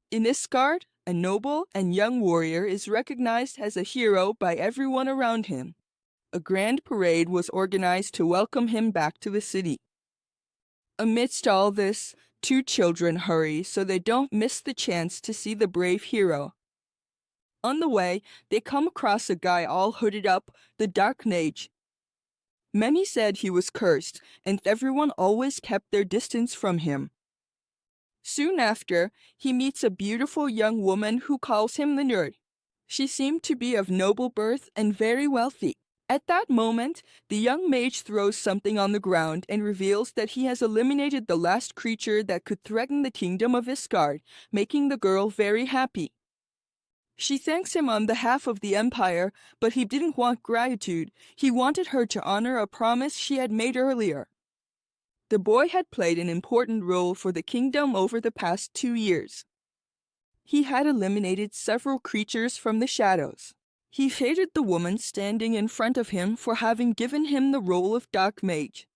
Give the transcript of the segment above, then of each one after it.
In Isgard, a noble and young warrior is recognized as a hero by everyone around him. A grand parade was organized to welcome him back to the city. Amidst all this, two children hurry so they don't miss the chance to see the brave hero. On the way, they come across a guy all hooded up, the Dark Mage. Many said he was cursed, and everyone always kept their distance from him. Soon after, he meets a beautiful young woman who calls him the nerd. She seemed to be of noble birth and very wealthy. At that moment, the young mage throws something on the ground and reveals that he has eliminated the last creature that could threaten the kingdom of Isgard, making the girl very happy. She thanks him on behalf of the empire, but he didn't want gratitude. He wanted her to honor a promise she had made earlier. The boy had played an important role for the kingdom over the past 2 years. He had eliminated several creatures from the shadows. He hated the woman standing in front of him for having given him the role of Dark Mage.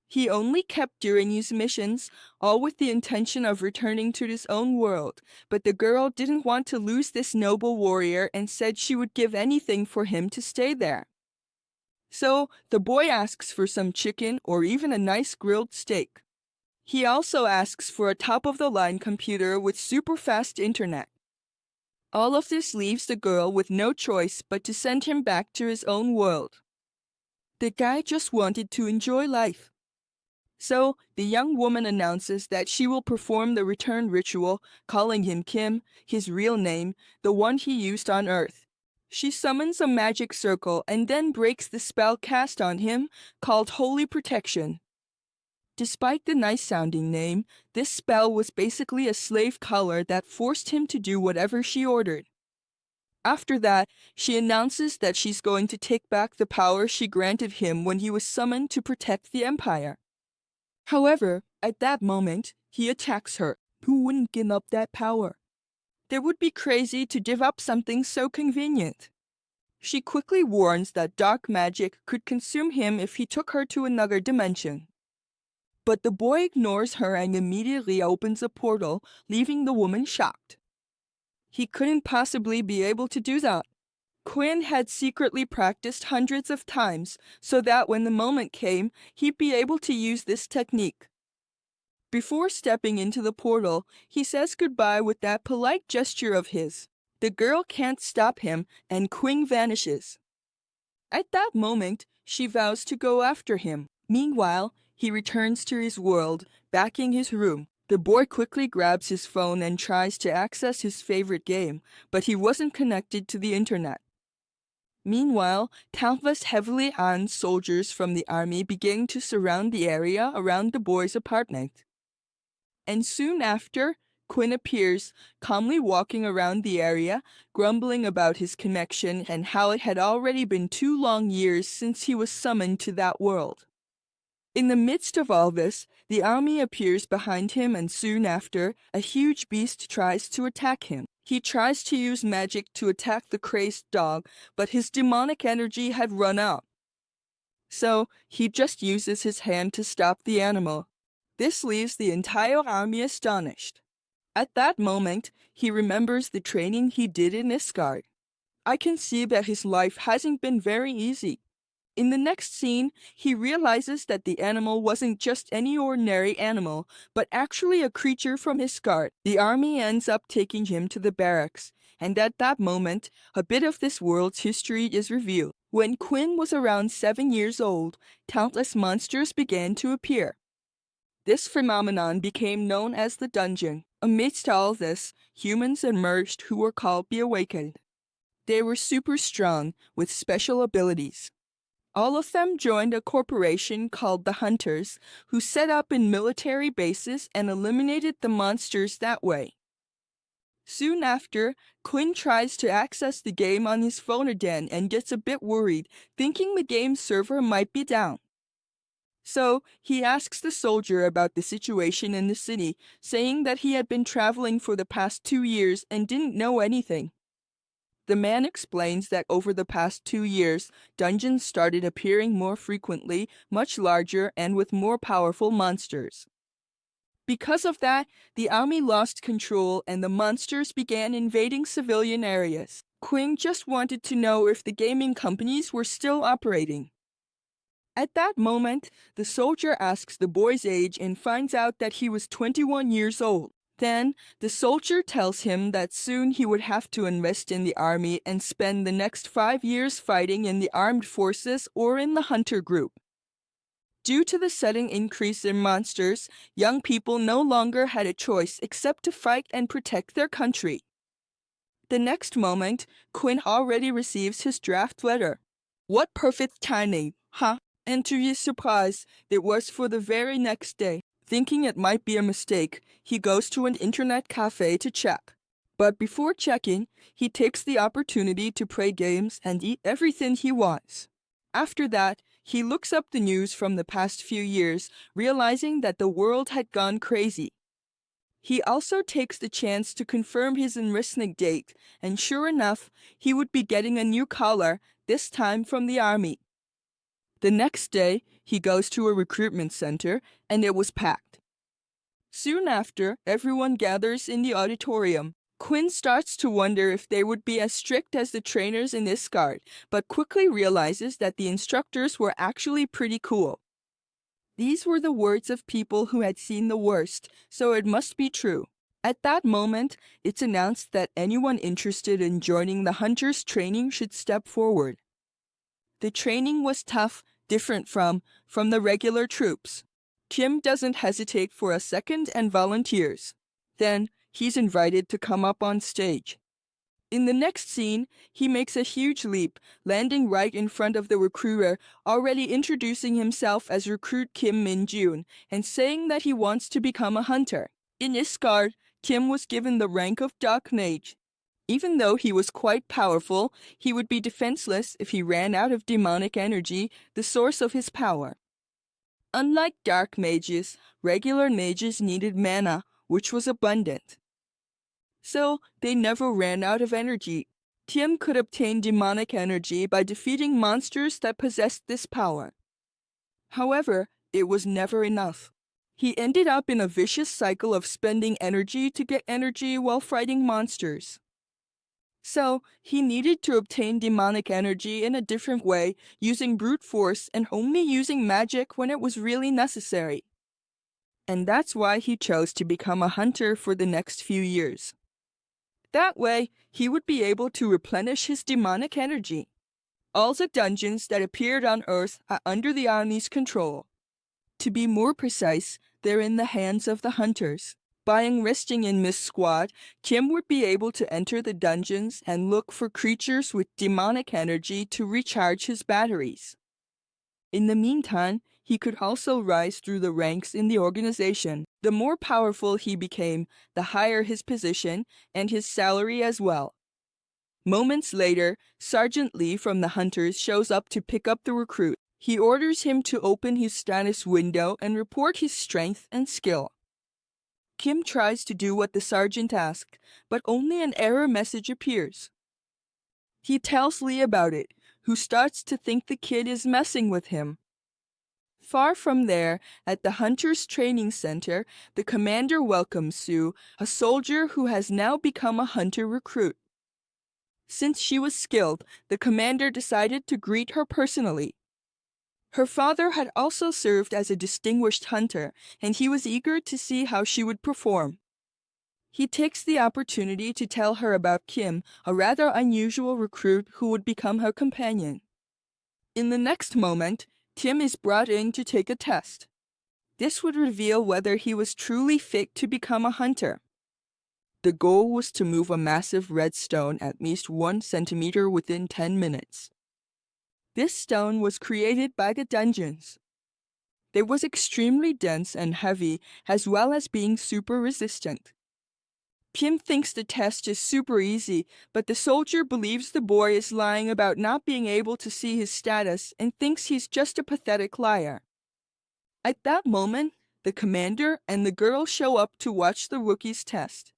He only kept during his missions, all with the intention of returning to his own world, but the girl didn't want to lose this noble warrior and said she would give anything for him to stay there. So the boy asks for some chicken or even a nice grilled steak. He also asks for a top-of-the-line computer with super-fast internet. All of this leaves the girl with no choice but to send him back to his own world. The guy just wanted to enjoy life. So the young woman announces that she will perform the return ritual, calling him Kim, his real name, the one he used on Earth. She summons a magic circle and then breaks the spell cast on him, called Holy Protection. Despite the nice-sounding name, this spell was basically a slave collar that forced him to do whatever she ordered. After that, she announces that she's going to take back the power she granted him when he was summoned to protect the Empire. However, at that moment, he attacks her. Who wouldn't give up that power? They would be crazy to give up something so convenient. She quickly warns that dark magic could consume him if he took her to another dimension. But the boy ignores her and immediately opens a portal, leaving the woman shocked. He couldn't possibly be able to do that. Quinn had secretly practiced hundreds of times so that when the moment came, he'd be able to use this technique. Before stepping into the portal, he says goodbye with that polite gesture of his. The girl can't stop him, and Quinn vanishes. At that moment, she vows to go after him. Meanwhile, he returns to his world, back in his room. The boy quickly grabs his phone and tries to access his favorite game, but he wasn't connected to the internet. Meanwhile, countless heavily armed soldiers from the army begin to surround the area around the boy's apartment. And soon after, Quinn appears, calmly walking around the area, grumbling about his connection and how it had already been 2 long years since he was summoned to that world. In the midst of all this, the army appears behind him, and soon after, a huge beast tries to attack him. He tries to use magic to attack the crazed dog, but his demonic energy had run out. So, he just uses his hand to stop the animal. This leaves the entire army astonished. At that moment, he remembers the training he did in Isgard. I can see that his life hasn't been very easy. In the next scene, he realizes that the animal wasn't just any ordinary animal, but actually a creature from Isgard. The army ends up taking him to the barracks, and at that moment, a bit of this world's history is revealed. When Quinn was around 7 years old, countless monsters began to appear. This phenomenon became known as the dungeon. Amidst all this, humans emerged who were called the Awakened. They were super strong, with special abilities. All of them joined a corporation called the Hunters, who set up in military bases and eliminated the monsters that way. Soon after, Quinn tries to access the game on his phone again and gets a bit worried, thinking the game's server might be down. So, he asks the soldier about the situation in the city, saying that he had been traveling for the past 2 years and didn't know anything. The man explains that over the past 2 years, dungeons started appearing more frequently, much larger, and with more powerful monsters. Because of that, the army lost control and the monsters began invading civilian areas. Quinn just wanted to know if the gaming companies were still operating. At that moment, the soldier asks the boy's age and finds out that he was 21 years old. Then, the soldier tells him that soon he would have to enlist in the army and spend the next 5 years fighting in the armed forces or in the hunter group. Due to the sudden increase in monsters, young people no longer had a choice except to fight and protect their country. The next moment, Quinn already receives his draft letter. What perfect timing, huh? And to his surprise, it was for the very next day. Thinking it might be a mistake, he goes to an internet cafe to check. But before checking, he takes the opportunity to play games and eat everything he wants. After that, he looks up the news from the past few years, realizing that the world had gone crazy. He also takes the chance to confirm his enlistment date, and sure enough, he would be getting a new collar, this time from the army. The next day, he goes to a recruitment center, and it was packed. Soon after, everyone gathers in the auditorium. Quinn starts to wonder if they would be as strict as the trainers in this guard, but quickly realizes that the instructors were actually pretty cool. These were the words of people who had seen the worst, so it must be true. At that moment, it's announced that anyone interested in joining the hunters' training should step forward. The training was tough, different from the regular troops. Kim doesn't hesitate for a second and volunteers. Then, he's invited to come up on stage. In the next scene, he makes a huge leap, landing right in front of the recruiter, already introducing himself as Recruit Kim Min-jun and saying that he wants to become a hunter. In this guard, Kim was given the rank of Dark Mage. Even though he was quite powerful, he would be defenseless if he ran out of demonic energy, the source of his power. Unlike dark mages, regular mages needed mana, which was abundant. So, they never ran out of energy. Kim could obtain demonic energy by defeating monsters that possessed this power. However, it was never enough. He ended up in a vicious cycle of spending energy to get energy while fighting monsters. So, he needed to obtain demonic energy in a different way, using brute force and only using magic when it was really necessary. And that's why he chose to become a hunter for the next few years. That way, he would be able to replenish his demonic energy. All the dungeons that appeared on Earth are under the army's control. To be more precise, they're in the hands of the hunters. By enlisting in this squad, Kim would be able to enter the dungeons and look for creatures with demonic energy to recharge his batteries. In the meantime, he could also rise through the ranks in the organization. The more powerful he became, the higher his position and his salary as well. Moments later, Sergeant Lee from the Hunters shows up to pick up the recruit. He orders him to open his status window and report his strength and skill. Kim tries to do what the sergeant asked, but only an error message appears. He tells Lee about it, who starts to think the kid is messing with him. Far from there, at the Hunters Training Center, the commander welcomes Sue, a soldier who has now become a hunter recruit. Since she was skilled, the commander decided to greet her personally. Her father had also served as a distinguished hunter, and he was eager to see how she would perform. He takes the opportunity to tell her about Kim, a rather unusual recruit who would become her companion. In the next moment, Kim is brought in to take a test. This would reveal whether he was truly fit to become a hunter. The goal was to move a massive red stone at least 1 centimeter within 10 minutes. This stone was created by the dungeons. It was extremely dense and heavy, as well as being super resistant. Kim thinks the test is super easy, but the soldier believes the boy is lying about not being able to see his status and thinks he's just a pathetic liar. At that moment, the commander and the girl show up to watch the rookie's test.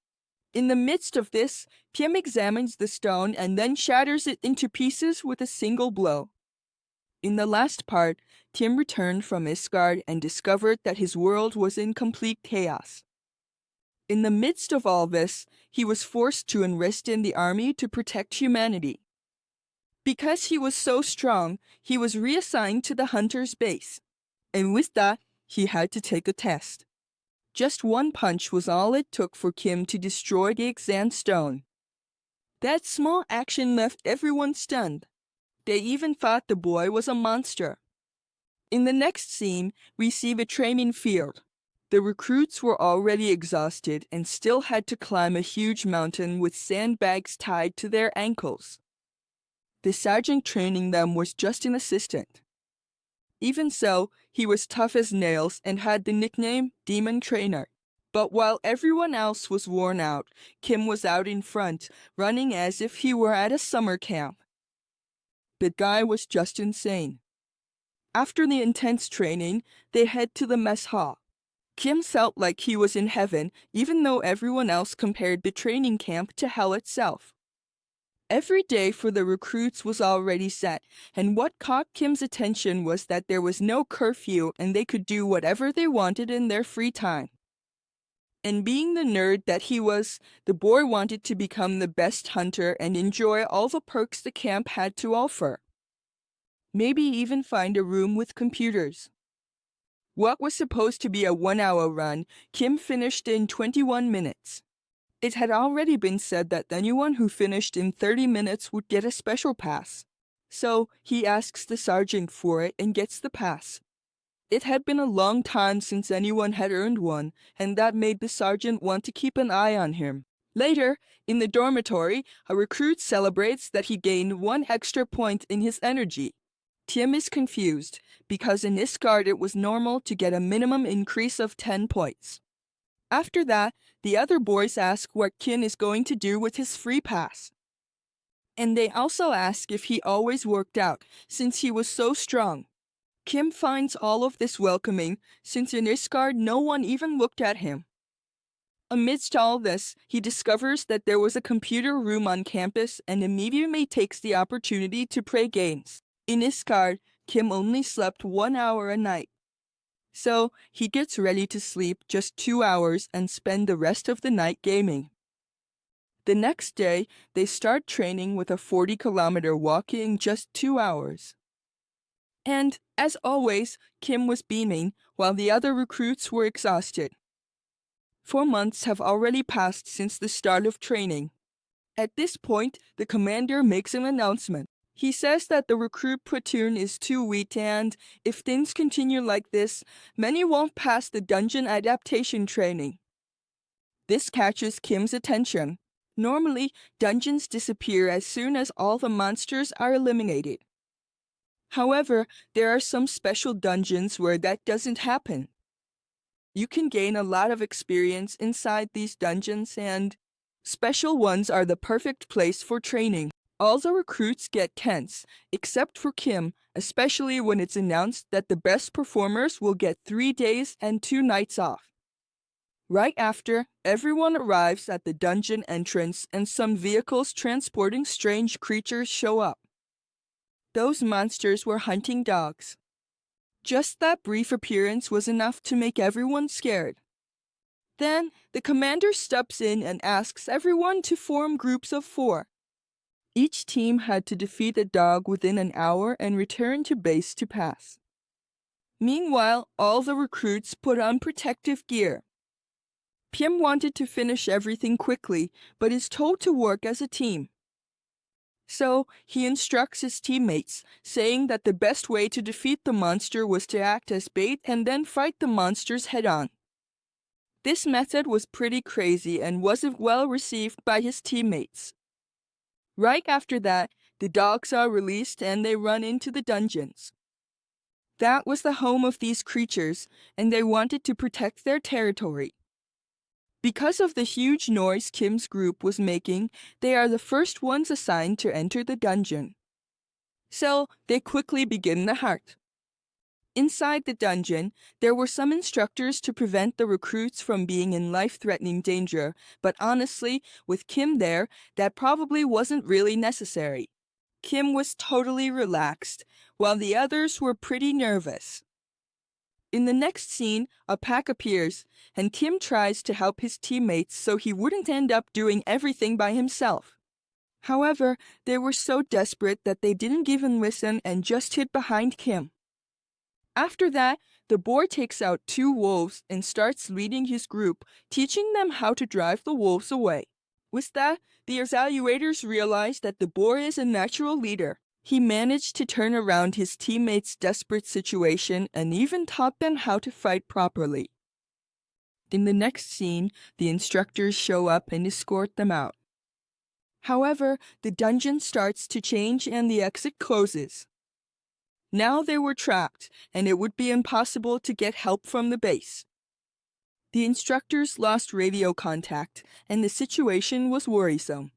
In the midst of this, Kim examines the stone and then shatters it into pieces with a single blow. In the last part, Kim returned from Isgard and discovered that his world was in complete chaos. In the midst of all this, he was forced to enlist in the army to protect humanity. Because he was so strong, he was reassigned to the hunter's base. And with that, he had to take a test. Just one punch was all it took for Kim to destroy the exam stone. That small action left everyone stunned. They even thought the boy was a monster. In the next scene, we see the training field. The recruits were already exhausted and still had to climb a huge mountain with sandbags tied to their ankles. The sergeant training them was just an assistant. Even so, he was tough as nails and had the nickname Demon Trainer. But while everyone else was worn out, Kim was out in front, running as if he were at a summer camp. The guy was just insane. After the intense training, they head to the mess hall. Kim felt like he was in heaven, even though everyone else compared the training camp to hell itself. Every day for the recruits was already set, and what caught Kim's attention was that there was no curfew and they could do whatever they wanted in their free time. And being the nerd that he was, the boy wanted to become the best hunter and enjoy all the perks the camp had to offer. Maybe even find a room with computers. What was supposed to be a 1-hour run, Kim finished in 21 minutes. It had already been said that anyone who finished in 30 minutes would get a special pass. So he asks the sergeant for it and gets the pass. It had been a long time since anyone had earned one, and that made the sergeant want to keep an eye on him. Later, in the dormitory, a recruit celebrates that he gained 1 extra point in his energy. Kim is confused, because in Isgard it was normal to get a minimum increase of 10 points. After that, the other boys ask what Kim is going to do with his free pass. And they also ask if he always worked out, since he was so strong. Kim finds all of this welcoming, since in Isgard no one even looked at him. Amidst all this, he discovers that there was a computer room on campus and immediately takes the opportunity to play games. In Isgard, Kim only slept 1 hour a night. So he gets ready to sleep just 2 hours and spend the rest of the night gaming. The next day, they start training with a 40-kilometer walk in just 2 hours. And, as always, Kim was beaming, while the other recruits were exhausted. 4 months have already passed since the start of training. At this point, the commander makes an announcement. He says that the recruit platoon is too weak and, if things continue like this, many won't pass the dungeon adaptation training. This catches Kim's attention. Normally, dungeons disappear as soon as all the monsters are eliminated. However, there are some special dungeons where that doesn't happen. You can gain a lot of experience inside these dungeons, and special ones are the perfect place for training. All the recruits get tense, except for Kim, especially when it's announced that the best performers will get 3 days and 2 nights off. Right after, everyone arrives at the dungeon entrance and some vehicles transporting strange creatures show up. Those monsters were hunting dogs. Just that brief appearance was enough to make everyone scared. Then, the commander steps in and asks everyone to form groups of 4. Each team had to defeat a dog within an hour and return to base to pass. Meanwhile, all the recruits put on protective gear. Kim wanted to finish everything quickly, but is told to work as a team. So, he instructs his teammates, saying that the best way to defeat the monster was to act as bait and then fight the monsters head-on. This method was pretty crazy and wasn't well received by his teammates. Right after that, the dogs are released and they run into the dungeons. That was the home of these creatures, and they wanted to protect their territory. Because of the huge noise Kim's group was making, they are the first ones assigned to enter the dungeon. So, they quickly begin the hunt. Inside the dungeon, there were some instructors to prevent the recruits from being in life-threatening danger, but honestly, with Kim there, that probably wasn't really necessary. Kim was totally relaxed, while the others were pretty nervous. In the next scene, a pack appears, and Kim tries to help his teammates so he wouldn't end up doing everything by himself. However, they were so desperate that they didn't even listen and just hid behind Kim. After that, the boar takes out 2 wolves and starts leading his group, teaching them how to drive the wolves away. With that, the evaluators realize that the boar is a natural leader. He managed to turn around his teammates' desperate situation and even taught them how to fight properly. In the next scene, the instructors show up and escort them out. However, the dungeon starts to change and the exit closes. Now they were trapped, and it would be impossible to get help from the base. The instructors lost radio contact, and the situation was worrisome.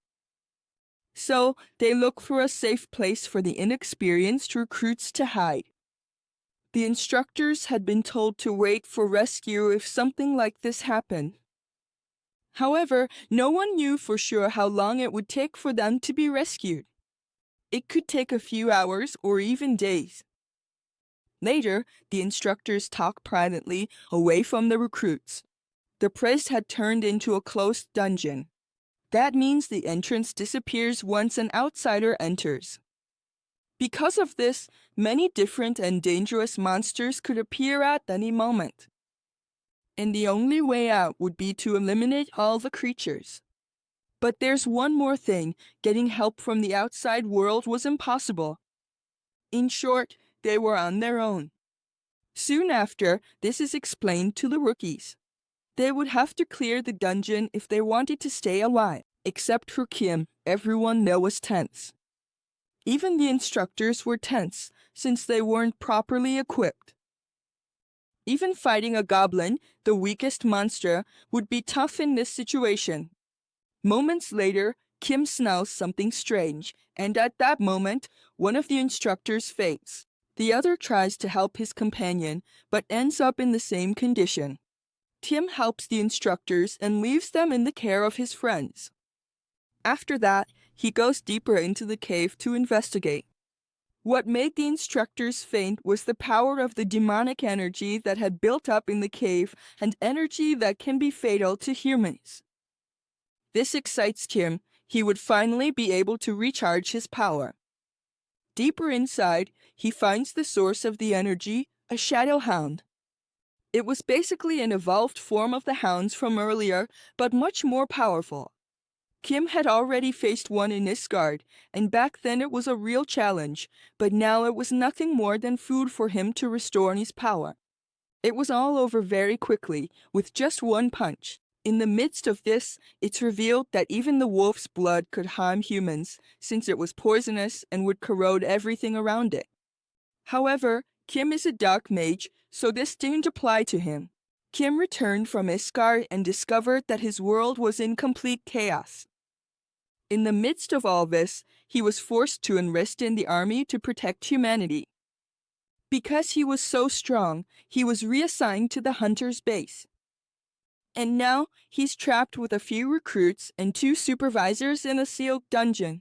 So, they look for a safe place for the inexperienced recruits to hide. The instructors had been told to wait for rescue if something like this happened. However, no one knew for sure how long it would take for them to be rescued. It could take a few hours or even days. Later, the instructors talk privately away from the recruits. The place had turned into a closed dungeon. That means the entrance disappears once an outsider enters. Because of this, many different and dangerous monsters could appear at any moment. And the only way out would be to eliminate all the creatures. But there's one more thing: getting help from the outside world was impossible. In short, they were on their own. Soon after, this is explained to the rookies. They would have to clear the dungeon if they wanted to stay alive. Except for Kim, everyone there was tense. Even the instructors were tense, since they weren't properly equipped. Even fighting a goblin, the weakest monster, would be tough in this situation. Moments later, Kim smells something strange, and at that moment, one of the instructors faints. The other tries to help his companion, but ends up in the same condition. Kim helps the instructors and leaves them in the care of his friends. After that, he goes deeper into the cave to investigate. What made the instructors faint was the power of the demonic energy that had built up in the cave and energy that can be fatal to humans. This excites Kim. He would finally be able to recharge his power. Deeper inside, he finds the source of the energy, a shadow hound. It was basically an evolved form of the hounds from earlier, but much more powerful. Kim had already faced one in Isgard, and back then it was a real challenge, but now it was nothing more than food for him to restore his power. It was all over very quickly, with just one punch. In the midst of this, it's revealed that even the wolf's blood could harm humans, since it was poisonous and would corrode everything around it. However, Kim is a dark mage, so this didn't apply to him. Kim returned from Isgard and discovered that his world was in complete chaos. In the midst of all this, he was forced to enlist in the army to protect humanity. Because he was so strong, he was reassigned to the hunter's base. And now, he's trapped with a few recruits and 2 supervisors in a sealed dungeon.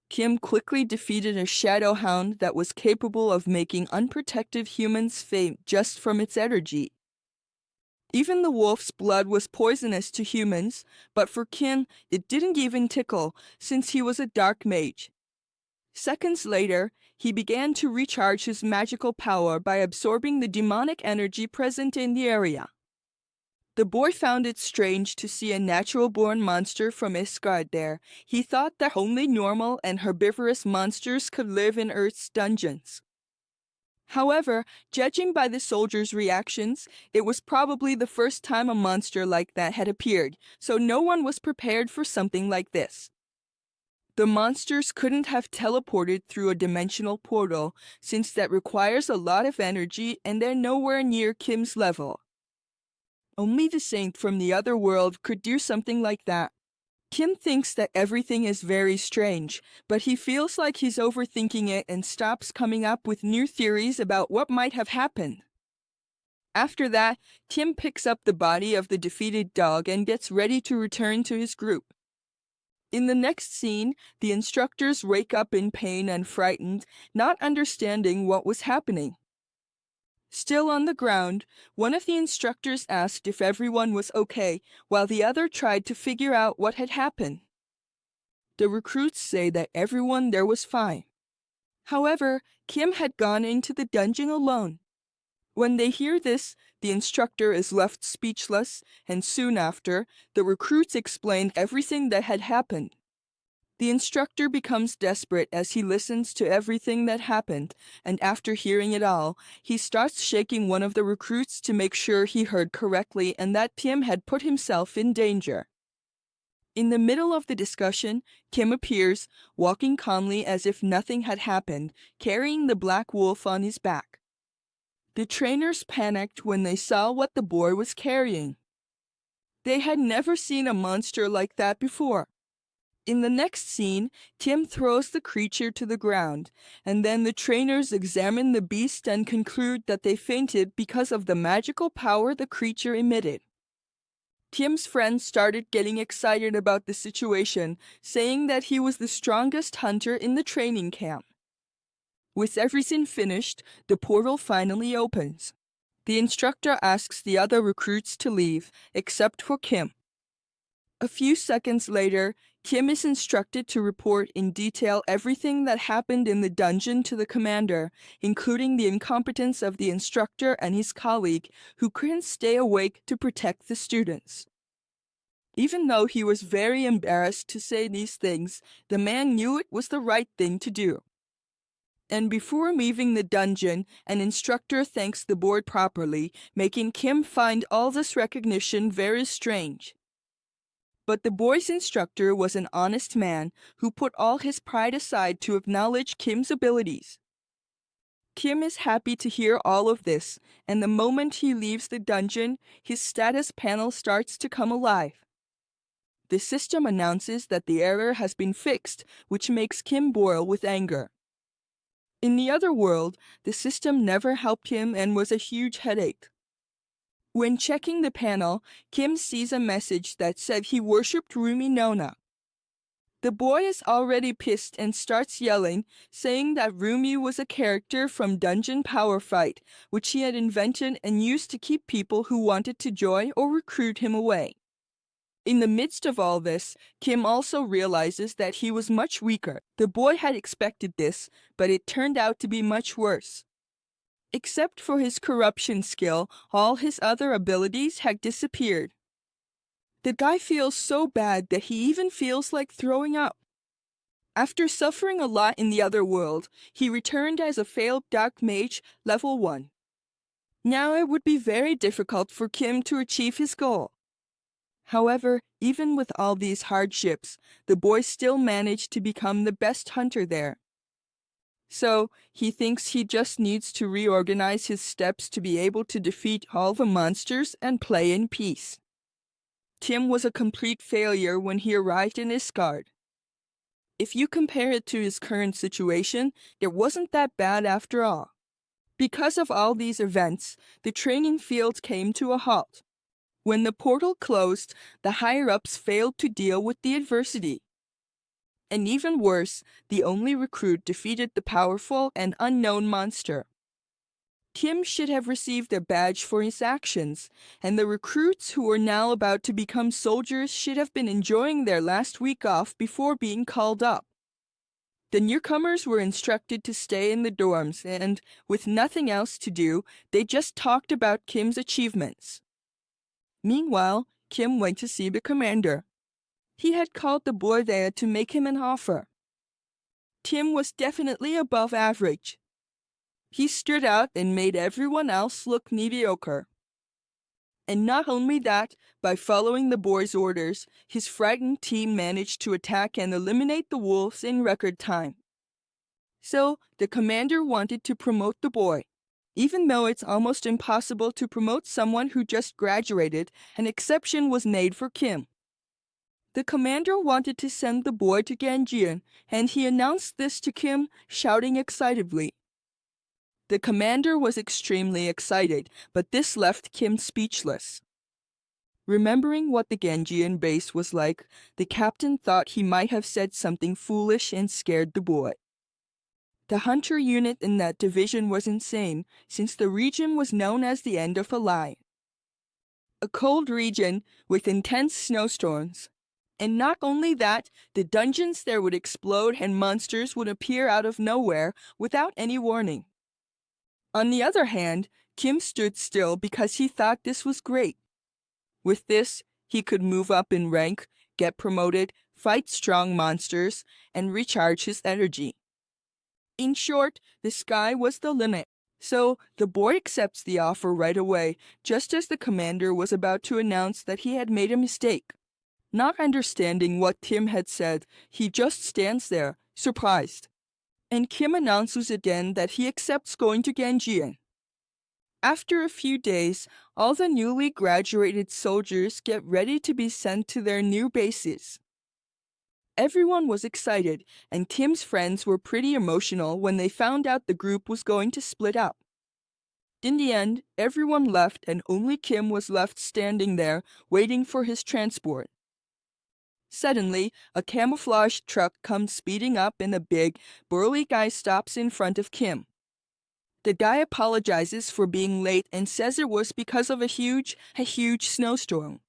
Kim quickly defeated a shadow hound that was capable of making unprotected humans faint just from its energy. Even the wolf's blood was poisonous to humans, but for Kim, it didn't even tickle, since he was a dark mage. Seconds later, he began to recharge his magical power by absorbing the demonic energy present in the area. The boy found it strange to see a natural-born monster from Isgard there. He thought that only normal and herbivorous monsters could live in Earth's dungeons. However, judging by the soldiers' reactions, it was probably the first time a monster like that had appeared, so no one was prepared for something like this. The monsters couldn't have teleported through a dimensional portal, since that requires a lot of energy and they're nowhere near Kim's level. Only the saint from the other world could do something like that. Kim thinks that everything is very strange, but he feels like he's overthinking it and stops coming up with new theories about what might have happened. After that, Kim picks up the body of the defeated dog and gets ready to return to his group. In the next scene, the instructors wake up in pain and frightened, not understanding what was happening. Still on the ground, one of the instructors asked if everyone was okay, while the other tried to figure out what had happened. The recruits say that everyone there was fine. However, Kim had gone into the dungeon alone. When they hear this, the instructor is left speechless, and soon after, the recruits explain everything that had happened. The instructor becomes desperate as he listens to everything that happened, and after hearing it all, he starts shaking one of the recruits to make sure he heard correctly and that Kim had put himself in danger. In the middle of the discussion, Kim appears, walking calmly as if nothing had happened, carrying the black wolf on his back. The trainers panicked when they saw what the boy was carrying. They had never seen a monster like that before. In the next scene, Kim throws the creature to the ground, and then the trainers examine the beast and conclude that they fainted because of the magical power the creature emitted. Kim's friends started getting excited about the situation, saying that he was the strongest hunter in the training camp. With everything finished, the portal finally opens. The instructor asks the other recruits to leave, except for Kim. A few seconds later, Kim is instructed to report in detail everything that happened in the dungeon to the commander, including the incompetence of the instructor and his colleague, who couldn't stay awake to protect the students. Even though he was very embarrassed to say these things, the man knew it was the right thing to do. And before leaving the dungeon, an instructor thanks the board properly, making Kim find all this recognition very strange. But the boy's instructor was an honest man who put all his pride aside to acknowledge Kim's abilities. Kim is happy to hear all of this, and the moment he leaves the dungeon, his status panel starts to come alive. The system announces that the error has been fixed, which makes Kim boil with anger. In the other world, the system never helped him and was a huge headache. When checking the panel, Kim sees a message that said he worshipped Rumi Nona. The boy is already pissed and starts yelling, saying that Rumi was a character from Dungeon Power Fight, which he had invented and used to keep people who wanted to join or recruit him away. In the midst of all this, Kim also realizes that he was much weaker. The boy had expected this, but it turned out to be much worse. Except for his corruption skill, all his other abilities had disappeared. The guy feels so bad that he even feels like throwing up. After suffering a lot in the other world, he returned as a failed dark mage level 1. Now it would be very difficult for Kim to achieve his goal. However, even with all these hardships, the boy still managed to become the best hunter there. So, he thinks he just needs to reorganize his steps to be able to defeat all the monsters and play in peace. Kim was a complete failure when he arrived in Isgard. If you compare it to his current situation, it wasn't that bad after all. Because of all these events, the training field came to a halt. When the portal closed, the higher-ups failed to deal with the adversity. And even worse, the only recruit defeated the powerful and unknown monster. Kim should have received a badge for his actions, and the recruits who were now about to become soldiers should have been enjoying their last week off before being called up. The newcomers were instructed to stay in the dorms, and, with nothing else to do, they just talked about Kim's achievements. Meanwhile, Kim went to see the commander. He had called the boy there to make him an offer. Kim was definitely above average. He stood out and made everyone else look mediocre. And not only that, by following the boy's orders, his frightened team managed to attack and eliminate the wolves in record time. So, the commander wanted to promote the boy. Even though it's almost impossible to promote someone who just graduated, an exception was made for Kim. The commander wanted to send the boy to Ganjian, and he announced this to Kim, shouting excitedly. The commander was extremely excited, but this left Kim speechless. Remembering what the Ganjian base was like, the captain thought he might have said something foolish and scared the boy. The hunter unit in that division was insane, since the region was known as the end of a line. A cold region with intense snowstorms. And not only that, the dungeons there would explode and monsters would appear out of nowhere without any warning. On the other hand, Kim stood still because he thought this was great. With this, he could move up in rank, get promoted, fight strong monsters, and recharge his energy. In short, the sky was the limit. So, the boy accepts the offer right away, just as the commander was about to announce that he had made a mistake. Not understanding what Kim had said, he just stands there, surprised. And Kim announces again that he accepts going to Ganjian. After a few days, all the newly graduated soldiers get ready to be sent to their new bases. Everyone was excited, and Kim's friends were pretty emotional when they found out the group was going to split up. In the end, everyone left and only Kim was left standing there, waiting for his transport. Suddenly, a camouflage truck comes speeding up and a big, burly guy stops in front of Kim. The guy apologizes for being late and says it was because of a huge snowstorm.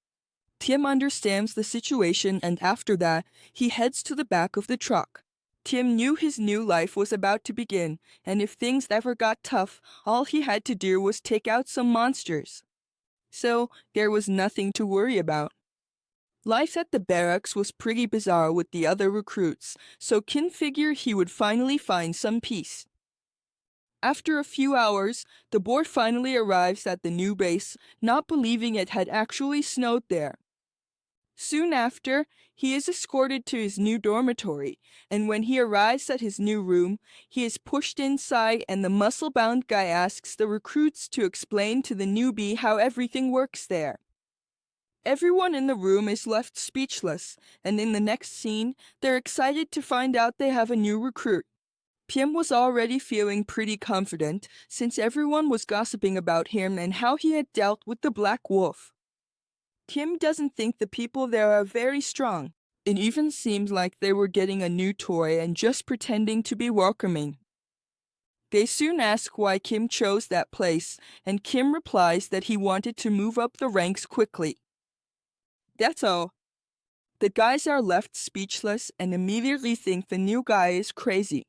Kim understands the situation, and after that, he heads to the back of the truck. Kim knew his new life was about to begin, and if things ever got tough, all he had to do was take out some monsters. So, there was nothing to worry about. Life at the barracks was pretty bizarre with the other recruits, so Kim figured he would finally find some peace. After a few hours, the boy finally arrives at the new base, not believing it had actually snowed there. Soon after, he is escorted to his new dormitory, and when he arrives at his new room, he is pushed inside and the muscle-bound guy asks the recruits to explain to the newbie how everything works there. Everyone in the room is left speechless, and in the next scene, they're excited to find out they have a new recruit. Kim was already feeling pretty confident, since everyone was gossiping about him and how he had dealt with the Black Wolf. Kim doesn't think the people there are very strong. It even seems like they were getting a new toy and just pretending to be welcoming. They soon ask why Kim chose that place, and Kim replies that he wanted to move up the ranks quickly. That's all. The guys are left speechless and immediately think the new guy is crazy.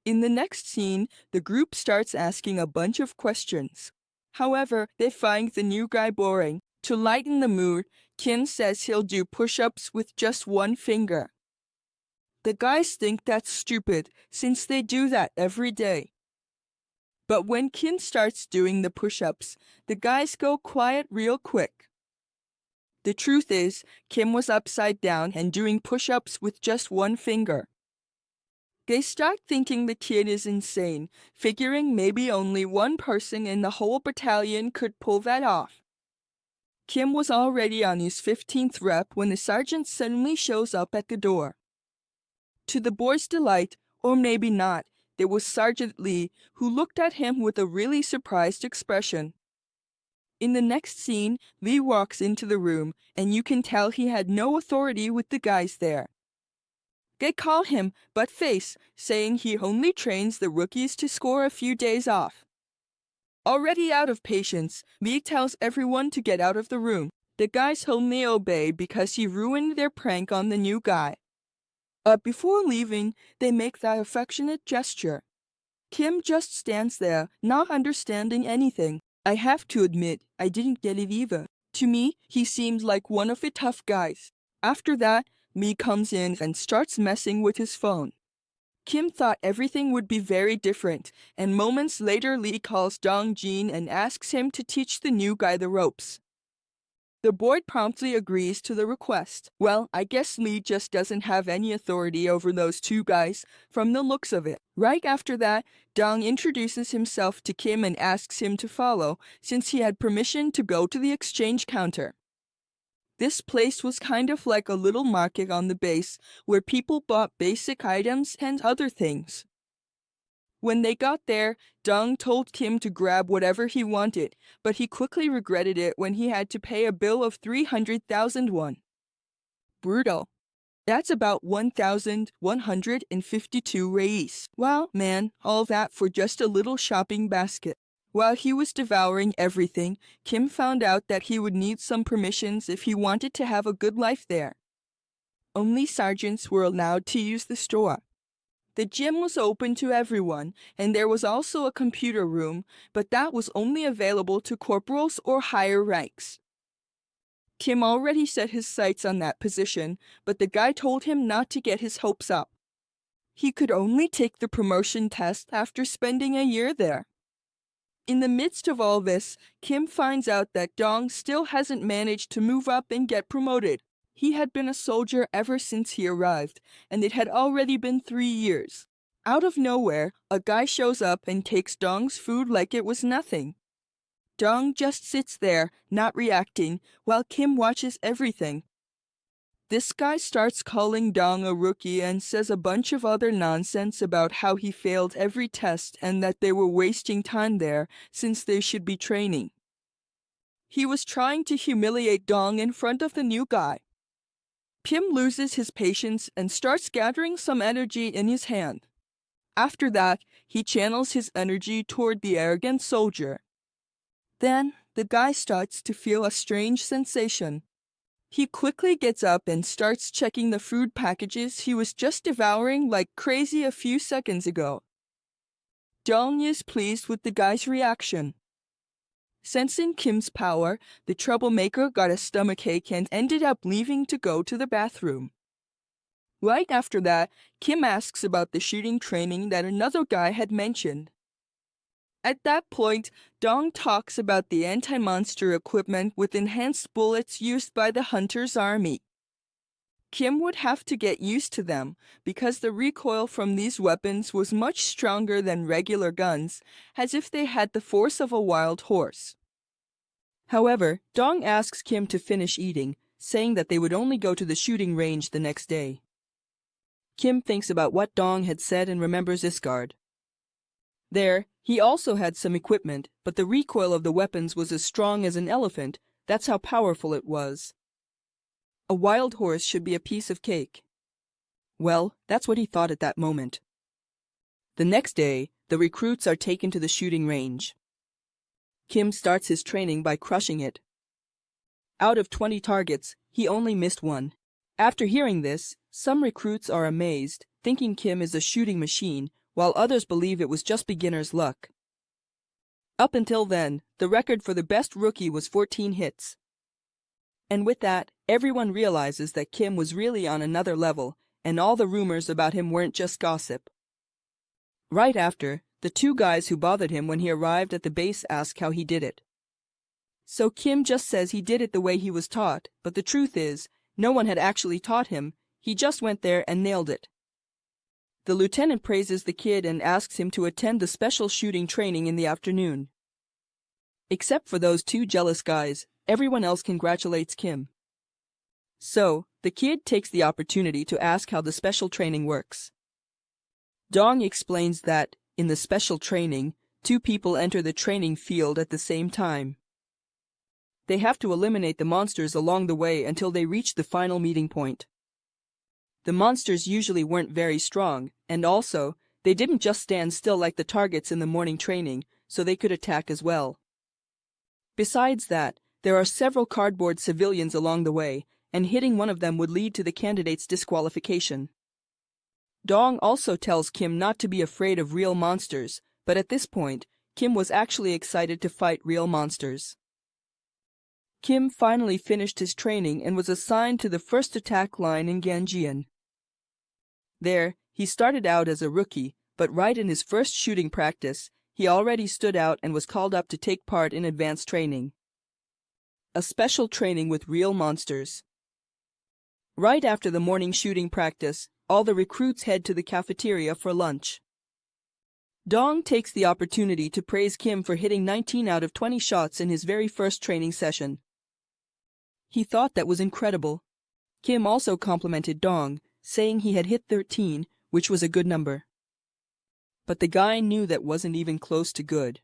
In the next scene, the group starts asking a bunch of questions. However, they find the new guy boring. To lighten the mood, Kim says he'll do push-ups with just one finger. The guys think that's stupid, since they do that every day. But when Kim starts doing the push-ups, the guys go quiet real quick. The truth is, Kim was upside down and doing push-ups with just one finger. They start thinking the kid is insane, figuring maybe only one person in the whole battalion could pull that off. Kim was already on his 15th rep when the sergeant suddenly shows up at the door. To the boy's delight, or maybe not, there was Sergeant Lee, who looked at him with a really surprised expression. In the next scene, Lee walks into the room, and you can tell he had no authority with the guys there. They call him Buttface, saying he only trains the rookies to score a few days off. Already out of patience, Lee tells everyone to get out of the room. The guys only obey because he ruined their prank on the new guy. But before leaving, they make that affectionate gesture. Kim just stands there, not understanding anything. I have to admit, I didn't get it either. To me, he seemed like one of the tough guys. After that, Lee comes in and starts messing with his phone. Kim thought everything would be very different, and moments later Lee calls Dong Jin and asks him to teach the new guy the ropes. The boy promptly agrees to the request. Well, I guess Lee just doesn't have any authority over those two guys, from the looks of it. Right after that, Dong introduces himself to Kim and asks him to follow, since he had permission to go to the exchange counter. This place was kind of like a little market on the base, where people bought basic items and other things. When they got there, Dong told Kim to grab whatever he wanted, but he quickly regretted it when he had to pay a bill of 300,000 won. Brutal. That's about 1,152 reis. Wow, man, all that for just a little shopping basket. While he was devouring everything, Kim found out that he would need some permissions if he wanted to have a good life there. Only sergeants were allowed to use the store. The gym was open to everyone, and there was also a computer room, but that was only available to corporals or higher ranks. Kim already set his sights on that position, but the guy told him not to get his hopes up. He could only take the promotion test after spending a year there. In the midst of all this, Kim finds out that Dong still hasn't managed to move up and get promoted. He had been a soldier ever since he arrived, and it had already been 3 years. Out of nowhere, a guy shows up and takes Dong's food like it was nothing. Dong just sits there, not reacting, while Kim watches everything. This guy starts calling Dong a rookie and says a bunch of other nonsense about how he failed every test and that they were wasting time there since they should be training. He was trying to humiliate Dong in front of the new guy. Kim loses his patience and starts gathering some energy in his hand. After that, he channels his energy toward the arrogant soldier. Then, the guy starts to feel a strange sensation. He quickly gets up and starts checking the food packages he was just devouring like crazy a few seconds ago. Dong is pleased with the guy's reaction. Sensing Kim's power, the troublemaker got a stomachache and ended up leaving to go to the bathroom. Right after that, Kim asks about the shooting training that another guy had mentioned. At that point, Dong talks about the anti-monster equipment with enhanced bullets used by the hunter's army. Kim would have to get used to them because the recoil from these weapons was much stronger than regular guns, as if they had the force of a wild horse. However, Dong asks Kim to finish eating, saying that they would only go to the shooting range the next day. Kim thinks about what Dong had said and remembers Isgard. There, he also had some equipment, but the recoil of the weapons was as strong as an elephant. That's how powerful it was. A wild horse should be a piece of cake. Well, that's what he thought at that moment. The next day, the recruits are taken to the shooting range. Kim starts his training by crushing it. Out of 20 targets, he only missed one. After hearing this, some recruits are amazed, thinking Kim is a shooting machine, while others believe it was just beginner's luck. Up until then, the record for the best rookie was 14 hits. And with that, everyone realizes that Kim was really on another level, and all the rumors about him weren't just gossip. Right after, the 2 guys who bothered him when he arrived at the base ask how he did it. So Kim just says he did it the way he was taught, but the truth is, no one had actually taught him, he just went there and nailed it. The lieutenant praises the kid and asks him to attend the special shooting training in the afternoon. Except for those 2 jealous guys, everyone else congratulates Kim. So, the kid takes the opportunity to ask how the special training works. Dong explains that, in the special training, 2 people enter the training field at the same time. They have to eliminate the monsters along the way until they reach the final meeting point. The monsters usually weren't very strong, and also, they didn't just stand still like the targets in the morning training, so they could attack as well. Besides that, there are several cardboard civilians along the way, and hitting one of them would lead to the candidate's disqualification. Dong also tells Kim not to be afraid of real monsters, but at this point, Kim was actually excited to fight real monsters. Kim finally finished his training and was assigned to the first attack line in Ganjian. There, he started out as a rookie, but right in his first shooting practice, he already stood out and was called up to take part in advanced training. A special training with real monsters. Right after the morning shooting practice, all the recruits head to the cafeteria for lunch. Dong takes the opportunity to praise Kim for hitting 19 out of 20 shots in his very first training session. He thought that was incredible. Kim also complimented Dong, saying he had hit 13, which was a good number. but the guy knew that wasn't even close to good.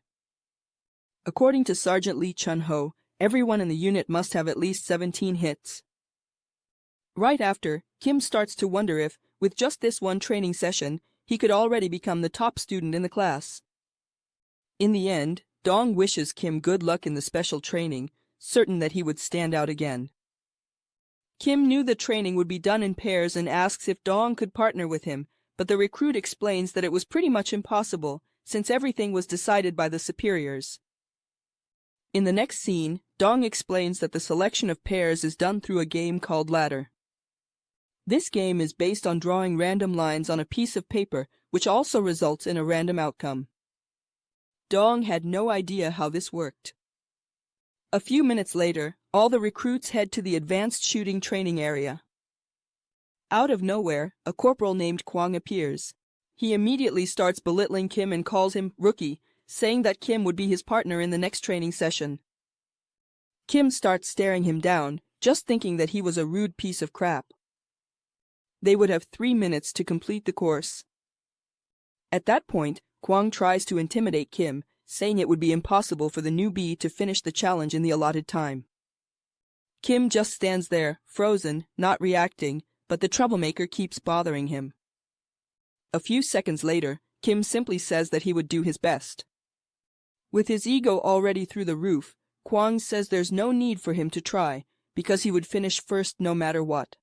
According to Sergeant Lee Chun-ho, everyone in the unit must have at least 17 hits. Right after, Kim starts to wonder if, with just this one training session, he could already become the top student in the class. In the end, Dong wishes Kim good luck in the special training, certain that he would stand out again. Kim knew the training would be done in pairs and asks if Dong could partner with him, but the recruit explains that it was pretty much impossible, since everything was decided by the superiors. In the next scene, Dong explains that the selection of pairs is done through a game called ladder. This game is based on drawing random lines on a piece of paper, which also results in a random outcome. Dong had no idea how this worked. A few minutes later, all the recruits head to the advanced shooting training area. Out of nowhere, a corporal named Kwang appears. He immediately starts belittling Kim and calls him rookie, saying that Kim would be his partner in the next training session. Kim starts staring him down, just thinking that he was a rude piece of crap. They would have 3 minutes to complete the course. At that point, Kwang tries to intimidate Kim, saying it would be impossible for the newbie to finish the challenge in the allotted time. Kim just stands there, frozen, not reacting, but the troublemaker keeps bothering him. A few seconds later, Kim simply says that he would do his best. With his ego already through the roof, Kwang says there's no need for him to try, because he would finish first no matter what.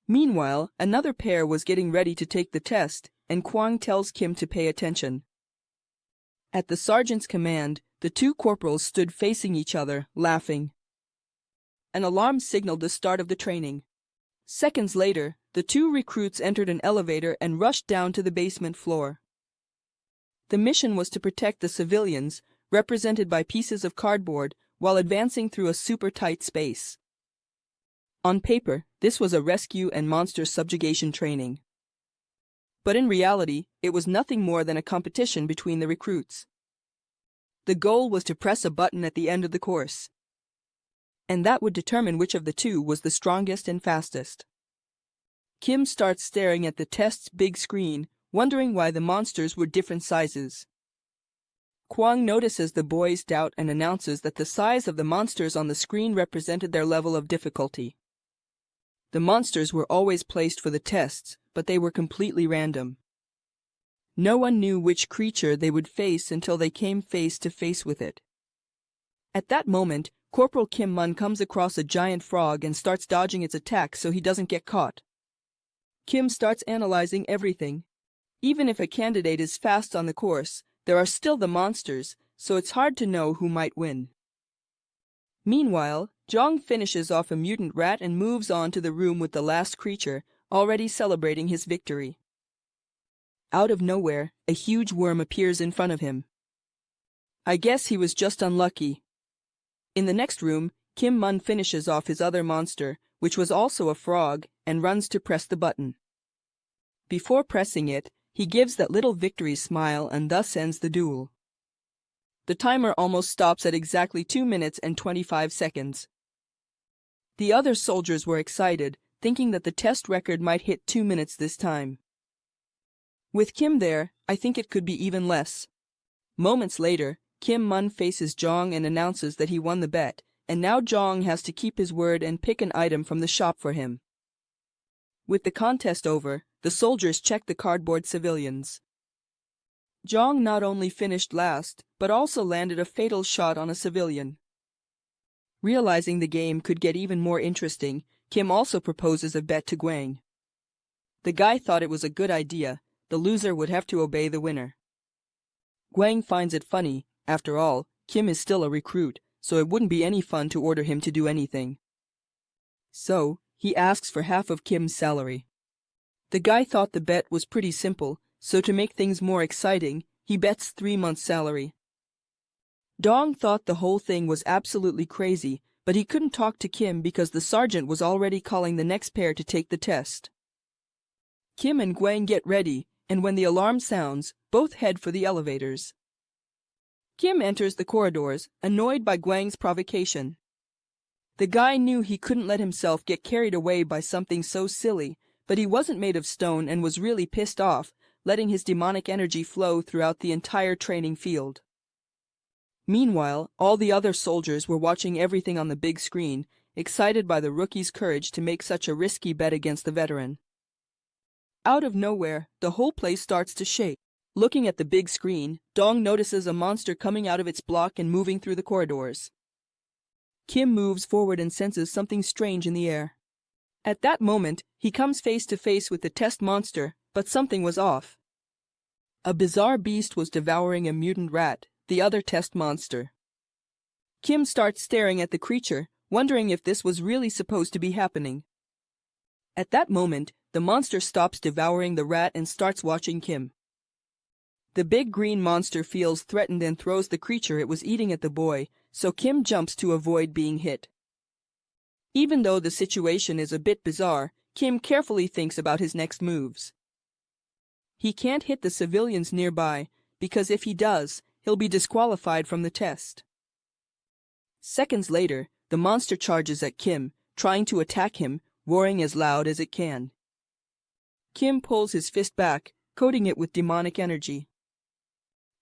Meanwhile, another pair was getting ready to take the test, and Kwang tells Kim to pay attention. At the sergeant's command, the two corporals stood facing each other, laughing. An alarm signaled the start of the training. Seconds later, the two recruits entered an elevator and rushed down to the basement floor. The mission was to protect the civilians, represented by pieces of cardboard, while advancing through a super tight space. On paper, this was a rescue and monster subjugation training. But in reality, it was nothing more than a competition between the recruits. The goal was to press a button at the end of the course, and that would determine which of the two was the strongest and fastest. Kim starts staring at the test's big screen, wondering why the monsters were different sizes. Kwang notices the boy's doubt and announces that the size of the monsters on the screen represented their level of difficulty. The monsters were always placed for the tests, but they were completely random. No one knew which creature they would face until they came face to face with it. At that moment, Corporal Kim Mun comes across a giant frog and starts dodging its attack so he doesn't get caught. Kim starts analyzing everything. Even if a candidate is fast on the course, there are still the monsters, so it's hard to know who might win. Meanwhile, Jong finishes off a mutant rat and moves on to the room with the last creature, already celebrating his victory. Out of nowhere, a huge worm appears in front of him. I guess he was just unlucky. In the next room, Kim Mun finishes off his other monster, which was also a frog, and runs to press the button. Before pressing it, he gives that little victory smile and thus ends the duel. The timer almost stops at exactly 2 minutes and 25 seconds. The other soldiers were excited, thinking that the test record might hit 2 minutes this time. With Kim there, I think it could be even less. Moments later, Kim Mun faces Jong and announces that he won the bet, and now Jong has to keep his word and pick an item from the shop for him. With the contest over, the soldiers check the cardboard civilians. Jong not only finished last, but also landed a fatal shot on a civilian. Realizing the game could get even more interesting, Kim also proposes a bet to Gwang. The guy thought it was a good idea. The loser would have to obey the winner. Gwang finds it funny. After all, Kim is still a recruit, so it wouldn't be any fun to order him to do anything. So, he asks for half of Kim's salary. The guy thought the bet was pretty simple, so to make things more exciting, he bets 3 months' salary. Dong thought the whole thing was absolutely crazy, but he couldn't talk to Kim because the sergeant was already calling the next pair to take the test. Kim and Gwang get ready, and when the alarm sounds, both head for the elevators. Kim enters the corridors, annoyed by Gwang's provocation. The guy knew he couldn't let himself get carried away by something so silly, but he wasn't made of stone and was really pissed off, letting his demonic energy flow throughout the entire training field. Meanwhile, all the other soldiers were watching everything on the big screen, excited by the rookie's courage to make such a risky bet against the veteran. Out of nowhere, the whole place starts to shake. Looking at the big screen, Dong notices a monster coming out of its block and moving through the corridors. Kim moves forward and senses something strange in the air. At that moment, he comes face to face with the test monster, but something was off. A bizarre beast was devouring a mutant rat, the other test monster. Kim starts staring at the creature, wondering if this was really supposed to be happening. At that moment, the monster stops devouring the rat and starts watching Kim. The big green monster feels threatened and throws the creature it was eating at the boy, so Kim jumps to avoid being hit. Even though the situation is a bit bizarre, Kim carefully thinks about his next moves. He can't hit the civilians nearby, because if he does, he'll be disqualified from the test. Seconds later, the monster charges at Kim, trying to attack him, roaring as loud as it can. Kim pulls his fist back, coating it with demonic energy.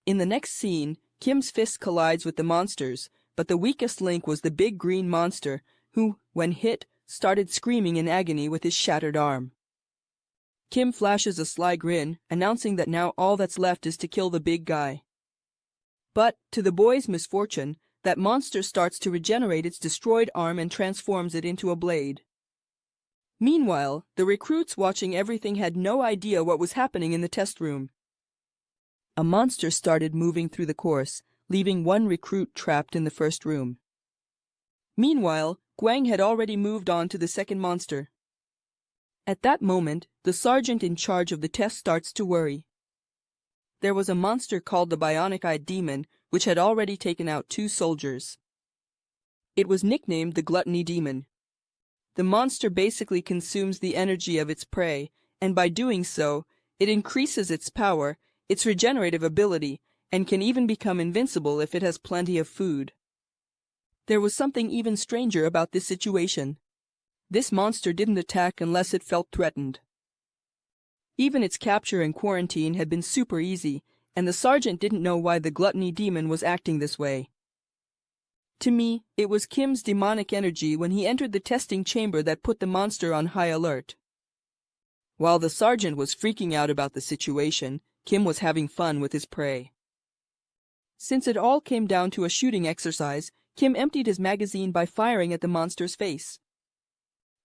In the next scene, Kim's fist collides with the monsters, but the weakest link was the big green monster, who, when hit, started screaming in agony with his shattered arm. Kim flashes a sly grin, announcing that now all that's left is to kill the big guy. But, to the boy's misfortune, that monster starts to regenerate its destroyed arm and transforms it into a blade. Meanwhile, the recruits watching everything had no idea what was happening in the test room. A monster started moving through the course, leaving one recruit trapped in the first room. Meanwhile, Guang had already moved on to the second monster. At that moment, the sergeant in charge of the test starts to worry. There was a monster called the Bionic-Eyed Demon, which had already taken out 2 soldiers. It was nicknamed the Gluttony Demon. The monster basically consumes the energy of its prey, and by doing so, it increases its power, its regenerative ability, and can even become invincible if it has plenty of food. There was something even stranger about this situation. This monster didn't attack unless it felt threatened. Even its capture and quarantine had been super easy, and the sergeant didn't know why the Gluttony Demon was acting this way. To me, it was Kim's demonic energy when he entered the testing chamber that put the monster on high alert. While the sergeant was freaking out about the situation, Kim was having fun with his prey. Since it all came down to a shooting exercise, Kim emptied his magazine by firing at the monster's face.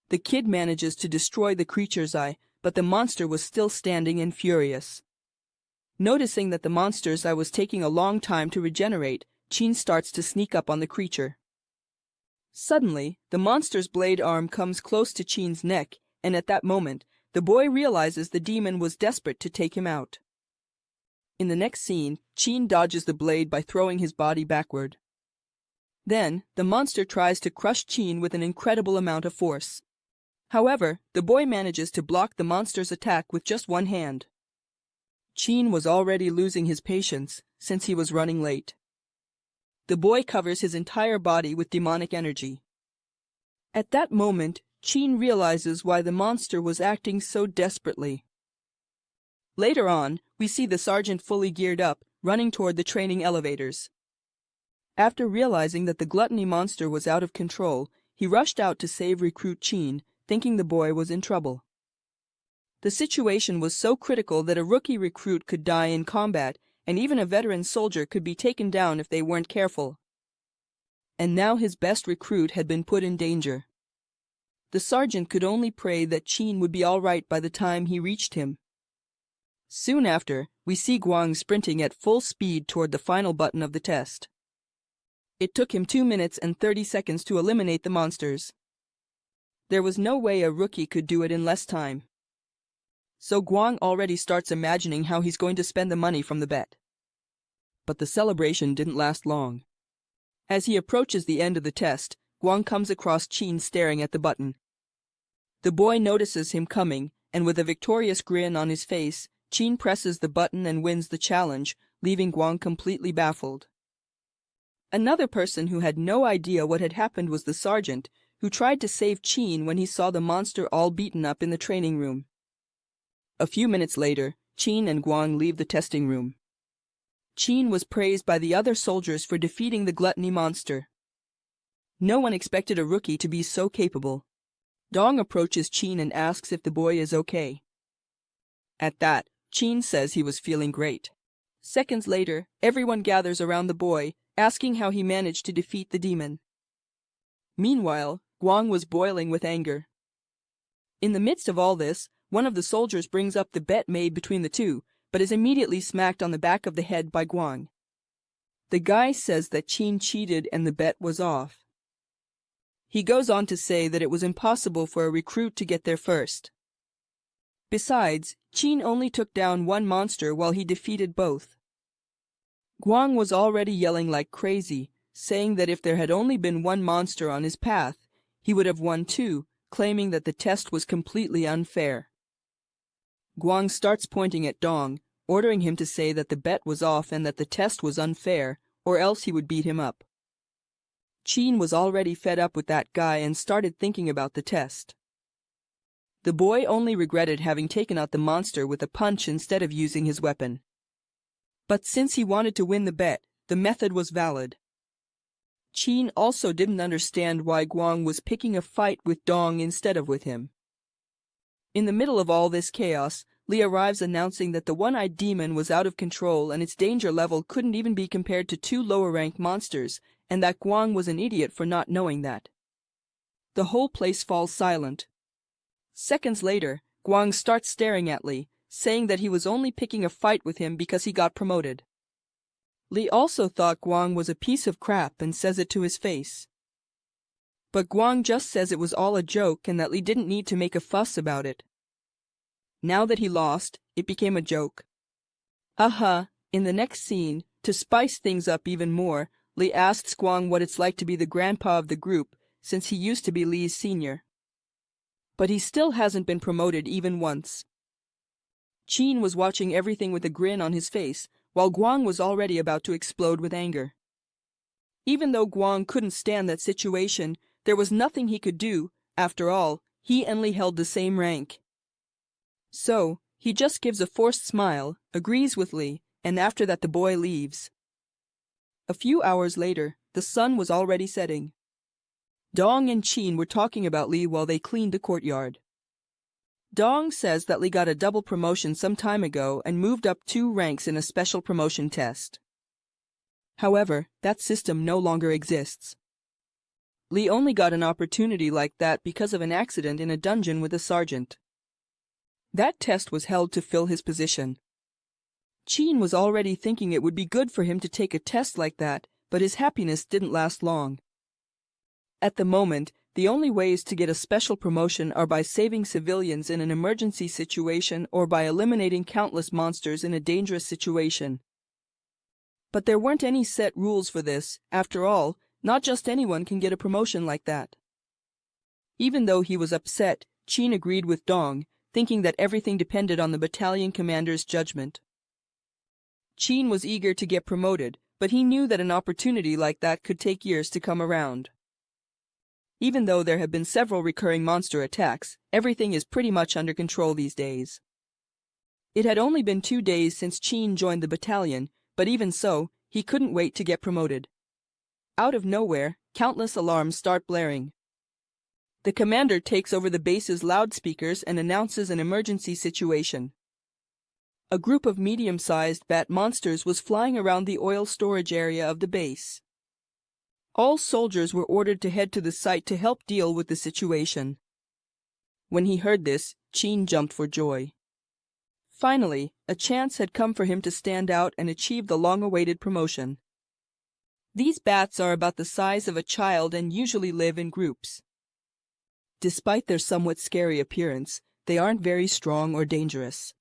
The kid manages to destroy the creature's eye, but the monster was still standing and furious. Noticing that the monster's eye was taking a long time to regenerate, Chin starts to sneak up on the creature. Suddenly, the monster's blade arm comes close to Chin's neck, and at that moment, the boy realizes the demon was desperate to take him out. In the next scene, Chin dodges the blade by throwing his body backward. Then, the monster tries to crush Chin with an incredible amount of force. However, the boy manages to block the monster's attack with just one hand. Chin was already losing his patience, since he was running late. The boy covers his entire body with demonic energy. At that moment, Chin realizes why the monster was acting so desperately. Later on, we see the sergeant fully geared up, running toward the training elevators. After realizing that the gluttony monster was out of control, he rushed out to save recruit Chin, thinking the boy was in trouble. The situation was so critical that a rookie recruit could die in combat, and even a veteran soldier could be taken down if they weren't careful. And now his best recruit had been put in danger. The sergeant could only pray that Chin would be all right by the time he reached him. Soon after, we see Guang sprinting at full speed toward the final button of the test. It took him 2 minutes and 30 seconds to eliminate the monsters. There was no way a rookie could do it in less time. So Guang already starts imagining how he's going to spend the money from the bet. But the celebration didn't last long. As he approaches the end of the test, Guang comes across Chin staring at the button. The boy notices him coming, and with a victorious grin on his face, Chin presses the button and wins the challenge, leaving Guang completely baffled. Another person who had no idea what had happened was the sergeant, who tried to save Chin when he saw the monster all beaten up in the training room. A few minutes later, Qin and Guang leave the testing room. Qin was praised by the other soldiers for defeating the gluttony monster. No one expected a rookie to be so capable. Dong approaches Qin and asks if the boy is okay. At that, Qin says he was feeling great. Seconds later, everyone gathers around the boy, asking how he managed to defeat the demon. Meanwhile, Guang was boiling with anger. In the midst of all this, one of the soldiers brings up the bet made between the two, but is immediately smacked on the back of the head by Guang. The guy says that Qin cheated and the bet was off. He goes on to say that it was impossible for a recruit to get there first. Besides, Qin only took down one monster while he defeated both. Guang was already yelling like crazy, saying that if there had only been one monster on his path, he would have won too, claiming that the test was completely unfair. Guang starts pointing at Dong, ordering him to say that the bet was off and that the test was unfair, or else he would beat him up. Qin was already fed up with that guy and started thinking about the test. The boy only regretted having taken out the monster with a punch instead of using his weapon. But since he wanted to win the bet, the method was valid. Qin also didn't understand why Guang was picking a fight with Dong instead of with him. In the middle of all this chaos, Li arrives announcing that the one-eyed demon was out of control and its danger level couldn't even be compared to two lower-ranked monsters, and that Guang was an idiot for not knowing that. The whole place falls silent. Seconds later, Guang starts staring at Li, saying that he was only picking a fight with him because he got promoted. Li also thought Guang was a piece of crap and says it to his face. But Guang just says it was all a joke and that Li didn't need to make a fuss about it. Now that he lost, it became a joke. In the next scene, to spice things up even more, Li asks Guang what it's like to be the grandpa of the group, since he used to be Li's senior. But he still hasn't been promoted even once. Qin was watching everything with a grin on his face, while Guang was already about to explode with anger. Even though Guang couldn't stand that situation, there was nothing he could do. After all, he and Li held the same rank. So, he just gives a forced smile, agrees with Li, and after that the boy leaves. A few hours later, the sun was already setting. Dong and Qin were talking about Li while they cleaned the courtyard. Dong says that Li got a double promotion some time ago and moved up 2 ranks in a special promotion test. However, that system no longer exists. Li only got an opportunity like that because of an accident in a dungeon with a sergeant. That test was held to fill his position. Qin was already thinking it would be good for him to take a test like that, but his happiness didn't last long. At the moment, the only ways to get a special promotion are by saving civilians in an emergency situation or by eliminating countless monsters in a dangerous situation. But there weren't any set rules for this. After all, not just anyone can get a promotion like that. Even though he was upset, Qin agreed with Dong, thinking that everything depended on the battalion commander's judgment. Qin was eager to get promoted, but he knew that an opportunity like that could take years to come around. Even though there have been several recurring monster attacks, everything is pretty much under control these days. It had only been 2 days since Qin joined the battalion, but even so, he couldn't wait to get promoted. Out of nowhere, countless alarms start blaring. The commander takes over the base's loudspeakers and announces an emergency situation. A group of medium-sized bat monsters was flying around the oil storage area of the base. All soldiers were ordered to head to the site to help deal with the situation. When he heard this, Qin jumped for joy. Finally, a chance had come for him to stand out and achieve the long-awaited promotion. These bats are about the size of a child and usually live in groups. Despite their somewhat scary appearance, they aren't very strong or dangerous.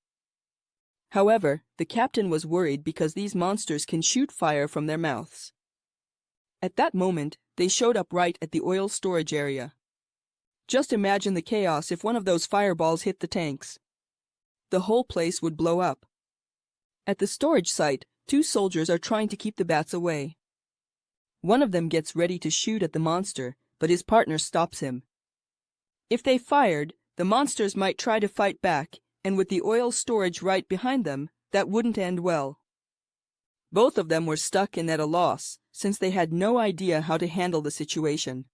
However, the captain was worried because these monsters can shoot fire from their mouths. At that moment, they showed up right at the oil storage area. Just imagine the chaos if one of those fireballs hit the tanks. The whole place would blow up. At the storage site, 2 soldiers are trying to keep the bats away. One of them gets ready to shoot at the monster, but his partner stops him. If they fired, the monsters might try to fight back, and with the oil storage right behind them, that wouldn't end well. Both of them were stuck and at a loss, since they had no idea how to handle the situation.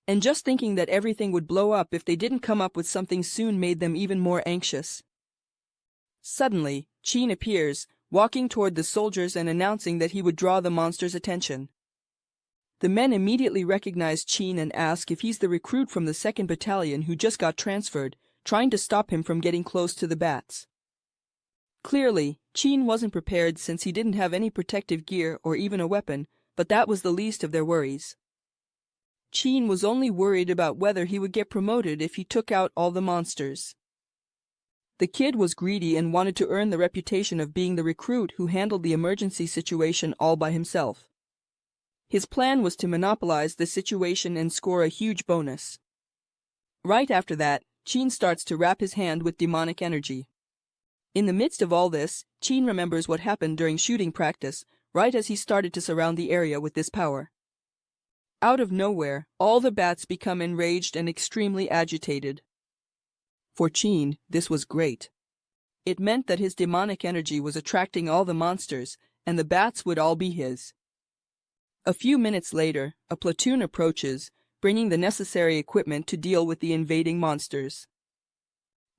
And just thinking that everything would blow up if they didn't come up with something soon made them even more anxious. Suddenly, Chin appears, walking toward the soldiers and announcing that he would draw the monster's attention. The men immediately recognize Chin and ask if he's the recruit from the 2nd Battalion who just got transferred, trying to stop him from getting close to the bats. Clearly, Chin wasn't prepared since he didn't have any protective gear or even a weapon, but that was the least of their worries. Chin was only worried about whether he would get promoted if he took out all the monsters. The kid was greedy and wanted to earn the reputation of being the recruit who handled the emergency situation all by himself. His plan was to monopolize the situation and score a huge bonus. Right after that, Chin starts to wrap his hand with demonic energy. In the midst of all this, Chin remembers what happened during shooting practice, right as he started to surround the area with this power. Out of nowhere, all the bats become enraged and extremely agitated. For Chin, this was great. It meant that his demonic energy was attracting all the monsters, and the bats would all be his. A few minutes later, a platoon approaches, bringing the necessary equipment to deal with the invading monsters.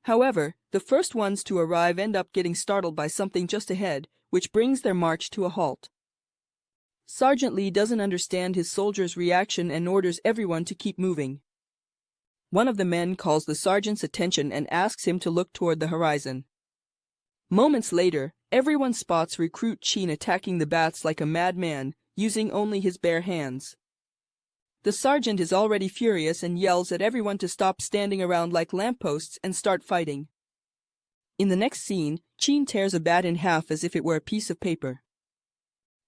However, the first ones to arrive end up getting startled by something just ahead, which brings their march to a halt. Sergeant Lee doesn't understand his soldiers' reaction and orders everyone to keep moving. One of the men calls the sergeant's attention and asks him to look toward the horizon. Moments later, everyone spots recruit Chin attacking the bats like a madman, using only his bare hands. The sergeant is already furious and yells at everyone to stop standing around like lampposts and start fighting. In the next scene, Chin tears a bat in half as if it were a piece of paper.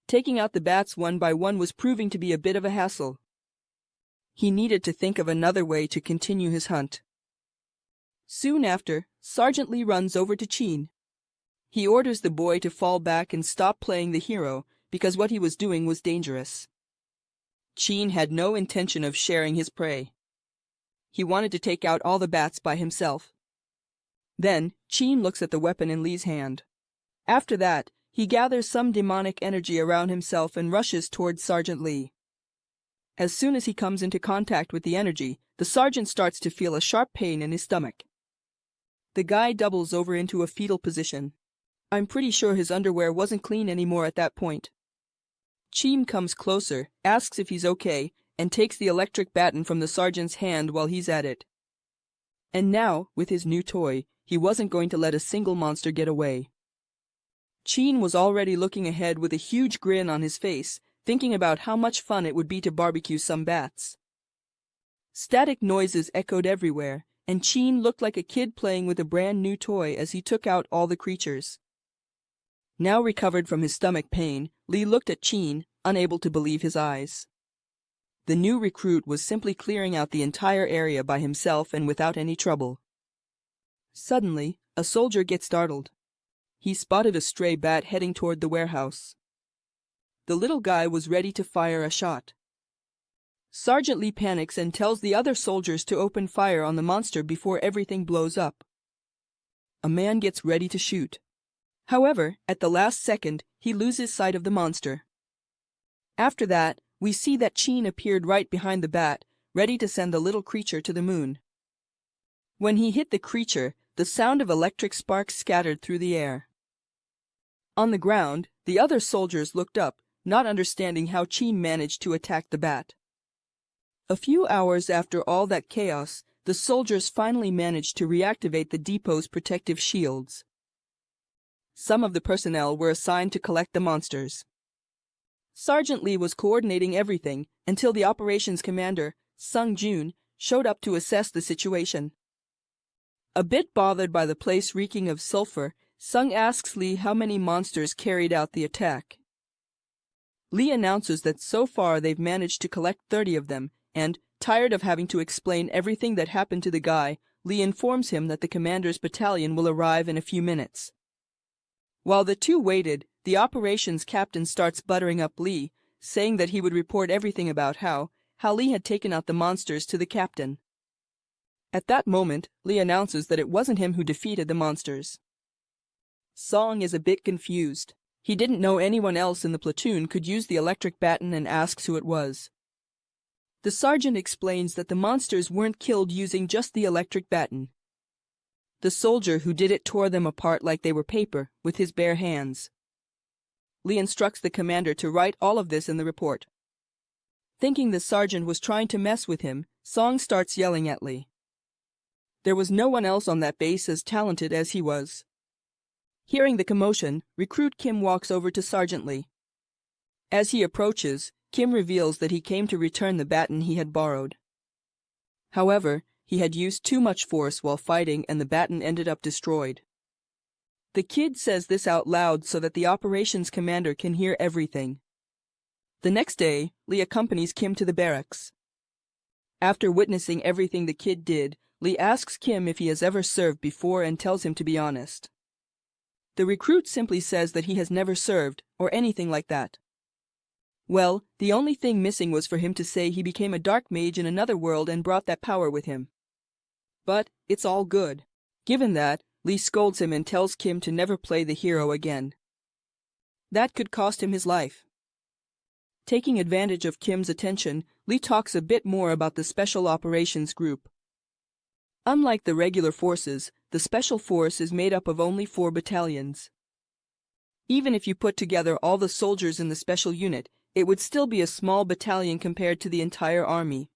Taking out the bats one by one was proving to be a bit of a hassle. He needed to think of another way to continue his hunt. Soon after, Sergeant Lee runs over to Chin. He orders the boy to fall back and stop playing the hero because what he was doing was dangerous. Chin had no intention of sharing his prey. He wanted to take out all the bats by himself. Then, Chin looks at the weapon in Lee's hand. After that, he gathers some demonic energy around himself and rushes towards Sergeant Lee. As soon as he comes into contact with the energy, the sergeant starts to feel a sharp pain in his stomach. The guy doubles over into a fetal position. I'm pretty sure his underwear wasn't clean anymore at that point. Chin comes closer, asks if he's okay, and takes the electric baton from the sergeant's hand while he's at it. And now, with his new toy, he wasn't going to let a single monster get away. Chin was already looking ahead with a huge grin on his face, thinking about how much fun it would be to barbecue some bats. Static noises echoed everywhere, and Chin looked like a kid playing with a brand new toy as he took out all the creatures. Now recovered from his stomach pain, Lee looked at Chin, unable to believe his eyes. The new recruit was simply clearing out the entire area by himself and without any trouble. Suddenly, a soldier gets startled. He spotted a stray bat heading toward the warehouse. The little guy was ready to fire a shot. Sergeant Lee panics and tells the other soldiers to open fire on the monster before everything blows up. A man gets ready to shoot. However, at the last second, he loses sight of the monster. After that, we see that Chin appeared right behind the bat, ready to send the little creature to the moon. When he hit the creature, the sound of electric sparks scattered through the air. On the ground, the other soldiers looked up, not understanding how Chin managed to attack the bat. A few hours after all that chaos, the soldiers finally managed to reactivate the depot's protective shields. Some of the personnel were assigned to collect the monsters. Sergeant Lee was coordinating everything until the operations commander, Sung Jun, showed up to assess the situation. A bit bothered by the place reeking of sulfur, Sung asks Lee how many monsters carried out the attack. Lee announces that so far they've managed to collect 30 of them, and, tired of having to explain everything that happened to the guy, Lee informs him that the commander's battalion will arrive in a few minutes. While the two waited, the operations captain starts buttering up Lee, saying that he would report everything about how Lee had taken out the monsters to the captain. At that moment, Lee announces that it wasn't him who defeated the monsters. Song is a bit confused. He didn't know anyone else in the platoon could use the electric baton and asks who it was. The sergeant explains that the monsters weren't killed using just the electric baton. The soldier who did it tore them apart like they were paper, with his bare hands. Lee instructs the commander to write all of this in the report. Thinking the sergeant was trying to mess with him, Song starts yelling at Lee. There was no one else on that base as talented as he was. Hearing the commotion, recruit Kim walks over to Sergeant Lee. As he approaches, Kim reveals that he came to return the baton he had borrowed. However, he had used too much force while fighting and the baton ended up destroyed. The kid says this out loud so that the operations commander can hear everything. The next day, Lee accompanies Kim to the barracks. After witnessing everything the kid did, Lee asks Kim if he has ever served before and tells him to be honest. The recruit simply says that he has never served, or anything like that. Well, the only thing missing was for him to say he became a dark mage in another world and brought that power with him. But it's all good. Given that, Lee scolds him and tells Kim to never play the hero again. That could cost him his life. Taking advantage of Kim's attention, Lee talks a bit more about the Special Operations Group. Unlike the regular forces, the Special Force is made up of only 4 battalions. Even if you put together all the soldiers in the special unit, it would still be a small battalion compared to the entire army.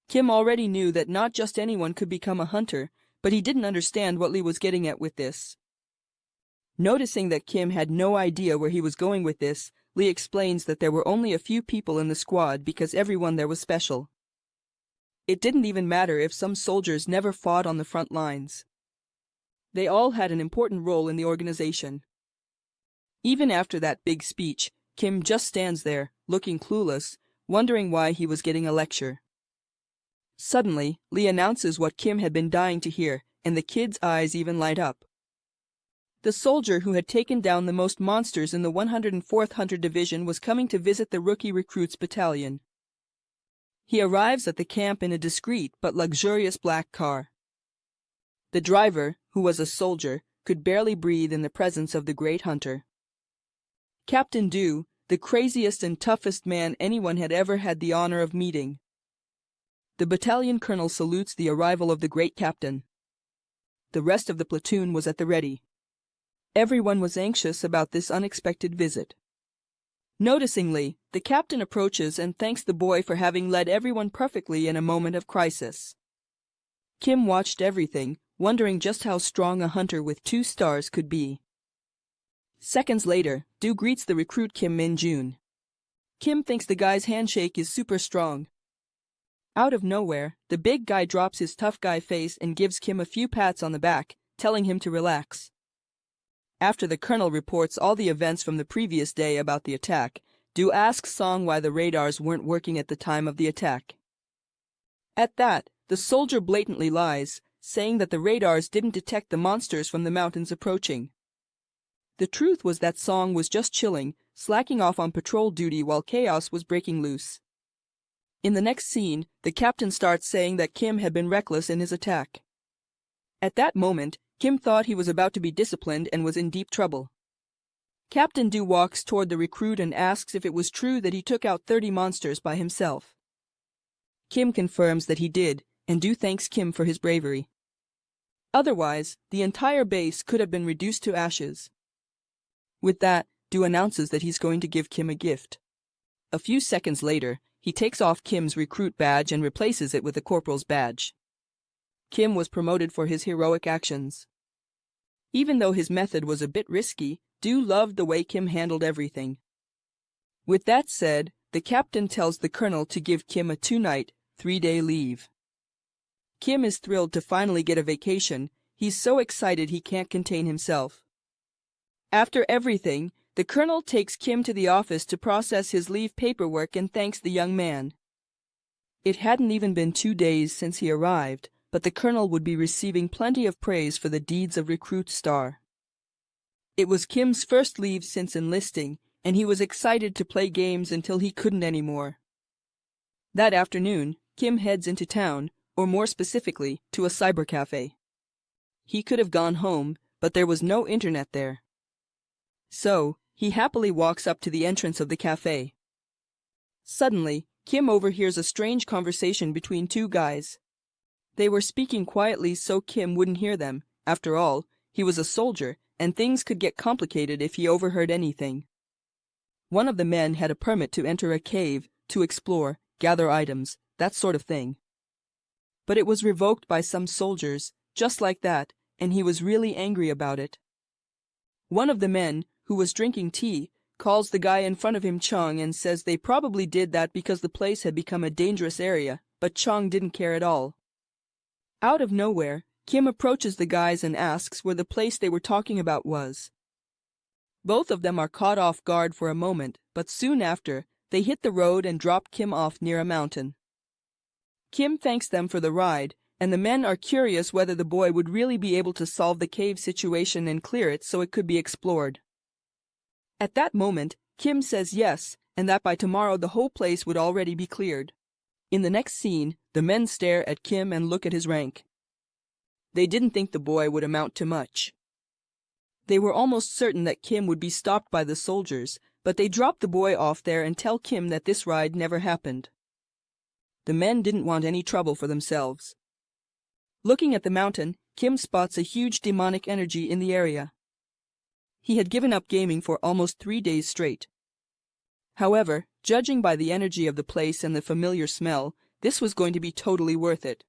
Kim already knew that not just anyone could become a hunter, but he didn't understand what Lee was getting at with this. Noticing that Kim had no idea where he was going with this, Lee explains that there were only a few people in the squad because everyone there was special. It didn't even matter if some soldiers never fought on the front lines. They all had an important role in the organization. Even after that big speech, Kim just stands there, looking clueless, wondering why he was getting a lecture. Suddenly, Lee announces what Kim had been dying to hear, and the kid's eyes even light up. The soldier who had taken down the most monsters in the 104th Hunter Division was coming to visit the rookie recruits battalion. He arrives at the camp in a discreet but luxurious black car. The driver, who was a soldier, could barely breathe in the presence of the great hunter. Captain Du, the craziest and toughest man anyone had ever had the honor of meeting. The battalion colonel salutes the arrival of the great captain. The rest of the platoon was at the ready. Everyone was anxious about this unexpected visit. Noticing Lee, the captain approaches and thanks the boy for having led everyone perfectly in a moment of crisis. Kim watched everything, wondering just how strong a hunter with 2 stars could be. Seconds later, Du greets the recruit Kim Min-jun. Kim thinks the guy's handshake is super strong. Out of nowhere, the big guy drops his tough guy face and gives Kim a few pats on the back, telling him to relax. After the colonel reports all the events from the previous day about the attack, Du asks Song why the radars weren't working at the time of the attack. At that, the soldier blatantly lies, saying that the radars didn't detect the monsters from the mountains approaching. The truth was that Song was just chilling, slacking off on patrol duty while chaos was breaking loose. In the next scene, the captain starts saying that Kim had been reckless in his attack. At that moment, Kim thought he was about to be disciplined and was in deep trouble. Captain Du walks toward the recruit and asks if it was true that he took out 30 monsters by himself. Kim confirms that he did, and Du thanks Kim for his bravery. Otherwise, the entire base could have been reduced to ashes. With that, Du announces that he's going to give Kim a gift. A few seconds later, he takes off Kim's recruit badge and replaces it with a corporal's badge. Kim was promoted for his heroic actions. Even though his method was a bit risky, Du loved the way Kim handled everything. With that said, the captain tells the colonel to give Kim a 2-night, 3-day leave. Kim is thrilled to finally get a vacation. He's so excited he can't contain himself. After everything, the colonel takes Kim to the office to process his leave paperwork and thanks the young man. It hadn't even been 2 days since he arrived, but the colonel would be receiving plenty of praise for the deeds of Recruit Star. It was Kim's first leave since enlisting, and he was excited to play games until he couldn't anymore. That afternoon, Kim heads into town, or more specifically, to a cybercafe. He could have gone home, but there was no internet there. So, he happily walks up to the entrance of the cafe. Suddenly, Kim overhears a strange conversation between two guys. They were speaking quietly so Kim wouldn't hear them. After all, he was a soldier, and things could get complicated if he overheard anything. One of the men had a permit to enter a cave, to explore, gather items, that sort of thing. But it was revoked by some soldiers, just like that, and he was really angry about it. One of the men, who was drinking tea, calls the guy in front of him Chung and says they probably did that because the place had become a dangerous area, but Chung didn't care at all. Out of nowhere, Kim approaches the guys and asks where the place they were talking about was. Both of them are caught off guard for a moment, but soon after, they hit the road and drop Kim off near a mountain. Kim thanks them for the ride, and the men are curious whether the boy would really be able to solve the cave situation and clear it so it could be explored. At that moment, Kim says yes, and that by tomorrow the whole place would already be cleared. In the next scene, the men stare at Kim and look at his rank. They didn't think the boy would amount to much. They were almost certain that Kim would be stopped by the soldiers, but they dropped the boy off there and tell Kim that this ride never happened. The men didn't want any trouble for themselves. Looking at the mountain, Kim spots a huge demonic energy in the area. He had given up gaming for almost 3 days straight. However, judging by the energy of the place and the familiar smell, this was going to be totally worth it.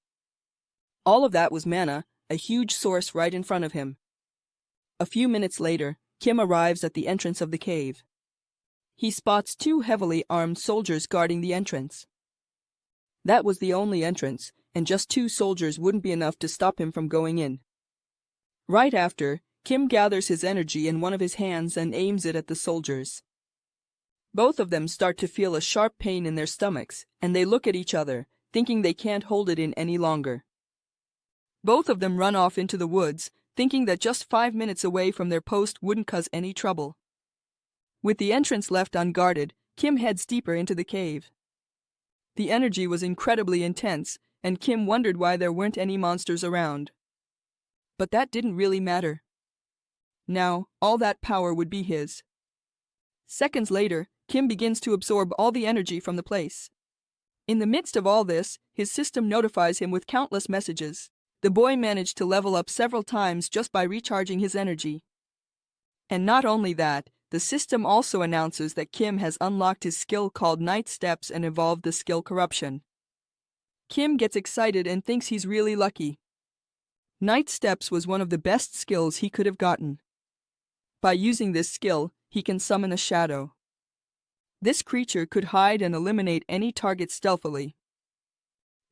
All of that was mana, a huge source right in front of him. A few minutes later, Kim arrives at the entrance of the cave. He spots 2 heavily armed soldiers guarding the entrance. That was the only entrance, and just 2 soldiers wouldn't be enough to stop him from going in. Right after, Kim gathers his energy in one of his hands and aims it at the soldiers. Both of them start to feel a sharp pain in their stomachs, and they look at each other, thinking they can't hold it in any longer. Both of them run off into the woods, thinking that just 5 minutes away from their post wouldn't cause any trouble. With the entrance left unguarded, Kim heads deeper into the cave. The energy was incredibly intense, and Kim wondered why there weren't any monsters around. But that didn't really matter. Now, all that power would be his. Seconds later, Kim begins to absorb all the energy from the place. In the midst of all this, his system notifies him with countless messages. The boy managed to level up several times just by recharging his energy. And not only that, the system also announces that Kim has unlocked his skill called Night Steps and evolved the skill Corruption. Kim gets excited and thinks he's really lucky. Night Steps was one of the best skills he could have gotten. By using this skill, he can summon a shadow. This creature could hide and eliminate any target stealthily.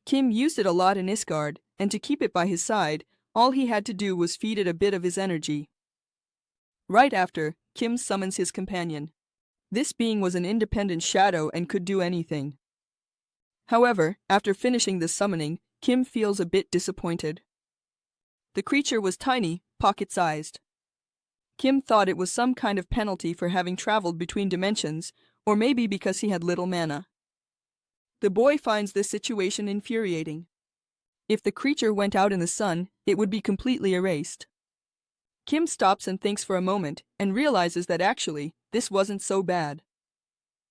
Kim used it a lot in Isgard, and to keep it by his side, all he had to do was feed it a bit of his energy. Right after, Kim summons his companion. This being was an independent shadow and could do anything. However, after finishing the summoning, Kim feels a bit disappointed. The creature was tiny, pocket-sized. Kim thought it was some kind of penalty for having traveled between dimensions, or maybe because he had little mana. The boy finds this situation infuriating. If the creature went out in the sun, it would be completely erased. Kim stops and thinks for a moment, and realizes that actually, this wasn't so bad.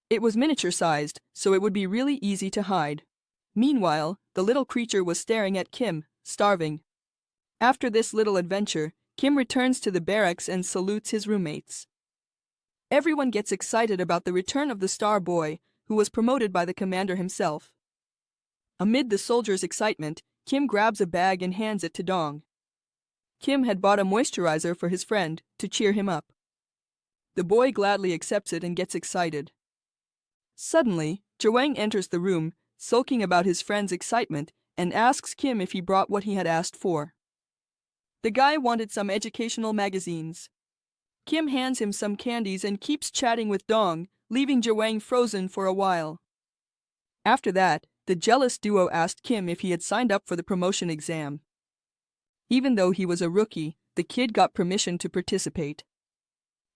It was miniature-sized, so it would be really easy to hide. Meanwhile, the little creature was staring at Kim, starving. After this little adventure, Kim returns to the barracks and salutes his roommates. Everyone gets excited about the return of the Star Boy, who was promoted by the commander himself. Amid the soldiers' excitement, Kim grabs a bag and hands it to Dong. Kim had bought a moisturizer for his friend, to cheer him up. The boy gladly accepts it and gets excited. Suddenly, Jawang enters the room, sulking about his friend's excitement, and asks Kim if he brought what he had asked for. The guy wanted some educational magazines. Kim hands him some candies and keeps chatting with Dong, leaving Jawang frozen for a while. After that, the jealous duo asked Kim if he had signed up for the promotion exam. Even though he was a rookie, the kid got permission to participate.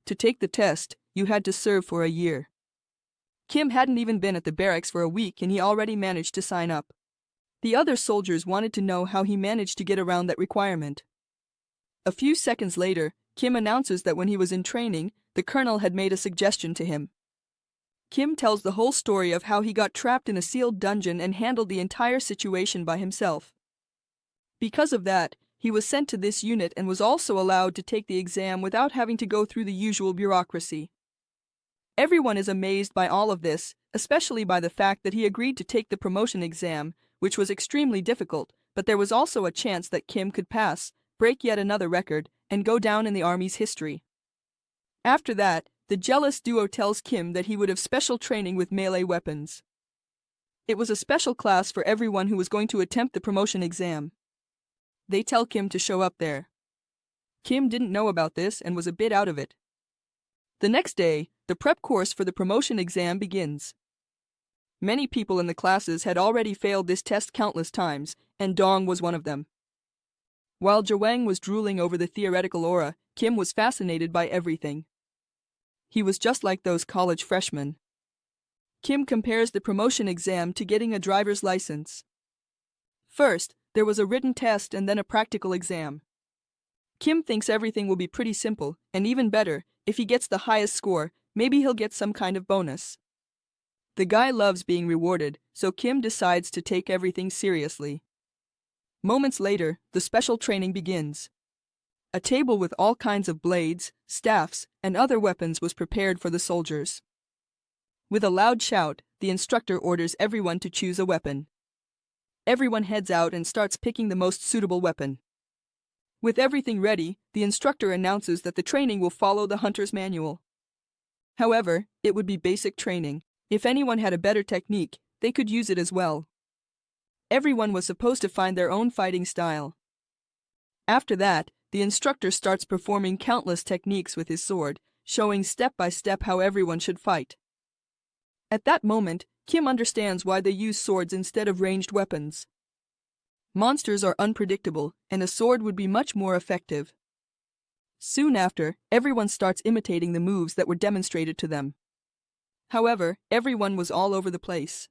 To take the test, you had to serve for a year. Kim hadn't even been at the barracks for a week and he already managed to sign up. The other soldiers wanted to know how he managed to get around that requirement. A few seconds later, Kim announces that when he was in training, the colonel had made a suggestion to him. Kim tells the whole story of how he got trapped in a sealed dungeon and handled the entire situation by himself. Because of that, he was sent to this unit and was also allowed to take the exam without having to go through the usual bureaucracy. Everyone is amazed by all of this, especially by the fact that he agreed to take the promotion exam, which was extremely difficult, but there was also a chance that Kim could pass, break yet another record, and go down in the army's history. After that, the jealous duo tells Kim that he would have special training with melee weapons. It was a special class for everyone who was going to attempt the promotion exam. They tell Kim to show up there. Kim didn't know about this and was a bit out of it. The next day, the prep course for the promotion exam begins. Many people in the classes had already failed this test countless times, and Dong was one of them. While Jawang was drooling over the theoretical aura, Kim was fascinated by everything. He was just like those college freshmen. Kim compares the promotion exam to getting a driver's license. First, there was a written test and then a practical exam. Kim thinks everything will be pretty simple, and even better, if he gets the highest score, maybe he'll get some kind of bonus. The guy loves being rewarded, so Kim decides to take everything seriously. Moments later, the special training begins. A table with all kinds of blades, staffs, and other weapons was prepared for the soldiers. With a loud shout, the instructor orders everyone to choose a weapon. Everyone heads out and starts picking the most suitable weapon. With everything ready, the instructor announces that the training will follow the hunter's manual. However, it would be basic training. If anyone had a better technique, they could use it as well. Everyone was supposed to find their own fighting style. After that, the instructor starts performing countless techniques with his sword, showing step by step how everyone should fight. At that moment, Kim understands why they use swords instead of ranged weapons. Monsters are unpredictable, and a sword would be much more effective. Soon after, everyone starts imitating the moves that were demonstrated to them. However, everyone was all over the place.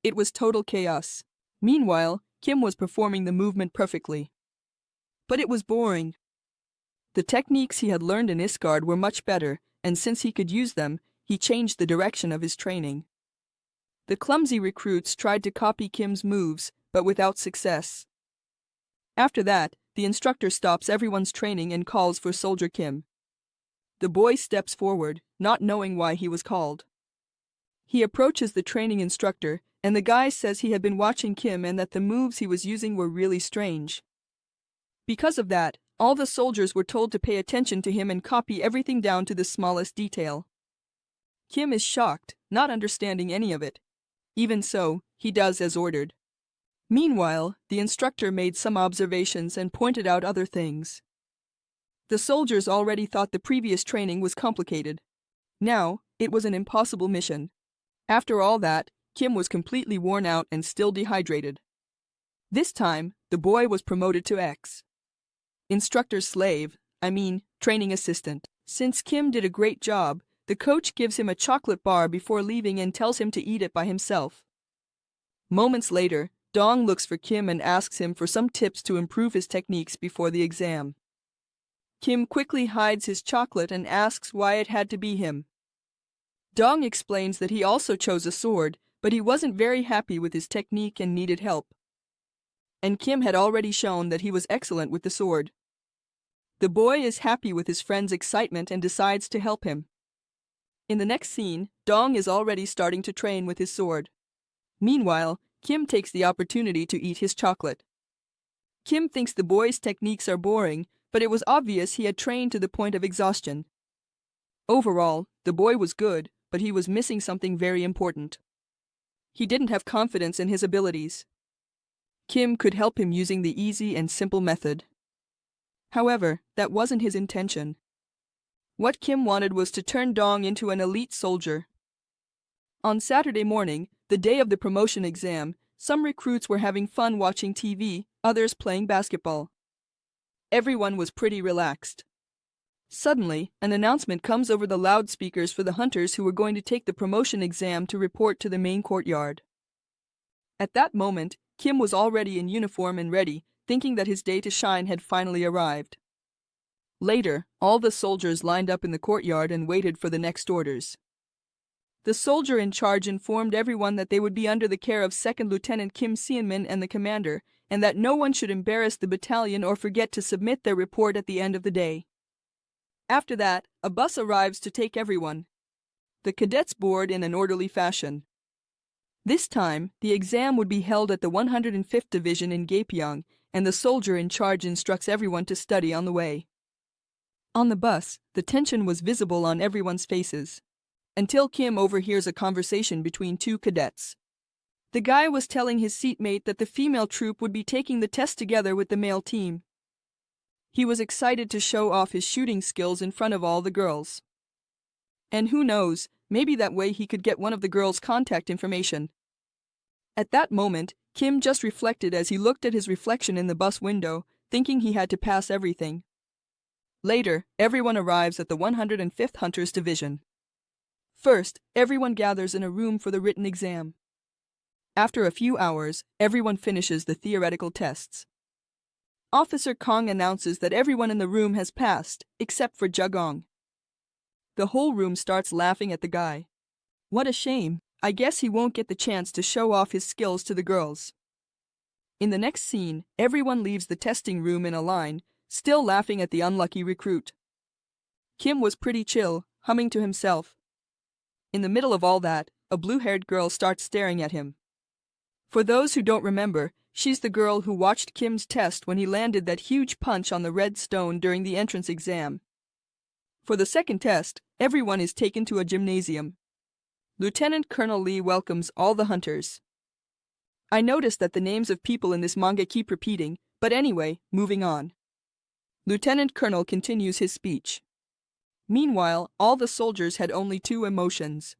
It was total chaos. Meanwhile, Kim was performing the movement perfectly. But it was boring. The techniques he had learned in Isgard were much better, and since he could use them, he changed the direction of his training. The clumsy recruits tried to copy Kim's moves, but without success. After that, the instructor stops everyone's training and calls for Soldier Kim. The boy steps forward, not knowing why he was called. He approaches the training instructor, and the guy says he had been watching Kim and that the moves he was using were really strange. Because of that, all the soldiers were told to pay attention to him and copy everything down to the smallest detail. Kim is shocked, not understanding any of it. Even so, he does as ordered. Meanwhile, the instructor made some observations and pointed out other things. The soldiers already thought the previous training was complicated. Now, it was an impossible mission. After all that, Kim was completely worn out and still dehydrated. This time, the boy was promoted to X. Instructor's slave, training assistant. Since Kim did a great job, the coach gives him a chocolate bar before leaving and tells him to eat it by himself. Moments later, Dong looks for Kim and asks him for some tips to improve his techniques before the exam. Kim quickly hides his chocolate and asks why it had to be him. Dong explains that he also chose a sword, but he wasn't very happy with his technique and needed help. And Kim had already shown that he was excellent with the sword. The boy is happy with his friend's excitement and decides to help him. In the next scene, Dong is already starting to train with his sword. Meanwhile, Kim takes the opportunity to eat his chocolate. Kim thinks the boy's techniques are boring, but it was obvious he had trained to the point of exhaustion. Overall, the boy was good, but he was missing something very important. He didn't have confidence in his abilities. Kim could help him using the easy and simple method. However, that wasn't his intention. What Kim wanted was to turn Dong into an elite soldier. On Saturday morning, the day of the promotion exam, some recruits were having fun watching TV, others playing basketball. Everyone was pretty relaxed. Suddenly, an announcement comes over the loudspeakers for the hunters who were going to take the promotion exam to report to the main courtyard. At that moment, Kim was already in uniform and ready, thinking that his day to shine had finally arrived. Later, all the soldiers lined up in the courtyard and waited for the next orders. The soldier in charge informed everyone that they would be under the care of 2nd Lieutenant Kim Seonmin and the commander, and that no one should embarrass the battalion or forget to submit their report at the end of the day. After that, a bus arrives to take everyone. The cadets board in an orderly fashion. This time, the exam would be held at the 105th Division in Gapyeong, and the soldier in charge instructs everyone to study on the way. On the bus, the tension was visible on everyone's faces, until Kim overhears a conversation between two cadets. The guy was telling his seatmate that the female troop would be taking the test together with the male team. He was excited to show off his shooting skills in front of all the girls. And who knows, maybe that way he could get one of the girls' contact information. At that moment, Kim just reflected as he looked at his reflection in the bus window, thinking he had to pass everything. Later, everyone arrives at the 105th Hunters Division. First, everyone gathers in a room for the written exam. After a few hours, everyone finishes the theoretical tests. Officer Kong announces that everyone in the room has passed, except for Jagong. The whole room starts laughing at the guy. What a shame, I guess he won't get the chance to show off his skills to the girls. In the next scene, everyone leaves the testing room in a line, still laughing at the unlucky recruit. Kim was pretty chill, humming to himself. In the middle of all that, a blue-haired girl starts staring at him. For those who don't remember, she's the girl who watched Kim's test when he landed that huge punch on the red stone during the entrance exam. For the second test, everyone is taken to a gymnasium. Lieutenant Colonel Lee welcomes all the hunters. I noticed that the names of people in this manga keep repeating, but anyway, moving on. Lieutenant Colonel continues his speech. Meanwhile, all the soldiers had only two emotions.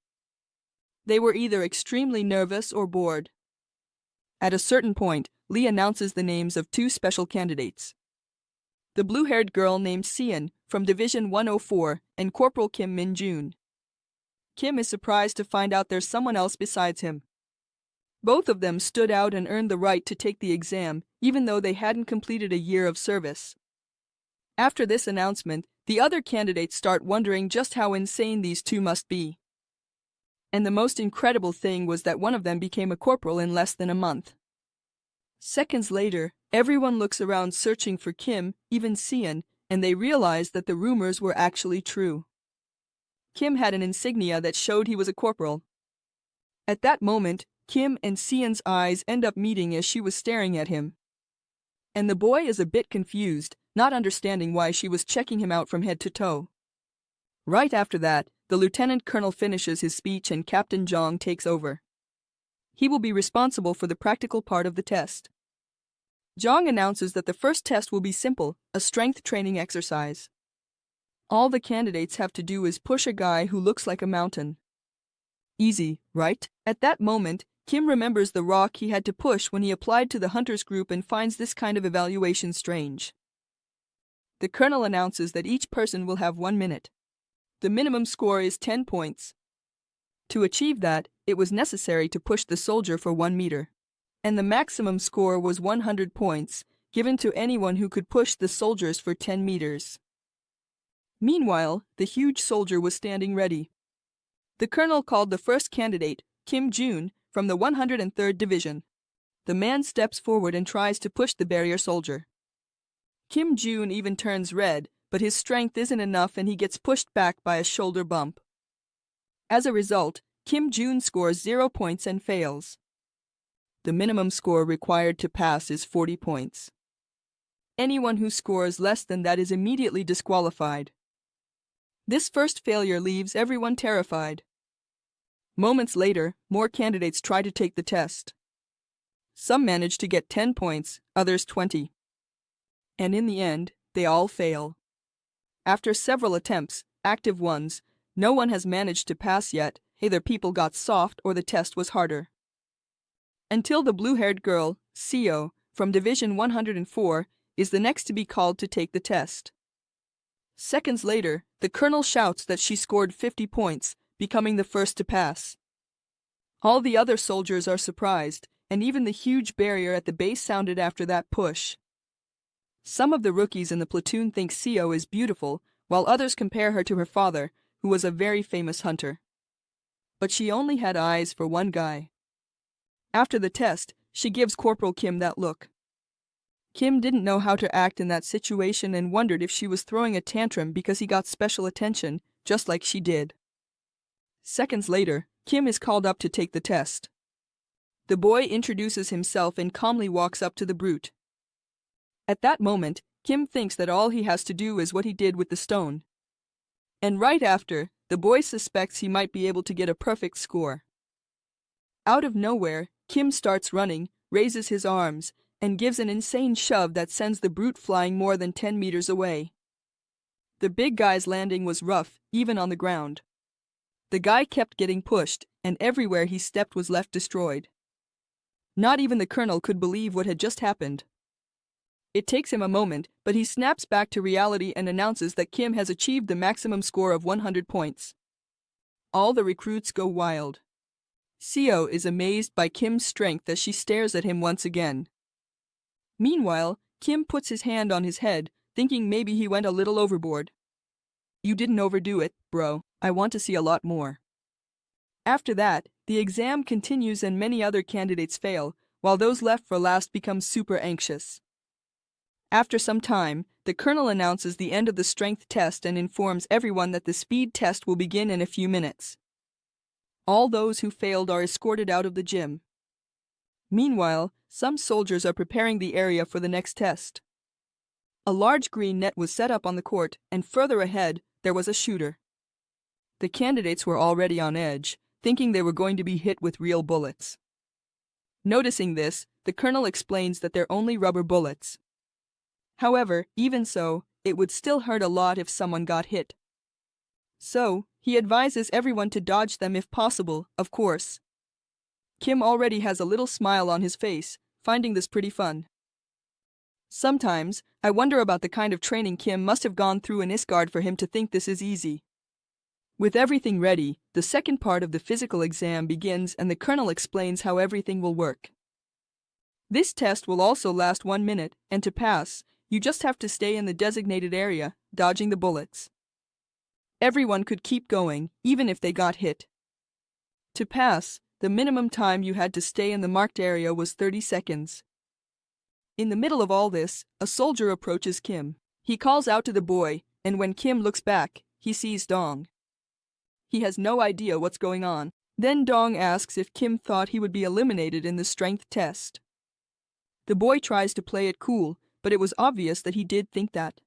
They were either extremely nervous or bored. At a certain point, Lee announces the names of two special candidates. The blue-haired girl named Seon from Division 104 and Corporal Kim Min-jun. Kim is surprised to find out there's someone else besides him. Both of them stood out and earned the right to take the exam, even though they hadn't completed a year of service. After this announcement, the other candidates start wondering just how insane these two must be. And the most incredible thing was that one of them became a corporal in less than a month. Seconds later, everyone looks around searching for Kim, even Seon, and they realize that the rumors were actually true. Kim had an insignia that showed he was a corporal. At that moment, Kim and Seon's eyes end up meeting as she was staring at him. And the boy is a bit confused, not understanding why she was checking him out from head to toe. Right after that, the lieutenant colonel finishes his speech and Captain Jong takes over. He will be responsible for the practical part of the test. Jong announces that the first test will be simple, a strength training exercise. All the candidates have to do is push a guy who looks like a mountain. Easy, right? At that moment, Kim remembers the rock he had to push when he applied to the hunters group and finds this kind of evaluation strange. The colonel announces that each person will have 1 minute. The minimum score is 10 points. To achieve that, it was necessary to push the soldier for 1 meter. And the maximum score was 100 points, given to anyone who could push the soldiers for 10 meters. Meanwhile, the huge soldier was standing ready. The colonel called the first candidate, Kim Jun, from the 103rd Division. The man steps forward and tries to push the barrier soldier. Kim Jun even turns red, but his strength isn't enough and he gets pushed back by a shoulder bump. As a result, Kim Jun scores 0 points and fails. The minimum score required to pass is 40 points. Anyone who scores less than that is immediately disqualified. This first failure leaves everyone terrified. Moments later, more candidates try to take the test. Some manage to get 10 points, others 20. And in the end, they all fail. After several attempts, active ones, no one has managed to pass yet. Either people got soft or the test was harder. Until the blue-haired girl, Seo, from Division 104, is the next to be called to take the test. Seconds later, the colonel shouts that she scored 50 points, becoming the first to pass. All the other soldiers are surprised, and even the huge barrier at the base sounded after that push. Some of the rookies in the platoon think Seo is beautiful, while others compare her to her father, who was a very famous hunter. But she only had eyes for one guy. After the test, she gives Corporal Kim that look. Kim didn't know how to act in that situation and wondered if she was throwing a tantrum because he got special attention, just like she did. Seconds later, Kim is called up to take the test. The boy introduces himself and calmly walks up to the brute. At that moment, Kim thinks that all he has to do is what he did with the stone. And right after, the boy suspects he might be able to get a perfect score. Out of nowhere, Kim starts running, raises his arms, and gives an insane shove that sends the brute flying more than 10 meters away. The big guy's landing was rough, even on the ground. The guy kept getting pushed, and everywhere he stepped was left destroyed. Not even the colonel could believe what had just happened. It takes him a moment, but he snaps back to reality and announces that Kim has achieved the maximum score of 100 points. All the recruits go wild. Seo is amazed by Kim's strength as she stares at him once again. Meanwhile, Kim puts his hand on his head, thinking maybe he went a little overboard. "You didn't overdo it, bro. I want to see a lot more." After that, the exam continues and many other candidates fail, while those left for last become super anxious. After some time, the colonel announces the end of the strength test and informs everyone that the speed test will begin in a few minutes. All those who failed are escorted out of the gym. Meanwhile, some soldiers are preparing the area for the next test. A large green net was set up on the court, and further ahead, there was a shooter. The candidates were already on edge, thinking they were going to be hit with real bullets. Noticing this, the colonel explains that they're only rubber bullets. However, even so, it would still hurt a lot if someone got hit. So, he advises everyone to dodge them if possible, of course. Kim already has a little smile on his face, finding this pretty fun. Sometimes, I wonder about the kind of training Kim must have gone through in Isgard for him to think this is easy. With everything ready, the second part of the physical exam begins and the colonel explains how everything will work. This test will also last 1 minute, and to pass, you just have to stay in the designated area, dodging the bullets. Everyone could keep going, even if they got hit. To pass, the minimum time you had to stay in the marked area was 30 seconds. In the middle of all this, a soldier approaches Kim. He calls out to the boy, and when Kim looks back, he sees Dong. He has no idea what's going on. Then Dong asks if Kim thought he would be eliminated in the strength test. The boy tries to play it cool, but it was obvious that he did think that.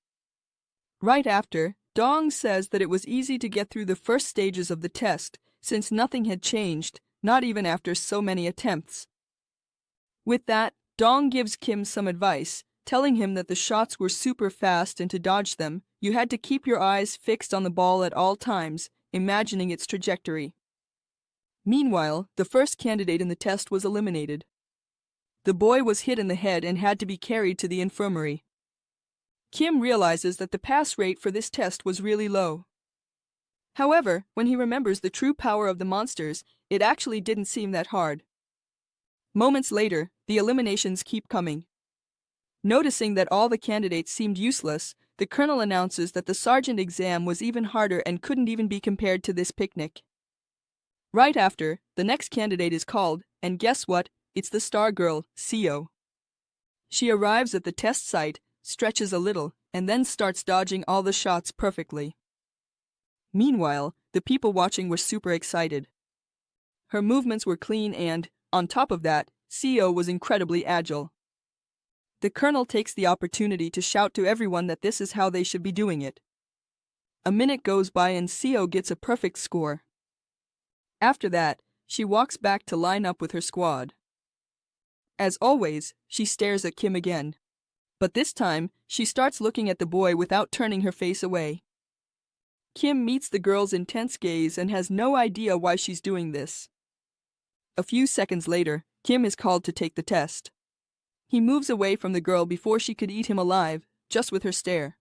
Right after, Dong says that it was easy to get through the first stages of the test, since nothing had changed, not even after so many attempts. With that, Dong gives Kim some advice, telling him that the shots were super fast and to dodge them, you had to keep your eyes fixed on the ball at all times, imagining its trajectory. Meanwhile, the first candidate in the test was eliminated. The boy was hit in the head and had to be carried to the infirmary. Kim realizes that the pass rate for this test was really low. However, when he remembers the true power of the monsters, it actually didn't seem that hard. Moments later, the eliminations keep coming. Noticing that all the candidates seemed useless, the colonel announces that the sergeant exam was even harder and couldn't even be compared to this picnic. Right after, the next candidate is called, and guess what? It's the star girl, Seo. She arrives at the test site, stretches a little, and then starts dodging all the shots perfectly. Meanwhile, the people watching were super excited. Her movements were clean and, on top of that, Seo was incredibly agile. The colonel takes the opportunity to shout to everyone that this is how they should be doing it. A minute goes by and Seo gets a perfect score. After that, she walks back to line up with her squad. As always, she stares at Kim again. But this time, she starts looking at the boy without turning her face away. Kim meets the girl's intense gaze and has no idea why she's doing this. A few seconds later, Kim is called to take the test. He moves away from the girl before she could eat him alive, just with her stare.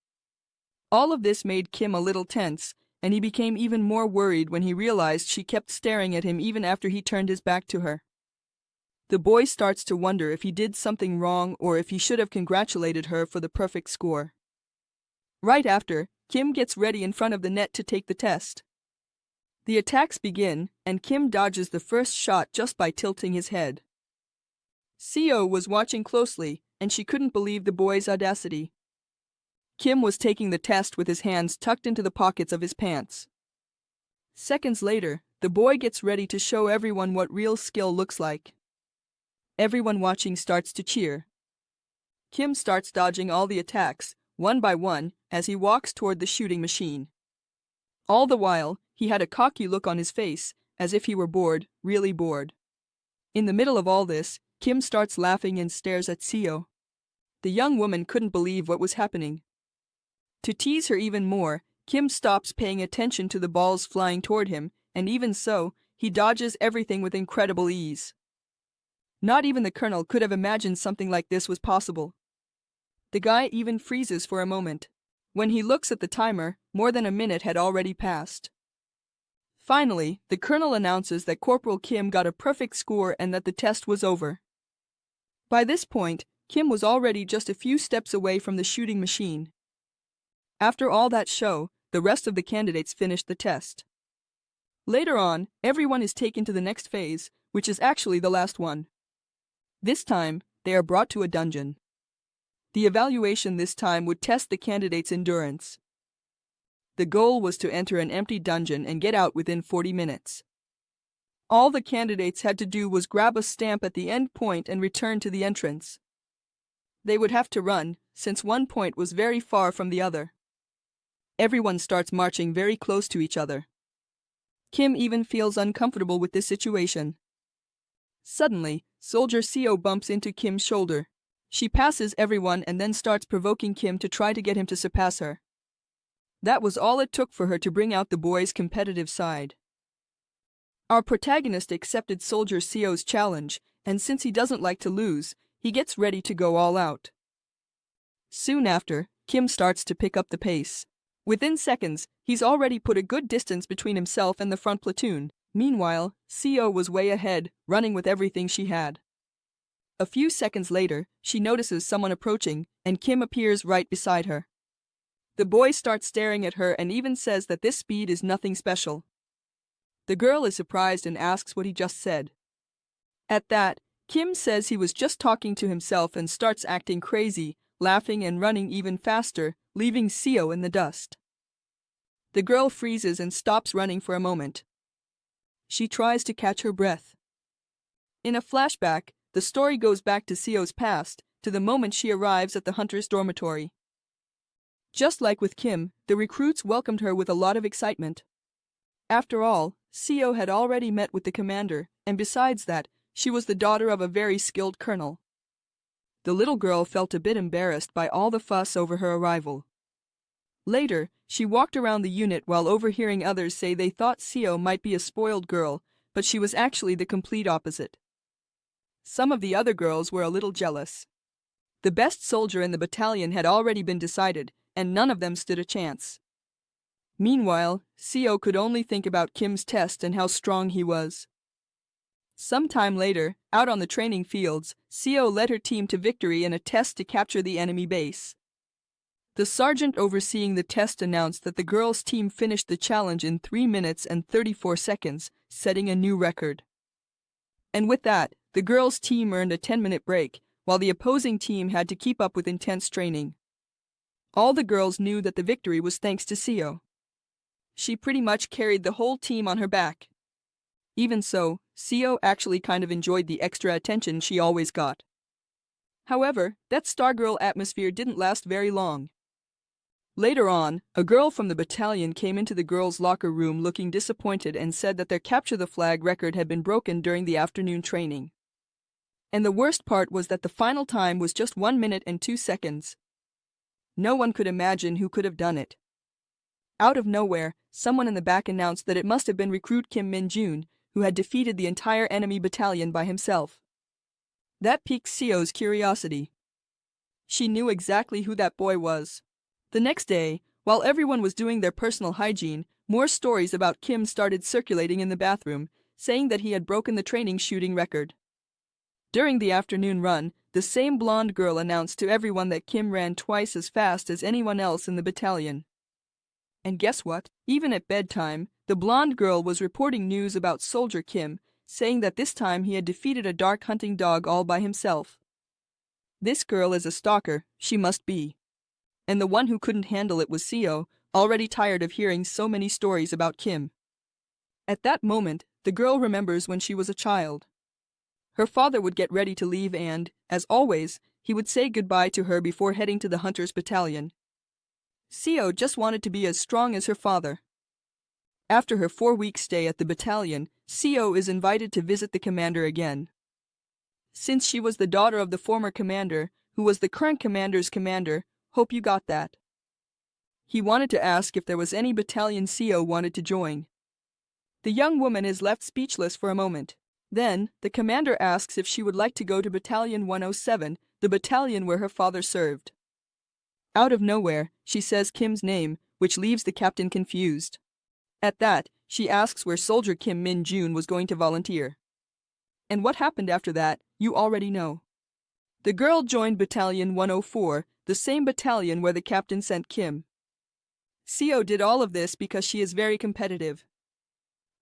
All of this made Kim a little tense, and he became even more worried when he realized she kept staring at him even after he turned his back to her. The boy starts to wonder if he did something wrong or if he should have congratulated her for the perfect score. Right after, Kim gets ready in front of the net to take the test. The attacks begin, and Kim dodges the first shot just by tilting his head. Seo was watching closely, and she couldn't believe the boy's audacity. Kim was taking the test with his hands tucked into the pockets of his pants. Seconds later, the boy gets ready to show everyone what real skill looks like. Everyone watching starts to cheer. Kim starts dodging all the attacks, one by one, as he walks toward the shooting machine. All the while, he had a cocky look on his face, as if he were bored, really bored. In the middle of all this, Kim starts laughing and stares at Seo. The young woman couldn't believe what was happening. To tease her even more, Kim stops paying attention to the balls flying toward him, and even so, he dodges everything with incredible ease. Not even the colonel could have imagined something like this was possible. The guy even freezes for a moment. When he looks at the timer, more than a minute had already passed. Finally, the colonel announces that Corporal Kim got a perfect score and that the test was over. By this point, Kim was already just a few steps away from the shooting machine. After all that show, the rest of the candidates finished the test. Later on, everyone is taken to the next phase, which is actually the last one. This time, they are brought to a dungeon. The evaluation this time would test the candidates' endurance. The goal was to enter an empty dungeon and get out within 40 minutes. All the candidates had to do was grab a stamp at the end point and return to the entrance. They would have to run, since one point was very far from the other. Everyone starts marching very close to each other. Kim even feels uncomfortable with this situation. Suddenly, Soldier Seo bumps into Kim's shoulder. She passes everyone and then starts provoking Kim to try to get him to surpass her. That was all it took for her to bring out the boy's competitive side. Our protagonist accepted Soldier Seo's challenge, and since he doesn't like to lose, he gets ready to go all out. Soon after, Kim starts to pick up the pace. Within seconds, he's already put a good distance between himself and the front platoon. Meanwhile, Seo was way ahead, running with everything she had. A few seconds later, she notices someone approaching, and Kim appears right beside her. The boy starts staring at her and even says that this speed is nothing special. The girl is surprised and asks what he just said. At that, Kim says he was just talking to himself and starts acting crazy, laughing and running even faster, leaving Seo in the dust. The girl freezes and stops running for a moment. She tries to catch her breath. In a flashback, the story goes back to Seo's past, to the moment she arrives at the hunter's dormitory. Just like with Kim, the recruits welcomed her with a lot of excitement. After all, Seo had already met with the commander, and besides that, she was the daughter of a very skilled colonel. The little girl felt a bit embarrassed by all the fuss over her arrival. Later, she walked around the unit while overhearing others say they thought Seo might be a spoiled girl, but she was actually the complete opposite. Some of the other girls were a little jealous. The best soldier in the battalion had already been decided, and none of them stood a chance. Meanwhile, Seo could only think about Kim's test and how strong he was. Some time later, out on the training fields, Seo led her team to victory in a test to capture the enemy base. The sergeant overseeing the test announced that the girls' team finished the challenge in 3 minutes and 34 seconds, setting a new record. And with that, the girls' team earned a 10-minute break, while the opposing team had to keep up with intense training. All the girls knew that the victory was thanks to Seo. She pretty much carried the whole team on her back. Even so, Seo actually kind of enjoyed the extra attention she always got. However, that Stargirl atmosphere didn't last very long. Later on, a girl from the battalion came into the girls' locker room looking disappointed and said that their Capture the Flag record had been broken during the afternoon training. And the worst part was that the final time was just 1 minute and 2 seconds. No one could imagine who could have done it. Out of nowhere, someone in the back announced that it must have been recruit Kim Min-jun, who had defeated the entire enemy battalion by himself. That piqued Seo's curiosity. She knew exactly who that boy was. The next day, while everyone was doing their personal hygiene, more stories about Kim started circulating in the bathroom, saying that he had broken the training shooting record. During the afternoon run, the same blonde girl announced to everyone that Kim ran twice as fast as anyone else in the battalion. And guess what? Even at bedtime, the blonde girl was reporting news about Soldier Kim, saying that this time he had defeated a dark hunting dog all by himself. This girl is a stalker, she must be. And the one who couldn't handle it was Seo, already tired of hearing so many stories about Kim. At that moment, the girl remembers when she was a child. Her father would get ready to leave and, as always, he would say goodbye to her before heading to the Hunters Battalion. Seo just wanted to be as strong as her father. After her 4-week stay at the battalion, Seo is invited to visit the commander again. Since she was the daughter of the former commander, who was the current commander's commander, hope you got that. He wanted to ask if there was any battalion Seo wanted to join. The young woman is left speechless for a moment. Then, the commander asks if she would like to go to Battalion 107, the battalion where her father served. Out of nowhere, she says Kim's name, which leaves the captain confused. At that, she asks where Soldier Kim Min-jun was going to volunteer. And what happened after that, you already know. The girl joined Battalion 104, the same battalion where the captain sent Kim. Seo did all of this because she is very competitive.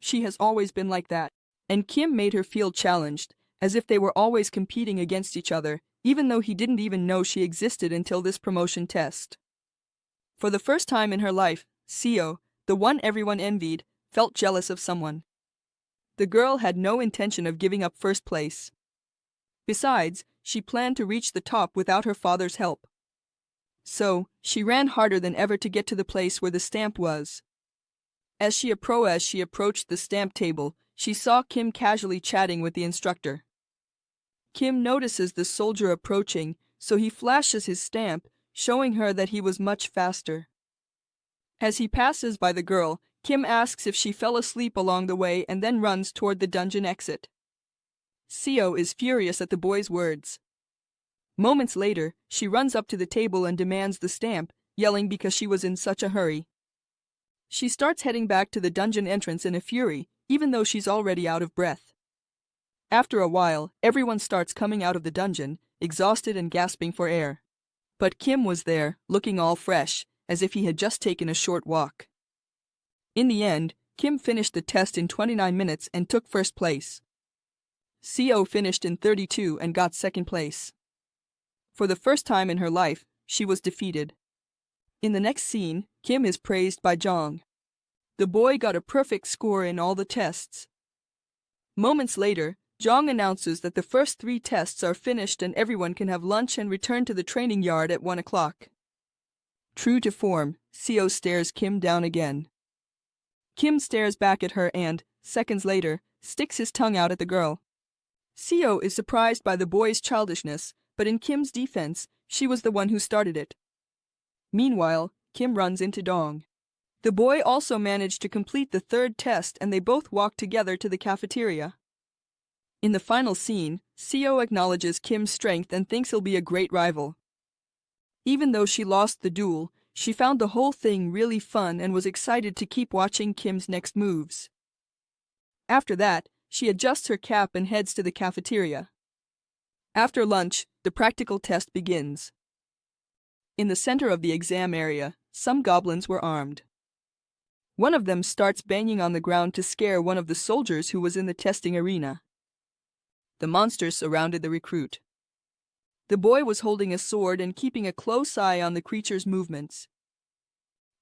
She has always been like that. And Kim made her feel challenged, as if they were always competing against each other, even though he didn't even know she existed until this promotion test. For the first time in her life, Seo, the one everyone envied, felt jealous of someone. The girl had no intention of giving up first place. Besides, she planned to reach the top without her father's help. So, she ran harder than ever to get to the place where the stamp was. As she approached the stamp table, she saw Kim casually chatting with the instructor. Kim notices the soldier approaching, so he flashes his stamp, showing her that he was much faster. As he passes by the girl, Kim asks if she fell asleep along the way and then runs toward the dungeon exit. Seo is furious at the boy's words. Moments later, she runs up to the table and demands the stamp, yelling because she was in such a hurry. She starts heading back to the dungeon entrance in a fury, even though she's already out of breath. After a while, everyone starts coming out of the dungeon, exhausted and gasping for air. But Kim was there, looking all fresh, as if he had just taken a short walk. In the end, Kim finished the test in 29 minutes and took first place. Seo finished in 32 and got second place. For the first time in her life, she was defeated. In the next scene, Kim is praised by Jong. The boy got a perfect score in all the tests. Moments later, Jong announces that the first 3 tests are finished and everyone can have lunch and return to the training yard at 1 o'clock. True to form, Seo stares Kim down again. Kim stares back at her and, seconds later, sticks his tongue out at the girl. Seo is surprised by the boy's childishness, but in Kim's defense, she was the one who started it. Meanwhile, Kim runs into Dong. The boy also managed to complete the 3rd test and they both walk together to the cafeteria. In the final scene, Seo acknowledges Kim's strength and thinks he'll be a great rival. Even though she lost the duel, she found the whole thing really fun and was excited to keep watching Kim's next moves. After that, she adjusts her cap and heads to the cafeteria. After lunch, the practical test begins. In the center of the exam area, some goblins were armed. One of them starts banging on the ground to scare one of the soldiers who was in the testing arena. The monsters surrounded the recruit. The boy was holding a sword and keeping a close eye on the creature's movements.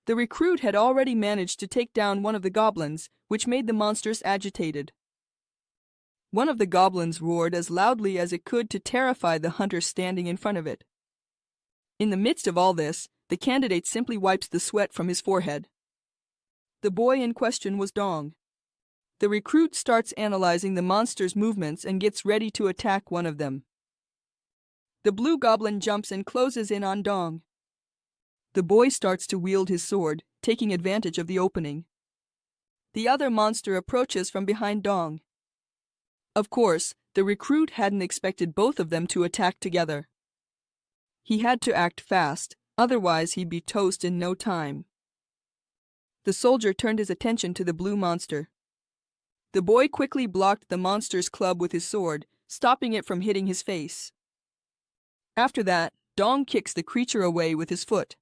The recruit had already managed to take down one of the goblins, which made the monsters agitated. One of the goblins roared as loudly as it could to terrify the hunter standing in front of it. In the midst of all this, the candidate simply wipes the sweat from his forehead. The boy in question was Dong. The recruit starts analyzing the monster's movements and gets ready to attack one of them. The blue goblin jumps and closes in on Dong. The boy starts to wield his sword, taking advantage of the opening. The other monster approaches from behind Dong. Of course, the recruit hadn't expected both of them to attack together. He had to act fast, otherwise he'd be toast in no time. The soldier turned his attention to the blue monster. The boy quickly blocked the monster's club with his sword, stopping it from hitting his face. After that, Dong kicks the creature away with his foot.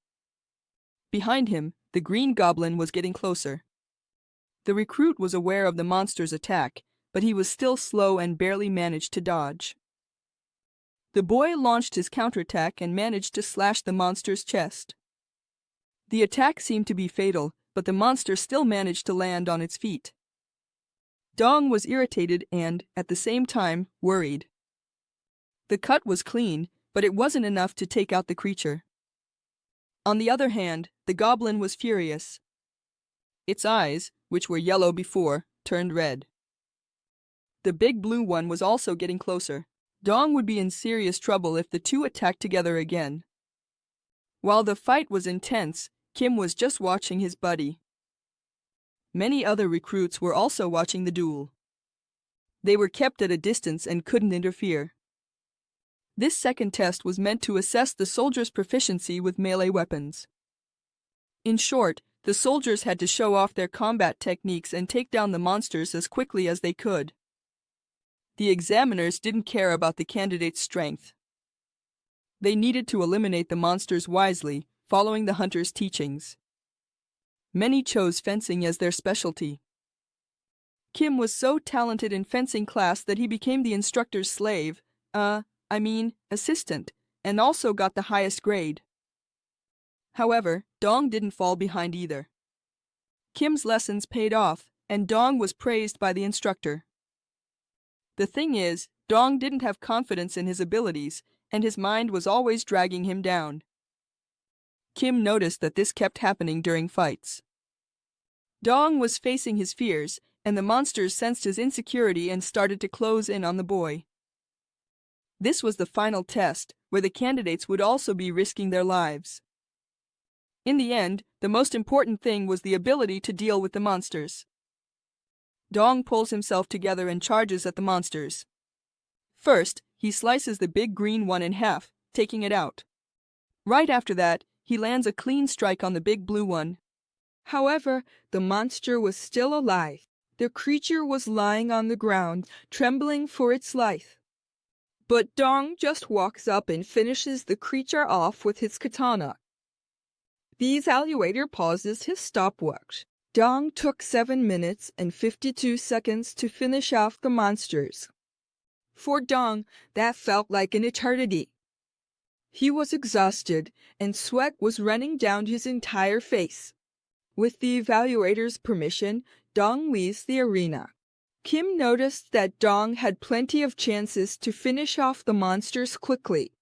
Behind him, the green goblin was getting closer. The recruit was aware of the monster's attack, but he was still slow and barely managed to dodge. The boy launched his counterattack and managed to slash the monster's chest. The attack seemed to be fatal, but the monster still managed to land on its feet. Dong was irritated and, at the same time, worried. The cut was clean, but it wasn't enough to take out the creature. On the other hand, the goblin was furious. Its eyes, which were yellow before, turned red. The big blue one was also getting closer. Dong would be in serious trouble if the two attacked together again. While the fight was intense, Kim was just watching his buddy. Many other recruits were also watching the duel. They were kept at a distance and couldn't interfere. This second test was meant to assess the soldiers' proficiency with melee weapons. In short, the soldiers had to show off their combat techniques and take down the monsters as quickly as they could. The examiners didn't care about the candidates' strength. They needed to eliminate the monsters wisely, following the hunter's teachings. Many chose fencing as their specialty. Kim was so talented in fencing class that he became the instructor's slave, assistant, and also got the highest grade. However, Dong didn't fall behind either. Kim's lessons paid off, and Dong was praised by the instructor. The thing is, Dong didn't have confidence in his abilities, and his mind was always dragging him down. Kim noticed that this kept happening during fights. Dong was facing his fears, and the monsters sensed his insecurity and started to close in on the boy. This was the final test, where the candidates would also be risking their lives. In the end, the most important thing was the ability to deal with the monsters. Dong pulls himself together and charges at the monsters. First, he slices the big green one in half, taking it out. Right after that, he lands a clean strike on the big blue one. However, the monster was still alive. The creature was lying on the ground, trembling for its life. But Dong just walks up and finishes the creature off with his katana. The evaluator pauses his stopwatch. Dong took 7 minutes and 52 seconds to finish off the monsters. For Dong, that felt like an eternity. He was exhausted, and sweat was running down his entire face. With the evaluator's permission, Dong leaves the arena. Kim noticed that Dong had plenty of chances to finish off the monsters quickly.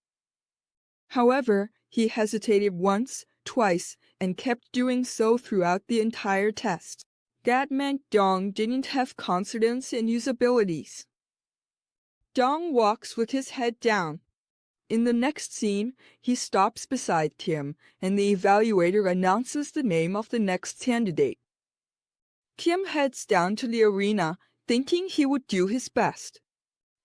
However, he hesitated once, twice, and kept doing so throughout the entire test. That meant Dong didn't have confidence in his abilities. Dong walks with his head down. In the next scene, he stops beside Kim, and the evaluator announces the name of the next candidate. Kim heads down to the arena, thinking he would do his best.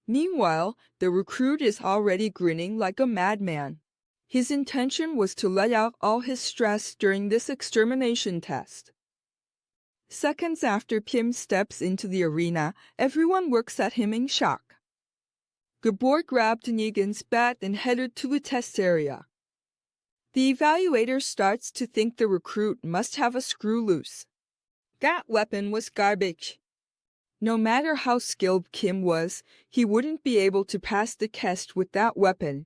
Meanwhile, the recruit is already grinning like a madman. His intention was to let out all his stress during this extermination test. Seconds after Kim steps into the arena, everyone looks at him in shock. Gabor grabbed Negan's bat and headed to the test area. The evaluator starts to think the recruit must have a screw loose. That weapon was garbage. No matter how skilled Kim was, he wouldn't be able to pass the test with that weapon.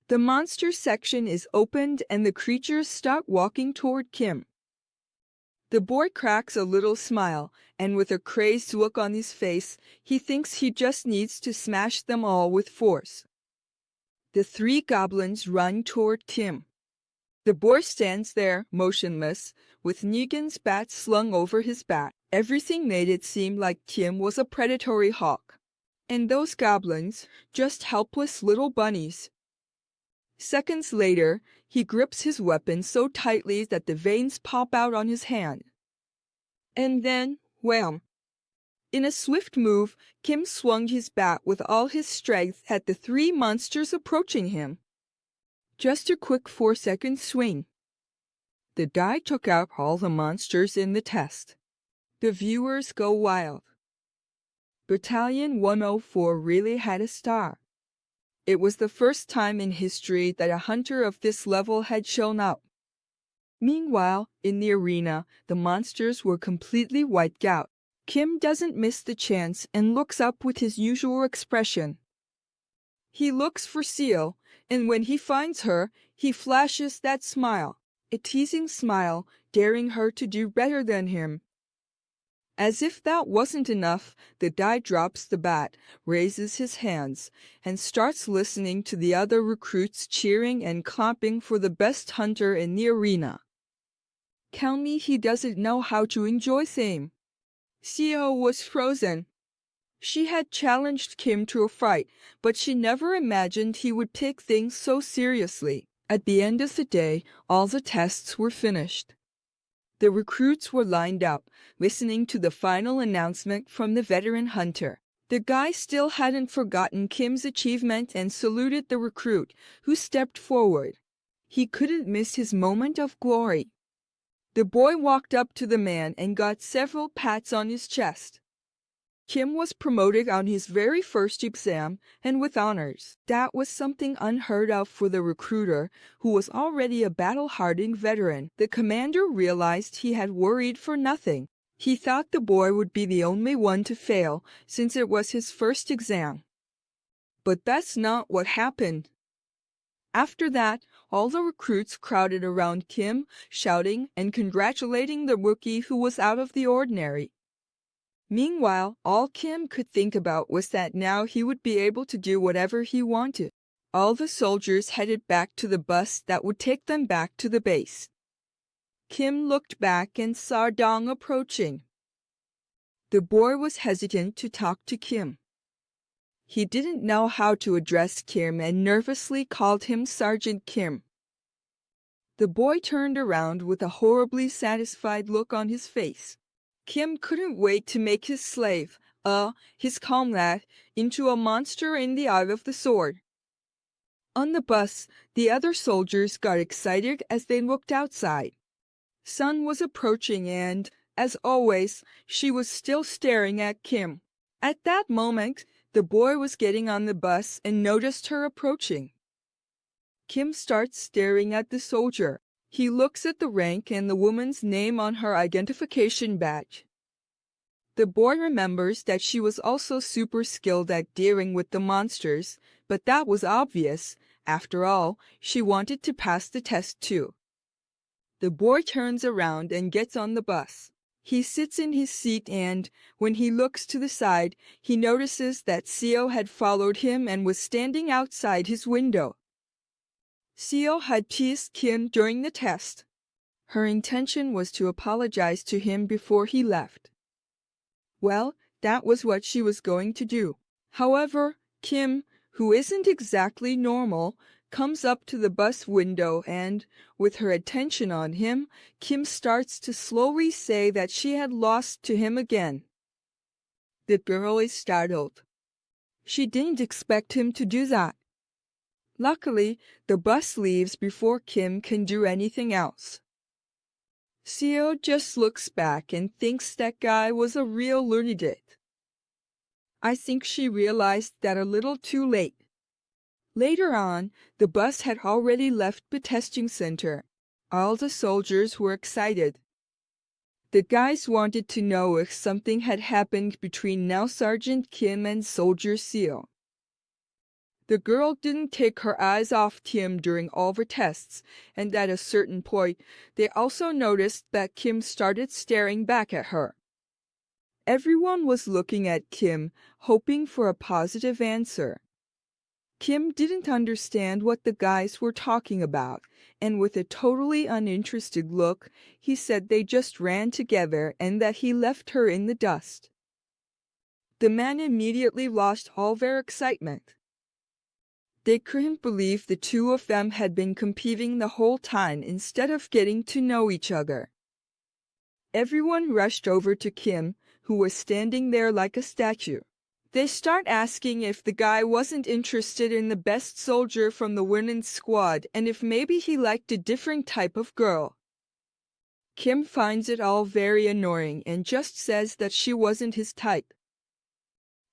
The monster section is opened and the creatures start walking toward Kim. The boy cracks a little smile, and with a crazed look on his face, he thinks he just needs to smash them all with force. The 3 goblins run toward Kim. The boy stands there, motionless, with Negan's bat slung over his back. Everything made it seem like Kim was a predatory hawk, and those goblins, just helpless little bunnies. Seconds later, he grips his weapon so tightly that the veins pop out on his hand. And then, wham! In a swift move, Kim swung his bat with all his strength at the 3 monsters approaching him. Just a quick 4-second swing. The die took out all the monsters in the test. The viewers go wild. Battalion 104 really had a star. It was the first time in history that a hunter of this level had shown up. Meanwhile, in the arena, the monsters were completely wiped out. Kim doesn't miss the chance and looks up with his usual expression. He looks for Seal, and when he finds her, he flashes that smile, a teasing smile, daring her to do better than him. As if that wasn't enough, the guy drops the bat, raises his hands, and starts listening to the other recruits cheering and clapping for the best hunter in the arena. Tell me he doesn't know how to enjoy things. Seo was frozen. She had challenged Kim to a fight, but she never imagined he would take things so seriously. At the end of the day, all the tests were finished. The recruits were lined up, listening to the final announcement from the veteran hunter. The guy still hadn't forgotten Kim's achievement and saluted the recruit, who stepped forward. He couldn't miss his moment of glory. The boy walked up to the man and got several pats on his chest. Kim was promoted on his very first exam and with honors. That was something unheard of for the recruiter, who was already a battle-hardened veteran. The commander realized he had worried for nothing. He thought the boy would be the only one to fail, since it was his first exam. But that's not what happened. After that, all the recruits crowded around Kim, shouting and congratulating the rookie who was out of the ordinary. Meanwhile, all Kim could think about was that now he would be able to do whatever he wanted. All the soldiers headed back to the bus that would take them back to the base. Kim looked back and saw Dong approaching. The boy was hesitant to talk to Kim. He didn't know how to address Kim and nervously called him Sergeant Kim. The boy turned around with a horribly satisfied look on his face. Kim couldn't wait to make his slave, his comrade, into a monster in the eye of the sword. On the bus, the other soldiers got excited as they looked outside. Sun was approaching and, as always, she was still staring at Kim. At that moment, the boy was getting on the bus and noticed her approaching. Kim starts staring at the soldier. He looks at the rank and the woman's name on her identification badge. The boy remembers that she was also super skilled at dealing with the monsters, but that was obvious. After all, she wanted to pass the test too. The boy turns around and gets on the bus. He sits in his seat and, when he looks to the side, he notices that Seo had followed him and was standing outside his window. Seo had teased Kim during the test. Her intention was to apologize to him before he left. Well, that was what she was going to do. However, Kim, who isn't exactly normal, comes up to the bus window and, with her attention on him, Kim starts to slowly say that she had lost to him again. The girl is startled. She didn't expect him to do that. Luckily, the bus leaves before Kim can do anything else. Seo just looks back and thinks that guy was a real lunatic. I think she realized that a little too late. Later on, the bus had already left the testing center. All the soldiers were excited. The guys wanted to know if something had happened between now Sergeant Kim and Soldier Seo. The girl didn't take her eyes off Kim during all the tests, and at a certain point, they also noticed that Kim started staring back at her. Everyone was looking at Kim, hoping for a positive answer. Kim didn't understand what the guys were talking about, and with a totally uninterested look, he said they just ran together and that he left her in the dust. The men immediately lost all their excitement. They couldn't believe the two of them had been competing the whole time instead of getting to know each other. Everyone rushed over to Kim, who was standing there like a statue. They start asking if the guy wasn't interested in the best soldier from the women's squad and if maybe he liked a different type of girl. Kim finds it all very annoying and just says that she wasn't his type.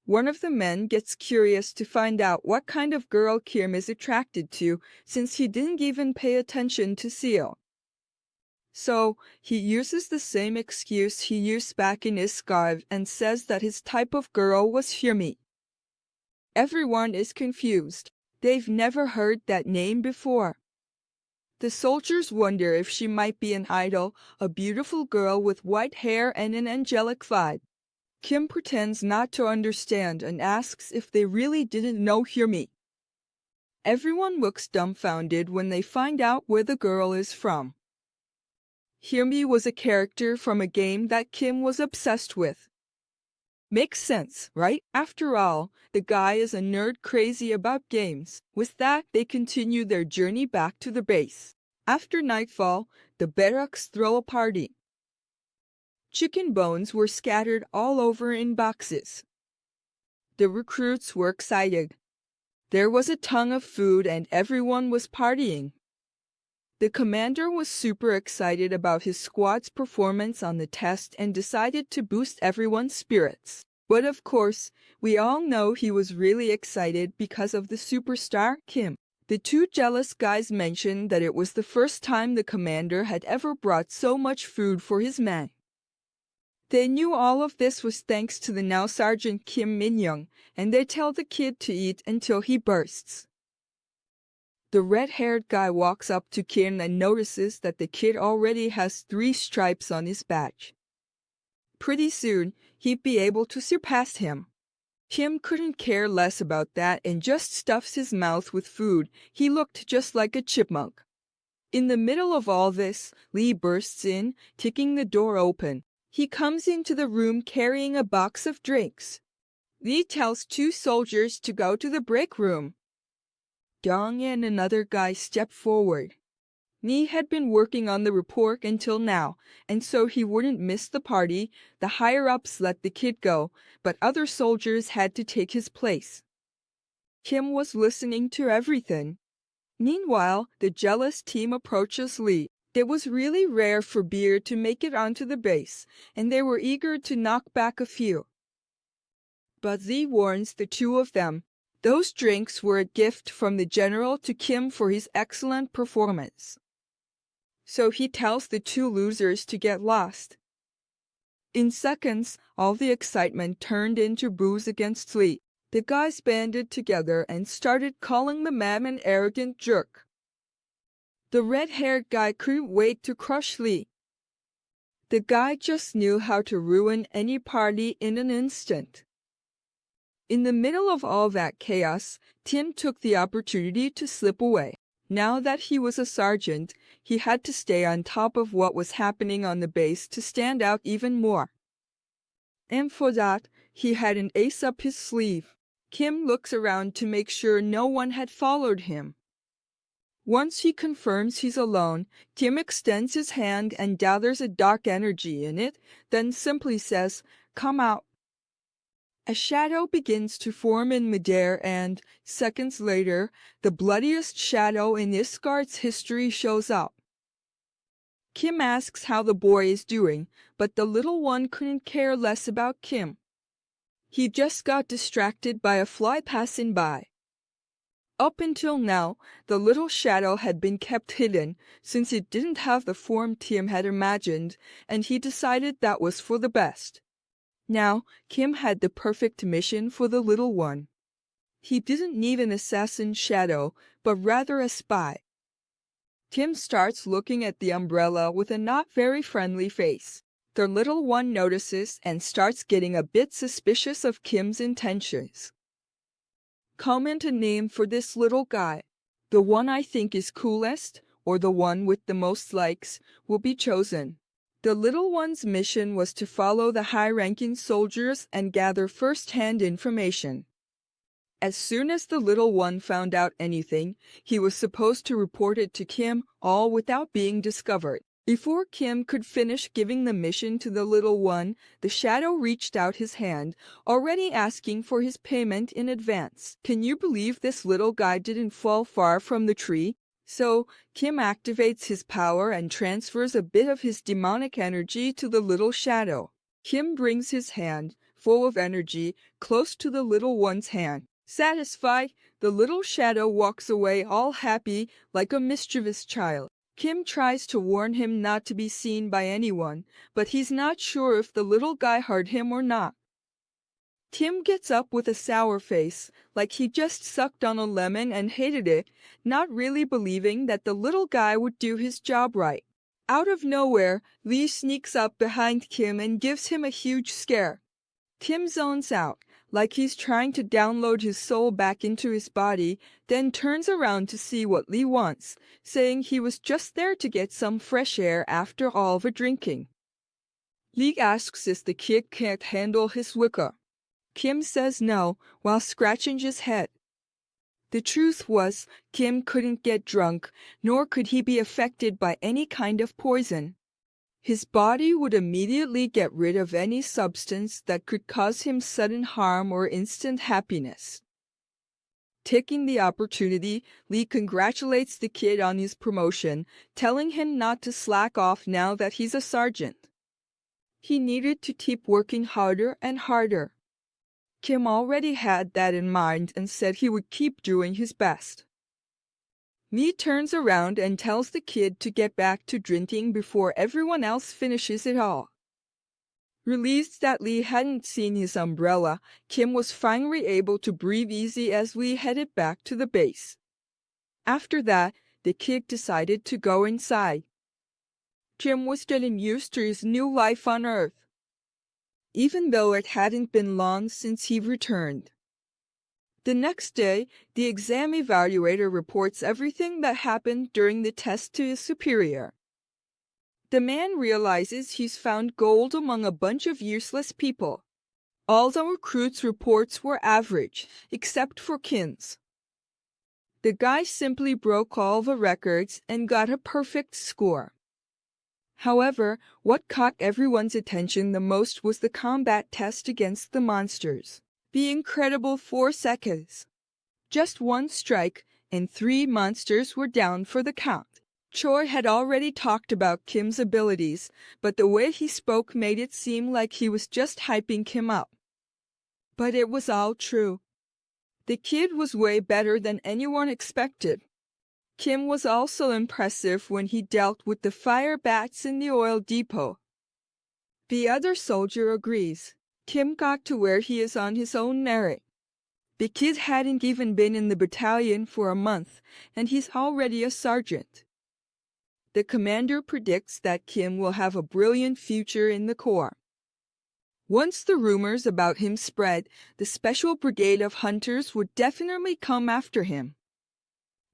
One of the men gets curious to find out what kind of girl Kim is attracted to since he didn't even pay attention to Seo. So, he uses the same excuse he used back in Iskarv and says that his type of girl was Hyumi. Everyone is confused. They've never heard that name before. The soldiers wonder if she might be an idol, a beautiful girl with white hair and an angelic vibe. Kim pretends not to understand and asks if they really didn't know Hyumi. Everyone looks dumbfounded when they find out where the girl is from. Hyumi was a character from a game that Kim was obsessed with. Makes sense, right? After all, the guy is a nerd crazy about games. With that, they continue their journey back to the base. After nightfall, the barracks throw a party. Chicken bones were scattered all over in boxes. The recruits were excited. There was a ton of food and everyone was partying. The commander was super excited about his squad's performance on the test and decided to boost everyone's spirits. But of course, we all know he was really excited because of the superstar, Kim. The two jealous guys mentioned that it was the first time the commander had ever brought so much food for his men. They knew all of this was thanks to the now Sergeant Kim Min-young, and they tell the kid to eat until he bursts. The red-haired guy walks up to Kim and notices that the kid already has 3 stripes on his badge. Pretty soon, he'd be able to surpass him. Kim couldn't care less about that and just stuffs his mouth with food. He looked just like a chipmunk. In the middle of all this, Lee bursts in, kicking the door open. He comes into the room carrying a box of drinks. Lee tells 2 soldiers to go to the break room. Dong and another guy step forward. Lee had been working on the report until now, and so he wouldn't miss the party. The higher-ups let the kid go, but other soldiers had to take his place. Kim was listening to everything. Meanwhile, the jealous team approaches Lee. It was really rare for beer to make it onto the base, and they were eager to knock back a few. But Lee warns the 2 of them. Those drinks were a gift from the general to Kim for his excellent performance. So he tells the 2 losers to get lost. In seconds, all the excitement turned into boos against Lee. The guys banded together and started calling the man an arrogant jerk. The red-haired guy couldn't wait to crush Lee. The guy just knew how to ruin any party in an instant. In the middle of all that chaos, Tim took the opportunity to slip away. Now that he was a sergeant, he had to stay on top of what was happening on the base to stand out even more. And for that, he had an ace up his sleeve. Kim looks around to make sure no one had followed him. Once he confirms he's alone, Kim extends his hand and gathers a dark energy in it, then simply says, "Come out." A shadow begins to form in midair and, seconds later, the bloodiest shadow in Iskar's history shows up. Kim asks how the boy is doing, but the little one couldn't care less about Kim. He just got distracted by a fly passing by. Up until now, the little shadow had been kept hidden since it didn't have the form Kim had imagined, and he decided that was for the best. Now, Kim had the perfect mission for the little one. He didn't need an assassin shadow, but rather a spy. Kim starts looking at the umbrella with a not very friendly face. The little one notices and starts getting a bit suspicious of Kim's intentions. Comment a name for this little guy. The one I think is coolest, or the one with the most likes, will be chosen. The little one's mission was to follow the high-ranking soldiers and gather first-hand information. As soon as the little one found out anything, he was supposed to report it to Kim, all without being discovered. Before Kim could finish giving the mission to the little one, the shadow reached out his hand, already asking for his payment in advance. Can you believe this little guy didn't fall far from the tree? So, Kim activates his power and transfers a bit of his demonic energy to the little shadow. Kim brings his hand, full of energy, close to the little one's hand. Satisfied, the little shadow walks away all happy like a mischievous child. Kim tries to warn him not to be seen by anyone, but he's not sure if the little guy heard him or not. Kim gets up with a sour face, like he just sucked on a lemon and hated it, not really believing that the little guy would do his job right. Out of nowhere, Lee sneaks up behind Kim and gives him a huge scare. Kim zones out, like he's trying to download his soul back into his body, then turns around to see what Lee wants, saying he was just there to get some fresh air after all the drinking. Lee asks if the kid can't handle his liquor. Kim says no, while scratching his head. The truth was, Kim couldn't get drunk, nor could he be affected by any kind of poison. His body would immediately get rid of any substance that could cause him sudden harm or instant happiness. Taking the opportunity, Lee congratulates the kid on his promotion, telling him not to slack off now that he's a sergeant. He needed to keep working harder and harder. Kim already had that in mind and said he would keep doing his best. Lee turns around and tells the kid to get back to drinking before everyone else finishes it all. Relieved that Lee hadn't seen his umbrella, Kim was finally able to breathe easy as Lee headed back to the base. After that, the kid decided to go inside. Kim was getting used to his new life on Earth, even though it hadn't been long since he returned. The next day, the exam evaluator reports everything that happened during the test to his superior. The man realizes he's found gold among a bunch of useless people. All the recruits' reports were average, except for Kim's. The guy simply broke all the records and got a perfect score. However, what caught everyone's attention the most was the combat test against the monsters. The incredible 4 seconds. Just one strike, and 3 monsters were down for the count. Choi had already talked about Kim's abilities, but the way he spoke made it seem like he was just hyping Kim up. But it was all true. The kid was way better than anyone expected. Kim was also impressive when he dealt with the fire bats in the oil depot. The other soldier agrees. Kim got to where he is on his own merit. The kid hadn't even been in the battalion for a month, and he's already a sergeant. The commander predicts that Kim will have a brilliant future in the Corps. Once the rumors about him spread, the special brigade of hunters would definitely come after him.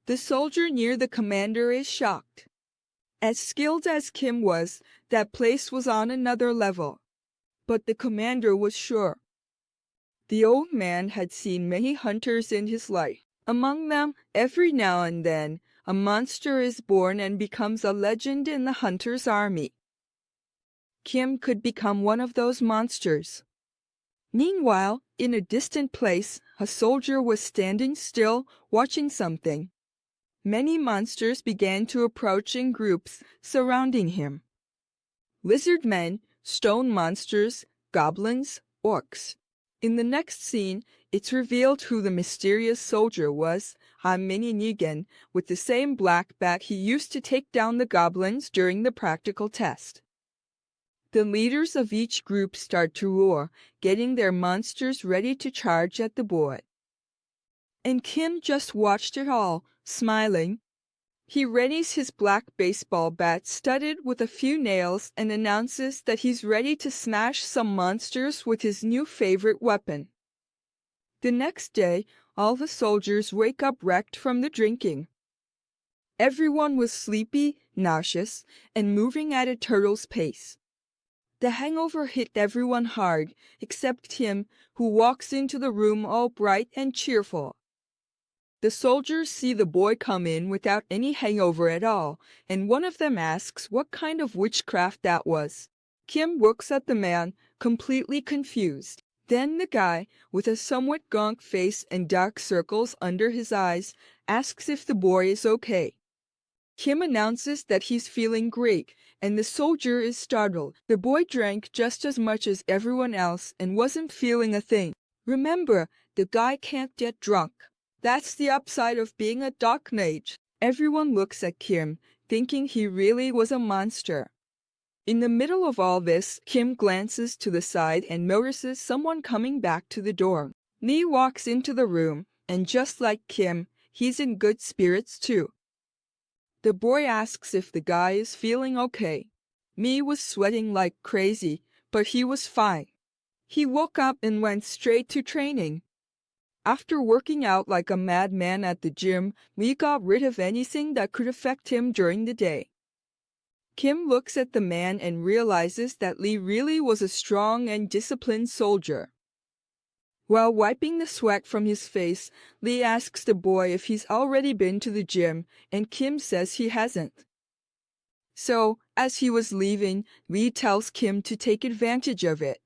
The soldier near the commander is shocked. As skilled as Kim was, that place was on another level. But the commander was sure. The old man had seen many hunters in his life. Among them, every now and then, a monster is born and becomes a legend in the hunter's army. Kim could become one of those monsters. Meanwhile, in a distant place, a soldier was standing still, watching something. Many monsters began to approach in groups, surrounding him. Lizard men, stone monsters, goblins, orcs. In the next scene, it's revealed who the mysterious soldier was, Mini Negan, with the same black bat he used to take down the goblins during the practical test. The leaders of each group start to roar, getting their monsters ready to charge at the boy. And Kim just watched it all, smiling. He readies his black baseball bat studded with a few nails and announces that he's ready to smash some monsters with his new favorite weapon. The next day, all the soldiers wake up wrecked from the drinking. Everyone was sleepy, nauseous, and moving at a turtle's pace. The hangover hit everyone hard, except Kim, who walks into the room all bright and cheerful. The soldiers see the boy come in without any hangover at all, and one of them asks what kind of witchcraft that was. Kim looks at the man, completely confused. Then the guy, with a somewhat gaunt face and dark circles under his eyes, asks if the boy is okay. Kim announces that he's feeling great and the soldier is startled. The boy drank just as much as everyone else and wasn't feeling a thing. Remember, the guy can't get drunk. That's the upside of being a dark mage. Everyone looks at Kim, thinking he really was a monster. In the middle of all this, Kim glances to the side and notices someone coming back to the door. Lee walks into the room, and just like Kim, he's in good spirits too. The boy asks if the guy is feeling okay. Mi was sweating like crazy, but he was fine. He woke up and went straight to training. After working out like a madman at the gym, Mi got rid of anything that could affect him during the day. Kim looks at the man and realizes that Lee really was a strong and disciplined soldier. While wiping the sweat from his face, Lee asks the boy if he's already been to the gym, and Kim says he hasn't. So, as he was leaving, Lee tells Kim to take advantage of it.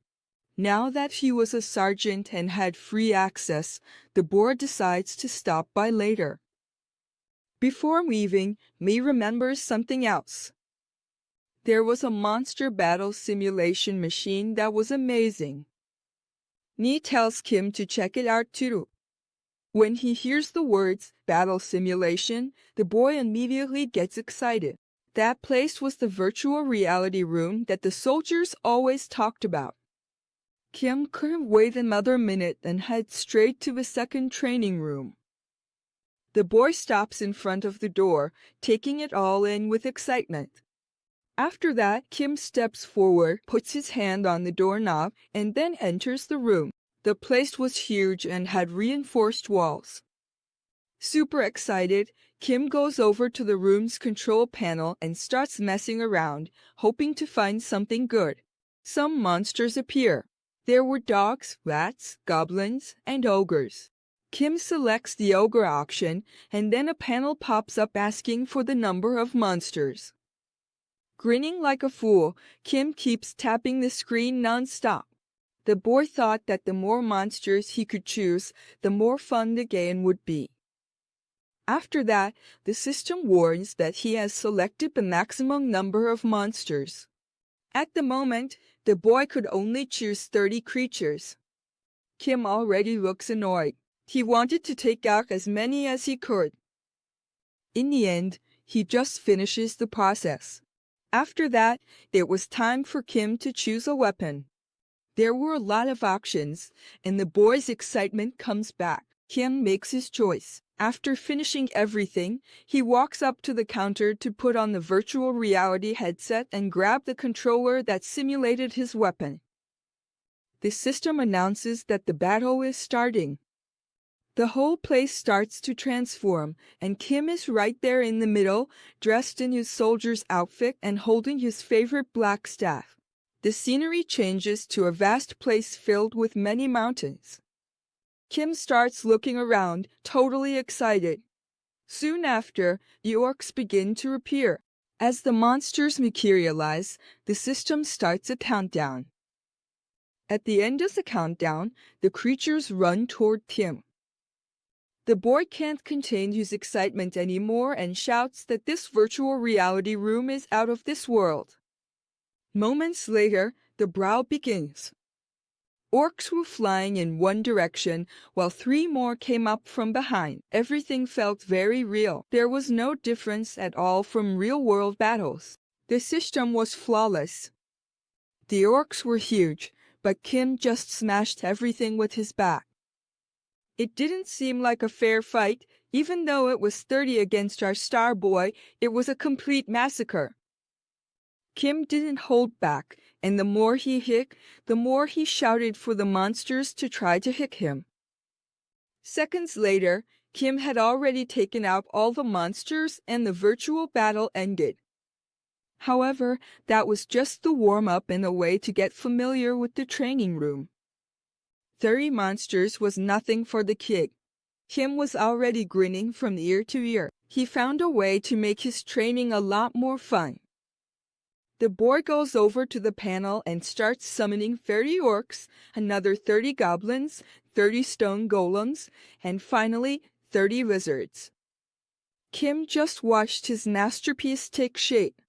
Now that he was a sergeant and had free access, the boy decides to stop by later. Before leaving, Mi remembers something else. There was a monster battle simulation machine that was amazing. Ni tells Kim to check it out too. When he hears the words battle simulation, the boy immediately gets excited. That place was the virtual reality room that the soldiers always talked about. Kim couldn't wait another minute and heads straight to the second training room. The boy stops in front of the door, taking it all in with excitement. After that, Kim steps forward, puts his hand on the doorknob, and then enters the room. The place was huge and had reinforced walls. Super excited, Kim goes over to the room's control panel and starts messing around, hoping to find something good. Some monsters appear. There were dogs, rats, goblins, and ogres. Kim selects the ogre option, and then a panel pops up asking for the number of monsters. Grinning like a fool, Kim keeps tapping the screen non-stop. The boy thought that the more monsters he could choose, the more fun the game would be. After that, the system warns that he has selected the maximum number of monsters. At the moment, the boy could only choose 30 creatures. Kim already looks annoyed. He wanted to take out as many as he could. In the end, he just finishes the process. After that, it was time for Kim to choose a weapon. There were a lot of options, and the boy's excitement comes back. Kim makes his choice. After finishing everything, he walks up to the counter to put on the virtual reality headset and grab the controller that simulated his weapon. The system announces that the battle is starting. The whole place starts to transform, and Kim is right there in the middle, dressed in his soldier's outfit and holding his favorite black staff. The scenery changes to a vast place filled with many mountains. Kim starts looking around, totally excited. Soon after, the orcs begin to appear. As the monsters materialize, the system starts a countdown. At the end of the countdown, the creatures run toward Kim. The boy can't contain his excitement anymore and shouts that this virtual reality room is out of this world. Moments later, the brawl begins. Orcs were flying in one direction, while 3 more came up from behind. Everything felt very real. There was no difference at all from real-world battles. The system was flawless. The orcs were huge, but Kim just smashed everything with his bat. It didn't seem like a fair fight. Even though it was 30 against our star boy, it was a complete massacre. Kim didn't hold back, and the more he hit, the more he shouted for the monsters to try to hit him. Seconds later, Kim had already taken out all the monsters and the virtual battle ended. However, that was just the warm-up and a way to get familiar with the training room. 30 monsters was nothing for the kid. Kim was already grinning from ear to ear. He found a way to make his training a lot more fun. The boy goes over to the panel and starts summoning 30 orcs, another 30 goblins, 30 stone golems, and finally 30 lizards. Kim just watched his masterpiece take shape.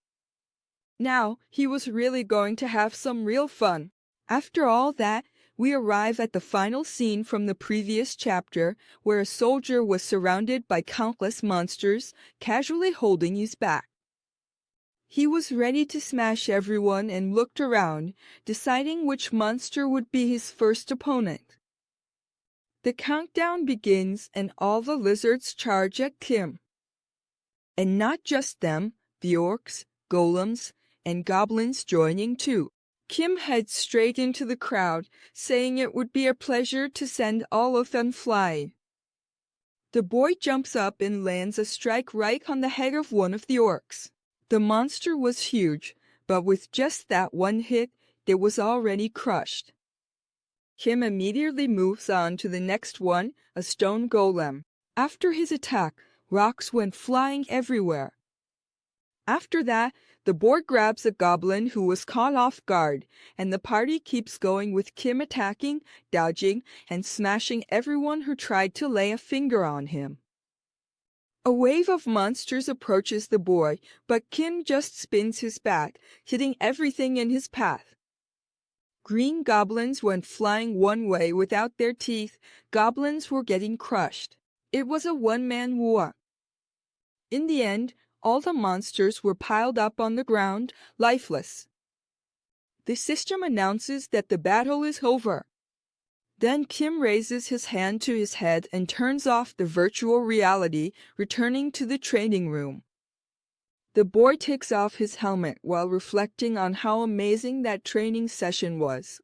Now he was really going to have some real fun. After all that, we arrive at the final scene from the previous chapter, where a soldier was surrounded by countless monsters, casually holding his back. He was ready to smash everyone and looked around, deciding which monster would be his first opponent. The countdown begins and all the lizards charge at Kim. And not just them, the orcs, golems, and goblins joining too. Kim heads straight into the crowd, saying it would be a pleasure to send all of them flying. The boy jumps up and lands a strike right on the head of one of the orcs. The monster was huge, but with just that one hit, it was already crushed. Kim immediately moves on to the next one, a stone golem. After his attack, rocks went flying everywhere. After that, the boy grabs a goblin who was caught off guard, and the party keeps going with Kim attacking, dodging, and smashing everyone who tried to lay a finger on him. A wave of monsters approaches the boy, but Kim just spins his back, hitting everything in his path. Green goblins went flying one way without their teeth. Goblins were getting crushed. It was a one-man war. In the end, all the monsters were piled up on the ground, lifeless. The system announces that the battle is over. Then Kim raises his hand to his head and turns off the virtual reality, returning to the training room. The boy takes off his helmet while reflecting on how amazing that training session was.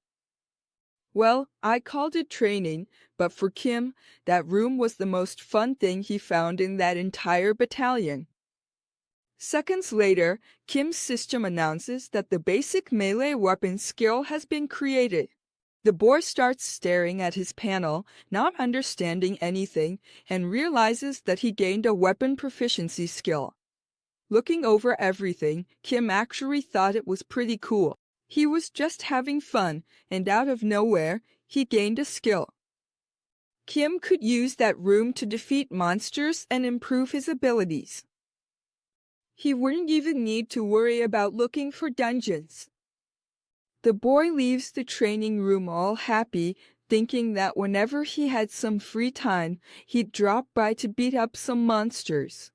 Well, I called it training, but for Kim, that room was the most fun thing he found in that entire battalion. Seconds later, Kim's system announces that the basic melee weapon skill has been created. The boy starts staring at his panel, not understanding anything, and realizes that he gained a weapon proficiency skill. Looking over everything, Kim actually thought it was pretty cool. He was just having fun, and out of nowhere, he gained a skill. Kim could use that room to defeat monsters and improve his abilities. He wouldn't even need to worry about looking for dungeons. The boy leaves the training room all happy, thinking that whenever he had some free time, he'd drop by to beat up some monsters.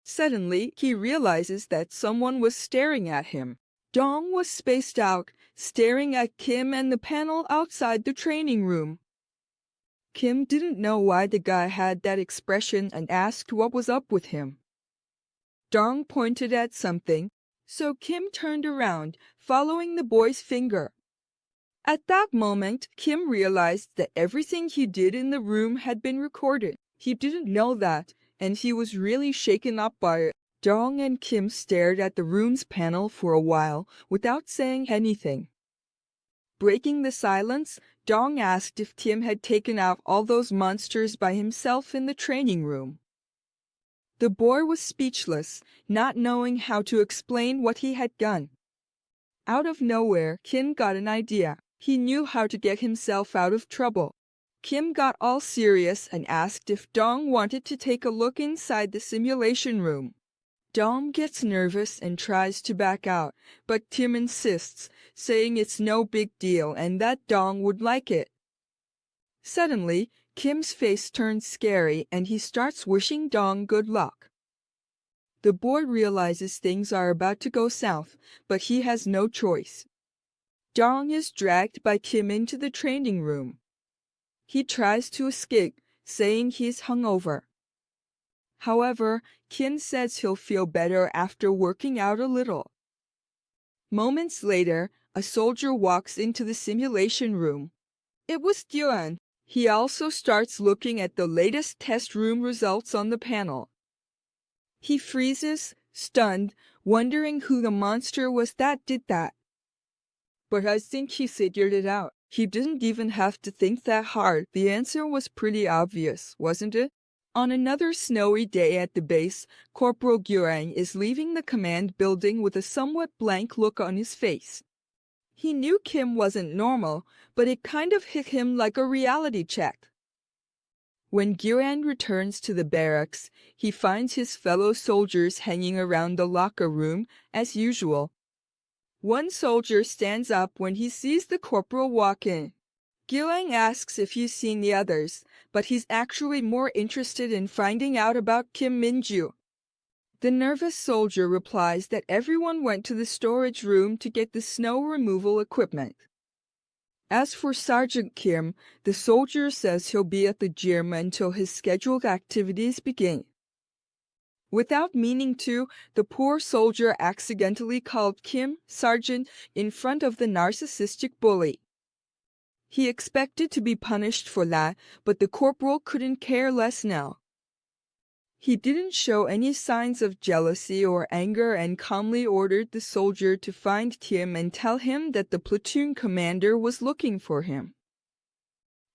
Suddenly, he realizes that someone was staring at him. Dong was spaced out, staring at Kim and the panel outside the training room. Kim didn't know why the guy had that expression and asked what was up with him. Dong pointed at something, so Kim turned around, following the boy's finger. At that moment, Kim realized that everything he did in the room had been recorded. He didn't know that, and he was really shaken up by it. Dong and Kim stared at the room's panel for a while without saying anything. Breaking the silence, Dong asked if Kim had taken out all those monsters by himself in the training room. The boy was speechless, not knowing how to explain what he had done. Out of nowhere, Kim got an idea. He knew how to get himself out of trouble. Kim got all serious and asked if Dong wanted to take a look inside the simulation room. Dong gets nervous and tries to back out, but Kim insists, saying it's no big deal and that Dong would like it. Suddenly, Kim's face turns scary and he starts wishing Dong good luck. The boy realizes things are about to go south, but he has no choice. Dong is dragged by Kim into the training room. He tries to escape, saying he's hungover. However, Kim says he'll feel better after working out a little. Moments later, a soldier walks into the simulation room. It was Duan. He also starts looking at the latest test room results on the panel. He freezes, stunned, wondering who the monster was that did that. But I think he figured it out. He didn't even have to think that hard. The answer was pretty obvious, wasn't it? On another snowy day at the base, Corporal Gurang is leaving the command building with a somewhat blank look on his face. He knew Kim wasn't normal, but it kind of hit him like a reality check. When Giran returns to the barracks, he finds his fellow soldiers hanging around the locker room as usual. One soldier stands up when he sees the corporal walk in. Giran asks if he's seen the others, but he's actually more interested in finding out about Kim Minju. The nervous soldier replies that everyone went to the storage room to get the snow removal equipment. As for Sergeant Kim, the soldier says he'll be at the gym until his scheduled activities begin. Without meaning to, the poor soldier accidentally called Kim Sergeant in front of the narcissistic bully. He expected to be punished for that, but the corporal couldn't care less now. He didn't show any signs of jealousy or anger and calmly ordered the soldier to find Kim and tell him that the platoon commander was looking for him.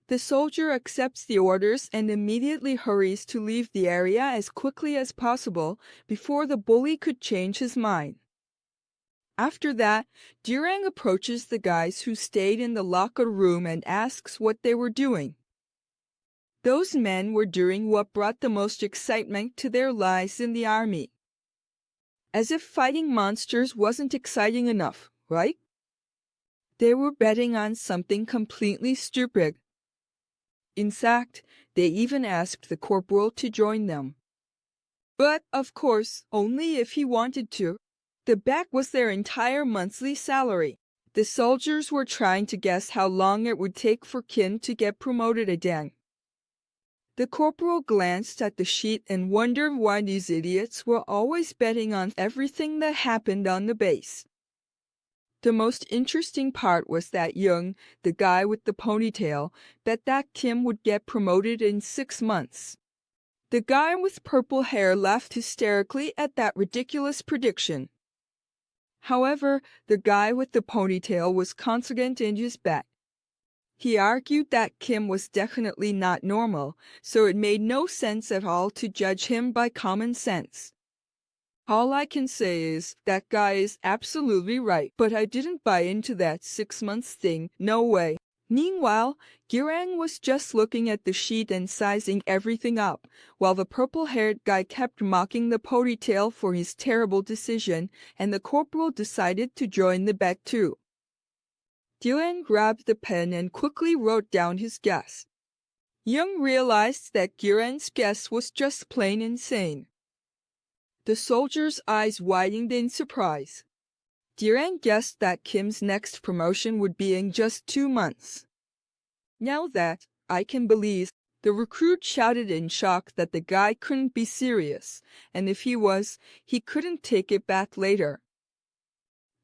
The soldier accepts the orders and immediately hurries to leave the area as quickly as possible before the bully could change his mind. After that, Durang approaches the guys who stayed in the locker room and asks what they were doing. Those men were doing what brought the most excitement to their lives in the army. As if fighting monsters wasn't exciting enough, right? They were betting on something completely stupid. In fact, they even asked the corporal to join them. But, of course, only if he wanted to. The bet was their entire monthly salary. The soldiers were trying to guess how long it would take for Kim to get promoted again. The corporal glanced at the sheet and wondered why these idiots were always betting on everything that happened on the base. The most interesting part was that Young, the guy with the ponytail, bet that Kim would get promoted in 6 months. The guy with purple hair laughed hysterically at that ridiculous prediction. However, the guy with the ponytail was confident in his bet. He argued that Kim was definitely not normal, so it made no sense at all to judge him by common sense. All I can say is, that guy is absolutely right, but I didn't buy into that 6 months thing, no way. Meanwhile, Girang was just looking at the sheet and sizing everything up, while the purple-haired guy kept mocking the ponytail for his terrible decision, and the corporal decided to join the bet too. Dylan grabbed the pen and quickly wrote down his guess. Young realized that Girang's guess was just plain insane. The soldier's eyes widened in surprise. Girang guessed that Kim's next promotion would be in just 2 months. Now that, I can believe, the recruit shouted in shock that the guy couldn't be serious, and if he was, he couldn't take it back later.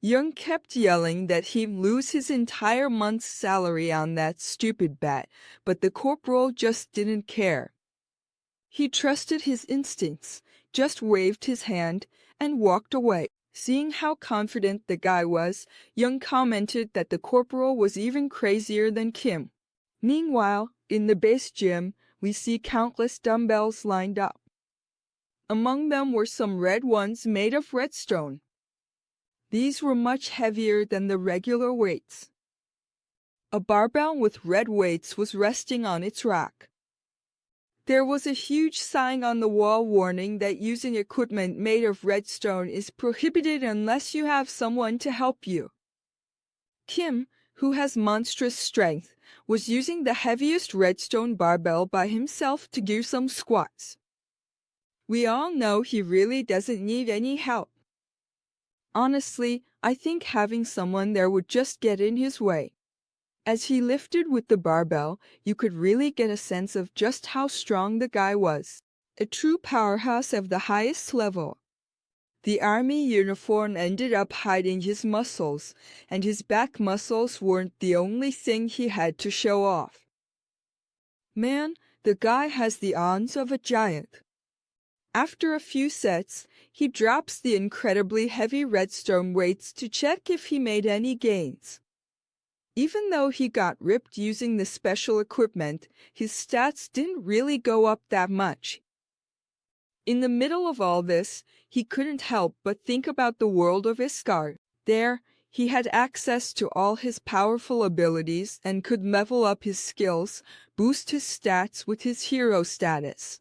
Young kept yelling that he'd lose his entire month's salary on that stupid bet, but the corporal just didn't care. He trusted his instincts, just waved his hand, and walked away. Seeing how confident the guy was, Young commented that the corporal was even crazier than Kim. Meanwhile, in the base gym, we see countless dumbbells lined up. Among them were some red ones made of redstone. These were much heavier than the regular weights. A barbell with red weights was resting on its rack. There was a huge sign on the wall warning that using equipment made of redstone is prohibited unless you have someone to help you. Kim, who has monstrous strength, was using the heaviest redstone barbell by himself to do some squats. We all know he really doesn't need any help. Honestly, I think having someone there would just get in his way. As he lifted with the barbell, you could really get a sense of just how strong the guy was. A true powerhouse of the highest level. The army uniform ended up hiding his muscles, and his back muscles weren't the only thing he had to show off. Man, the guy has the arms of a giant. After a few sets, he drops the incredibly heavy redstone weights to check if he made any gains. Even though he got ripped using the special equipment, his stats didn't really go up that much. In the middle of all this, he couldn't help but think about the world of Iskar. There, He had access to all his powerful abilities and could level up his skills, boost his stats with his hero status.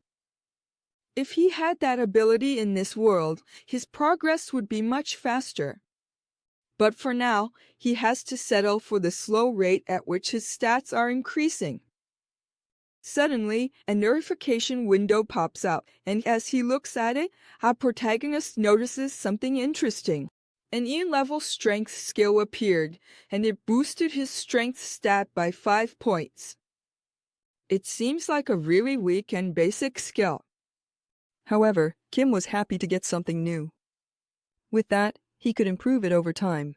If he had that ability in this world, his progress would be much faster. But for now, he has to settle for the slow rate at which his stats are increasing. Suddenly, a notification window pops up, and as he looks at it, our protagonist notices something interesting. An E-level strength skill appeared, and it boosted his strength stat by 5 points. It seems like a really weak and basic skill. However, Kim was happy to get something new. With that, he could improve it over time.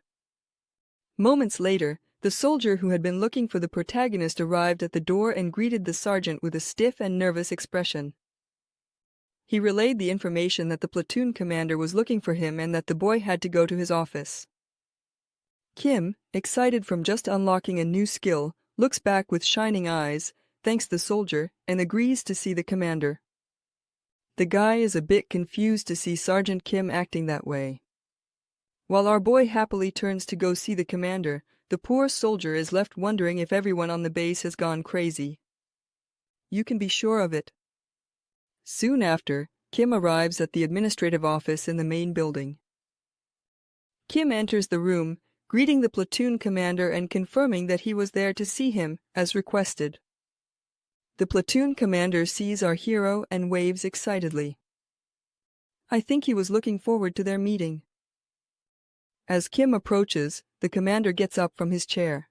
Moments later, the soldier who had been looking for the protagonist arrived at the door and greeted the sergeant with a stiff and nervous expression. He relayed the information that the platoon commander was looking for him and that the boy had to go to his office. Kim, excited from just unlocking a new skill, looks back with shining eyes, thanks the soldier, and agrees to see the commander. The guy is a bit confused to see Sergeant Kim acting that way. While our boy happily turns to go see the commander, the poor soldier is left wondering if everyone on the base has gone crazy. You can be sure of it. Soon after, Kim arrives at the administrative office in the main building. Kim enters the room, greeting the platoon commander and confirming that he was there to see him, as requested. The platoon commander sees our hero and waves excitedly. I think he was looking forward to their meeting. As Kim approaches, the commander gets up from his chair.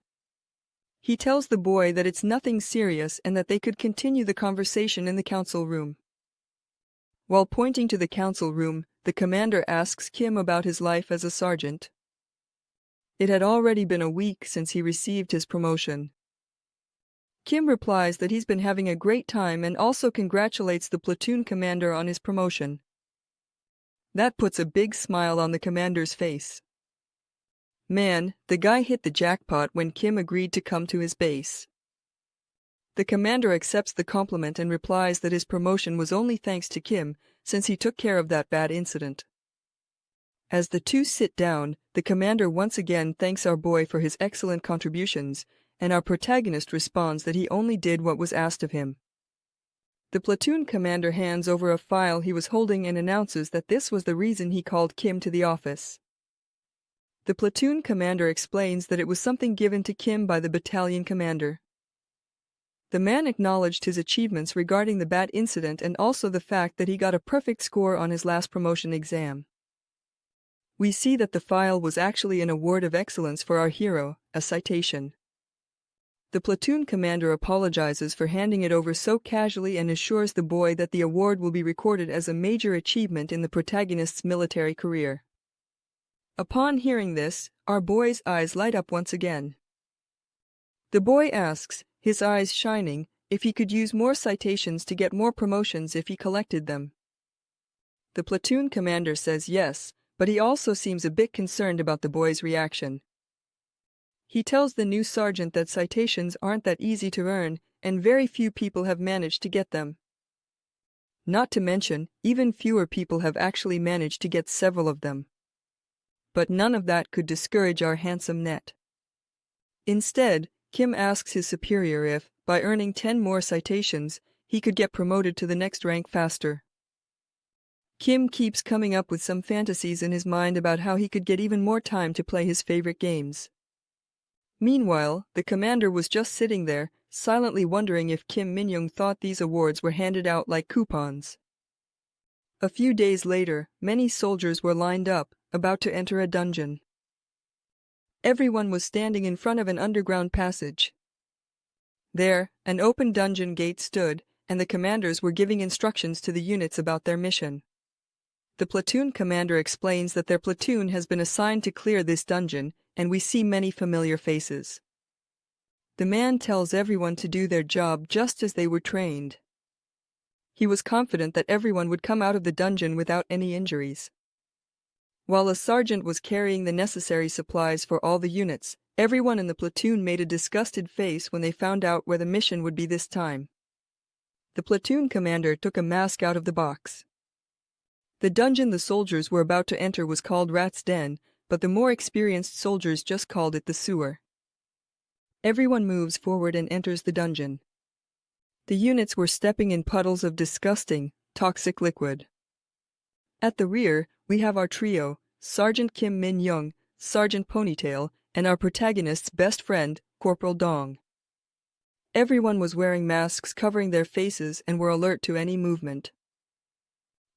He tells the boy that it's nothing serious and that they could continue the conversation in the council room. While pointing to the council room, the commander asks Kim about his life as a sergeant. It had already been a week since he received his promotion. Kim replies that he's been having a great time and also congratulates the platoon commander on his promotion. That puts a big smile on the commander's face. Man, the guy hit the jackpot when Kim agreed to come to his base. The commander accepts the compliment and replies that his promotion was only thanks to Kim, since he took care of that bad incident. As the two sit down, the commander once again thanks our boy for his excellent contributions, and our protagonist responds that he only did what was asked of him. The platoon commander hands over a file he was holding and announces that this was the reason he called Kim to the office. The platoon commander explains that it was something given to Kim by the battalion commander. The man acknowledged his achievements regarding the bad incident and also the fact that he got a perfect score on his last promotion exam. We see that the file was actually an award of excellence for our hero, a citation. The platoon commander apologizes for handing it over so casually and assures the boy that the award will be recorded as a major achievement in the protagonist's military career. Upon hearing this, our boy's eyes light up once again. The boy asks, his eyes shining, if he could use more citations to get more promotions if he collected them. The platoon commander says yes, but he also seems a bit concerned about the boy's reaction. He tells the new sergeant that citations aren't that easy to earn, and very few people have managed to get them. Not to mention, even fewer people have actually managed to get several of them. But none of that could discourage our handsome net. Instead, Kim asks his superior if, by earning 10 more citations, he could get promoted to the next rank faster. Kim keeps coming up with some fantasies in his mind about how he could get even more time to play his favorite games. Meanwhile, the commander was just sitting there, silently wondering if Kim Min-young thought these awards were handed out like coupons. A few days later, many soldiers were lined up, about to enter a dungeon. Everyone was standing in front of an underground passage. There, an open dungeon gate stood, and the commanders were giving instructions to the units about their mission. The platoon commander explains that their platoon has been assigned to clear this dungeon, and we see many familiar faces. The man tells everyone to do their job just as they were trained. He was confident that everyone would come out of the dungeon without any injuries. While a sergeant was carrying the necessary supplies for all the units, everyone in the platoon made a disgusted face when they found out where the mission would be this time. The platoon commander took a mask out of the box. The dungeon the soldiers were about to enter was called Rat's Den, but the more experienced soldiers just called it the sewer. Everyone moves forward and enters the dungeon. The units were stepping in puddles of disgusting, toxic liquid. At the rear, we have our trio, Sergeant Kim Min-young, Sergeant Ponytail, and our protagonist's best friend, Corporal Dong. Everyone was wearing masks covering their faces and were alert to any movement.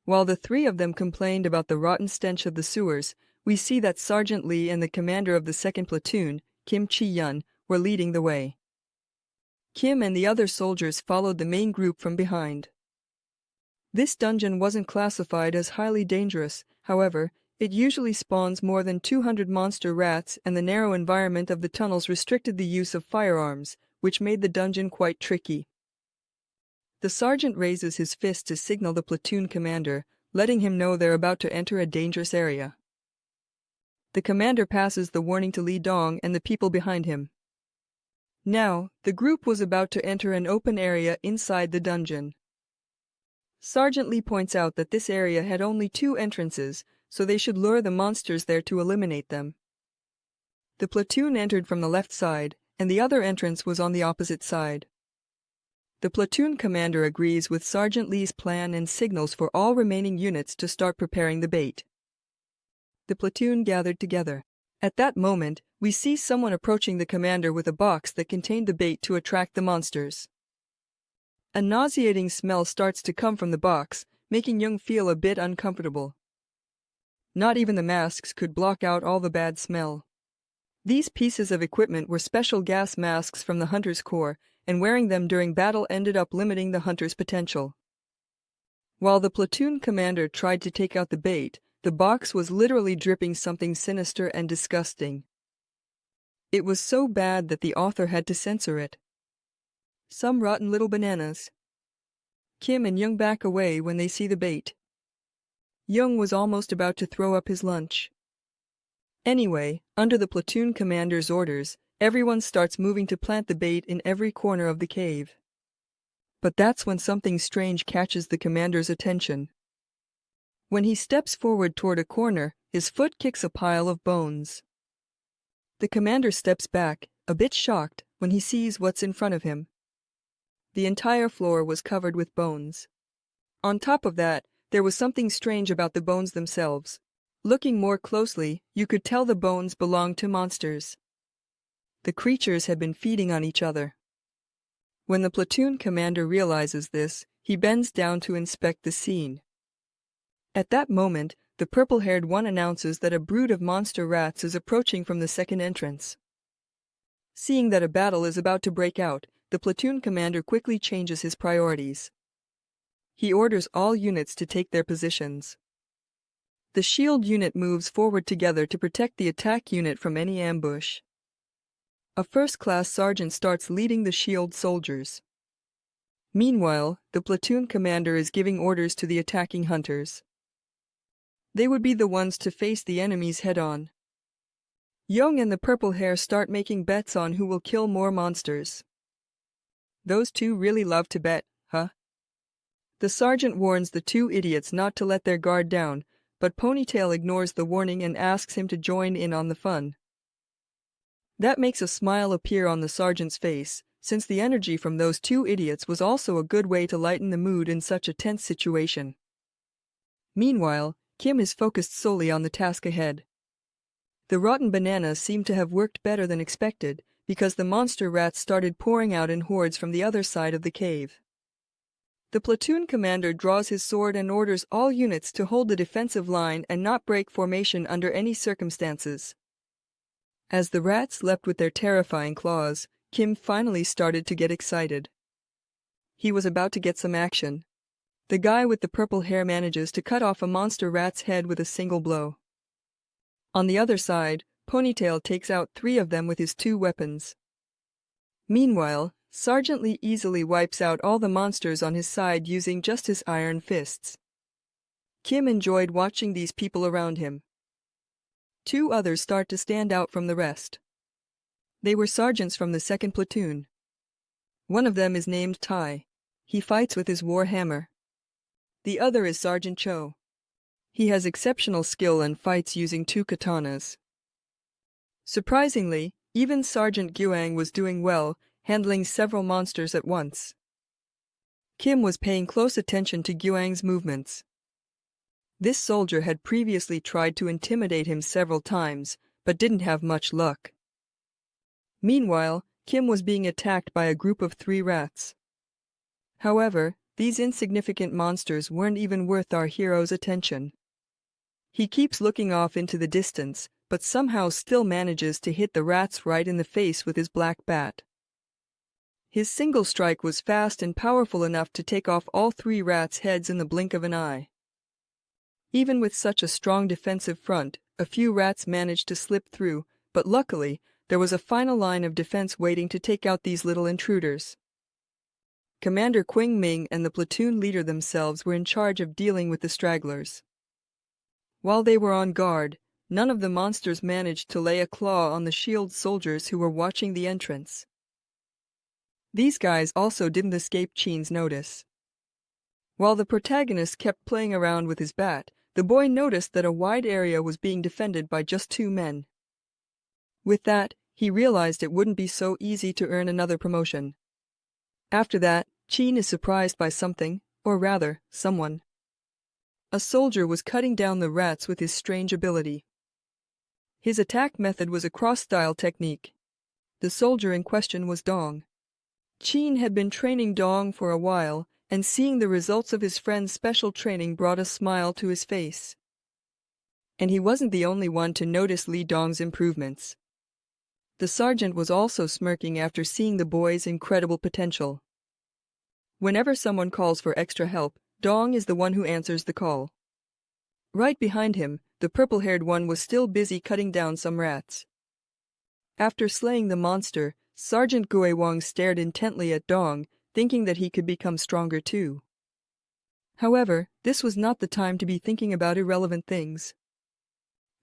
While the three of them complained about the rotten stench of the sewers, we see that Sergeant Lee and the commander of the 2nd Platoon, Kim Chi-yun, were leading the way. Kim and the other soldiers followed the main group from behind. This dungeon wasn't classified as highly dangerous, however, it usually spawns more than 200 monster rats, and the narrow environment of the tunnels restricted the use of firearms, which made the dungeon quite tricky. The sergeant raises his fist to signal the platoon commander, letting him know they're about to enter a dangerous area. The commander passes the warning to Li Dong and the people behind him. Now, the group was about to enter an open area inside the dungeon. Sergeant Lee points out that this area had only 2 entrances, so they should lure the monsters there to eliminate them. The platoon entered from the left side, and the other entrance was on the opposite side. The platoon commander agrees with Sergeant Lee's plan and signals for all remaining units to start preparing the bait. The platoon gathered together. At that moment, we see someone approaching the commander with a box that contained the bait to attract the monsters. A nauseating smell starts to come from the box, making Young feel a bit uncomfortable. Not even the masks could block out all the bad smell. These pieces of equipment were special gas masks from the Hunter's Corps, and wearing them during battle ended up limiting the Hunter's potential. While the platoon commander tried to take out the bait, the box was literally dripping something sinister and disgusting. It was so bad that the author had to censor it. Some rotten little bananas. Kim and Young back away when they see the bait. Young was almost about to throw up his lunch. Anyway, under the platoon commander's orders, everyone starts moving to plant the bait in every corner of the cave. But that's when something strange catches the commander's attention. When he steps forward toward a corner, his foot kicks a pile of bones. The commander steps back, a bit shocked, when he sees what's in front of him. The entire floor was covered with bones. On top of that, there was something strange about the bones themselves. Looking more closely, you could tell the bones belonged to monsters. The creatures had been feeding on each other. When the platoon commander realizes this, he bends down to inspect the scene. At that moment, the purple-haired one announces that a brood of monster rats is approaching from the 2nd entrance. Seeing that a battle is about to break out, the platoon commander quickly changes his priorities. He orders all units to take their positions. The shield unit moves forward together to protect the attack unit from any ambush. A first-class sergeant starts leading the shield soldiers. Meanwhile, the platoon commander is giving orders to the attacking hunters. They would be the ones to face the enemies head-on. Young and the purple hair start making bets on who will kill more monsters. Those two really love to bet, huh? The sergeant warns the 2 idiots not to let their guard down, but Ponytail ignores the warning and asks him to join in on the fun. That makes a smile appear on the sergeant's face, since the energy from those 2 idiots was also a good way to lighten the mood in such a tense situation. Meanwhile, Kim is focused solely on the task ahead. The rotten bananas seemed to have worked better than expected, because the monster rats started pouring out in hordes from the other side of the cave. The platoon commander draws his sword and orders all units to hold the defensive line and not break formation under any circumstances. As the rats leapt with their terrifying claws, Kim finally started to get excited. He was about to get some action. The guy with the purple hair manages to cut off a monster rat's head with a single blow. On the other side, Ponytail takes out 3 of them with his 2 weapons. Meanwhile, Sergeant Lee easily wipes out all the monsters on his side using just his iron fists. Kim enjoyed watching these people around him. 2 others start to stand out from the rest. They were sergeants from the 2nd platoon. One of them is named Tai. He fights with his war hammer. The other is Sergeant Cho. He has exceptional skill and fights using 2 katanas. Surprisingly, even Sergeant Guang was doing well, handling several monsters at once. Kim was paying close attention to Guang's movements. This soldier had previously tried to intimidate him several times, but didn't have much luck. Meanwhile, Kim was being attacked by a group of 3 rats. However, these insignificant monsters weren't even worth our hero's attention. He keeps looking off into the distance, but somehow still manages to hit the rats right in the face with his black bat. His single strike was fast and powerful enough to take off all 3 rats' heads in the blink of an eye. Even with such a strong defensive front, a few rats managed to slip through, but luckily, there was a final line of defense waiting to take out these little intruders. Commander Qing Ming and the platoon leader themselves were in charge of dealing with the stragglers. While they were on guard, none of the monsters managed to lay a claw on the shield soldiers who were watching the entrance. These guys also didn't escape Qin's notice. While the protagonist kept playing around with his bat, the boy noticed that a wide area was being defended by just 2 men. With that, he realized it wouldn't be so easy to earn another promotion. After that, Qin is surprised by something, or rather, someone. A soldier was cutting down the rats with his strange ability. His attack method was a cross-style technique. The soldier in question was Dong. Qin had been training Dong for a while, and seeing the results of his friend's special training brought a smile to his face. And he wasn't the only one to notice Li Dong's improvements. The sergeant was also smirking after seeing the boy's incredible potential. Whenever someone calls for extra help, Dong is the one who answers the call. Right behind him, the purple-haired one was still busy cutting down some rats. After slaying the monster, Sergeant Guewang stared intently at Dong, thinking that he could become stronger too. However, this was not the time to be thinking about irrelevant things.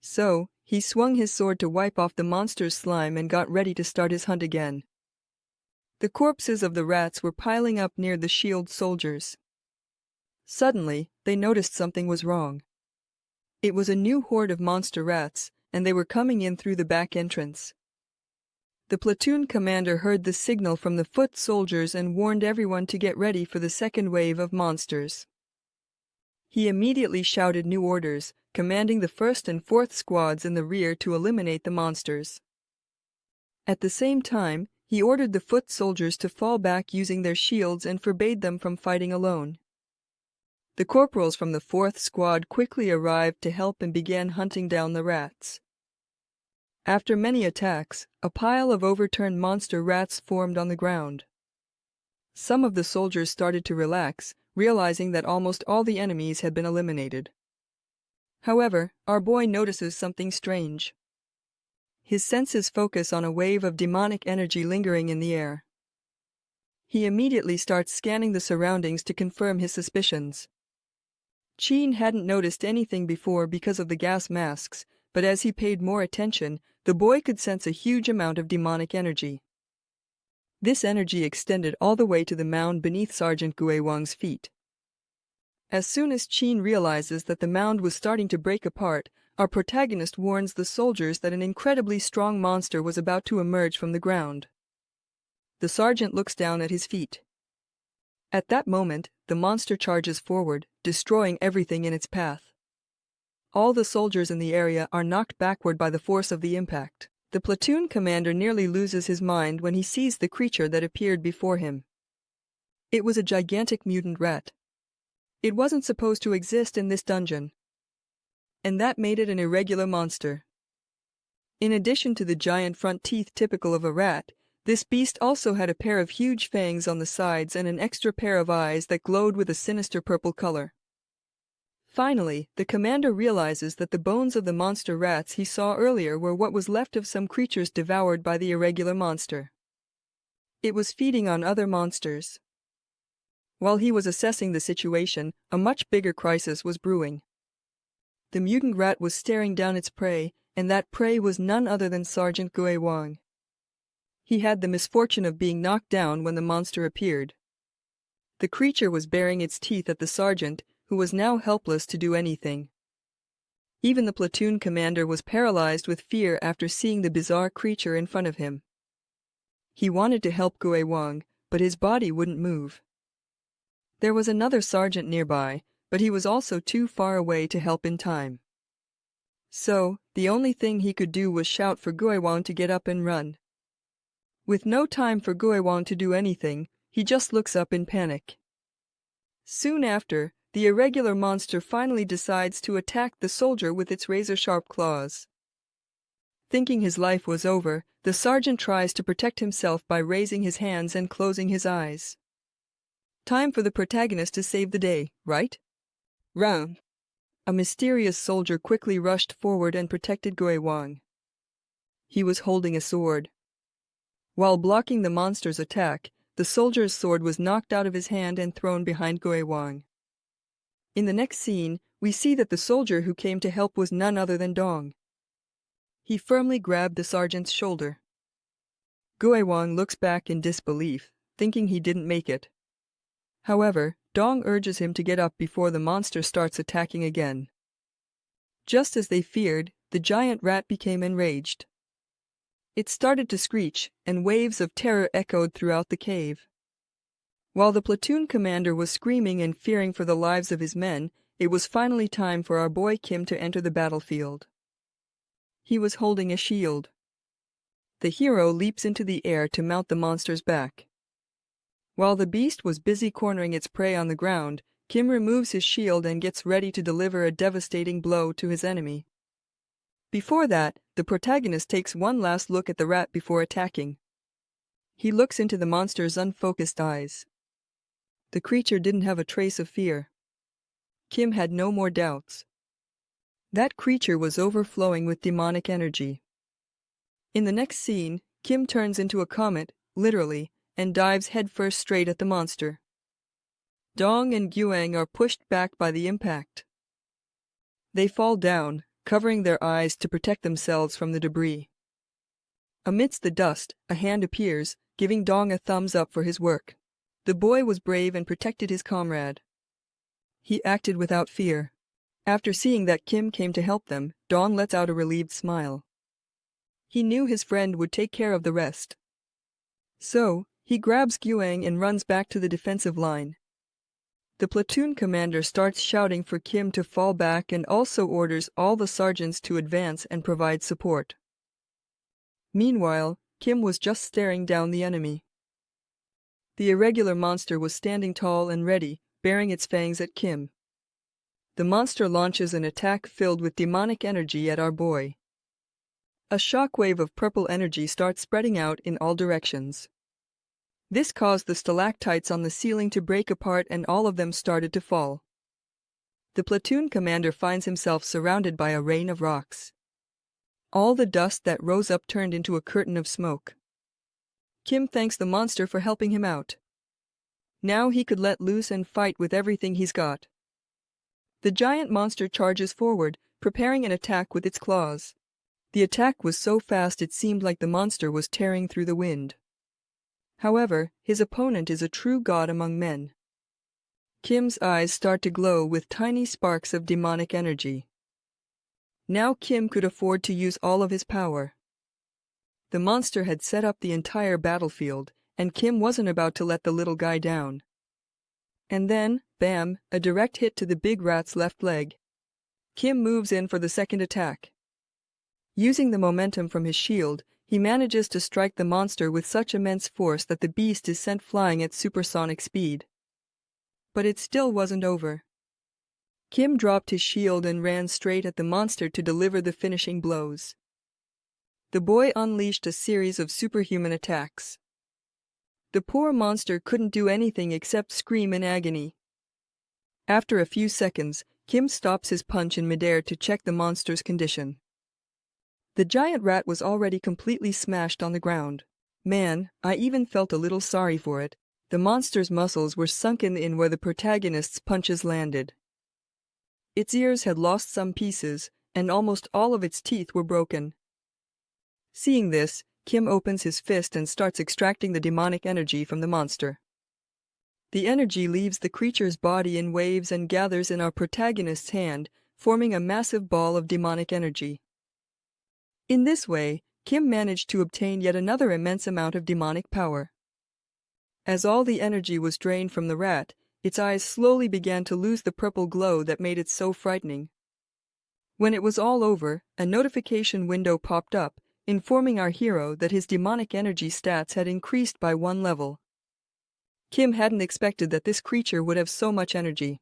So, he swung his sword to wipe off the monster's slime and got ready to start his hunt again. The corpses of the rats were piling up near the shield soldiers. Suddenly, they noticed something was wrong. It was a new horde of monster rats, and they were coming in through the back entrance. The platoon commander heard the signal from the foot soldiers and warned everyone to get ready for the second wave of monsters. He immediately shouted new orders, commanding the 1st and 4th squads in the rear to eliminate the monsters. At the same time, he ordered the foot soldiers to fall back using their shields and forbade them from fighting alone. The corporals from the 4th squad quickly arrived to help and began hunting down the rats. After many attacks, a pile of overturned monster rats formed on the ground. Some of the soldiers started to relax, realizing that almost all the enemies had been eliminated. However, our boy notices something strange. His senses focus on a wave of demonic energy lingering in the air. He immediately starts scanning the surroundings to confirm his suspicions. Qin hadn't noticed anything before because of the gas masks, but as he paid more attention, the boy could sense a huge amount of demonic energy. This energy extended all the way to the mound beneath Sergeant Guewang's feet. As soon as Qin realizes that the mound was starting to break apart, our protagonist warns the soldiers that an incredibly strong monster was about to emerge from the ground. The sergeant looks down at his feet. At that moment, the monster charges forward, destroying everything in its path. All the soldiers in the area are knocked backward by the force of the impact. The platoon commander nearly loses his mind when he sees the creature that appeared before him. It was a gigantic mutant rat. It wasn't supposed to exist in this dungeon. And that made it an irregular monster. In addition to the giant front teeth typical of a rat, this beast also had a pair of huge fangs on the sides and an extra pair of eyes that glowed with a sinister purple color. Finally, the commander realizes that the bones of the monster rats he saw earlier were what was left of some creatures devoured by the irregular monster. It was feeding on other monsters. While he was assessing the situation, a much bigger crisis was brewing. The mutant rat was staring down its prey, and that prey was none other than Sergeant Guewang. He had the misfortune of being knocked down when the monster appeared. The creature was baring its teeth at the sergeant, who was now helpless to do anything. Even the platoon commander was paralyzed with fear after seeing the bizarre creature in front of him. He wanted to help Gue Wang, but his body wouldn't move. There was another sergeant nearby, but he was also too far away to help in time. So, the only thing he could do was shout for Gue Wang to get up and run. With no time for Gue Wang to do anything, he just looks up in panic. Soon after, the irregular monster finally decides to attack the soldier with its razor-sharp claws. Thinking his life was over, the sergeant tries to protect himself by raising his hands and closing his eyes. Time for the protagonist to save the day, right? Round. A mysterious soldier quickly rushed forward and protected Gue Wang. He was holding a sword. While blocking the monster's attack, the soldier's sword was knocked out of his hand and thrown behind Gue Wang. In the next scene, we see that the soldier who came to help was none other than Dong. He firmly grabbed the sergeant's shoulder. Gue Wang looks back in disbelief, thinking he didn't make it. However, Dong urges him to get up before the monster starts attacking again. Just as they feared, the giant rat became enraged. It started to screech, and waves of terror echoed throughout the cave. While the platoon commander was screaming and fearing for the lives of his men, it was finally time for our boy Kim to enter the battlefield. He was holding a shield. The hero leaps into the air to mount the monster's back. While the beast was busy cornering its prey on the ground, Kim removes his shield and gets ready to deliver a devastating blow to his enemy. Before that, the protagonist takes one last look at the rat before attacking. He looks into the monster's unfocused eyes. The creature didn't have a trace of fear. Kim had no more doubts. That creature was overflowing with demonic energy. In the next scene, Kim turns into a comet, literally, and dives headfirst straight at the monster. Dong and Guang are pushed back by the impact. They fall down, covering their eyes to protect themselves from the debris. Amidst the dust, a hand appears, giving Dong a thumbs up for his work. The boy was brave and protected his comrade. He acted without fear. After seeing that Kim came to help them, Dong lets out a relieved smile. He knew his friend would take care of the rest. So, he grabs Guang and runs back to the defensive line. The platoon commander starts shouting for Kim to fall back and also orders all the sergeants to advance and provide support. Meanwhile, Kim was just staring down the enemy. The irregular monster was standing tall and ready, baring its fangs at Kim. The monster launches an attack filled with demonic energy at our boy. A shockwave of purple energy starts spreading out in all directions. This caused the stalactites on the ceiling to break apart and all of them started to fall. The platoon commander finds himself surrounded by a rain of rocks. All the dust that rose up turned into a curtain of smoke. Kim thanks the monster for helping him out. Now he could let loose and fight with everything he's got. The giant monster charges forward, preparing an attack with its claws. The attack was so fast it seemed like the monster was tearing through the wind. However, his opponent is a true god among men. Kim's eyes start to glow with tiny sparks of demonic energy. Now Kim could afford to use all of his power. The monster had set up the entire battlefield, and Kim wasn't about to let the little guy down. And then, bam, a direct hit to the big rat's left leg. Kim moves in for the second attack. Using the momentum from his shield, he manages to strike the monster with such immense force that the beast is sent flying at supersonic speed. But it still wasn't over. Kim dropped his shield and ran straight at the monster to deliver the finishing blows. The boy unleashed a series of superhuman attacks. The poor monster couldn't do anything except scream in agony. After a few seconds, Kim stops his punch in midair to check the monster's condition. The giant rat was already completely smashed on the ground. Man, I even felt a little sorry for it. The monster's muscles were sunken in where the protagonist's punches landed. Its ears had lost some pieces, and almost all of its teeth were broken. Seeing this, Kim opens his fist and starts extracting the demonic energy from the monster. The energy leaves the creature's body in waves and gathers in our protagonist's hand, forming a massive ball of demonic energy. In this way, Kim managed to obtain yet another immense amount of demonic power. As all the energy was drained from the rat, its eyes slowly began to lose the purple glow that made it so frightening. When it was all over, a notification window popped up, informing our hero that his demonic energy stats had increased by 1 level. Kim hadn't expected that this creature would have so much energy.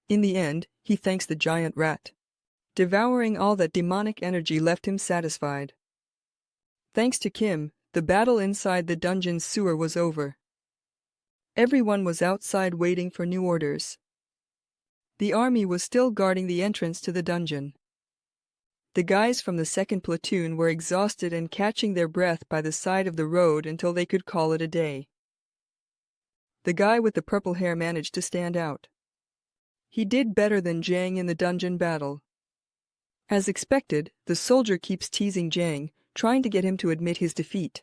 In the end, he thanks the giant rat. Devouring all that demonic energy left him satisfied. Thanks to Kim, the battle inside the dungeon's sewer was over. Everyone was outside waiting for new orders. The army was still guarding the entrance to the dungeon. The guys from the second platoon were exhausted and catching their breath by the side of the road until they could call it a day. The guy with the purple hair managed to stand out. He did better than Jang in the dungeon battle. As expected, the soldier keeps teasing Jang, trying to get him to admit his defeat.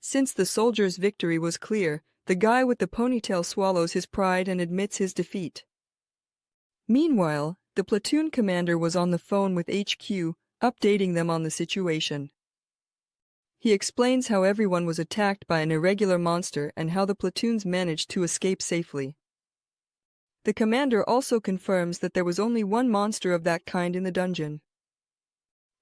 Since the soldier's victory was clear, the guy with the ponytail swallows his pride and admits his defeat. Meanwhile, the platoon commander was on the phone with HQ, updating them on the situation. He explains how everyone was attacked by an irregular monster and how the platoons managed to escape safely. The commander also confirms that there was only one monster of that kind in the dungeon.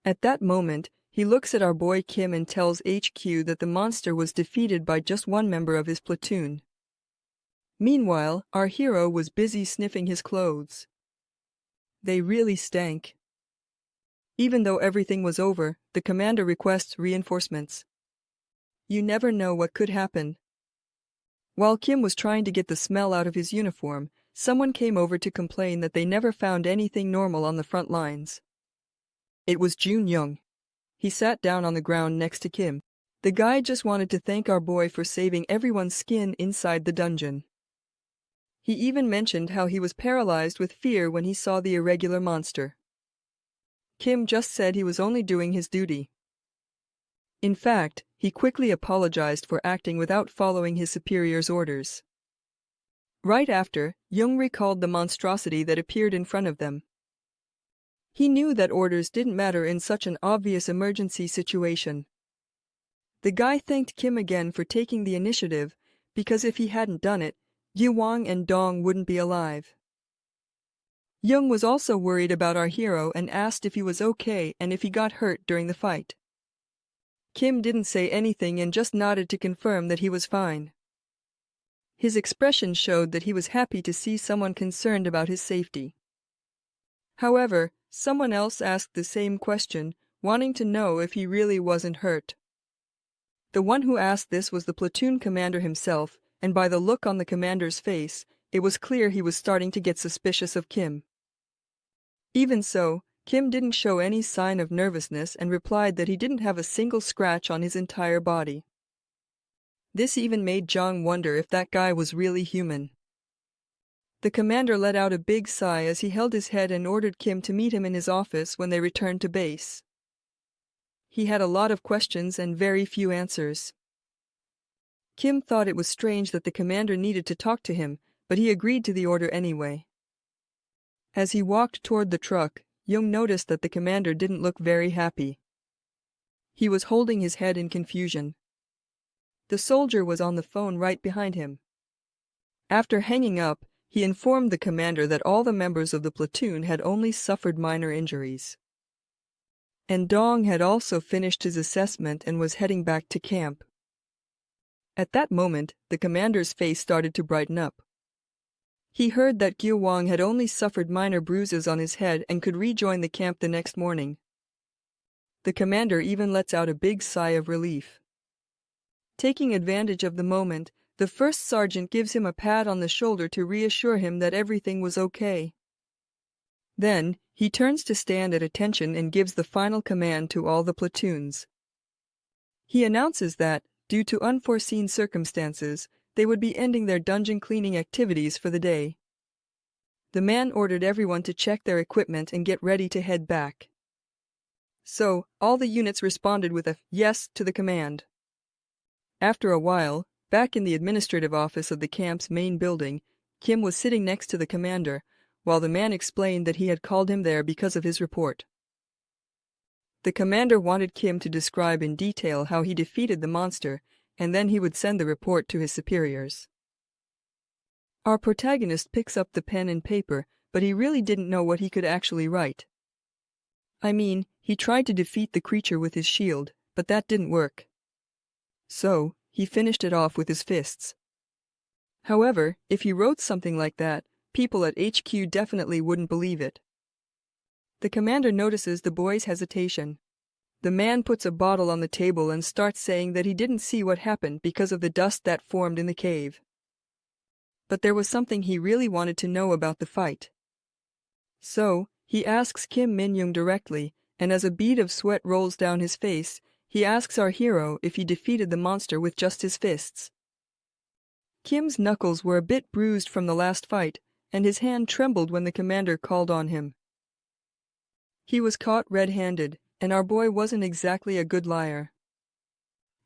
At that moment, he looks at our boy Kim and tells HQ that the monster was defeated by just one member of his platoon. Meanwhile, our hero was busy sniffing his clothes. They really stank. Even though everything was over, the commander requests reinforcements. You never know what could happen. While Kim was trying to get the smell out of his uniform, someone came over to complain that they never found anything normal on the front lines. It was Jun Young. He sat down on the ground next to Kim. The guy just wanted to thank our boy for saving everyone's skin inside the dungeon. He even mentioned how he was paralyzed with fear when he saw the irregular monster. Kim just said he was only doing his duty. In fact, he quickly apologized for acting without following his superior's orders. Right after, Jung recalled the monstrosity that appeared in front of them. He knew that orders didn't matter in such an obvious emergency situation. The guy thanked Kim again for taking the initiative, because if he hadn't done it, Yuwang and Dong wouldn't be alive. Jung was also worried about our hero and asked if he was okay and if he got hurt during the fight. Kim didn't say anything and just nodded to confirm that he was fine. His expression showed that he was happy to see someone concerned about his safety. However, someone else asked the same question, wanting to know if he really wasn't hurt. The one who asked this was the platoon commander himself, and by the look on the commander's face, it was clear he was starting to get suspicious of Kim. Even so, Kim didn't show any sign of nervousness and replied that he didn't have a single scratch on his entire body. This even made Zhang wonder if that guy was really human. The commander let out a big sigh as he held his head and ordered Kim to meet him in his office when they returned to base. He had a lot of questions and very few answers. Kim thought it was strange that the commander needed to talk to him, but he agreed to the order anyway. As he walked toward the truck, Jung noticed that the commander didn't look very happy. He was holding his head in confusion. The soldier was on the phone right behind him. After hanging up, he informed the commander that all the members of the platoon had only suffered minor injuries. And Dong had also finished his assessment and was heading back to camp. At that moment, the commander's face started to brighten up. He heard that Gyu Wang had only suffered minor bruises on his head and could rejoin the camp the next morning. The commander even lets out a big sigh of relief. Taking advantage of the moment, the first sergeant gives him a pat on the shoulder to reassure him that everything was okay. Then, he turns to stand at attention and gives the final command to all the platoons. He announces that, due to unforeseen circumstances, they would be ending their dungeon cleaning activities for the day. The man ordered everyone to check their equipment and get ready to head back. So, all the units responded with a yes to the command. After a while, back in the administrative office of the camp's main building, Kim was sitting next to the commander, while the man explained that he had called him there because of his report. The commander wanted Kim to describe in detail how he defeated the monster, and then he would send the report to his superiors. Our protagonist picks up the pen and paper, but he really didn't know what he could actually write. I mean, he tried to defeat the creature with his shield, but that didn't work. So, he finished it off with his fists. However, if he wrote something like that, people at HQ definitely wouldn't believe it. The commander notices the boy's hesitation. The man puts a bottle on the table and starts saying that he didn't see what happened because of the dust that formed in the cave. But there was something he really wanted to know about the fight. So, he asks Kim Min-young directly, and as a bead of sweat rolls down his face, he asks our hero if he defeated the monster with just his fists. Kim's knuckles were a bit bruised from the last fight, and his hand trembled when the commander called on him. He was caught red-handed, and our boy wasn't exactly a good liar.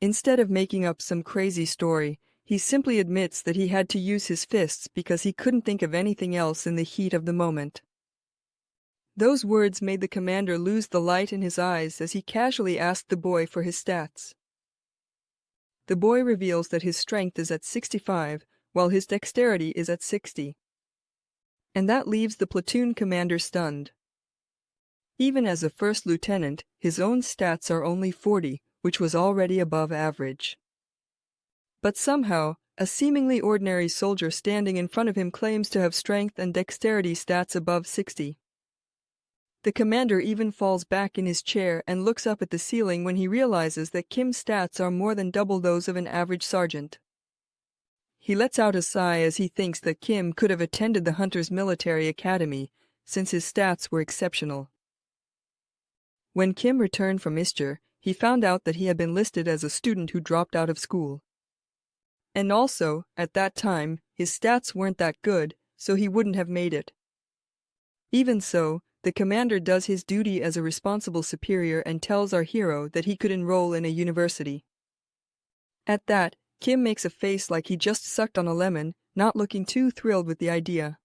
Instead of making up some crazy story, he simply admits that he had to use his fists because he couldn't think of anything else in the heat of the moment. Those words made the commander lose the light in his eyes as he casually asked the boy for his stats. The boy reveals that his strength is at 65, while his dexterity is at 60. And that leaves the platoon commander stunned. Even as a first lieutenant, his own stats are only 40, which was already above average. But somehow, a seemingly ordinary soldier standing in front of him claims to have strength and dexterity stats above 60. The commander even falls back in his chair and looks up at the ceiling when he realizes that Kim's stats are more than double those of an average sergeant. He lets out a sigh as he thinks that Kim could have attended the Hunter's military academy, since his stats were exceptional. When Kim returned from Ischer, he found out that he had been listed as a student who dropped out of school. And also, at that time, his stats weren't that good, so he wouldn't have made it. Even so, the commander does his duty as a responsible superior and tells our hero that he could enroll in a university. At that, Kim makes a face like he just sucked on a lemon, not looking too thrilled with the idea.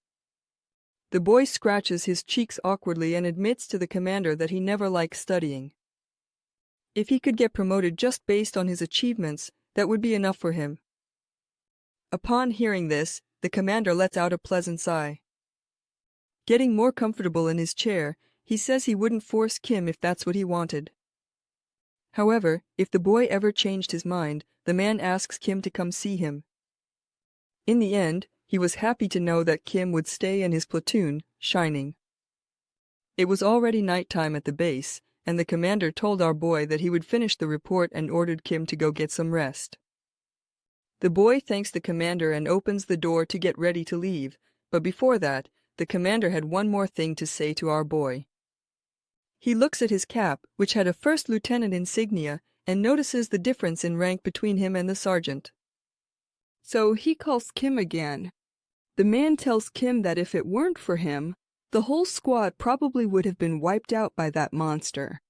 The boy scratches his cheeks awkwardly and admits to the commander that he never liked studying. If he could get promoted just based on his achievements, that would be enough for him. Upon hearing this, the commander lets out a pleasant sigh. Getting more comfortable in his chair, he says he wouldn't force Kim if that's what he wanted. However, if the boy ever changed his mind, the man asks Kim to come see him. In the end, he was happy to know that Kim would stay in his platoon, shining. It was already nighttime at the base, and the commander told our boy that he would finish the report and ordered Kim to go get some rest. The boy thanks the commander and opens the door to get ready to leave, but before that, the commander had one more thing to say to our boy. He looks at his cap, which had a first lieutenant insignia, and notices the difference in rank between him and the sergeant. So he calls Kim again. The man tells Kim that if it weren't for him, the whole squad probably would have been wiped out by that monster.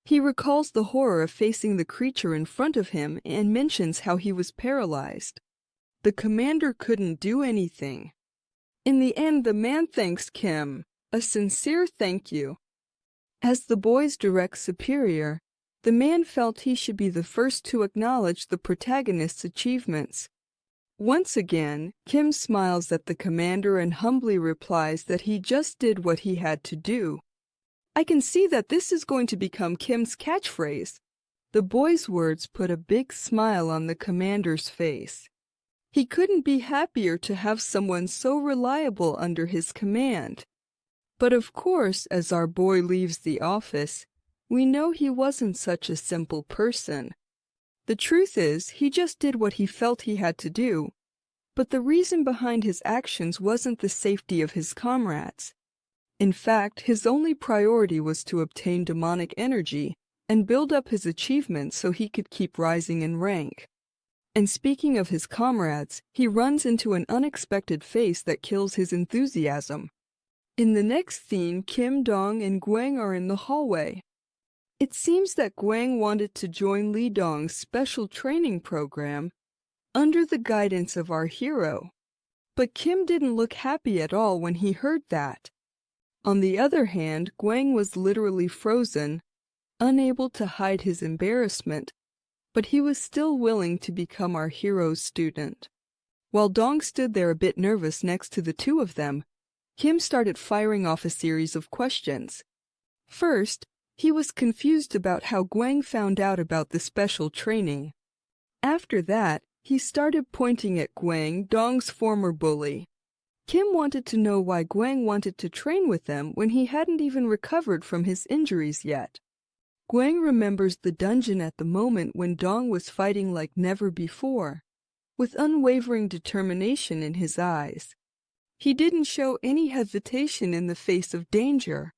He recalls the horror of facing the creature in front of him and mentions how he was paralyzed. The commander couldn't do anything. In the end, the man thanks Kim, a sincere thank you. As the boy's direct superior, the man felt he should be the first to acknowledge the protagonist's achievements. Once again, Kim smiles at the commander and humbly replies that he just did what he had to do. I can see that this is going to become Kim's catchphrase. The boy's words put a big smile on the commander's face. He couldn't be happier to have someone so reliable under his command. But of course, as our boy leaves the office, we know he wasn't such a simple person. The truth is, he just did what he felt he had to do. But the reason behind his actions wasn't the safety of his comrades. In fact, his only priority was to obtain demonic energy and build up his achievements so he could keep rising in rank. And speaking of his comrades, he runs into an unexpected face that kills his enthusiasm. In the next scene, Kim Dong and Gwang are in the hallway. It seems that Gwang wanted to join Lee Dong's special training program under the guidance of our hero. But Kim didn't look happy at all when he heard that. On the other hand, Gwang was literally frozen, unable to hide his embarrassment, but he was still willing to become our hero's student. While Dong stood there a bit nervous next to the two of them, Kim started firing off a series of questions. First, he was confused about how Gwang found out about the special training. After that, he started pointing at Gwang, Dong's former bully. Kim wanted to know why Gwang wanted to train with them when he hadn't even recovered from his injuries yet. Gwang remembers the dungeon at the moment when Dong was fighting like never before, with unwavering determination in his eyes. He didn't show any hesitation in the face of danger.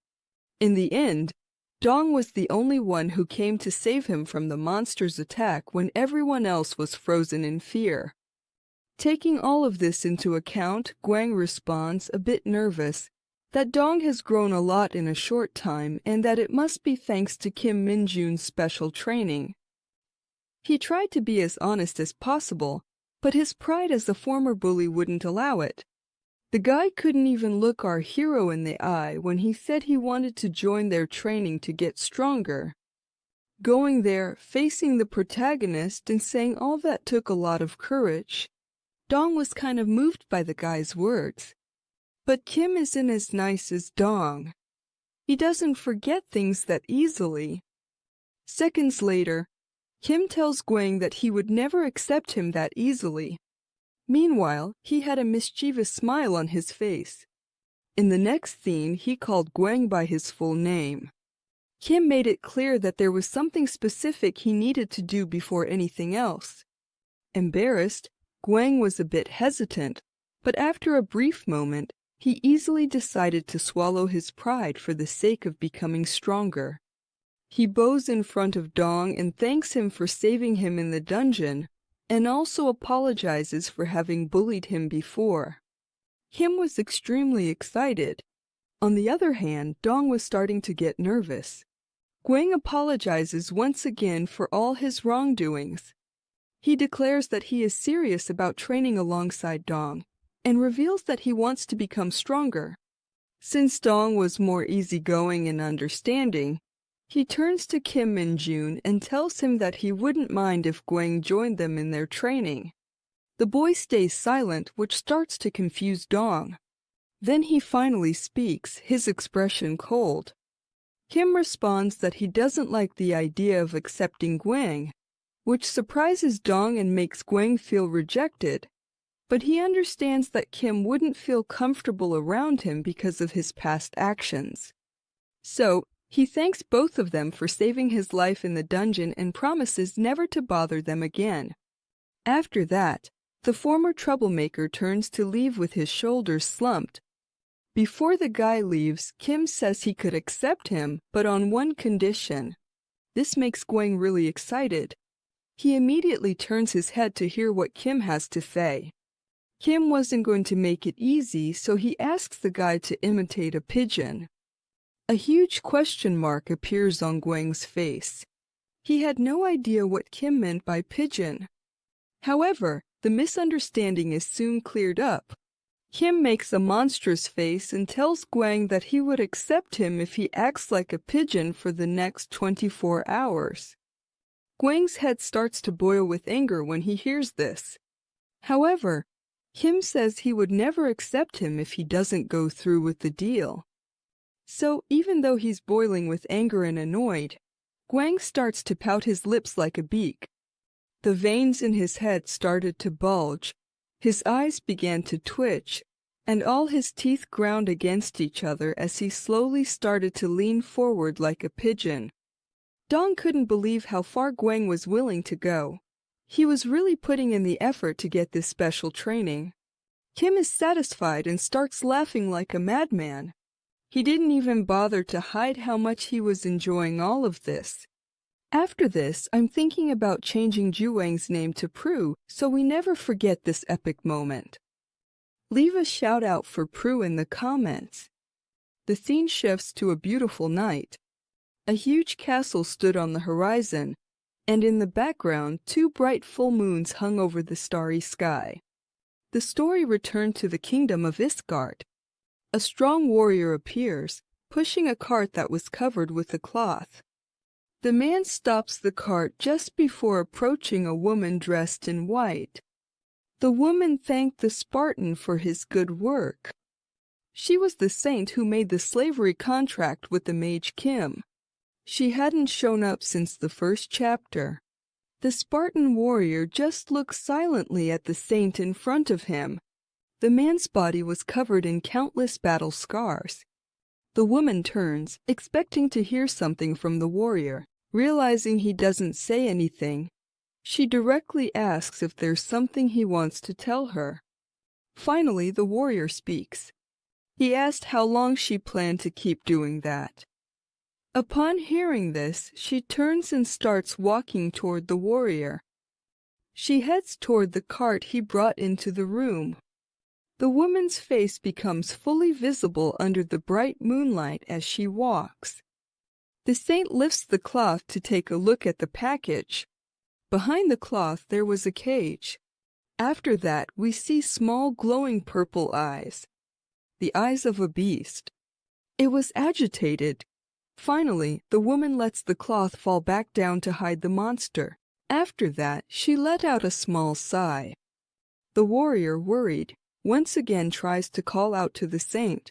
In the end, Dong was the only one who came to save him from the monster's attack when everyone else was frozen in fear. Taking all of this into account, Gwang responds, a bit nervous, that Dong has grown a lot in a short time and that it must be thanks to Kim Min-jun's special training. He tried to be as honest as possible, but his pride as a former bully wouldn't allow it. The guy couldn't even look our hero in the eye when he said he wanted to join their training to get stronger. Going there, facing the protagonist, and saying all that took a lot of courage. Dong was kind of moved by the guy's words. But Kim isn't as nice as Dong. He doesn't forget things that easily. Seconds later, Kim tells Gwang that he would never accept him that easily. Meanwhile, he had a mischievous smile on his face. In the next scene, he called Gwang by his full name. Kim made it clear that there was something specific he needed to do before anything else. Embarrassed, Gwang was a bit hesitant, but after a brief moment, he easily decided to swallow his pride for the sake of becoming stronger. He bows in front of Dong and thanks him for saving him in the dungeon, and also apologizes for having bullied him before. Kim was extremely excited. On the other hand, Dong was starting to get nervous. Gwang apologizes once again for all his wrongdoings. He declares that he is serious about training alongside Dong, and reveals that he wants to become stronger. Since Dong was more easygoing and understanding, he turns to Kim Min-jun and tells him that he wouldn't mind if Gwang joined them in their training. The boy stays silent, which starts to confuse Dong. Then he finally speaks, his expression cold. Kim responds that he doesn't like the idea of accepting Gwang, which surprises Dong and makes Gwang feel rejected. But he understands that Kim wouldn't feel comfortable around him because of his past actions. So, he thanks both of them for saving his life in the dungeon and promises never to bother them again. After that, the former troublemaker turns to leave with his shoulders slumped. Before the guy leaves, Kim says he could accept him, but on one condition. This makes Gwang really excited. He immediately turns his head to hear what Kim has to say. Kim wasn't going to make it easy, so he asks the guy to imitate a pigeon. A huge question mark appears on Gwang's face. He had no idea what Kim meant by pigeon. However, the misunderstanding is soon cleared up. Kim makes a monstrous face and tells Gwang that he would accept him if he acts like a pigeon for the next 24 hours. Gwang's head starts to boil with anger when he hears this. However, Kim says he would never accept him if he doesn't go through with the deal. So, even though he's boiling with anger and annoyed, Gwang starts to pout his lips like a beak. The veins in his head started to bulge, his eyes began to twitch, and all his teeth ground against each other as he slowly started to lean forward like a pigeon. Dong couldn't believe how far Gwang was willing to go. He was really putting in the effort to get this special training. Kim is satisfied and starts laughing like a madman. He didn't even bother to hide how much he was enjoying all of this. After this, I'm thinking about changing Juwang's name to Prue so we never forget this epic moment. Leave a shout out for Prue in the comments. The scene shifts to a beautiful night. A huge castle stood on the horizon, and in the background, 2 bright full moons hung over the starry sky. The story returned to the kingdom of Isgard. A strong warrior appears, pushing a cart that was covered with a cloth. The man stops the cart just before approaching a woman dressed in white. The woman thanked the Spartan for his good work. She was the saint who made the slavery contract with the mage Kim. She hadn't shown up since the first chapter. The Spartan warrior just looked silently at the saint in front of him. The man's body was covered in countless battle scars. The woman turns, expecting to hear something from the warrior. Realizing he doesn't say anything, she directly asks if there's something he wants to tell her. Finally, the warrior speaks. He asked how long she planned to keep doing that. Upon hearing this, she turns and starts walking toward the warrior. She heads toward the cart he brought into the room. The woman's face becomes fully visible under the bright moonlight as she walks. The saint lifts the cloth to take a look at the package. Behind the cloth there was a cage. After that we see small glowing purple eyes. The eyes of a beast. It was agitated. Finally, the woman lets the cloth fall back down to hide the monster. After that, she let out a small sigh. The warrior, worried, once again tries to call out to the saint.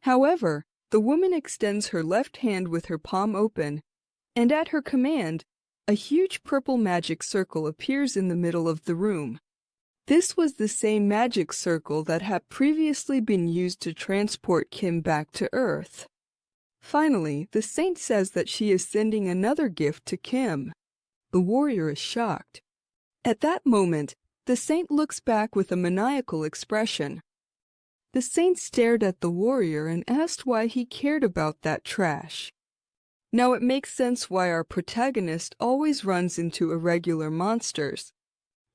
However, the woman extends her left hand with her palm open, and at her command, a huge purple magic circle appears in the middle of the room. This was the same magic circle that had previously been used to transport Kim back to Earth. Finally, the saint says that she is sending another gift to Kim. The warrior is shocked. At that moment, the saint looks back with a maniacal expression. The saint stared at the warrior and asked why he cared about that trash. Now it makes sense why our protagonist always runs into irregular monsters.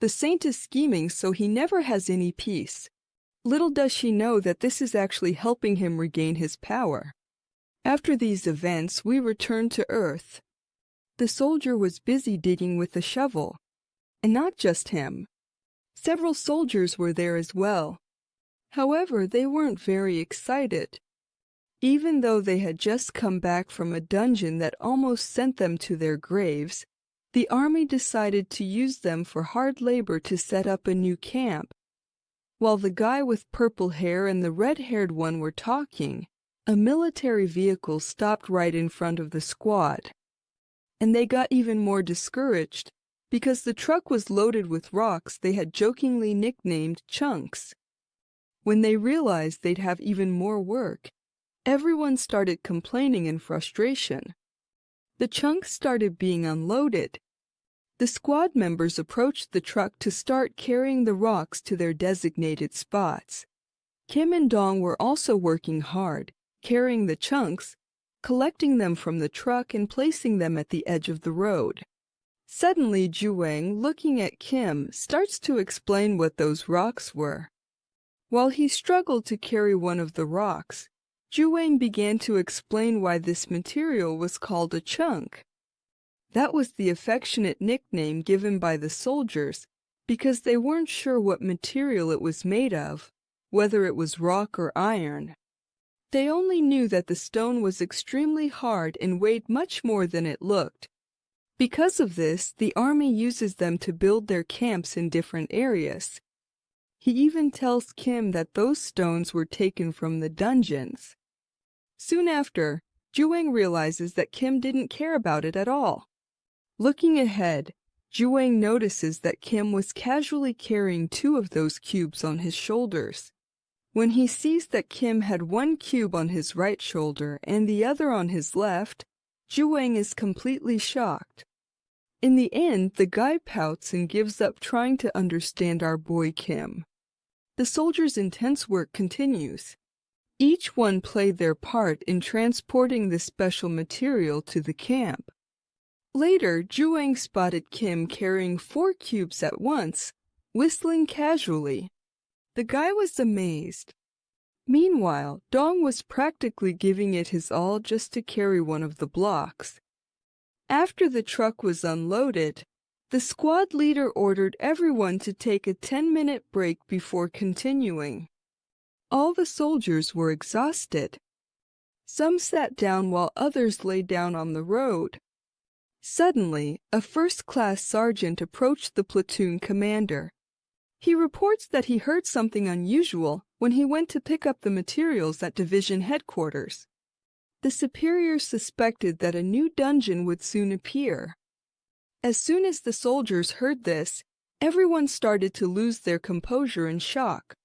The saint is scheming so he never has any peace. Little does she know that this is actually helping him regain his power. After these events, we return to Earth. The soldier was busy digging with a shovel. And not just him. Several soldiers were there as well. However, they weren't very excited. Even though they had just come back from a dungeon that almost sent them to their graves, the army decided to use them for hard labor to set up a new camp. While the guy with purple hair and the red-haired one were talking, a military vehicle stopped right in front of the squad. And they got even more discouraged, because the truck was loaded with rocks they had jokingly nicknamed chunks. When they realized they'd have even more work, everyone started complaining in frustration. The chunks started being unloaded. The squad members approached the truck to start carrying the rocks to their designated spots. Kim and Dong were also working hard, carrying the chunks, collecting them from the truck and placing them at the edge of the road. Suddenly, Juwang, looking at Kim, starts to explain what those rocks were. While he struggled to carry one of the rocks, Juwang began to explain why this material was called a chunk. That was the affectionate nickname given by the soldiers because they weren't sure what material it was made of, whether it was rock or iron. They only knew that the stone was extremely hard and weighed much more than it looked. Because of this, the army uses them to build their camps in different areas. He even tells Kim that those stones were taken from the dungeons. Soon after, Juwang realizes that Kim didn't care about it at all. Looking ahead, Juwang notices that Kim was casually carrying 2 of those cubes on his shoulders. When he sees that Kim had 1 cube on his right shoulder and the other on his left, Juwang is completely shocked. In the end, the guy pouts and gives up trying to understand our boy Kim. The soldiers' intense work continues. Each one played their part in transporting this special material to the camp. Later, Juwang spotted Kim carrying 4 cubes at once, whistling casually. The guy was amazed. Meanwhile, Dong was practically giving it his all just to carry one of the blocks. After the truck was unloaded, The squad leader ordered everyone to take a 10-minute break before continuing. All the soldiers were exhausted. Some sat down while others lay down on the road. Suddenly, a first-class sergeant approached the platoon commander. He reports that he heard something unusual when he went to pick up the materials at division headquarters. The superior suspected that a new dungeon would soon appear. As soon as the soldiers heard this, everyone started to lose their composure in shock.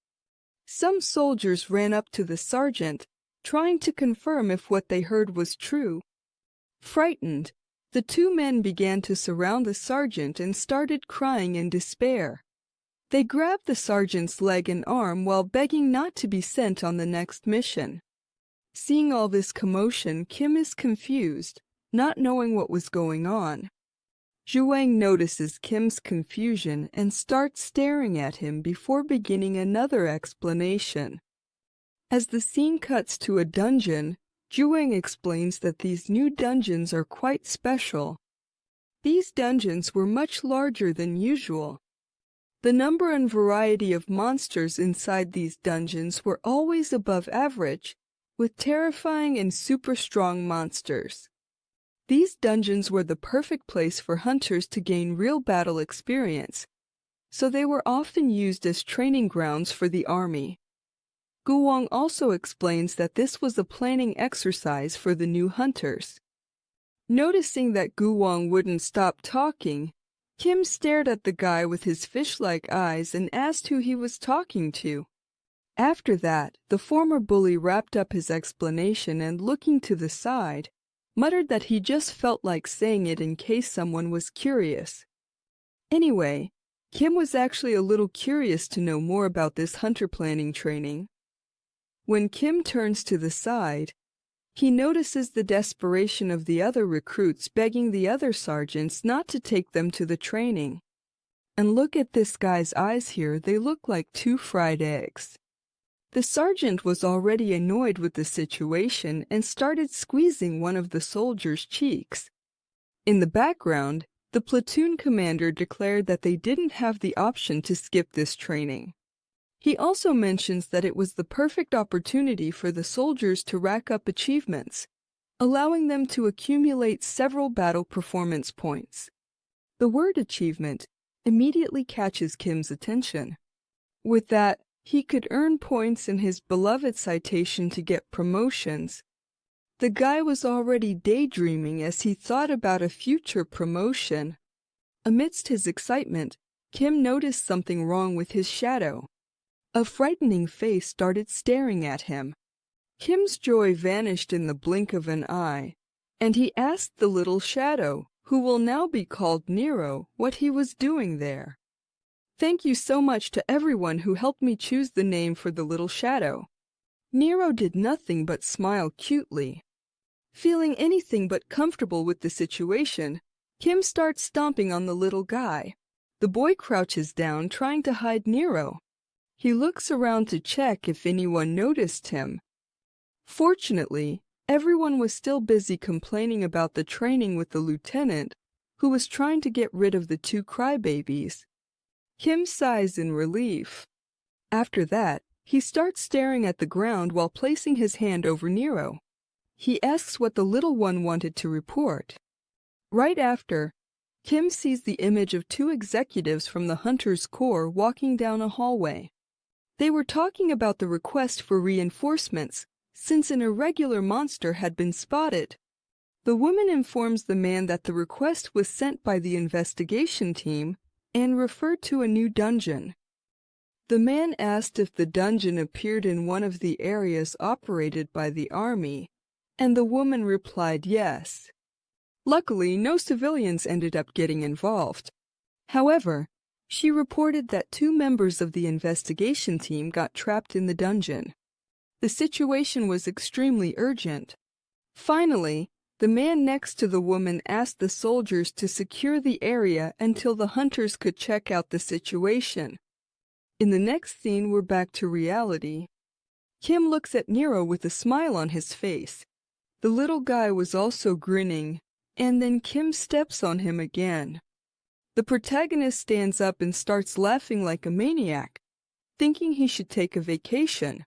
Some soldiers ran up to the sergeant, trying to confirm if what they heard was true. Frightened, the two men began to surround the sergeant and started crying in despair. They grabbed the sergeant's leg and arm while begging not to be sent on the next mission. Seeing all this commotion, Kim is confused, not knowing what was going on. Zhuang notices Kim's confusion and starts staring at him before beginning another explanation. As the scene cuts to a dungeon, Zhuang explains that these new dungeons are quite special. These dungeons were much larger than usual. The number and variety of monsters inside these dungeons were always above average, with terrifying and super strong monsters. These dungeons were the perfect place for hunters to gain real battle experience, so they were often used as training grounds for the army. Guwang also explains that this was a planning exercise for the new hunters. Noticing that Guwang wouldn't stop talking, Kim stared at the guy with his fish-like eyes and asked who he was talking to. After that, the former bully wrapped up his explanation and, looking to the side, muttered that he just felt like saying it in case someone was curious. Anyway, Kim was actually a little curious to know more about this hunter planning training. When Kim turns to the side, he notices the desperation of the other recruits begging the other sergeants not to take them to the training. And look at this guy's eyes here, they look like two fried eggs. The sergeant was already annoyed with the situation and started squeezing one of the soldiers' cheeks. In the background, the platoon commander declared that they didn't have the option to skip this training. He also mentions that it was the perfect opportunity for the soldiers to rack up achievements, allowing them to accumulate several battle performance points. The word achievement immediately catches Kim's attention. With that, he could earn points in his beloved citation to get promotions. The guy was already daydreaming as he thought about a future promotion. Amidst his excitement, Kim noticed something wrong with his shadow. A frightening face started staring at him. Kim's joy vanished in the blink of an eye, and he asked the little shadow, who will now be called Nero, what he was doing there. Thank you so much to everyone who helped me choose the name for the little shadow. Nero did nothing but smile cutely. Feeling anything but comfortable with the situation, Kim starts stomping on the little guy. The boy crouches down, trying to hide Nero. He looks around to check if anyone noticed him. Fortunately, everyone was still busy complaining about the training with the lieutenant, who was trying to get rid of the two crybabies. Kim sighs in relief. After that, he starts staring at the ground while placing his hand over Nero. He asks what the little one wanted to report. Right after, Kim sees the image of two executives from the Hunter's Corps walking down a hallway. They were talking about the request for reinforcements, since an irregular monster had been spotted. The woman informs the man that the request was sent by the investigation team and referred to a new dungeon. The man asked if the dungeon appeared in one of the areas operated by the army, and the woman replied yes. Luckily, no civilians ended up getting involved. However, she reported that two members of the investigation team got trapped in the dungeon. The situation was extremely urgent. Finally, the man next to the woman asked the soldiers to secure the area until the hunters could check out the situation. In the next scene, we're back to reality. Kim looks at Nero with a smile on his face. The little guy was also grinning, and then Kim steps on him again. The protagonist stands up and starts laughing like a maniac, thinking he should take a vacation.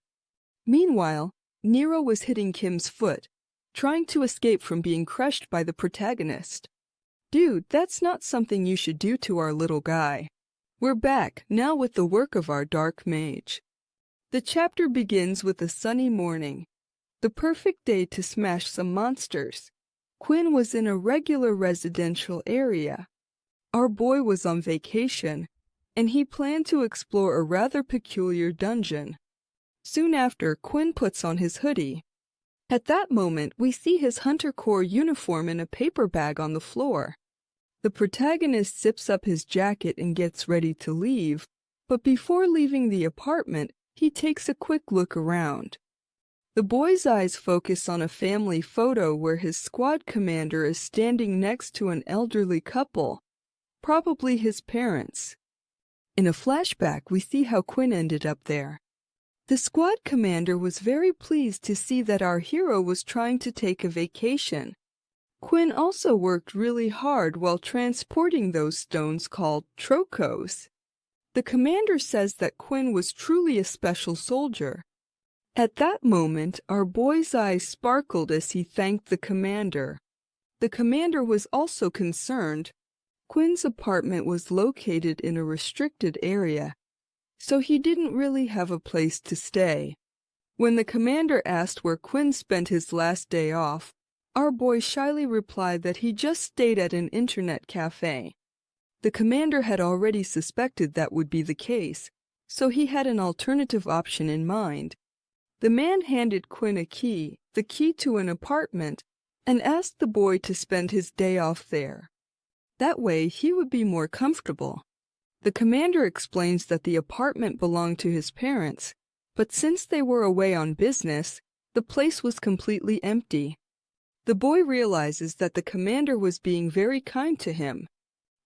Meanwhile, Nero was hitting Kim's foot, trying to escape from being crushed by the protagonist. Dude, that's not something you should do to our little guy. We're back, now with the work of our dark mage. The chapter begins with a sunny morning, the perfect day to smash some monsters. Quinn was in a regular residential area. Our boy was on vacation, and he planned to explore a rather peculiar dungeon. Soon after, Quinn puts on his hoodie. At that moment, we see his Hunter Corps uniform in a paper bag on the floor. The protagonist zips up his jacket and gets ready to leave, but before leaving the apartment, he takes a quick look around. The boy's eyes focus on a family photo where his squad commander is standing next to an elderly couple, probably his parents. In a flashback, we see how Quinn ended up there. The squad commander was very pleased to see that our hero was trying to take a vacation. Quinn also worked really hard while transporting those stones called trocos. The commander says that Quinn was truly a special soldier. At that moment, our boy's eyes sparkled as he thanked the commander. The commander was also concerned. Quinn's apartment was located in a restricted area, so he didn't really have a place to stay. When the commander asked where Quinn spent his last day off, our boy shyly replied that he just stayed at an internet cafe. The commander had already suspected that would be the case, so he had an alternative option in mind. The man handed Quinn a key, the key to an apartment, and asked the boy to spend his day off there. That way he would be more comfortable. The commander explains that the apartment belonged to his parents, but since they were away on business, the place was completely empty. The boy realizes that the commander was being very kind to him,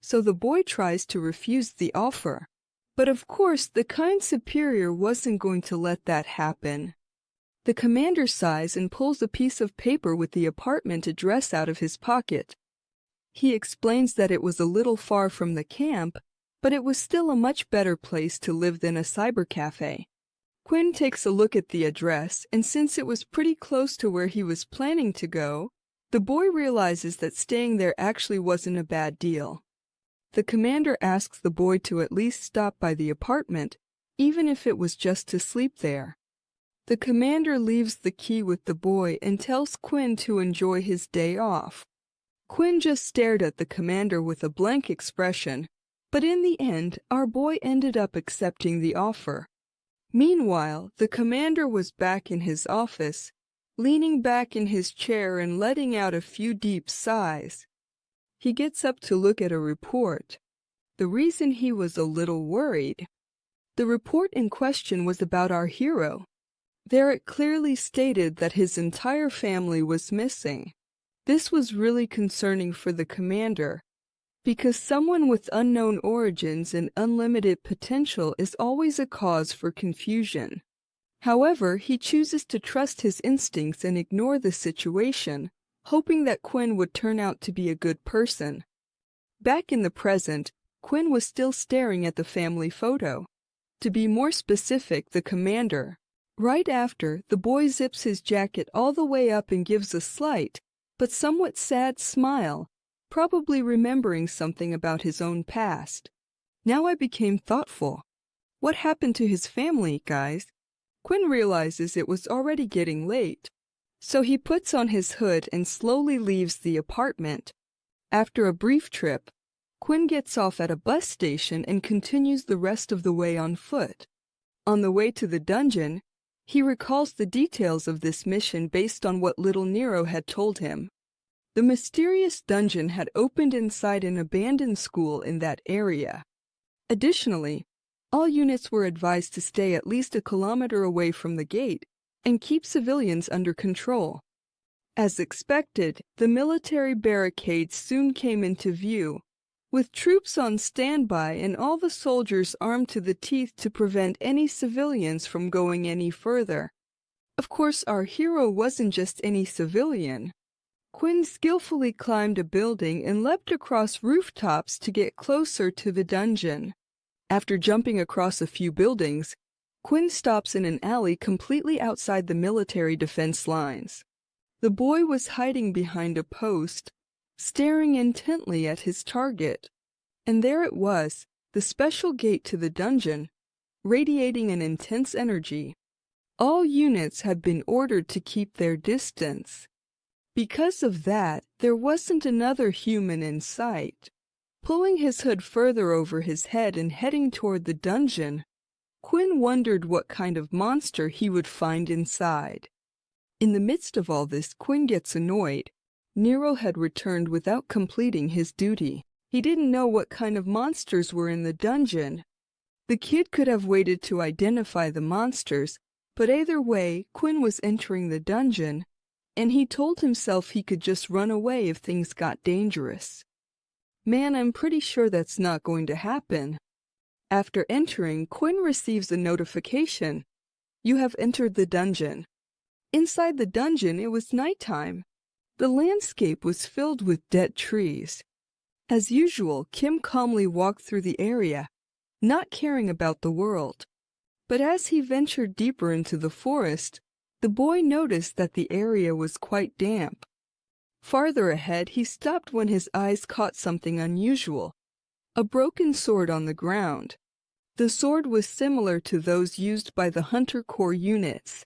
so the boy tries to refuse the offer. But of course, the kind superior wasn't going to let that happen. The commander sighs and pulls a piece of paper with the apartment address out of his pocket. He explains that it was a little far from the camp, but it was still a much better place to live than a cybercafe. Quinn takes a look at the address, and since it was pretty close to where he was planning to go, the boy realizes that staying there actually wasn't a bad deal. The commander asks the boy to at least stop by the apartment, even if it was just to sleep there. The commander leaves the key with the boy and tells Quinn to enjoy his day off. Quinn just stared at the commander with a blank expression, but in the end, our boy ended up accepting the offer. Meanwhile, the commander was back in his office, leaning back in his chair and letting out a few deep sighs. He gets up to look at a report. The reason he was a little worried. The report in question was about our hero. There it clearly stated that his entire family was missing. This was really concerning for the commander, because someone with unknown origins and unlimited potential is always a cause for confusion. However, he chooses to trust his instincts and ignore the situation, hoping that Quinn would turn out to be a good person. Back in the present, Quinn was still staring at the family photo. To be more specific, the commander. Right after, the boy zips his jacket all the way up and gives a slight, but somewhat sad smile, probably remembering something about his own past. Now I became thoughtful. What happened to his family, guys? Quinn realizes it was already getting late, so he puts on his hood and slowly leaves the apartment. After a brief trip, Quinn gets off at a bus station and continues the rest of the way on foot. On the way to the dungeon, he recalls the details of this mission based on what little Nero had told him. The mysterious dungeon had opened inside an abandoned school in that area. Additionally, all units were advised to stay at least a kilometer away from the gate and keep civilians under control. As expected, the military barricades soon came into view, with troops on standby and all the soldiers armed to the teeth to prevent any civilians from going any further. Of course, our hero wasn't just any civilian. Quinn skillfully climbed a building and leapt across rooftops to get closer to the dungeon. After jumping across a few buildings, Quinn stops in an alley completely outside the military defense lines. The boy was hiding behind a post, staring intently at his target. And there it was, the special gate to the dungeon, radiating an intense energy. All units had been ordered to keep their distance. Because of that, there wasn't another human in sight. Pulling his hood further over his head and heading toward the dungeon, Quinn wondered what kind of monster he would find inside. In the midst of all this, Quinn gets annoyed. Nero had returned without completing his duty. He didn't know what kind of monsters were in the dungeon. The kid could have waited to identify the monsters, but either way, Quinn was entering the dungeon, and he told himself he could just run away if things got dangerous. Man, I'm pretty sure that's not going to happen. After entering, Quinn receives a notification. You have entered the dungeon. Inside the dungeon, it was nighttime. The landscape was filled with dead trees. As usual, Kim calmly walked through the area, not caring about the world. But as he ventured deeper into the forest, the boy noticed that the area was quite damp. Farther ahead, he stopped when his eyes caught something unusual, a broken sword on the ground. The sword was similar to those used by the Hunter Corps units.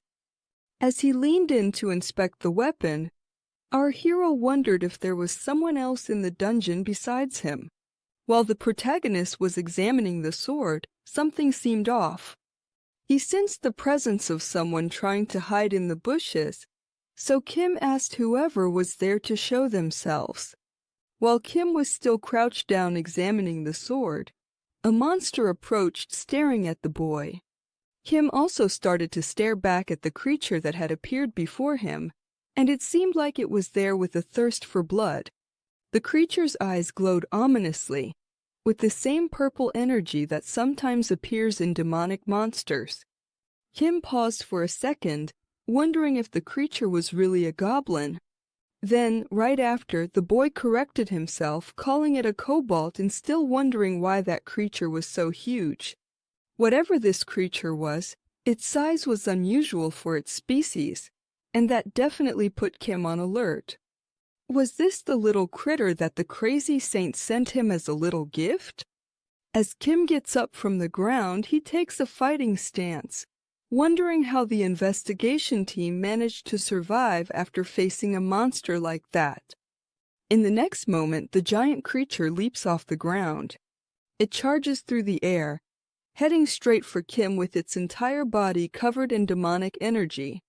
As he leaned in to inspect the weapon, our hero wondered if there was someone else in the dungeon besides him. While the protagonist was examining the sword, something seemed off. He sensed the presence of someone trying to hide in the bushes, so Kim asked whoever was there to show themselves. While Kim was still crouched down examining the sword, a monster approached, staring at the boy. Kim also started to stare back at the creature that had appeared before him, and it seemed like it was there with a thirst for blood. The creature's eyes glowed ominously, with the same purple energy that sometimes appears in demonic monsters. Kim paused for a second, wondering if the creature was really a goblin. Then, right after, the boy corrected himself, calling it a kobold and still wondering why that creature was so huge. Whatever this creature was, its size was unusual for its species, and that definitely put Kim on alert. Was this the little critter that the crazy saint sent him as a little gift? As Kim gets up from the ground, he takes a fighting stance, wondering how the investigation team managed to survive after facing a monster like that. In the next moment, the giant creature leaps off the ground. It charges through the air, heading straight for Kim with its entire body covered in demonic energy.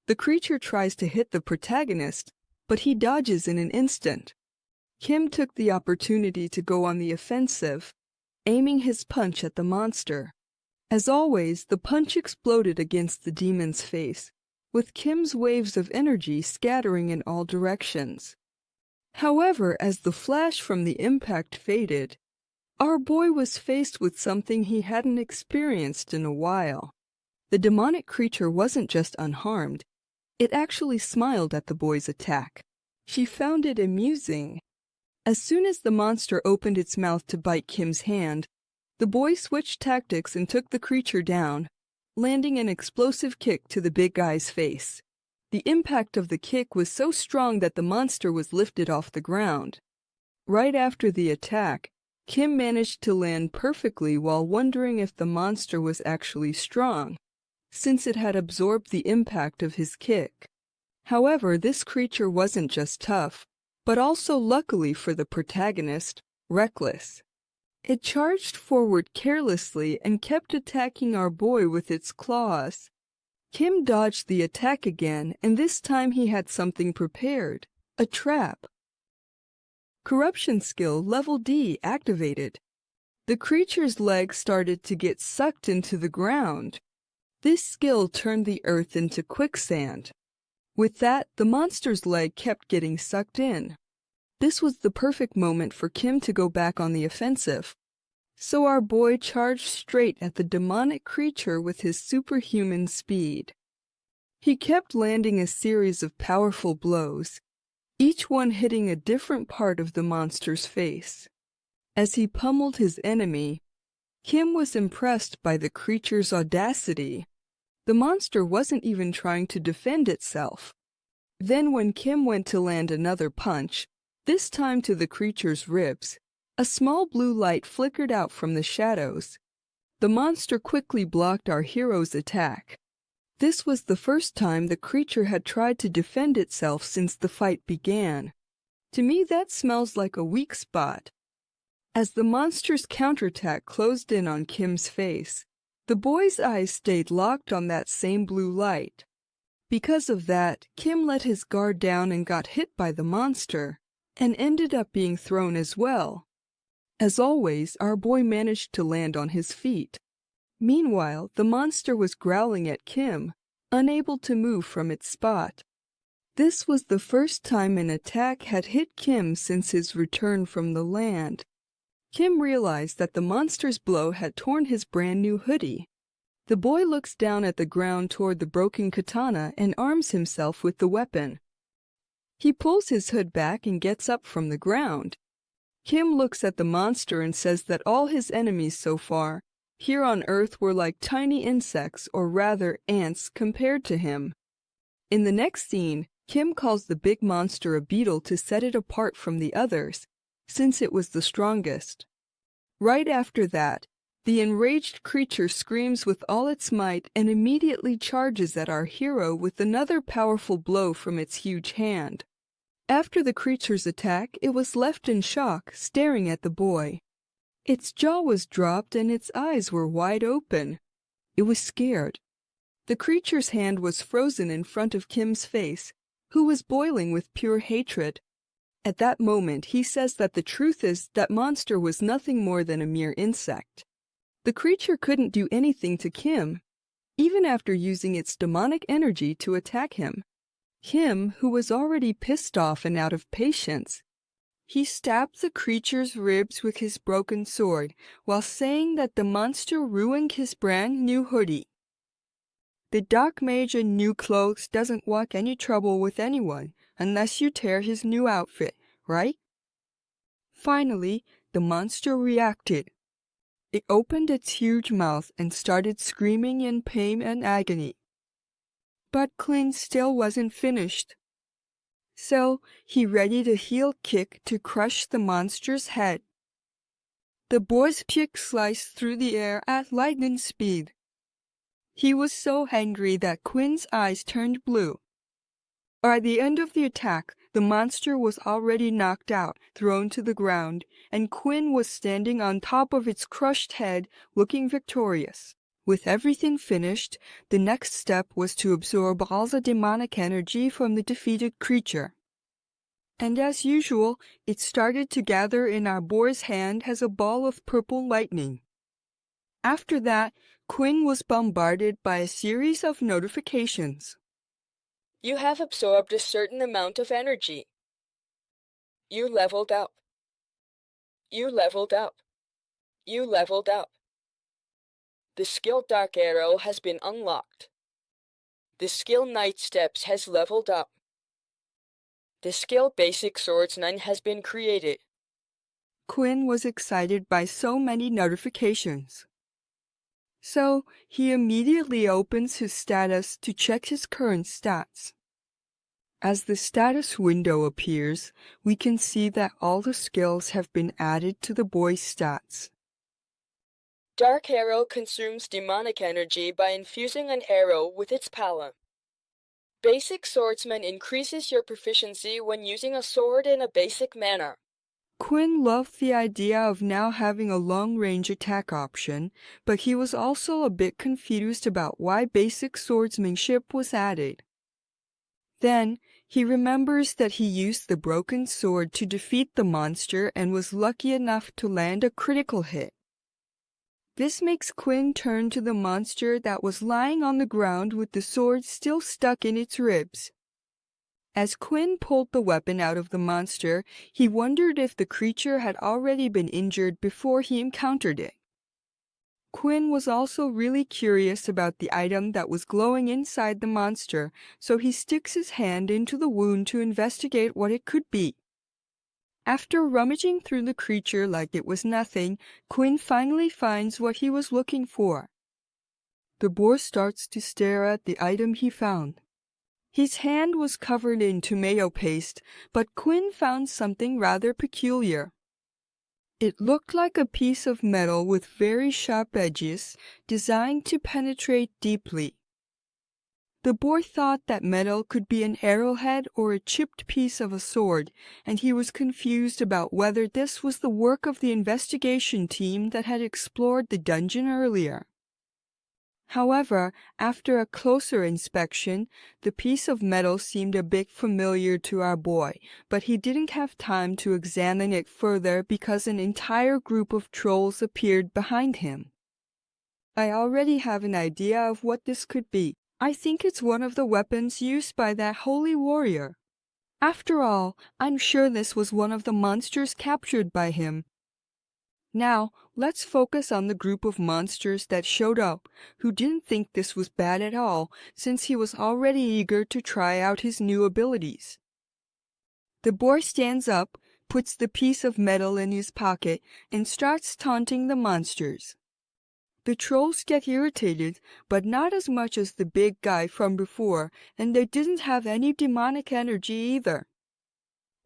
The creature tries to hit the protagonist, but he dodges in an instant. Kim took the opportunity to go on the offensive, aiming his punch at the monster. As always, the punch exploded against the demon's face, with Kim's waves of energy scattering in all directions. However, as the flash from the impact faded, our boy was faced with something he hadn't experienced in a while. The demonic creature wasn't just unharmed, it actually smiled at the boy's attack. She found it amusing. As soon as the monster opened its mouth to bite Kim's hand, the boy switched tactics and took the creature down, landing an explosive kick to the big guy's face. The impact of the kick was so strong that the monster was lifted off the ground. Right after the attack, Kim managed to land perfectly while wondering if the monster was actually strong, since it had absorbed the impact of his kick. However, this creature wasn't just tough, but also, luckily for the protagonist, reckless. It charged forward carelessly and kept attacking our boy with its claws. Kim dodged the attack again, and this time he had something prepared, a trap. Corruption skill level D activated. The creature's legs started to get sucked into the ground. This skill turned the earth into quicksand. With that, the monster's leg kept getting sucked in. This was the perfect moment for Kim to go back on the offensive. So our boy charged straight at the demonic creature with his superhuman speed. He kept landing a series of powerful blows, each one hitting a different part of the monster's face. As he pummeled his enemy, Kim was impressed by the creature's audacity. The monster wasn't even trying to defend itself. Then when Kim went to land another punch, this time to the creature's ribs, a small blue light flickered out from the shadows. The monster quickly blocked our hero's attack. This was the first time the creature had tried to defend itself since the fight began. To me, that smells like a weak spot. As the monster's counterattack closed in on Kim's face, the boy's eyes stayed locked on that same blue light. Because of that, Kim let his guard down and got hit by the monster, and ended up being thrown as well. As always, our boy managed to land on his feet. Meanwhile, the monster was growling at Kim, unable to move from its spot. This was the first time an attack had hit Kim since his return from the land. Kim realized that the monster's blow had torn his brand new hoodie. The boy looks down at the ground toward the broken katana and arms himself with the weapon. He pulls his hood back and gets up from the ground. Kim looks at the monster and says that all his enemies so far here on Earth were like tiny insects, or rather ants, compared to him. In the next scene, Kim calls the big monster a beetle to set it apart from the others, since it was the strongest. Right after that, the enraged creature screams with all its might and immediately charges at our hero with another powerful blow from its huge hand. After the creature's attack, it was left in shock, staring at the boy. Its jaw was dropped and its eyes were wide open. It was scared. The creature's hand was frozen in front of Kim's face, who was boiling with pure hatred. At that moment, he says that the truth is that monster was nothing more than a mere insect. The creature couldn't do anything to Kim, even after using its demonic energy to attack him. Kim, who was already pissed off and out of patience, he stabbed the creature's ribs with his broken sword, while saying that the monster ruined his brand new hoodie. The dark mage in new clothes doesn't want any trouble with anyone, unless you tear his new outfit, right? Finally, the monster reacted. It opened its huge mouth and started screaming in pain and agony. But Quinn still wasn't finished. So he readied a heel kick to crush the monster's head. The boy's kick sliced through the air at lightning speed. He was so angry that Quinn's eyes turned blue. By the end of the attack, the monster was already knocked out, thrown to the ground, and Quinn was standing on top of its crushed head, looking victorious. With everything finished, the next step was to absorb all the demonic energy from the defeated creature. And as usual, it started to gather in our boy's hand as a ball of purple lightning. After that, Quinn was bombarded by a series of notifications. You have absorbed a certain amount of energy. You leveled up. You leveled up. You leveled up. The skill Dark Arrow has been unlocked. The skill Night Steps has leveled up. The skill Basic Swordsman has been created. Quinn was excited by so many notifications. So he immediately opens his status to check his current stats. As the status window appears, we can see that all the skills have been added to the boy's stats. Dark Arrow consumes demonic energy by infusing an arrow with its power. Basic Swordsman increases your proficiency when using a sword in a basic manner. Quinn loved the idea of now having a long-range attack option, but he was also a bit confused about why basic swordsmanship was added. Then, he remembers that he used the broken sword to defeat the monster and was lucky enough to land a critical hit. This makes Quinn turn to the monster that was lying on the ground with the sword still stuck in its ribs. As Quinn pulled the weapon out of the monster, he wondered if the creature had already been injured before he encountered it. Quinn was also really curious about the item that was glowing inside the monster, so he sticks his hand into the wound to investigate what it could be. After rummaging through the creature like it was nothing, Quinn finally finds what he was looking for. The boar starts to stare at the item he found. His hand was covered in tomato paste, but Quinn found something rather peculiar. It looked like a piece of metal with very sharp edges, designed to penetrate deeply. The boy thought that metal could be an arrowhead or a chipped piece of a sword, and he was confused about whether this was the work of the investigation team that had explored the dungeon earlier. However, after a closer inspection, the piece of metal seemed a bit familiar to our boy, but he didn't have time to examine it further because an entire group of trolls appeared behind him. I already have an idea of what this could be. I think it's one of the weapons used by that holy warrior. After all, I'm sure this was one of the monsters captured by him. Now, let's focus on the group of monsters that showed up, who didn't think this was bad at all, since he was already eager to try out his new abilities. The boy stands up, puts the piece of metal in his pocket, and starts taunting the monsters. The trolls get irritated, but not as much as the big guy from before, and they didn't have any demonic energy either.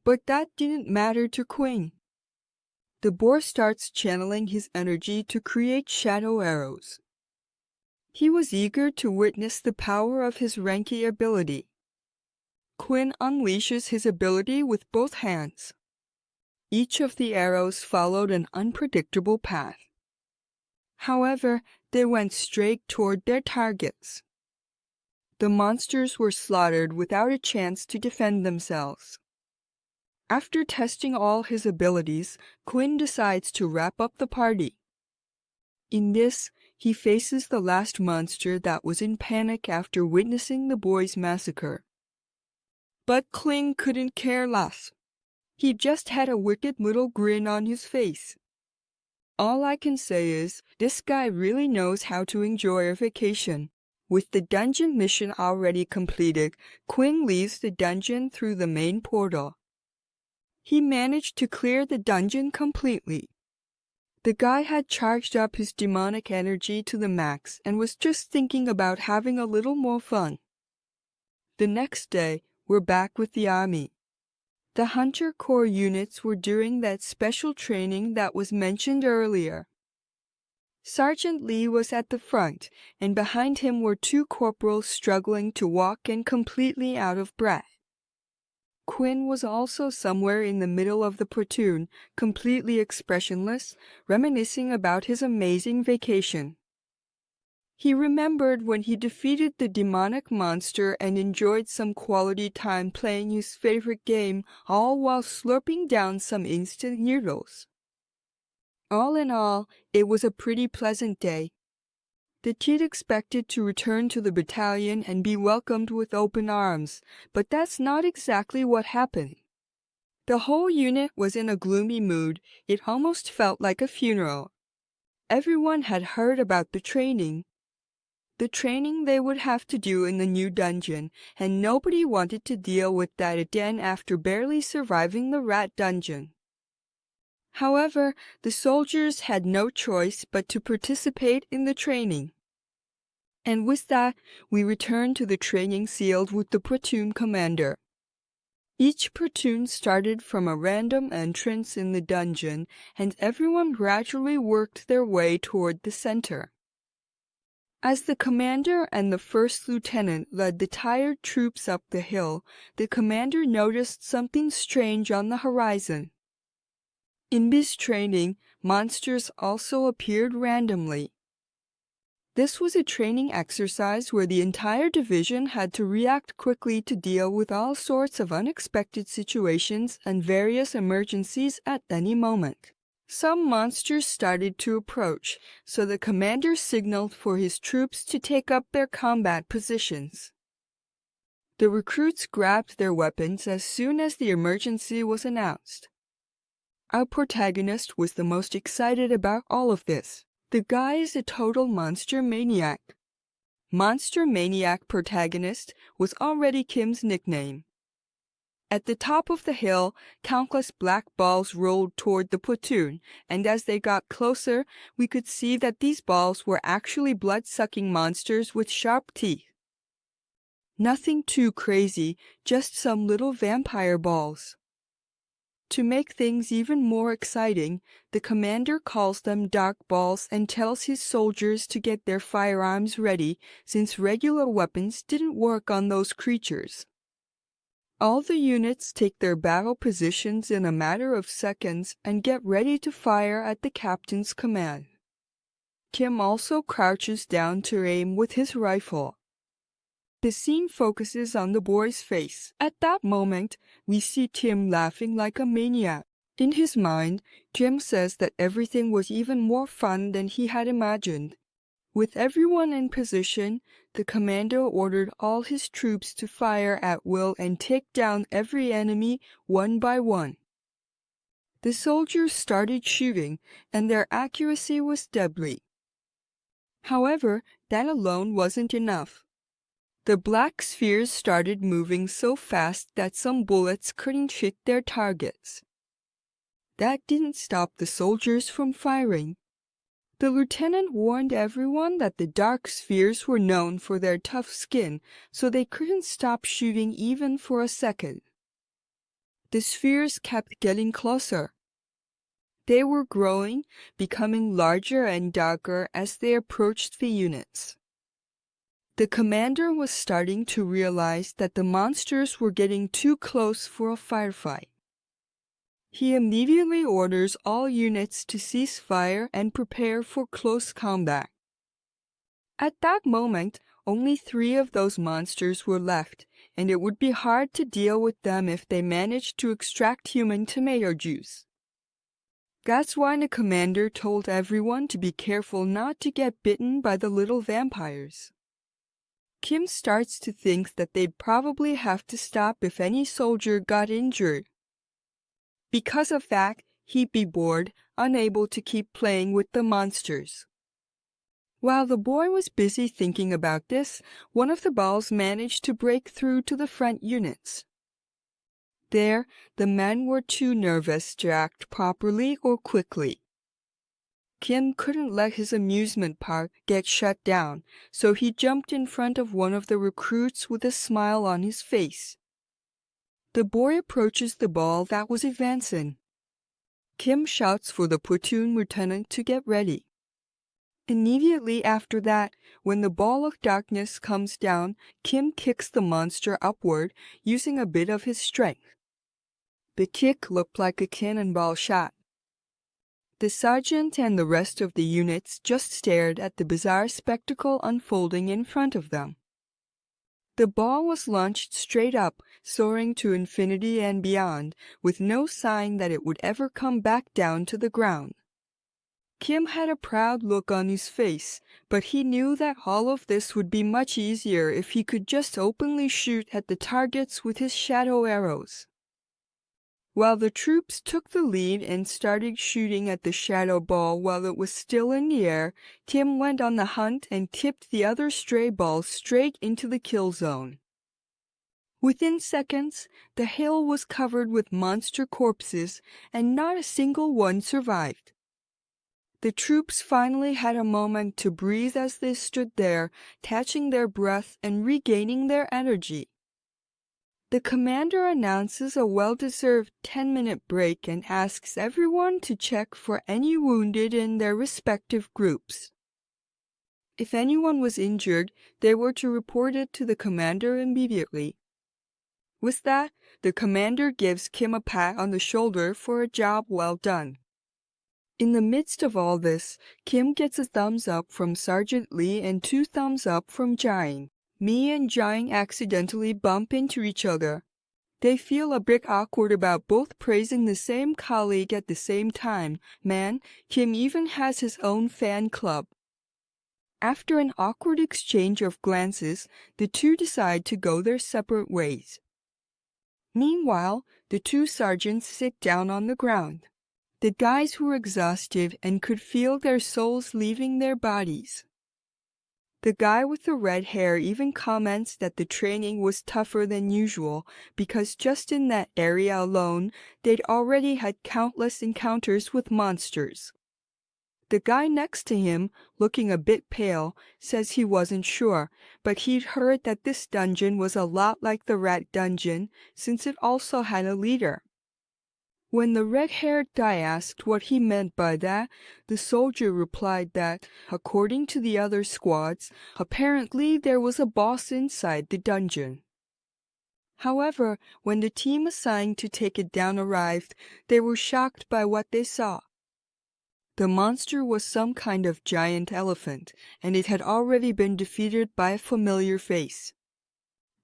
But that didn't matter to Quinn. The boar starts channeling his energy to create shadow arrows. He was eager to witness the power of his Ranky ability. Quinn unleashes his ability with both hands. Each of the arrows followed an unpredictable path. However, they went straight toward their targets. The monsters were slaughtered without a chance to defend themselves. After testing all his abilities, Quinn decides to wrap up the party. In this, he faces the last monster that was in panic after witnessing the boys' massacre. But Quinn couldn't care less. He just had a wicked little grin on his face. All I can say is, this guy really knows how to enjoy a vacation. With the dungeon mission already completed, Quinn leaves the dungeon through the main portal. He managed to clear the dungeon completely. The guy had charged up his demonic energy to the max and was just thinking about having a little more fun. The next day, we're back with the army. The Hunter Corps units were doing that special training that was mentioned earlier. Sergeant Lee was at the front, and behind him were two corporals struggling to walk and completely out of breath. Quinn was also somewhere in the middle of the platoon, completely expressionless, reminiscing about his amazing vacation. He remembered when he defeated the demonic monster and enjoyed some quality time playing his favorite game, all while slurping down some instant noodles. All in all, it was a pretty pleasant day. The kid expected to return to the battalion and be welcomed with open arms, but that's not exactly what happened. The whole unit was in a gloomy mood. It almost felt like a funeral. Everyone had heard about the training they would have to do in the new dungeon, and nobody wanted to deal with that again after barely surviving the rat dungeon. However, the soldiers had no choice but to participate in the training. And with that, we returned to the training field with the platoon commander. Each platoon started from a random entrance in the dungeon, and everyone gradually worked their way toward the center. As the commander and the first lieutenant led the tired troops up the hill, the commander noticed something strange on the horizon. In this training, monsters also appeared randomly. This was a training exercise where the entire division had to react quickly to deal with all sorts of unexpected situations and various emergencies at any moment. Some monsters started to approach, so the commander signaled for his troops to take up their combat positions. The recruits grabbed their weapons as soon as the emergency was announced. Our protagonist was the most excited about all of this. The guy is a total monster maniac. Monster Maniac protagonist was already Kim's nickname. At the top of the hill, countless black balls rolled toward the platoon, and as they got closer, we could see that these balls were actually blood-sucking monsters with sharp teeth. Nothing too crazy, just some little vampire balls. To make things even more exciting, the commander calls them dark balls and tells his soldiers to get their firearms ready since regular weapons didn't work on those creatures. All the units take their battle positions in a matter of seconds and get ready to fire at the captain's command. Kim also crouches down to aim with his rifle. The scene focuses on the boy's face. At that moment, we see Tim laughing like a maniac. In his mind, Tim says that everything was even more fun than he had imagined. With everyone in position, the commander ordered all his troops to fire at will and take down every enemy one by one. The soldiers started shooting, and their accuracy was deadly. However, that alone wasn't enough. The black spheres started moving so fast that some bullets couldn't hit their targets. That didn't stop the soldiers from firing. The lieutenant warned everyone that the dark spheres were known for their tough skin, so they couldn't stop shooting even for a second. The spheres kept getting closer. They were growing, becoming larger and darker as they approached the units. The commander was starting to realize that the monsters were getting too close for a firefight. He immediately orders all units to cease fire and prepare for close combat. At that moment, only 3 of those monsters were left, and it would be hard to deal with them if they managed to extract human tomato juice. That's why the commander told everyone to be careful not to get bitten by the little vampires. Kim starts to think that they'd probably have to stop if any soldier got injured. Because of that, he'd be bored, unable to keep playing with the monsters. While the boy was busy thinking about this, one of the balls managed to break through to the front units. There, the men were too nervous to act properly or quickly. Kim couldn't let his amusement park get shut down, so he jumped in front of one of the recruits with a smile on his face. The boy approaches the ball that was advancing. Kim shouts for the platoon lieutenant to get ready. Immediately after that, when the ball of darkness comes down, Kim kicks the monster upward using a bit of his strength. The kick looked like a cannonball shot. The sergeant and the rest of the units just stared at the bizarre spectacle unfolding in front of them. The ball was launched straight up, soaring to infinity and beyond, with no sign that it would ever come back down to the ground. Kim had a proud look on his face, but he knew that all of this would be much easier if he could just openly shoot at the targets with his shadow arrows. While the troops took the lead and started shooting at the shadow ball while it was still in the air, Tim went on the hunt and tipped the other stray balls straight into the kill zone. Within seconds, the hill was covered with monster corpses, and not a single one survived. The troops finally had a moment to breathe as they stood there, catching their breath and regaining their energy. The commander announces a well-deserved 10-minute break and asks everyone to check for any wounded in their respective groups. If anyone was injured, they were to report it to the commander immediately. With that, the commander gives Kim a pat on the shoulder for a job well done. In the midst of all this, Kim gets a thumbs up from Sergeant Lee and 2 thumbs up from Jang. Me and Jang accidentally bump into each other. They feel a bit awkward about both praising the same colleague at the same time. Man, Kim even has his own fan club. After an awkward exchange of glances, the 2 decide to go their separate ways. Meanwhile, the 2 sergeants sit down on the ground. The guys were exhausted and could feel their souls leaving their bodies. The guy with the red hair even comments that the training was tougher than usual because just in that area alone, they'd already had countless encounters with monsters. The guy next to him, looking a bit pale, says he wasn't sure, but he'd heard that this dungeon was a lot like the rat dungeon since it also had a leader. When the red-haired guy asked what he meant by that, the soldier replied that, according to the other squads, apparently there was a boss inside the dungeon. However, when the team assigned to take it down arrived, they were shocked by what they saw. The monster was some kind of giant elephant, and it had already been defeated by a familiar face.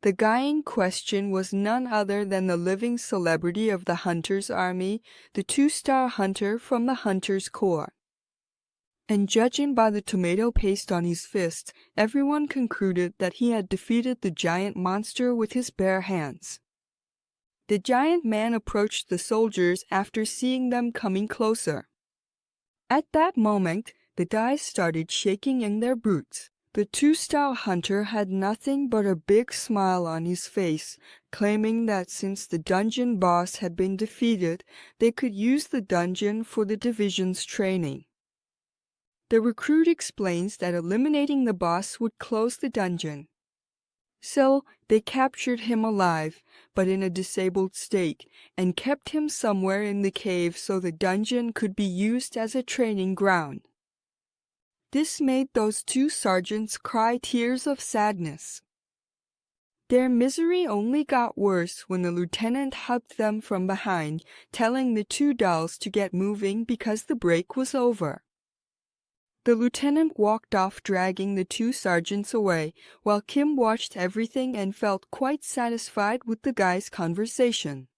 The guy in question was none other than the living celebrity of the Hunter's army, the 2-star hunter from the Hunter's Corps. And judging by the tomato paste on his fist, everyone concluded that he had defeated the giant monster with his bare hands. The giant man approached the soldiers after seeing them coming closer. At that moment, the guys started shaking in their boots. The 2-star hunter had nothing but a big smile on his face, claiming that since the dungeon boss had been defeated, they could use the dungeon for the division's training. The recruit explains that eliminating the boss would close the dungeon. So, they captured him alive, but in a disabled state, and kept him somewhere in the cave so the dungeon could be used as a training ground. This made those 2 sergeants cry tears of sadness. Their misery only got worse when the lieutenant hugged them from behind, telling the 2 dolls to get moving because the break was over. The lieutenant walked off dragging the 2 sergeants away, while Kim watched everything and felt quite satisfied with the guy's conversation.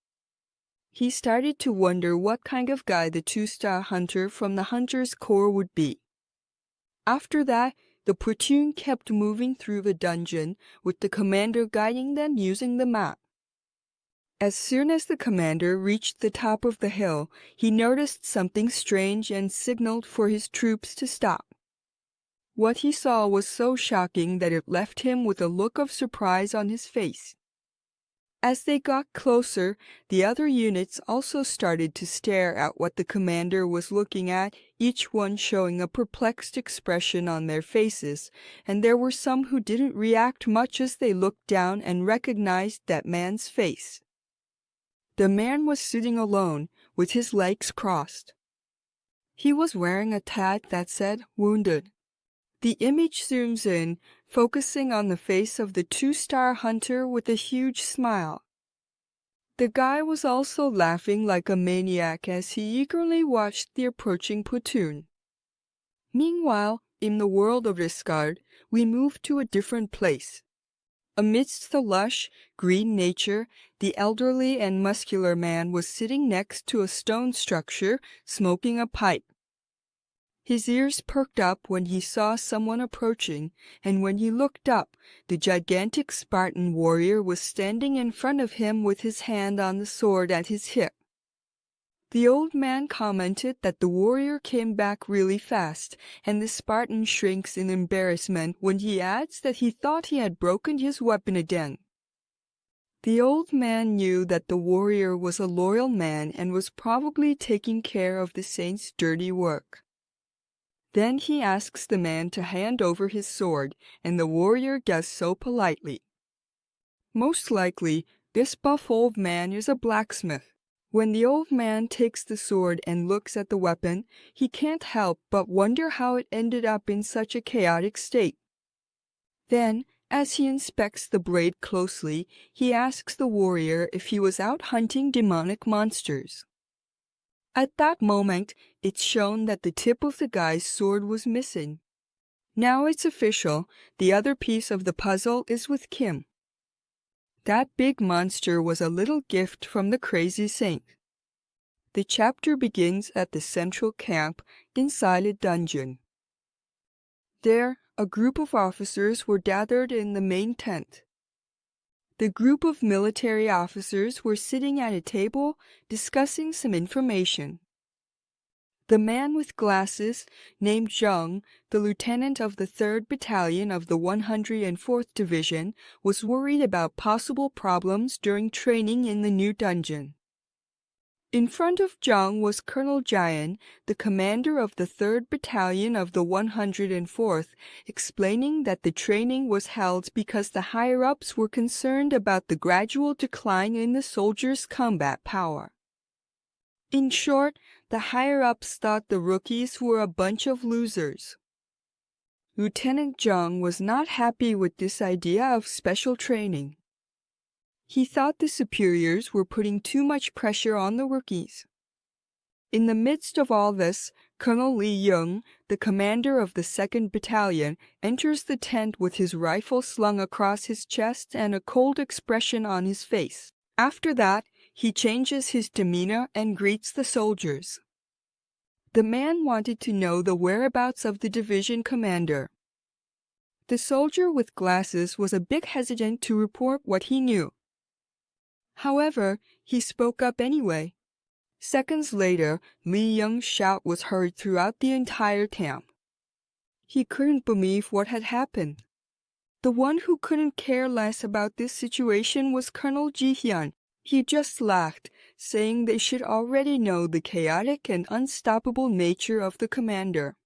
He started to wonder what kind of guy the 2-star hunter from the Hunter's Corps would be. After that, the platoon kept moving through the dungeon, with the commander guiding them using the map. As soon as the commander reached the top of the hill, he noticed something strange and signaled for his troops to stop. What he saw was so shocking that it left him with a look of surprise on his face. As they got closer, the other units also started to stare at what the commander was looking at, each one showing a perplexed expression on their faces, and there were some who didn't react much as they looked down and recognized that man's face. The man was sitting alone, with his legs crossed. He was wearing a tag that said, "Wounded." The image zooms in, focusing on the face of the 2-star hunter with a huge smile. The guy was also laughing like a maniac as he eagerly watched the approaching platoon. Meanwhile, in the world of Discard, we moved to a different place. Amidst the lush, green nature, the elderly and muscular man was sitting next to a stone structure, smoking a pipe. His ears perked up when he saw someone approaching, and when he looked up, the gigantic Spartan warrior was standing in front of him with his hand on the sword at his hip. The old man commented that the warrior came back really fast, and the Spartan shrinks in embarrassment when he adds that he thought he had broken his weapon again. The old man knew that the warrior was a loyal man and was probably taking care of the saint's dirty work. Then he asks the man to hand over his sword, and the warrior does so politely. Most likely, this buff old man is a blacksmith. When the old man takes the sword and looks at the weapon, he can't help but wonder how it ended up in such a chaotic state. Then, as he inspects the blade closely, he asks the warrior if he was out hunting demonic monsters. At that moment, it's shown that the tip of the guy's sword was missing. Now it's official, the other piece of the puzzle is with Kim. That big monster was a little gift from the crazy saint. The chapter begins at the central camp inside a dungeon. There, a group of officers were gathered in the main tent. The group of military officers were sitting at a table discussing some information. The man with glasses, named Zheng, the lieutenant of the 3rd Battalion of the 104th Division, was worried about possible problems during training in the new dungeon. In front of Zheng was Colonel Jian, the commander of the 3rd Battalion of the 104th, explaining that the training was held because the higher-ups were concerned about the gradual decline in the soldiers' combat power. In short, the higher-ups thought the rookies were a bunch of losers. Lieutenant Zheng was not happy with this idea of special training. He thought the superiors were putting too much pressure on the rookies. In the midst of all this, Colonel Li Yung, the commander of the 2nd Battalion, enters the tent with his rifle slung across his chest and a cold expression on his face. After that, he changes his demeanor and greets the soldiers. The man wanted to know the whereabouts of the division commander. The soldier with glasses was a bit hesitant to report what he knew. However, he spoke up anyway. Seconds later, Li Yung's shout was heard throughout the entire camp. He couldn't believe what had happened. The one who couldn't care less about this situation was Colonel Ji-hyun. He just laughed, saying they should already know the chaotic and unstoppable nature of the commander.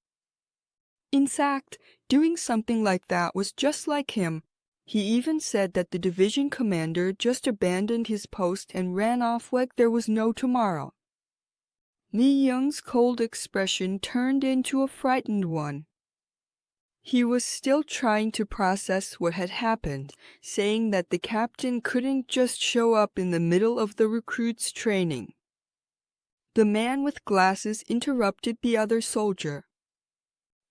In fact, doing something like that was just like him. He even said that the division commander just abandoned his post and ran off like there was no tomorrow. Li Yung's cold expression turned into a frightened one. He was still trying to process what had happened, saying that the captain couldn't just show up in the middle of the recruits' training. The man with glasses interrupted the other soldier.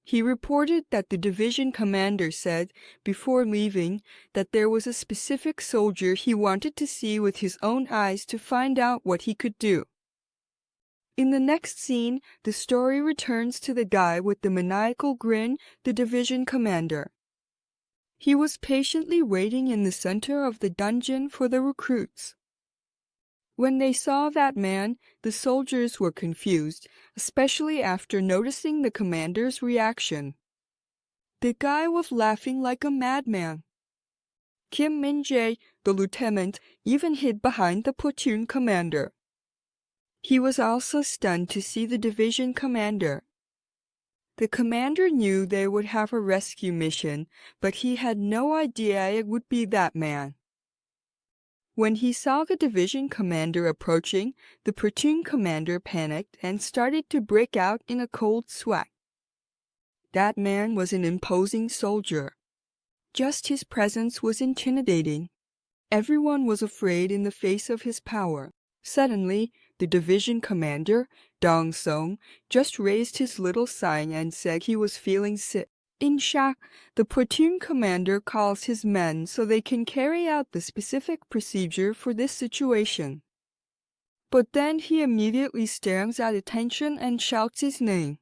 He reported that the division commander said, before leaving, that there was a specific soldier he wanted to see with his own eyes to find out what he could do. In the next scene, the story returns to the guy with the maniacal grin, the division commander. He was patiently waiting in the center of the dungeon for the recruits. When they saw that man, the soldiers were confused, especially after noticing the commander's reaction. The guy was laughing like a madman. Kim Min-jae, the lieutenant, even hid behind the platoon commander. He was also stunned to see the division commander. The commander knew they would have a rescue mission, but he had no idea it would be that man. When he saw the division commander approaching, the platoon commander panicked and started to break out in a cold sweat. That man was an imposing soldier. Just his presence was intimidating. Everyone was afraid in the face of his power. Suddenly, the division commander, Dong Song, just raised his little sign and said he was feeling sick. In shock, the platoon commander calls his men so they can carry out the specific procedure for this situation. But then he immediately stands at attention and shouts his name.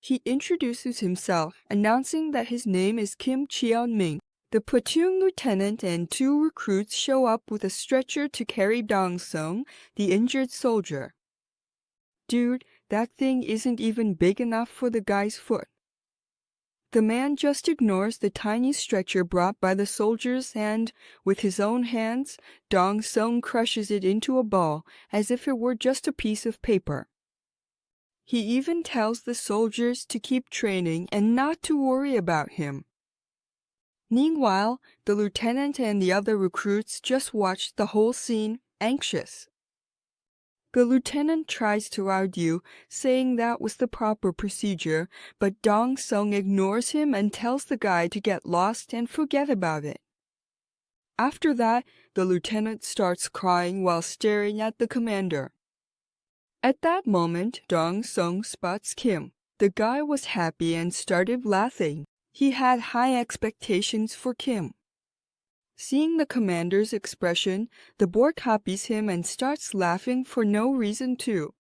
He introduces himself, announcing that his name is Kim Cheon-ming. The platoon lieutenant and 2 recruits show up with a stretcher to carry Dong Song, the injured soldier. Dude, that thing isn't even big enough for the guy's foot. The man just ignores the tiny stretcher brought by the soldiers and, with his own hands, Dong Song crushes it into a ball as if it were just a piece of paper. He even tells the soldiers to keep training and not to worry about him. Meanwhile, the lieutenant and the other recruits just watched the whole scene, anxious. The lieutenant tries to argue, saying that was the proper procedure, but Dong Song ignores him and tells the guy to get lost and forget about it. After that, the lieutenant starts crying while staring at the commander. At that moment, Dong Song spots Kim. The guy was happy and started laughing. He had high expectations for Kim. Seeing the commander's expression, the boy copies him and starts laughing for no reason too.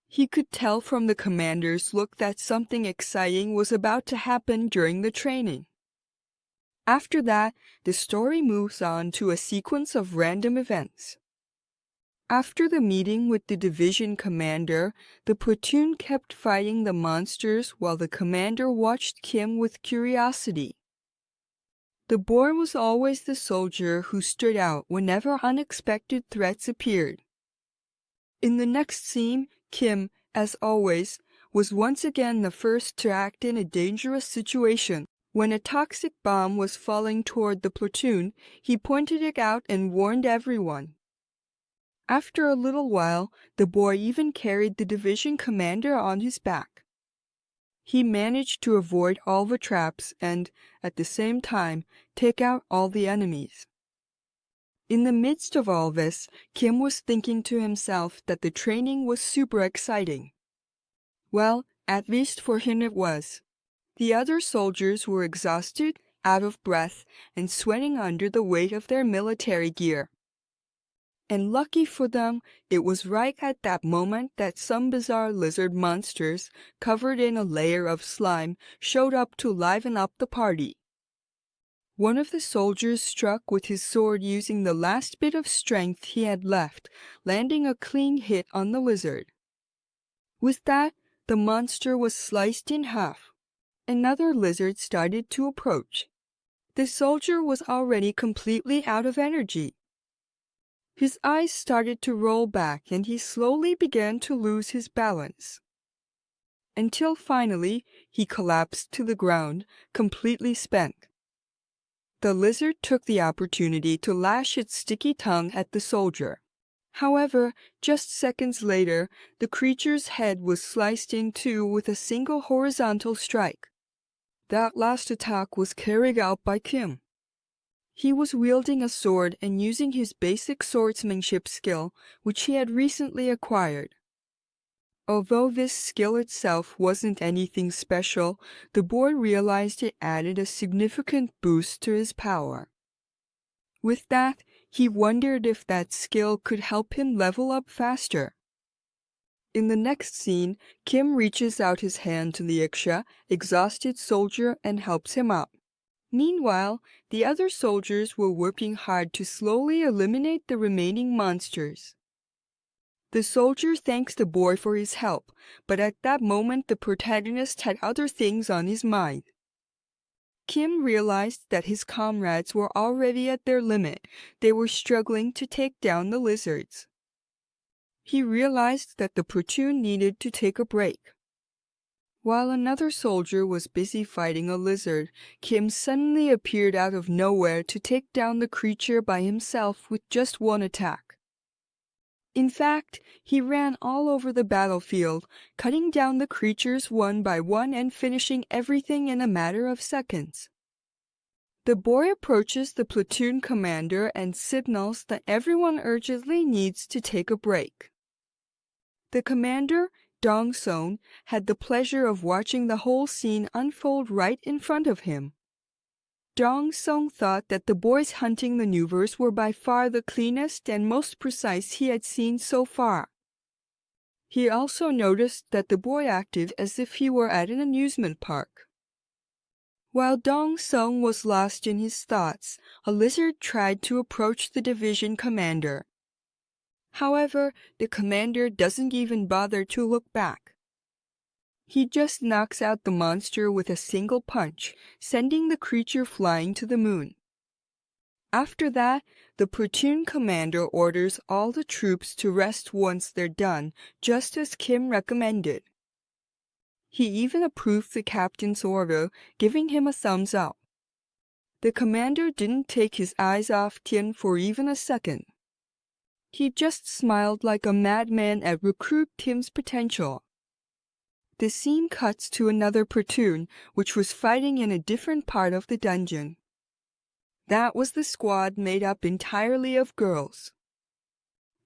He could tell from the commander's look that something exciting was about to happen during the training. After that, the story moves on to a sequence of random events. After the meeting with the division commander, the platoon kept fighting the monsters while the commander watched Kim with curiosity. The boy was always the soldier who stood out whenever unexpected threats appeared. In the next scene, Kim, as always, was once again the first to act in a dangerous situation. When a toxic bomb was falling toward the platoon, he pointed it out and warned everyone. After a little while, the boy even carried the division commander on his back. He managed to avoid all the traps and, at the same time, take out all the enemies. In the midst of all this, Kim was thinking to himself that the training was super exciting. Well, at least for him it was. The other soldiers were exhausted, out of breath, and sweating under the weight of their military gear. And lucky for them, it was right at that moment that some bizarre lizard monsters, covered in a layer of slime, showed up to liven up the party. One of the soldiers struck with his sword using the last bit of strength he had left, landing a clean hit on the lizard. With that, the monster was sliced in half. Another lizard started to approach. The soldier was already completely out of energy. His eyes started to roll back and he slowly began to lose his balance. Until finally, he collapsed to the ground, completely spent. The lizard took the opportunity to lash its sticky tongue at the soldier. However, just seconds later, the creature's head was sliced in two with a single horizontal strike. That last attack was carried out by Kim. He was wielding a sword and using his basic swordsmanship skill, which he had recently acquired. Although this skill itself wasn't anything special, the boy realized it added a significant boost to his power. With that, he wondered if that skill could help him level up faster. In the next scene, Kim reaches out his hand to the exhausted soldier and helps him up. Meanwhile, the other soldiers were working hard to slowly eliminate the remaining monsters. The soldier thanks the boy for his help, but at that moment the protagonist had other things on his mind. Kim realized that his comrades were already at their limit. They were struggling to take down the lizards. He realized that the platoon needed to take a break. While another soldier was busy fighting a lizard, Kim suddenly appeared out of nowhere to take down the creature by himself with just one attack. In fact, he ran all over the battlefield, cutting down the creatures one by one and finishing everything in a matter of seconds. The boy approaches the platoon commander and signals that everyone urgently needs to take a break. The commander, Dong-seon, had the pleasure of watching the whole scene unfold right in front of him. Dong-seon thought that the boy's hunting maneuvers were by far the cleanest and most precise he had seen so far. He also noticed that the boy acted as if he were at an amusement park. While Dong-seon was lost in his thoughts, a lizard tried to approach the division commander. However, the commander doesn't even bother to look back. He just knocks out the monster with a single punch, sending the creature flying to the moon. After that, the platoon commander orders all the troops to rest once they're done, just as Kim recommended. He even approved the captain's order, giving him a thumbs up. The commander didn't take his eyes off Tien for even a second. He just smiled like a madman at recruit Tim's potential. The scene cuts to another platoon, which was fighting in a different part of the dungeon. That was the squad made up entirely of girls.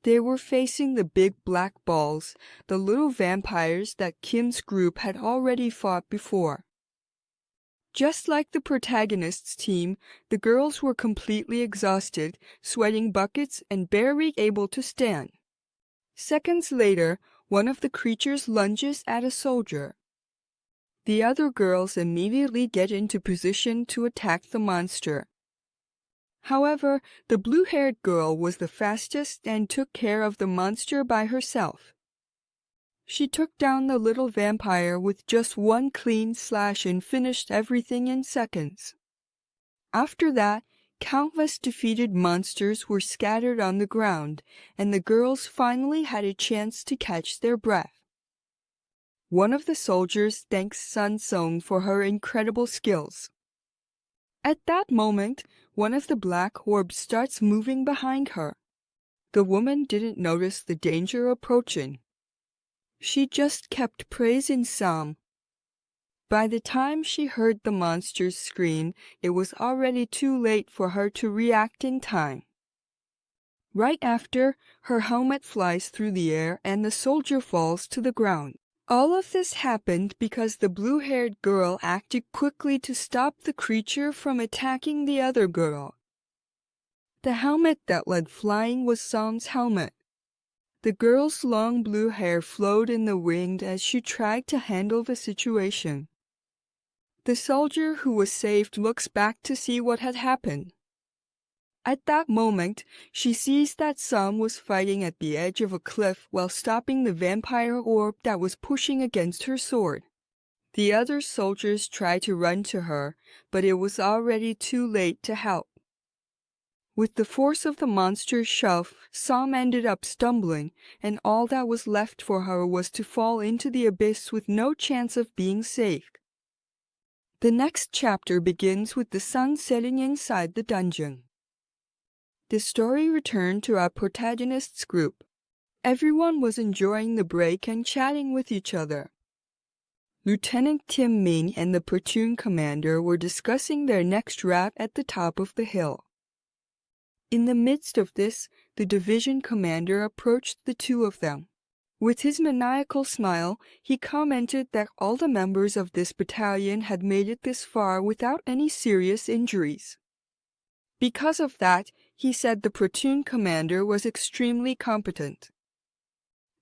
They were facing the big black balls, the little vampires that Kim's group had already fought before. Just like the protagonist's team, the girls were completely exhausted, sweating buckets and barely able to stand. Seconds later, one of the creatures lunges at a soldier. The other girls immediately get into position to attack the monster. However, the blue-haired girl was the fastest and took care of the monster by herself. She took down the little vampire with just one clean slash and finished everything in seconds. After that, countless defeated monsters were scattered on the ground, and the girls finally had a chance to catch their breath. One of the soldiers thanks Sun Song for her incredible skills. At that moment, one of the black orbs starts moving behind her. The woman didn't notice the danger approaching. She just kept praising Sam. By the time she heard the monster's scream, it was already too late for her to react in time. Right after, her helmet flies through the air and the soldier falls to the ground. All of this happened because the blue-haired girl acted quickly to stop the creature from attacking the other girl. The helmet that led flying was Sam's helmet. The girl's long blue hair flowed in the wind as she tried to handle the situation. The soldier who was saved looks back to see what had happened. At that moment, she sees that Sam was fighting at the edge of a cliff while stopping the vampire orb that was pushing against her sword. The other soldiers tried to run to her, but it was already too late to help. With the force of the monster's shove, Sam ended up stumbling, and all that was left for her was to fall into the abyss with no chance of being saved. The next chapter begins with the sun setting inside the dungeon. The story returned to our protagonists' group. Everyone was enjoying the break and chatting with each other. Lieutenant Tim Min and the platoon commander were discussing their next route at the top of the hill. In the midst of this, the division commander approached the two of them. With his maniacal smile, he commented that all the members of this battalion had made it this far without any serious injuries. Because of that, he said the platoon commander was extremely competent.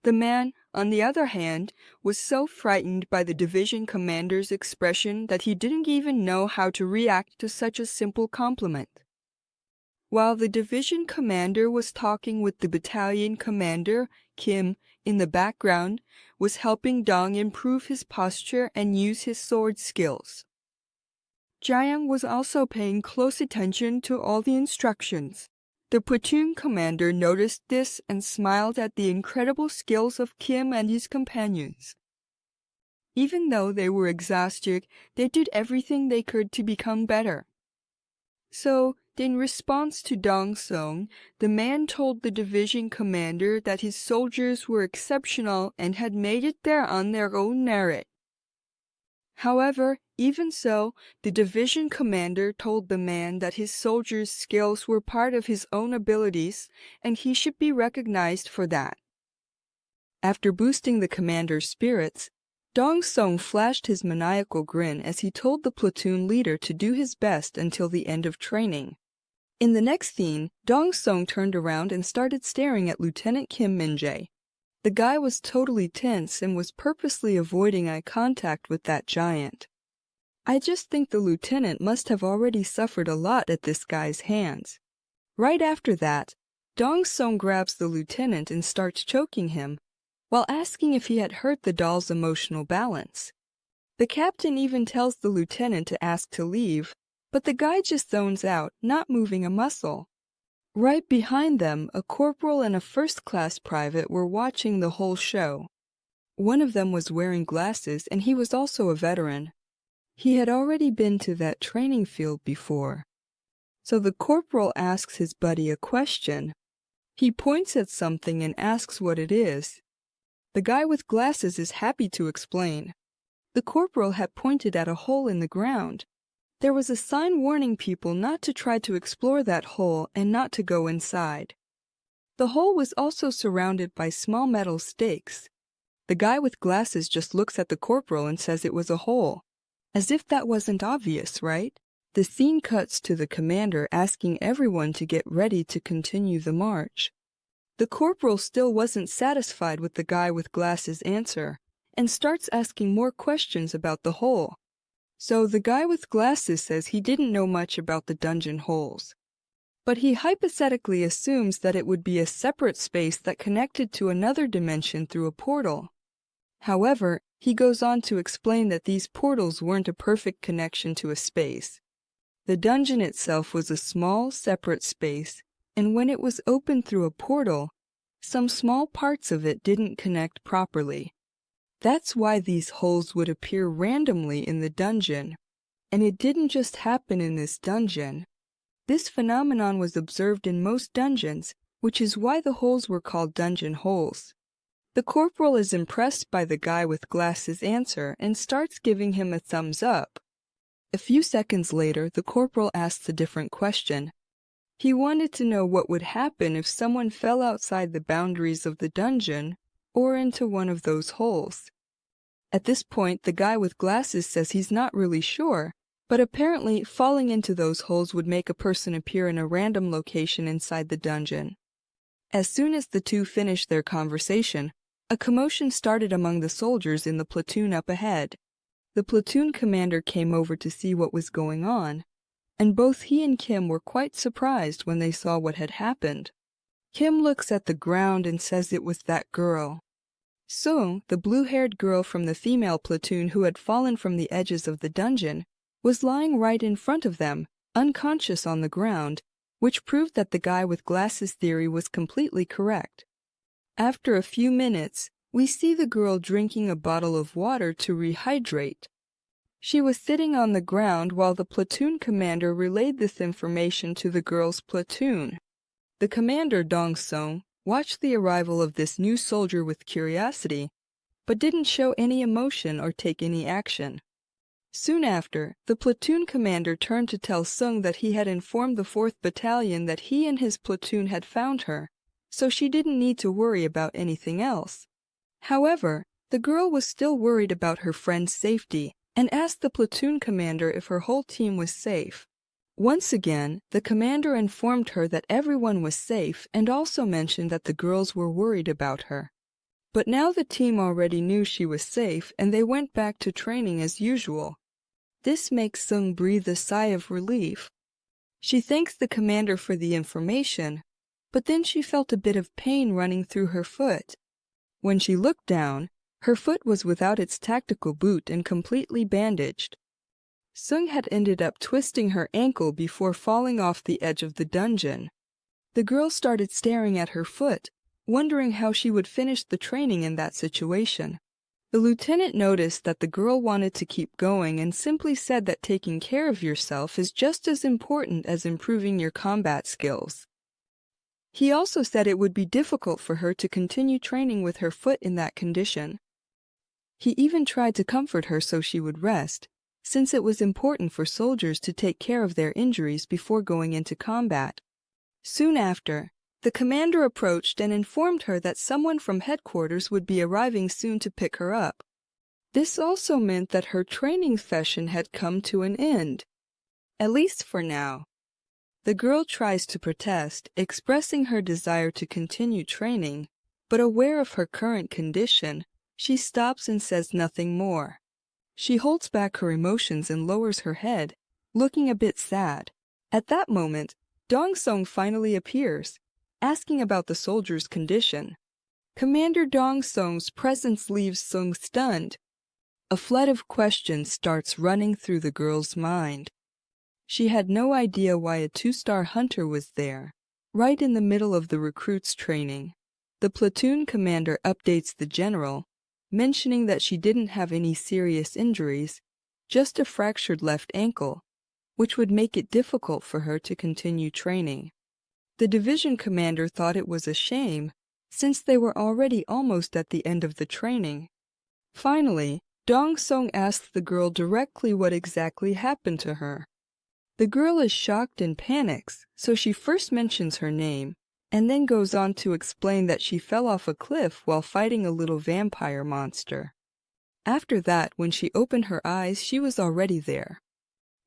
The man, on the other hand, was so frightened by the division commander's expression that he didn't even know how to react to such a simple compliment. While the division commander was talking with the battalion commander, Kim, in the background, was helping Dong improve his posture and use his sword skills. Jiang was also paying close attention to all the instructions. The platoon commander noticed this and smiled at the incredible skills of Kim and his companions. Even though they were exhausted, they did everything they could to become better. So, in response to Dong Song, the man told the division commander that his soldiers were exceptional and had made it there on their own merit. However, even so, the division commander told the man that his soldiers' skills were part of his own abilities and he should be recognized for that. After boosting the commander's spirits, Dong Song flashed his maniacal grin as he told the platoon leader to do his best until the end of training. In the next scene, Dong Song turned around and started staring at Lieutenant Kim Min-jae. The guy was totally tense and was purposely avoiding eye contact with that giant. I just think the lieutenant must have already suffered a lot at this guy's hands. Right after that, Dong Song grabs the lieutenant and starts choking him, while asking if he had hurt the doll's emotional balance. The captain even tells the lieutenant to ask to leave, but the guy just zones out, not moving a muscle. Right behind them, a corporal and a first-class private were watching the whole show. One of them was wearing glasses, and he was also a veteran. He had already been to that training field before. So the corporal asks his buddy a question. He points at something and asks what it is. The guy with glasses is happy to explain. The corporal had pointed at a hole in the ground. There was a sign warning people not to try to explore that hole and not to go inside. The hole was also surrounded by small metal stakes. The guy with glasses just looks at the corporal and says it was a hole. As if that wasn't obvious, right? The scene cuts to the commander asking everyone to get ready to continue the march. The corporal still wasn't satisfied with the guy with glasses' answer and starts asking more questions about the hole. So the guy with glasses says he didn't know much about the dungeon holes. but he hypothetically assumes that it would be a separate space that connected to another dimension through a portal. However, he goes on to explain that these portals weren't a perfect connection to a space. The dungeon itself was a small, separate space, and when it was opened through a portal, some small parts of it didn't connect properly. That's why these holes would appear randomly in the dungeon. And it didn't just happen in this dungeon. This phenomenon was observed in most dungeons, which is why the holes were called dungeon holes. The corporal is impressed by the guy with glasses' answer and starts giving him a thumbs up. A few seconds later, the corporal asks a different question. He wanted to know what would happen if someone fell outside the boundaries of the dungeon or into one of those holes. At this point, the guy with glasses says he's not really sure, but apparently falling into those holes would make a person appear in a random location inside the dungeon. As soon as the two finished their conversation, a commotion started among the soldiers in the platoon up ahead. The platoon commander came over to see what was going on, and both he and Kim were quite surprised when they saw what had happened. Kim looks at the ground and says it was that girl. Sung, the blue-haired girl from the female platoon who had fallen from the edges of the dungeon, was lying right in front of them, unconscious on the ground, which proved that the guy with glasses theory was completely correct. After a few minutes, we see the girl drinking a bottle of water to rehydrate. She was sitting on the ground while the platoon commander relayed this information to the girl's platoon. The commander, Dong-sung, watched the arrival of this new soldier with curiosity, but didn't show any emotion or take any action. Soon after, the platoon commander turned to tell Sung that he had informed the 4th Battalion that he and his platoon had found her, so she didn't need to worry about anything else. However, the girl was still worried about her friend's safety and asked the platoon commander if her whole team was safe. Once again, the commander informed her that everyone was safe and also mentioned that the girls were worried about her. But now the team already knew she was safe and they went back to training as usual. This makes Sung breathe a sigh of relief. She thanks the commander for the information, but then she felt a bit of pain running through her foot. When she looked down, her foot was without its tactical boot and completely bandaged. Sung had ended up twisting her ankle before falling off the edge of the dungeon. The girl started staring at her foot, wondering how she would finish the training in that situation. The lieutenant noticed that the girl wanted to keep going and simply said that taking care of yourself is just as important as improving your combat skills. He also said it would be difficult for her to continue training with her foot in that condition. He even tried to comfort her so she would rest, since it was important for soldiers to take care of their injuries before going into combat. Soon after, the commander approached and informed her that someone from headquarters would be arriving soon to pick her up. This also meant that her training session had come to an end, at least for now. The girl tries to protest, expressing her desire to continue training, but aware of her current condition, she stops and says nothing more. She holds back her emotions and lowers her head, looking a bit sad. At that moment, Dong-sung finally appears, asking about the soldier's condition. Commander Dong-sung's presence leaves Sung stunned. A flood of questions starts running through the girl's mind. She had no idea why a 2-star hunter was there, right in the middle of the recruits' training. The platoon commander updates the general, mentioning that she didn't have any serious injuries, just a fractured left ankle, which would make it difficult for her to continue training. The division commander thought it was a shame, since they were already almost at the end of the training. Finally, Dong-sung asked the girl directly what exactly happened to her. The girl is shocked and panics, so she first mentions her name, and then goes on to explain that she fell off a cliff while fighting a little vampire monster. After that, when she opened her eyes, she was already there.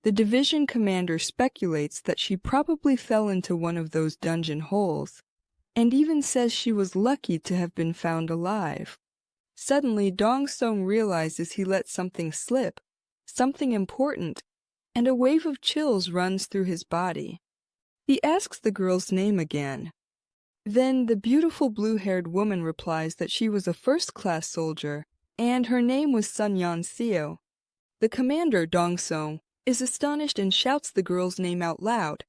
The division commander speculates that she probably fell into one of those dungeon holes, and even says she was lucky to have been found alive. Suddenly, Dong-sung realizes he let something slip, something important, and a wave of chills runs through his body. He asks the girl's name again. Then the beautiful blue-haired woman replies that she was a first-class soldier, and her name was Sun Yan Seo. The commander, Dong Song, is astonished and shouts the girl's name out loud.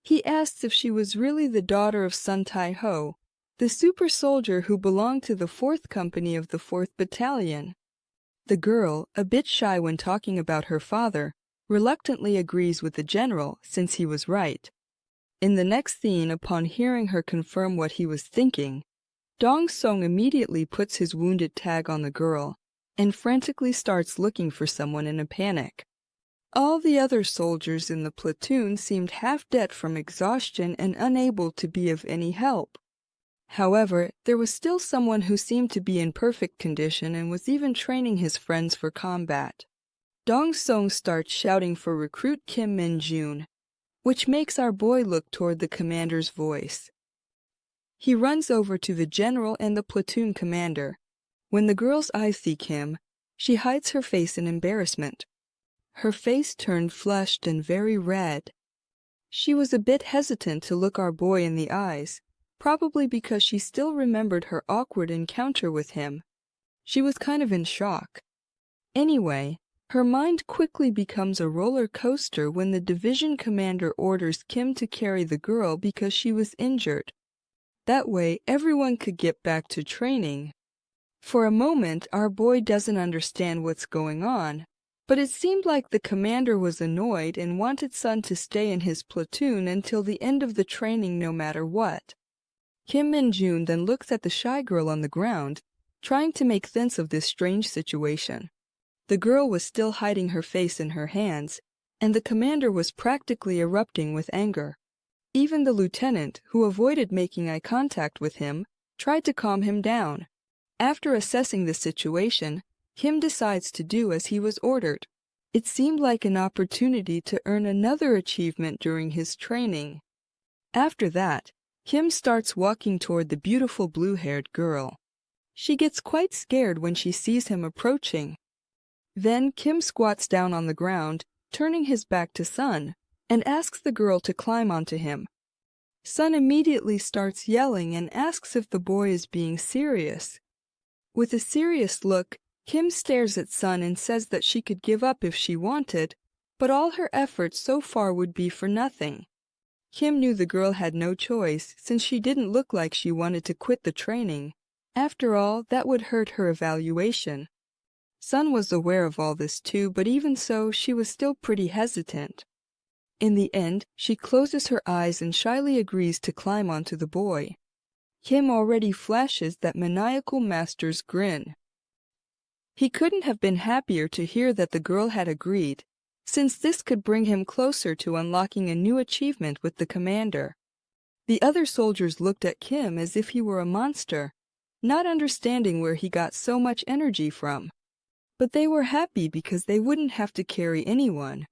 He asks if she was really the daughter of Sun Tai Ho, the super soldier who belonged to the 4th Company of the 4th Battalion. The girl, a bit shy when talking about her father, reluctantly agrees with the general since he was right. In the next scene, upon hearing her confirm what he was thinking, Dong Song immediately puts his wounded tag on the girl and frantically starts looking for someone in a panic. All the other soldiers in the platoon seemed half dead from exhaustion and unable to be of any help. However, there was still someone who seemed to be in perfect condition and was even training his friends for combat. Dong Song starts shouting for recruit Kim Min-jun, which makes our boy look toward the commander's voice. He runs over to the general and the platoon commander. When the girl's eyes see Kim, she hides her face in embarrassment. Her face turned flushed and very red. She was a bit hesitant to look our boy in the eyes, probably because she still remembered her awkward encounter with him. She was kind of in shock. Anyway, her mind quickly becomes a roller coaster when the division commander orders Kim to carry the girl because she was injured. That way, everyone could get back to training. For a moment, our boy doesn't understand what's going on, but it seemed like the commander was annoyed and wanted Sun to stay in his platoon until the end of the training no matter what. Kim Min-jun then looks at the shy girl on the ground, trying to make sense of this strange situation. The girl was still hiding her face in her hands, and the commander was practically erupting with anger. Even the lieutenant, who avoided making eye contact with him, tried to calm him down. After assessing the situation, Kim decides to do as he was ordered. It seemed like an opportunity to earn another achievement during his training. After that, Kim starts walking toward the beautiful blue-haired girl. She gets quite scared when she sees him approaching. Then Kim squats down on the ground, turning his back to Sun, and asks the girl to climb onto him. Sun immediately starts yelling and asks if the boy is being serious. With a serious look, Kim stares at Sun and says that she could give up if she wanted, but all her efforts so far would be for nothing. Kim knew the girl had no choice since she didn't look like she wanted to quit the training. After all, that would hurt her evaluation. Sun was aware of all this too, but even so, she was still pretty hesitant. In the end, she closes her eyes and shyly agrees to climb onto the boy. Kim already flashes that maniacal master's grin. He couldn't have been happier to hear that the girl had agreed, since this could bring him closer to unlocking a new achievement with the commander. The other soldiers looked at Kim as if he were a monster, not understanding where he got so much energy from. But they were happy because they wouldn't have to carry anyone.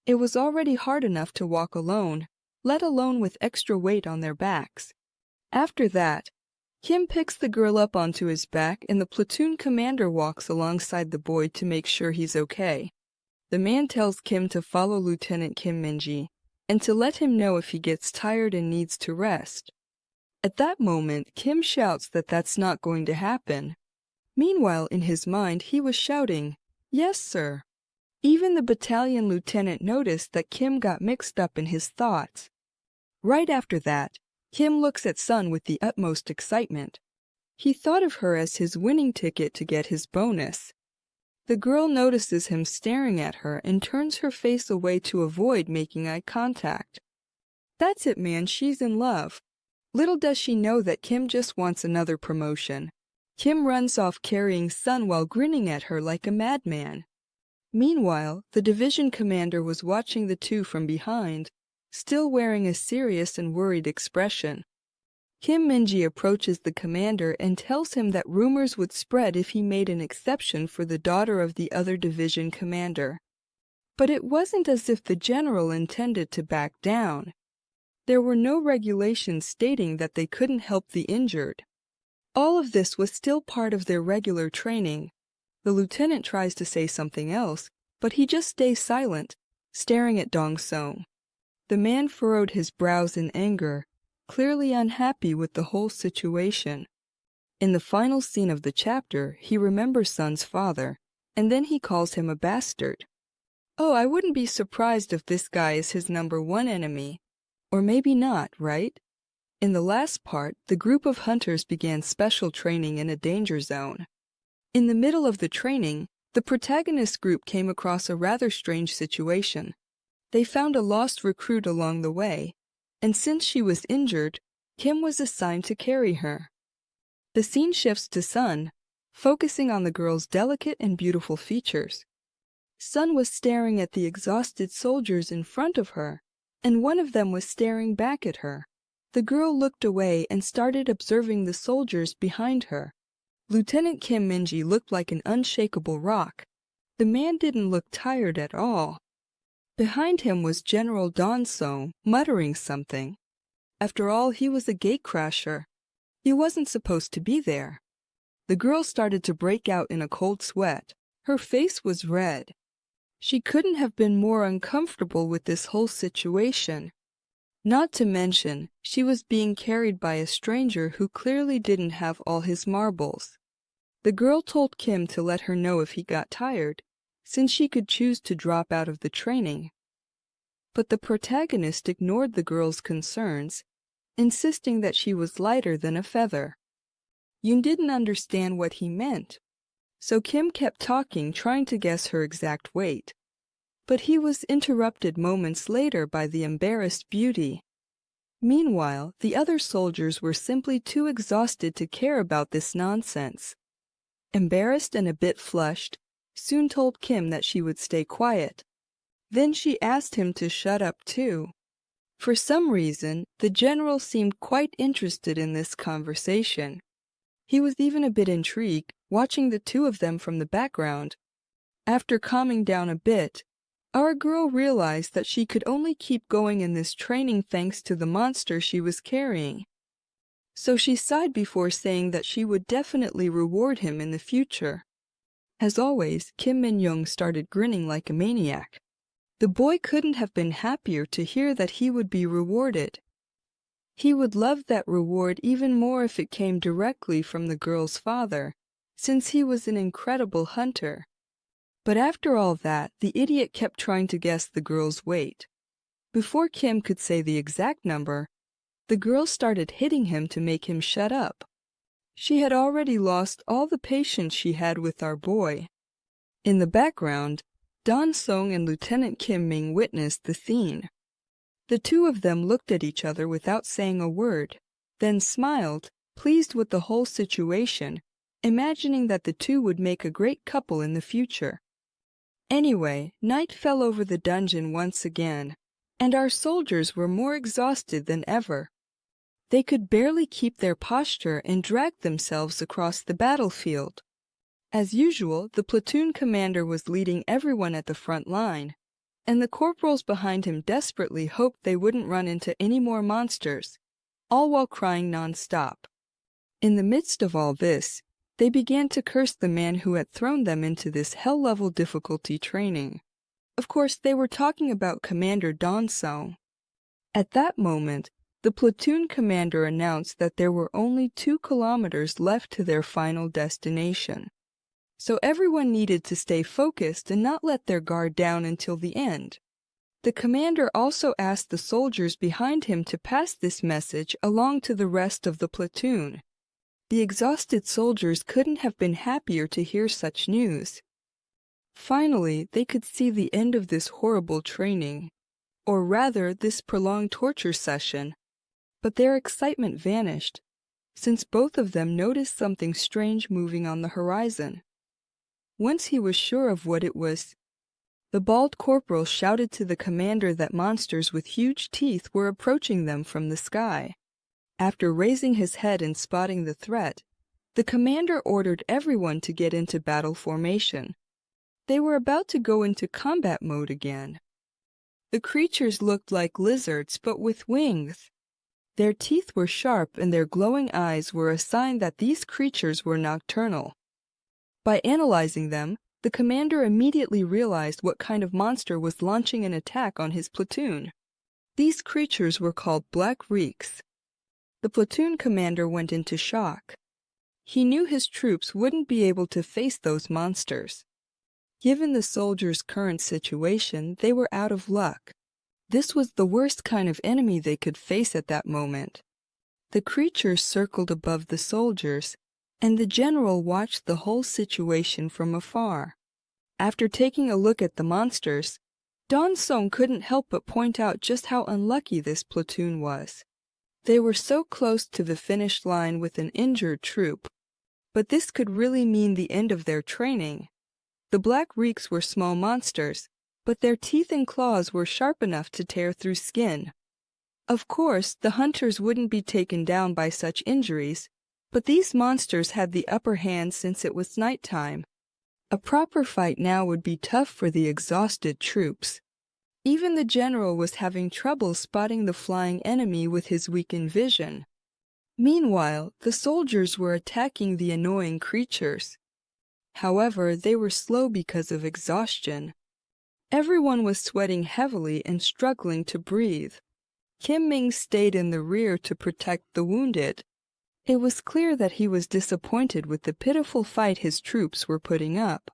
It was already hard enough to walk alone, let alone with extra weight on their backs. After that, Kim picks the girl up onto his back and the platoon commander walks alongside the boy to make sure he's okay. The man tells Kim to follow Lieutenant Kim Min-ji and to let him know if he gets tired and needs to rest. At that moment, Kim shouts that that's not going to happen. Meanwhile, in his mind, he was shouting, "Yes, sir." Even the battalion lieutenant noticed that Kim got mixed up in his thoughts. Right after that, Kim looks at Sun with the utmost excitement. He thought of her as his winning ticket to get his bonus. The girl notices him staring at her and turns her face away to avoid making eye contact. That's it, man, she's in love. Little does she know that Kim just wants another promotion. Kim runs off carrying Sun while grinning at her like a madman. Meanwhile, the division commander was watching the two from behind, still wearing a serious and worried expression. Kim Min-ji approaches the commander and tells him that rumors would spread if he made an exception for the daughter of the other division commander. But it wasn't as if the general intended to back down. There were no regulations stating that they couldn't help the injured. All of this was still part of their regular training. The lieutenant tries to say something else, but he just stays silent, staring at Dong Song. The man furrowed his brows in anger, clearly unhappy with the whole situation. In the final scene of the chapter, he remembers Sun's father, and then he calls him a bastard. Oh, I wouldn't be surprised if this guy is his #1 enemy. Or maybe not, right? In the last part, the group of hunters began special training in a danger zone. In the middle of the training, the protagonist group came across a rather strange situation. They found a lost recruit along the way, and since she was injured, Kim was assigned to carry her. The scene shifts to Sun, focusing on the girl's delicate and beautiful features. Sun was staring at the exhausted soldiers in front of her, and one of them was staring back at her. The girl looked away and started observing the soldiers behind her. Lieutenant Kim Minji looked like an unshakable rock. The man didn't look tired at all. Behind him was General Don Song, muttering something. After all, he was a gatecrasher. He wasn't supposed to be there. The girl started to break out in a cold sweat. Her face was red. She couldn't have been more uncomfortable with this whole situation. Not to mention, she was being carried by a stranger who clearly didn't have all his marbles. The girl told Kim to let her know if he got tired, since she could choose to drop out of the training. But the protagonist ignored the girl's concerns, insisting that she was lighter than a feather. Yoon didn't understand what he meant, so Kim kept talking, trying to guess her exact weight. But he was interrupted moments later by the embarrassed beauty. Meanwhile, the other soldiers were simply too exhausted to care about this nonsense. Embarrassed and a bit flushed, Soon told Kim that she would stay quiet. Then she asked him to shut up too. For some reason, the general seemed quite interested in this conversation. He was even a bit intrigued, watching the two of them from the background. After calming down a bit, our girl realized that she could only keep going in this training thanks to the monster she was carrying. So she sighed before saying that she would definitely reward him in the future. As always, Kim Min-young started grinning like a maniac. The boy couldn't have been happier to hear that he would be rewarded. He would love that reward even more if it came directly from the girl's father, since he was an incredible hunter. But after all that, the idiot kept trying to guess the girl's weight. Before Kim could say the exact number, the girl started hitting him to make him shut up. She had already lost all the patience she had with our boy. In the background, Don Song and Lieutenant Kim Ming witnessed the scene. The two of them looked at each other without saying a word, then smiled, pleased with the whole situation, imagining that the two would make a great couple in the future. Anyway, night fell over the dungeon once again, and our soldiers were more exhausted than ever. They could barely keep their posture and dragged themselves across the battlefield. As usual, the platoon commander was leading everyone at the front line, and the corporals behind him desperately hoped they wouldn't run into any more monsters, all while crying non-stop. In the midst of all this, they began to curse the man who had thrown them into this hell-level difficulty training. Of course, they were talking about Commander Don Song. At that moment, the platoon commander announced that there were only 2 kilometers left to their final destination. So everyone needed to stay focused and not let their guard down until the end. The commander also asked the soldiers behind him to pass this message along to the rest of the platoon. The exhausted soldiers couldn't have been happier to hear such news. Finally, they could see the end of this horrible training, or rather this prolonged torture session. But their excitement vanished, since both of them noticed something strange moving on the horizon. Once he was sure of what it was, the bald corporal shouted to the commander that monsters with huge teeth were approaching them from the sky. After raising his head and spotting the threat, the commander ordered everyone to get into battle formation. They were about to go into combat mode again. The creatures looked like lizards, but with wings. Their teeth were sharp and their glowing eyes were a sign that these creatures were nocturnal. By analyzing them, the commander immediately realized what kind of monster was launching an attack on his platoon. These creatures were called black reeks. The platoon commander went into shock. He knew his troops wouldn't be able to face those monsters. Given the soldiers' current situation, they were out of luck. This was the worst kind of enemy they could face at that moment. The creatures circled above the soldiers, and the general watched the whole situation from afar. After taking a look at the monsters, Don Song couldn't help but point out just how unlucky this platoon was. They were so close to the finish line with an injured troop, but this could really mean the end of their training. The black reeks were small monsters, but their teeth and claws were sharp enough to tear through skin. Of course, the hunters wouldn't be taken down by such injuries, but these monsters had the upper hand since it was nighttime. A proper fight now would be tough for the exhausted troops. Even the general was having trouble spotting the flying enemy with his weakened vision. Meanwhile, the soldiers were attacking the annoying creatures. However, they were slow because of exhaustion. Everyone was sweating heavily and struggling to breathe. Kim Ming stayed in the rear to protect the wounded. It was clear that he was disappointed with the pitiful fight his troops were putting up.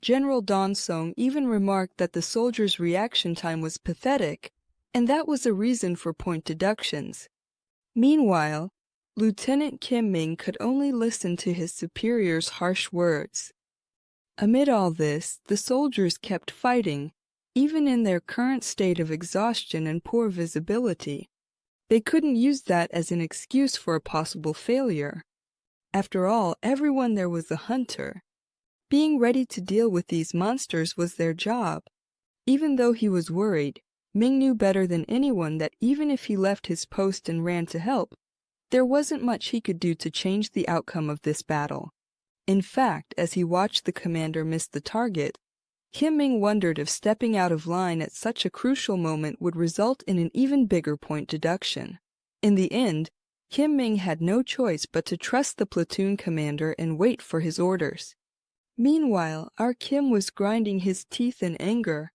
General Don Song even remarked that the soldiers' reaction time was pathetic, and that was a reason for point deductions. Meanwhile, Lieutenant Kim Ming could only listen to his superior's harsh words. Amid all this, the soldiers kept fighting, even in their current state of exhaustion and poor visibility. They couldn't use that as an excuse for a possible failure. After all, everyone there was a hunter. Being ready to deal with these monsters was their job. Even though he was worried, Ming knew better than anyone that even if he left his post and ran to help, there wasn't much he could do to change the outcome of this battle. In fact, as he watched the commander miss the target, Kim Ming wondered if stepping out of line at such a crucial moment would result in an even bigger point deduction. In the end, Kim Ming had no choice but to trust the platoon commander and wait for his orders. Meanwhile, our Kim was grinding his teeth in anger.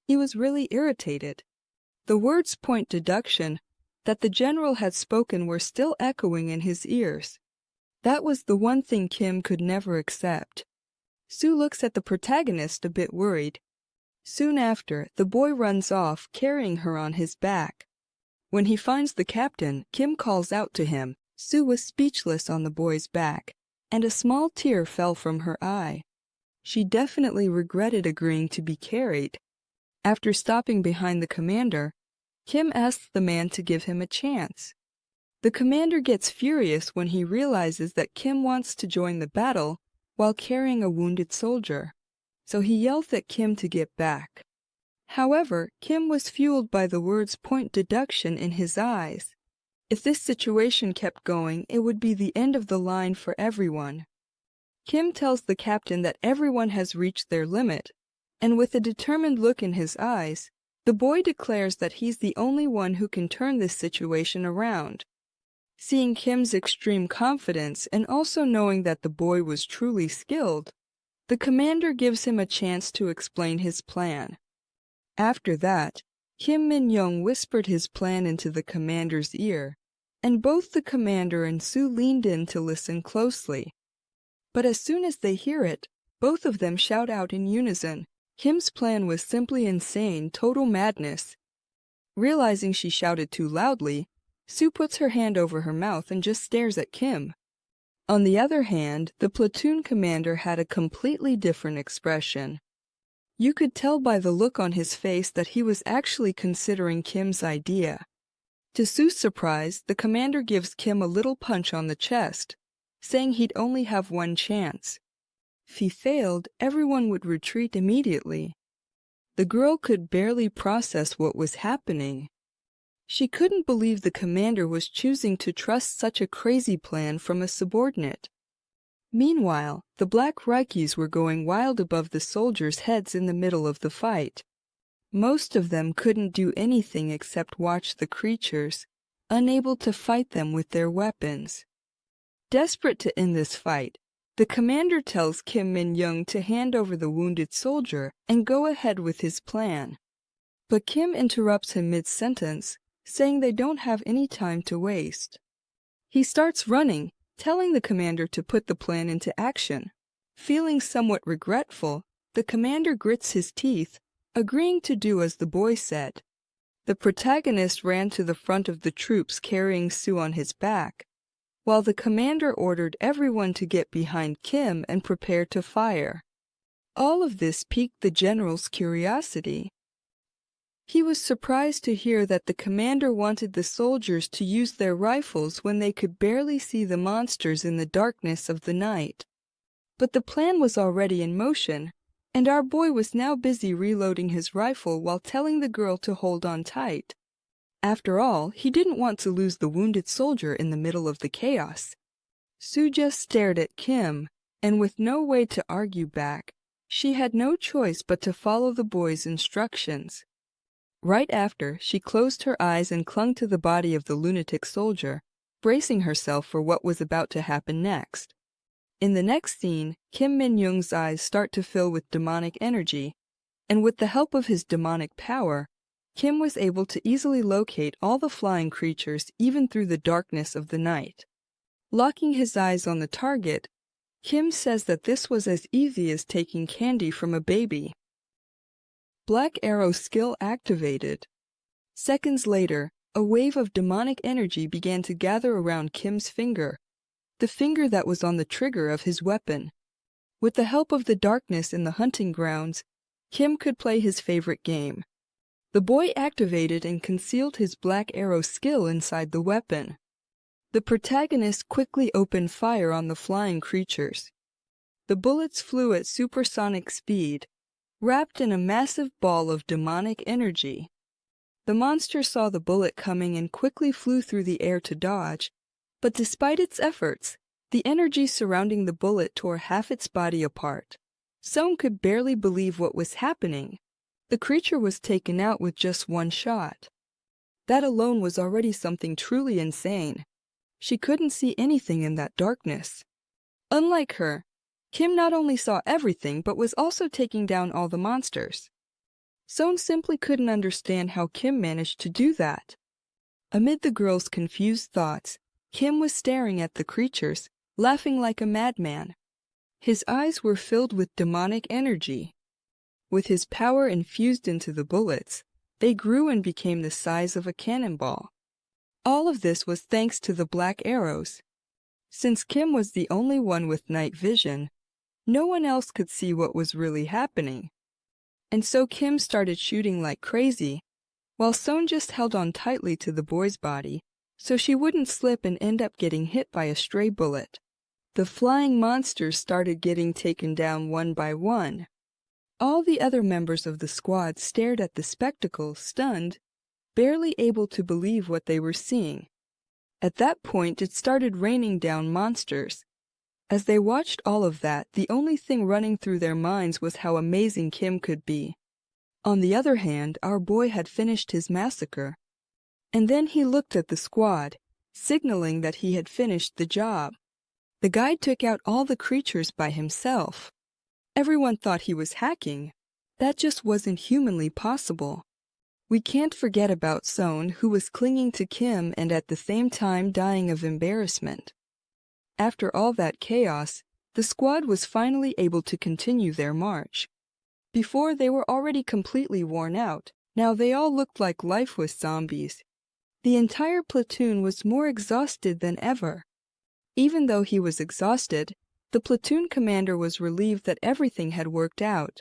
He was really irritated. The words point deduction that the general had spoken were still echoing in his ears. That was the one thing Kim could never accept. Sue looks at the protagonist a bit worried. Soon after, the boy runs off, carrying her on his back. When he finds the captain, Kim calls out to him. Sue was speechless on the boy's back, and a small tear fell from her eye. She definitely regretted agreeing to be carried. After stopping behind the commander, Kim asks the man to give him a chance. The commander gets furious when he realizes that Kim wants to join the battle while carrying a wounded soldier, so he yells at Kim to get back. However, Kim was fueled by the words point deduction in his eyes. If this situation kept going, it would be the end of the line for everyone. Kim tells the captain that everyone has reached their limit, and with a determined look in his eyes, the boy declares that he's the only one who can turn this situation around. Seeing Kim's extreme confidence and also knowing that the boy was truly skilled, the commander gives him a chance to explain his plan. After that, Kim Min-young whispered his plan into the commander's ear, and both the commander and Sue leaned in to listen closely. But as soon as they hear it, both of them shout out in unison. Kim's plan was simply insane, total madness. Realizing she shouted too loudly, Sue puts her hand over her mouth and just stares at Kim. On the other hand, the platoon commander had a completely different expression. You could tell by the look on his face that he was actually considering Kim's idea. To Sue's surprise, the commander gives Kim a little punch on the chest, saying he'd only have one chance. If he failed, everyone would retreat immediately. The girl could barely process what was happening. She couldn't believe the commander was choosing to trust such a crazy plan from a subordinate. Meanwhile, the black Rikis were going wild above the soldiers' heads in the middle of the fight. Most of them couldn't do anything except watch the creatures, unable to fight them with their weapons. Desperate to end this fight, the commander tells Kim Min-young to hand over the wounded soldier and go ahead with his plan. But Kim interrupts him mid-sentence, saying they don't have any time to waste. He starts running, telling the commander to put the plan into action. Feeling somewhat regretful, the commander grits his teeth, agreeing to do as the boy said. The protagonist ran to the front of the troops carrying Sue on his back, while the commander ordered everyone to get behind Kim and prepare to fire. All of this piqued the general's curiosity. He was surprised to hear that the commander wanted the soldiers to use their rifles when they could barely see the monsters in the darkness of the night. But the plan was already in motion, and our boy was now busy reloading his rifle while telling the girl to hold on tight. After all, he didn't want to lose the wounded soldier in the middle of the chaos. Sue just stared at Kim, and with no way to argue back, she had no choice but to follow the boy's instructions. Right after, she closed her eyes and clung to the body of the lunatic soldier, bracing herself for what was about to happen next. In the next scene, Kim Min-young's eyes start to fill with demonic energy, and with the help of his demonic power, Kim was able to easily locate all the flying creatures even through the darkness of the night. Locking his eyes on the target, Kim says that this was as easy as taking candy from a baby. Black Arrow skill activated. Seconds later, a wave of demonic energy began to gather around Kim's finger, the finger that was on the trigger of his weapon. With the help of the darkness in the hunting grounds, Kim could play his favorite game. The boy activated and concealed his Black Arrow skill inside the weapon. The protagonist quickly opened fire on the flying creatures. The bullets flew at supersonic speed, wrapped in a massive ball of demonic energy. The monster saw the bullet coming and quickly flew through the air to dodge, but despite its efforts, the energy surrounding the bullet tore half its body apart. Sone could barely believe what was happening. The creature was taken out with just one shot. That alone was already something truly insane. She couldn't see anything in that darkness. Unlike her, Kim not only saw everything but was also taking down all the monsters. Sone simply couldn't understand how Kim managed to do that. Amid the girl's confused thoughts, Kim was staring at the creatures, laughing like a madman. His eyes were filled with demonic energy. With his power infused into the bullets, they grew and became the size of a cannonball. All of this was thanks to the Black Arrows. Since Kim was the only one with night vision, no one else could see what was really happening. And so Kim started shooting like crazy, while Sone just held on tightly to the boy's body so she wouldn't slip and end up getting hit by a stray bullet. The flying monsters started getting taken down one by one. All the other members of the squad stared at the spectacle, stunned, barely able to believe what they were seeing. At that point, it started raining down monsters. As they watched all of that, the only thing running through their minds was how amazing Kim could be. On the other hand, our boy had finished his massacre. And then he looked at the squad, signaling that he had finished the job. The guide took out all the creatures by himself. Everyone thought he was hacking. That just wasn't humanly possible. We can't forget about Sone, who was clinging to Kim and at the same time dying of embarrassment. After all that chaos, the squad was finally able to continue their march. Before, they were already completely worn out. Now they all looked like lifeless zombies. The entire platoon was more exhausted than ever. Even though he was exhausted, the platoon commander was relieved that everything had worked out.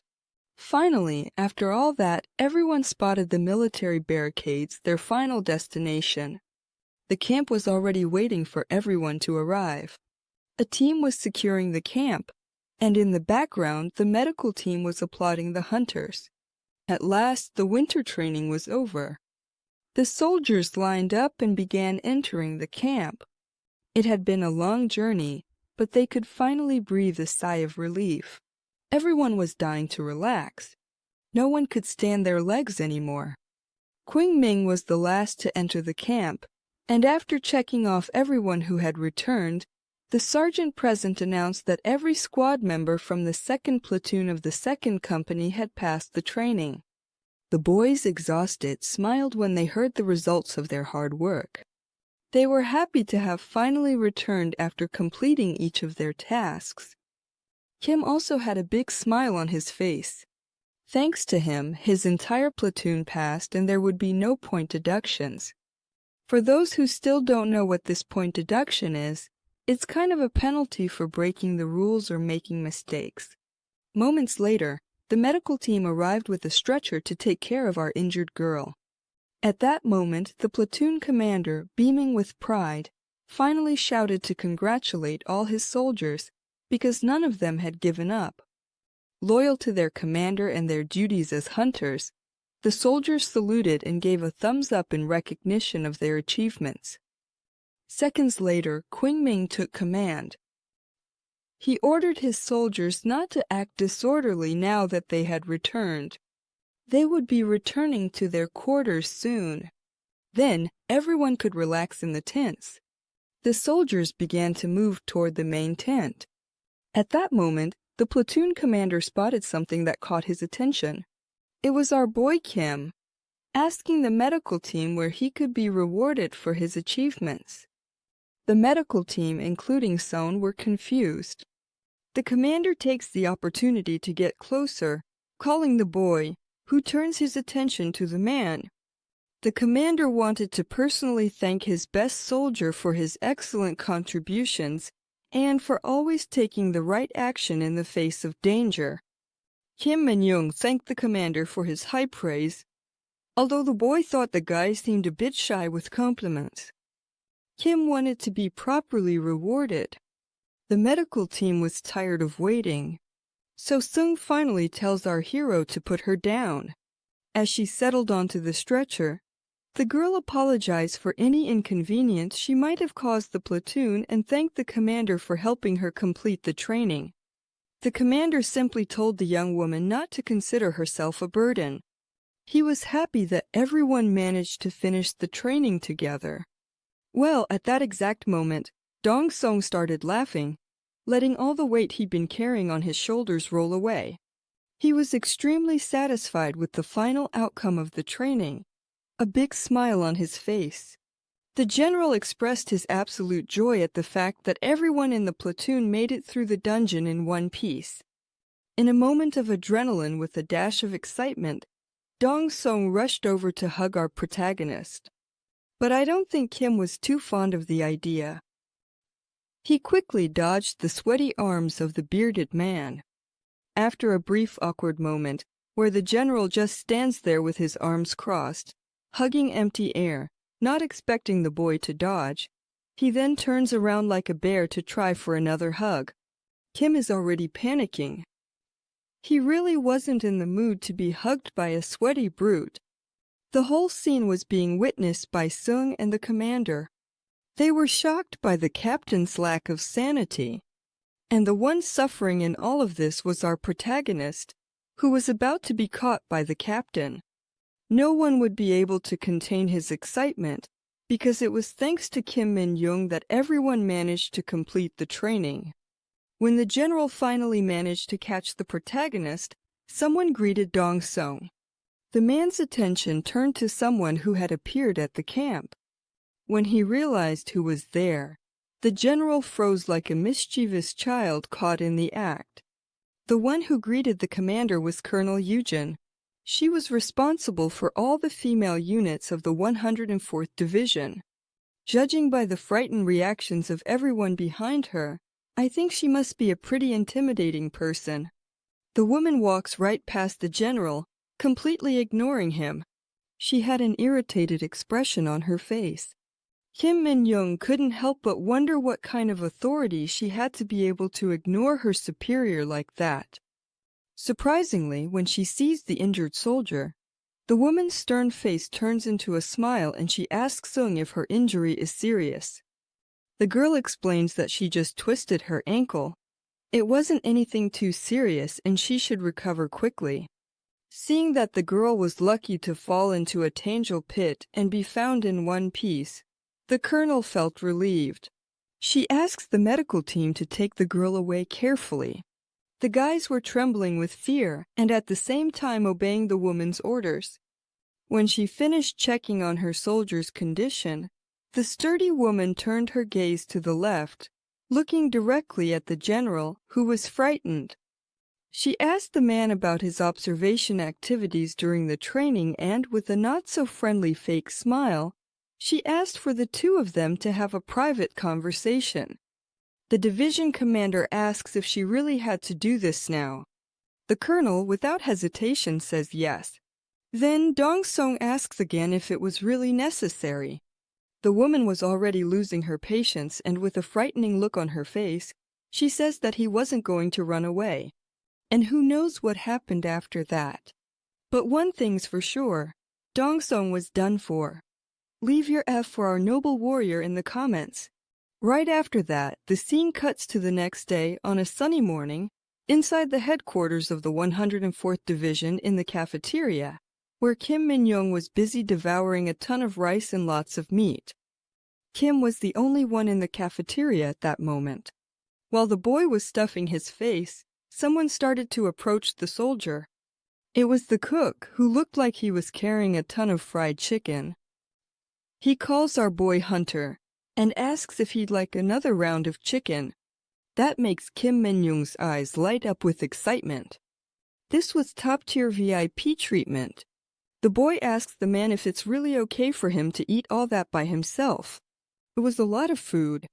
Finally, after all that, everyone spotted the military barricades, their final destination. The camp was already waiting for everyone to arrive. A team was securing the camp, and in the background, the medical team was applauding the hunters. At last, the winter training was over. The soldiers lined up and began entering the camp. It had been a long journey, but they could finally breathe a sigh of relief. Everyone was dying to relax. No one could stand their legs anymore. Qing Ming was the last to enter the camp, and after checking off everyone who had returned, the sergeant present announced that every squad member from the 2nd platoon of the 2nd company had passed the training. The boys, exhausted, smiled when they heard the results of their hard work. They were happy to have finally returned after completing each of their tasks. Kim also had a big smile on his face. Thanks to him, his entire platoon passed and there would be no point deductions. For those who still don't know what this point deduction is, it's kind of a penalty for breaking the rules or making mistakes. Moments later, the medical team arrived with a stretcher to take care of our injured girl. At that moment, the platoon commander, beaming with pride, finally shouted to congratulate all his soldiers because none of them had given up. Loyal to their commander and their duties as hunters, the soldiers saluted and gave a thumbs up in recognition of their achievements. Seconds later, Qingming took command. He ordered his soldiers not to act disorderly now that they had returned. They would be returning to their quarters soon. Then everyone could relax in the tents. The soldiers began to move toward the main tent. At that moment, the platoon commander spotted something that caught his attention. It was our boy Kim, asking the medical team where he could be rewarded for his achievements. The medical team, including Son, were confused. The commander takes the opportunity to get closer, calling the boy, who turns his attention to the man. The commander wanted to personally thank his best soldier for his excellent contributions and for always taking the right action in the face of danger. Kim Min-young thanked the commander for his high praise, although the boy thought the guy seemed a bit shy with compliments. Kim wanted to be properly rewarded. The medical team was tired of waiting, so Sung finally tells our hero to put her down. As she settled onto the stretcher, the girl apologized for any inconvenience she might have caused the platoon and thanked the commander for helping her complete the training. The commander simply told the young woman not to consider herself a burden. He was happy that everyone managed to finish the training together. Well, at that exact moment, Dong Song started laughing, letting all the weight he'd been carrying on his shoulders roll away. He was extremely satisfied with the final outcome of the training, a big smile on his face. The general expressed his absolute joy at the fact that everyone in the platoon made it through the dungeon in one piece. In a moment of adrenaline with a dash of excitement, Dong Song rushed over to hug our protagonist. But I don't think Kim was too fond of the idea. He quickly dodged the sweaty arms of the bearded man. After a brief awkward moment, where the general just stands there with his arms crossed, hugging empty air, not expecting the boy to dodge, he then turns around like a bear to try for another hug. Kim is already panicking. He really wasn't in the mood to be hugged by a sweaty brute. The whole scene was being witnessed by Sung and the commander. They were shocked by the captain's lack of sanity. And the one suffering in all of this was our protagonist, who was about to be caught by the captain. No one would be able to contain his excitement, because it was thanks to Kim Min-young that everyone managed to complete the training. When the general finally managed to catch the protagonist, someone greeted Dong Song. The man's attention turned to someone who had appeared at the camp. When he realized who was there, the general froze like a mischievous child caught in the act. The one who greeted the commander was Colonel Yujin. She was responsible for all the female units of the 104th Division. Judging by the frightened reactions of everyone behind her, I think she must be a pretty intimidating person. The woman walks right past the general, completely ignoring him. She had an irritated expression on her face. Kim Min-young couldn't help but wonder what kind of authority she had to be able to ignore her superior like that. Surprisingly, when she sees the injured soldier, the woman's stern face turns into a smile and she asks Sung if her injury is serious. The girl explains that she just twisted her ankle. It wasn't anything too serious and she should recover quickly. Seeing that the girl was lucky to fall into a Tangel pit and be found in one piece, the colonel felt relieved. She asks the medical team to take the girl away carefully. The guys were trembling with fear and at the same time obeying the woman's orders. When she finished checking on her soldier's condition, the sturdy woman turned her gaze to the left, looking directly at the general, who was frightened. She asked the man about his observation activities during the training and, with a not-so-friendly fake smile, she asked for the two of them to have a private conversation. The division commander asks if she really had to do this now. The colonel, without hesitation, says yes. Then Dong-sung asks again if it was really necessary. The woman was already losing her patience, and with a frightening look on her face, she says that he wasn't going to run away. And who knows what happened after that. But one thing's for sure, Dong-sung was done for. Leave your F for our noble warrior in the comments. Right after that, the scene cuts to the next day on a sunny morning, inside the headquarters of the 104th Division in the cafeteria, where Kim Min-young was busy devouring a ton of rice and lots of meat. Kim was the only one in the cafeteria at that moment. While the boy was stuffing his face, someone started to approach the soldier. It was the cook, who looked like he was carrying a ton of fried chicken. He calls our boy Hunter and asks if he'd like another round of chicken. That makes Kim Min-young's eyes light up with excitement. This was top-tier VIP treatment. The boy asks the man if it's really okay for him to eat all that by himself. It was a lot of food.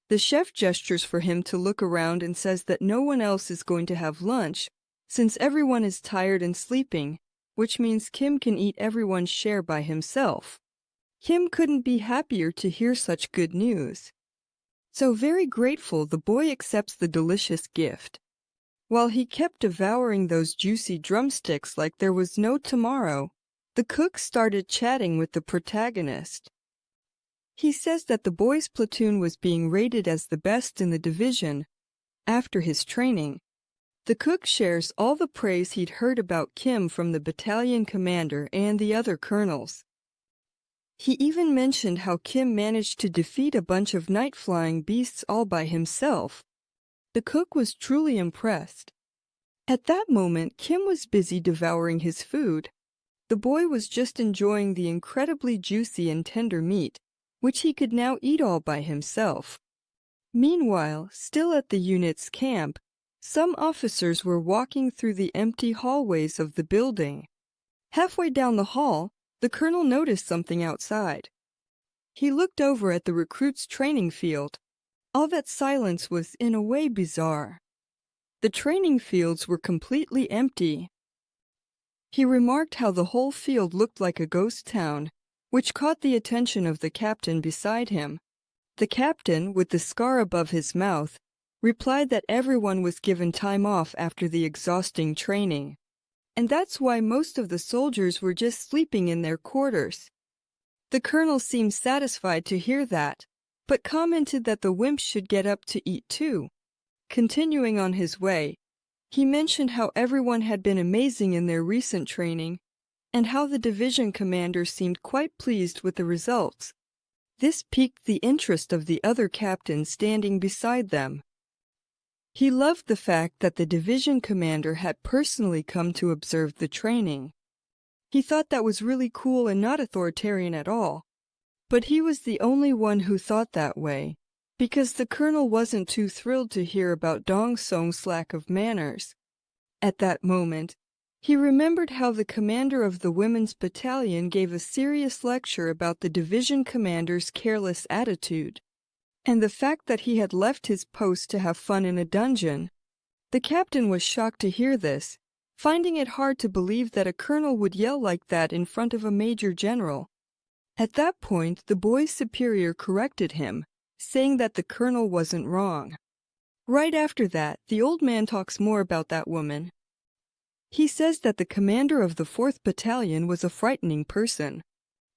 The chef gestures for him to look around and says that no one else is going to have lunch, since everyone is tired and sleeping, which means Kim can eat everyone's share by himself. Kim couldn't be happier to hear such good news. So very grateful, the boy accepts the delicious gift. While he kept devouring those juicy drumsticks like there was no tomorrow, the cook started chatting with the protagonist. He says that the boy's platoon was being rated as the best in the division. After his training, the cook shares all the praise he'd heard about Kim from the battalion commander and the other colonels. He even mentioned how Kim managed to defeat a bunch of night-flying beasts all by himself. The cook was truly impressed. At that moment, Kim was busy devouring his food. The boy was just enjoying the incredibly juicy and tender meat, which he could now eat all by himself. Meanwhile, still at the unit's camp, some officers were walking through the empty hallways of the building. Halfway down the hall, the colonel noticed something outside. He looked over at the recruits' training field. All that silence was in a way bizarre. The training fields were completely empty. He remarked how the whole field looked like a ghost town, which caught the attention of the captain beside him. The captain, with the scar above his mouth, replied that everyone was given time off after the exhausting training, and that's why most of the soldiers were just sleeping in their quarters. The colonel seemed satisfied to hear that, but commented that the wimps should get up to eat too. Continuing on his way, he mentioned how everyone had been amazing in their recent training, and how the division commander seemed quite pleased with the results. This piqued the interest of the other captains standing beside them. He loved the fact that the division commander had personally come to observe the training. He thought that was really cool and not authoritarian at all. But he was the only one who thought that way, because the colonel wasn't too thrilled to hear about Dong-sung's lack of manners. At that moment, he remembered how the commander of the women's battalion gave a serious lecture about the division commander's careless attitude, and the fact that he had left his post to have fun in a dungeon. The captain was shocked to hear this, finding it hard to believe that a colonel would yell like that in front of a major general. At that point, the boy's superior corrected him, saying that the colonel wasn't wrong. Right after that, the old man talks more about that woman. He says that the commander of the 4th Battalion was a frightening person.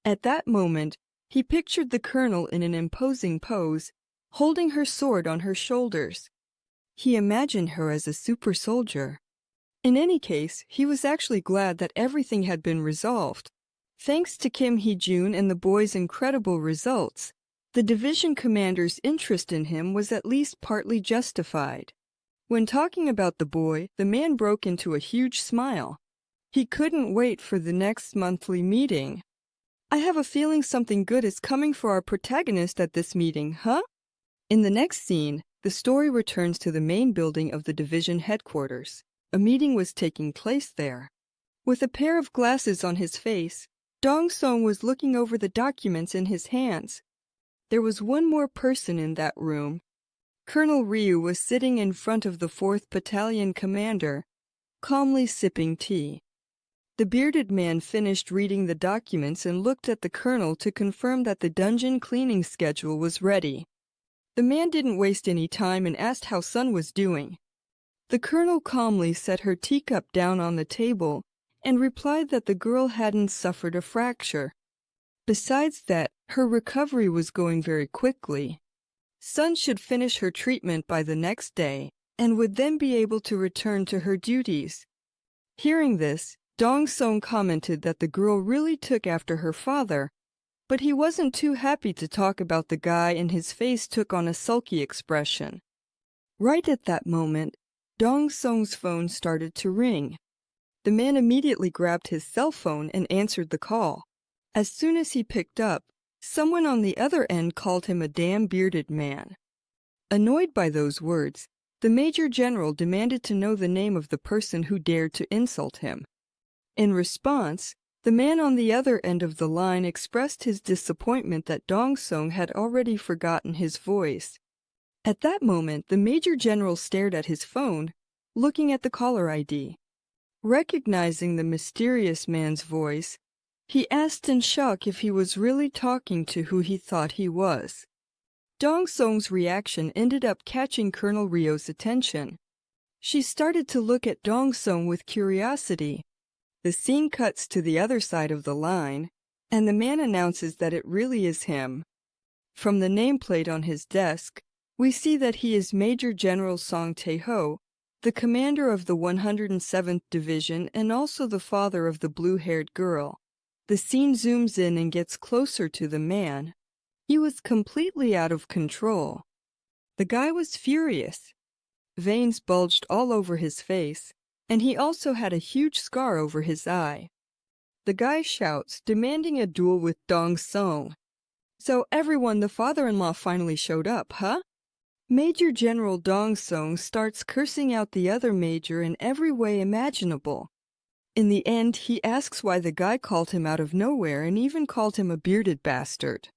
At that moment, he pictured the colonel in an imposing pose, holding her sword on her shoulders. He imagined her as a super soldier. In any case, he was actually glad that everything had been resolved. Thanks to Kim Hee-jun and the boy's incredible results, the division commander's interest in him was at least partly justified. When talking about the boy, the man broke into a huge smile. He couldn't wait for the next monthly meeting. I have a feeling something good is coming for our protagonist at this meeting, huh? In the next scene, the story returns to the main building of the division headquarters. A meeting was taking place there. With a pair of glasses on his face, Dong-sung was looking over the documents in his hands. There was one more person in that room. Colonel Ryu was sitting in front of the 4th Battalion commander, calmly sipping tea. The bearded man finished reading the documents and looked at the colonel to confirm that the dungeon cleaning schedule was ready. The man didn't waste any time and asked how Sun was doing. The colonel calmly set her teacup down on the table and replied that the girl hadn't suffered a fracture. Besides that, her recovery was going very quickly. Sun should finish her treatment by the next day and would then be able to return to her duties. Hearing this, Dong-sung commented that the girl really took after her father, but he wasn't too happy to talk about the guy and his face took on a sulky expression. Right at that moment, Dong-sung's phone started to ring. The man immediately grabbed his cell phone and answered the call. As soon as he picked up, someone on the other end called him a damn bearded man. Annoyed by those words, the Major General demanded to know the name of the person who dared to insult him. In response, the man on the other end of the line expressed his disappointment that Dong-sung had already forgotten his voice. At that moment, the Major General stared at his phone, looking at the caller ID. Recognizing the mysterious man's voice, he asked in shock if he was really talking to who he thought he was. Dong-sung's reaction ended up catching Colonel Ryo's attention. She started to look at Dong-sung with curiosity. The scene cuts to the other side of the line, and the man announces that it really is him. From the nameplate on his desk, we see that he is Major General Song Tae-ho, the commander of the 107th Division and also the father of the blue-haired girl. The scene zooms in and gets closer to the man. He was completely out of control. The guy was furious. Veins bulged all over his face, and he also had a huge scar over his eye. The guy shouts, demanding a duel with Dong-sung. So everyone, the father-in-law finally showed up, huh? Major General Dong-sung starts cursing out the other major in every way imaginable. In the end, he asks why the guy called him out of nowhere and even called him a bearded bastard.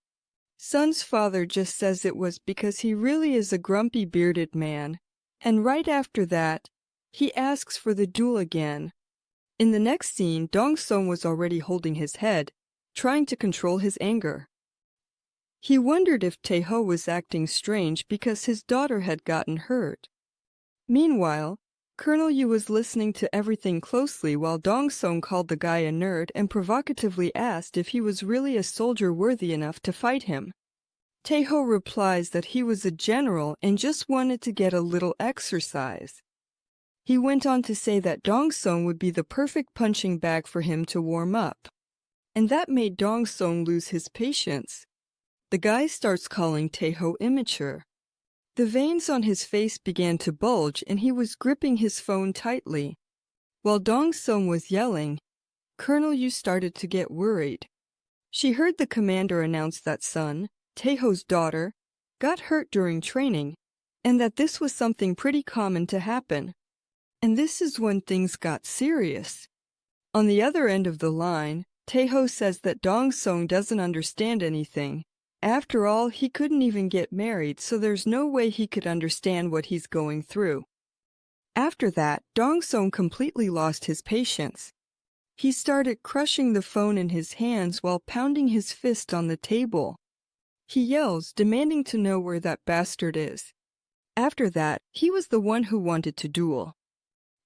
Sun's father just says it was because he really is a grumpy bearded man, and right after that, he asks for the duel again. In the next scene, Dong-sung was already holding his head, trying to control his anger. He wondered if Tae-ho was acting strange because his daughter had gotten hurt. Meanwhile, Colonel Yu was listening to everything closely while Dong-sung called the guy a nerd and provocatively asked if he was really a soldier worthy enough to fight him. Tae-ho replies that he was a general and just wanted to get a little exercise. He went on to say that Dong-sung would be the perfect punching bag for him to warm up. And that made Dong-sung lose his patience. The guy starts calling Tae-ho immature. The veins on his face began to bulge and he was gripping his phone tightly. While Dong-sung was yelling, Colonel Yu started to get worried. She heard the commander announce that Sun, Tae-ho's daughter, got hurt during training, and that this was something pretty common to happen. And this is when things got serious. On the other end of the line, Tae-ho says that Dong-sung doesn't understand anything. After all, he couldn't even get married, so there's no way he could understand what he's going through. After that, Dong-sung completely lost his patience. He started crushing the phone in his hands while pounding his fist on the table. He yells, demanding to know where that bastard is. After that, he was the one who wanted to duel.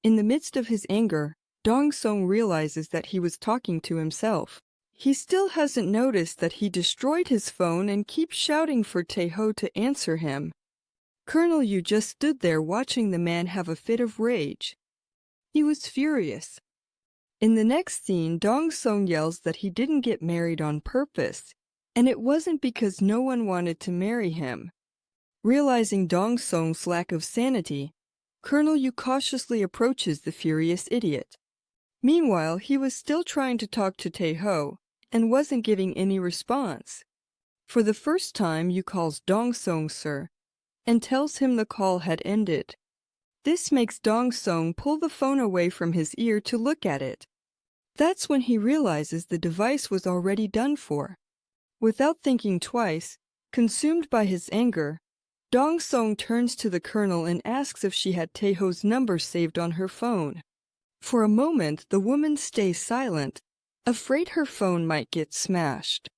In the midst of his anger, Dong-sung realizes that he was talking to himself. He still hasn't noticed that he destroyed his phone and keeps shouting for Tae-ho to answer him. Colonel Yu just stood there watching the man have a fit of rage. He was furious. In the next scene, Dong-sung yells that he didn't get married on purpose, and it wasn't because no one wanted to marry him. Realizing Dong-sung's lack of sanity, Colonel Yu cautiously approaches the furious idiot. Meanwhile, he was still trying to talk to Tae-ho and wasn't giving any response. For the first time, Yu calls Dong-sung sir and tells him the call had ended. This makes Dong-sung pull the phone away from his ear to look at it. That's when he realizes the device was already done for. Without thinking twice, consumed by his anger, Dong-sung turns to the colonel and asks if she had Tae-ho's number saved on her phone. For a moment, the woman stays silent, afraid her phone might get smashed.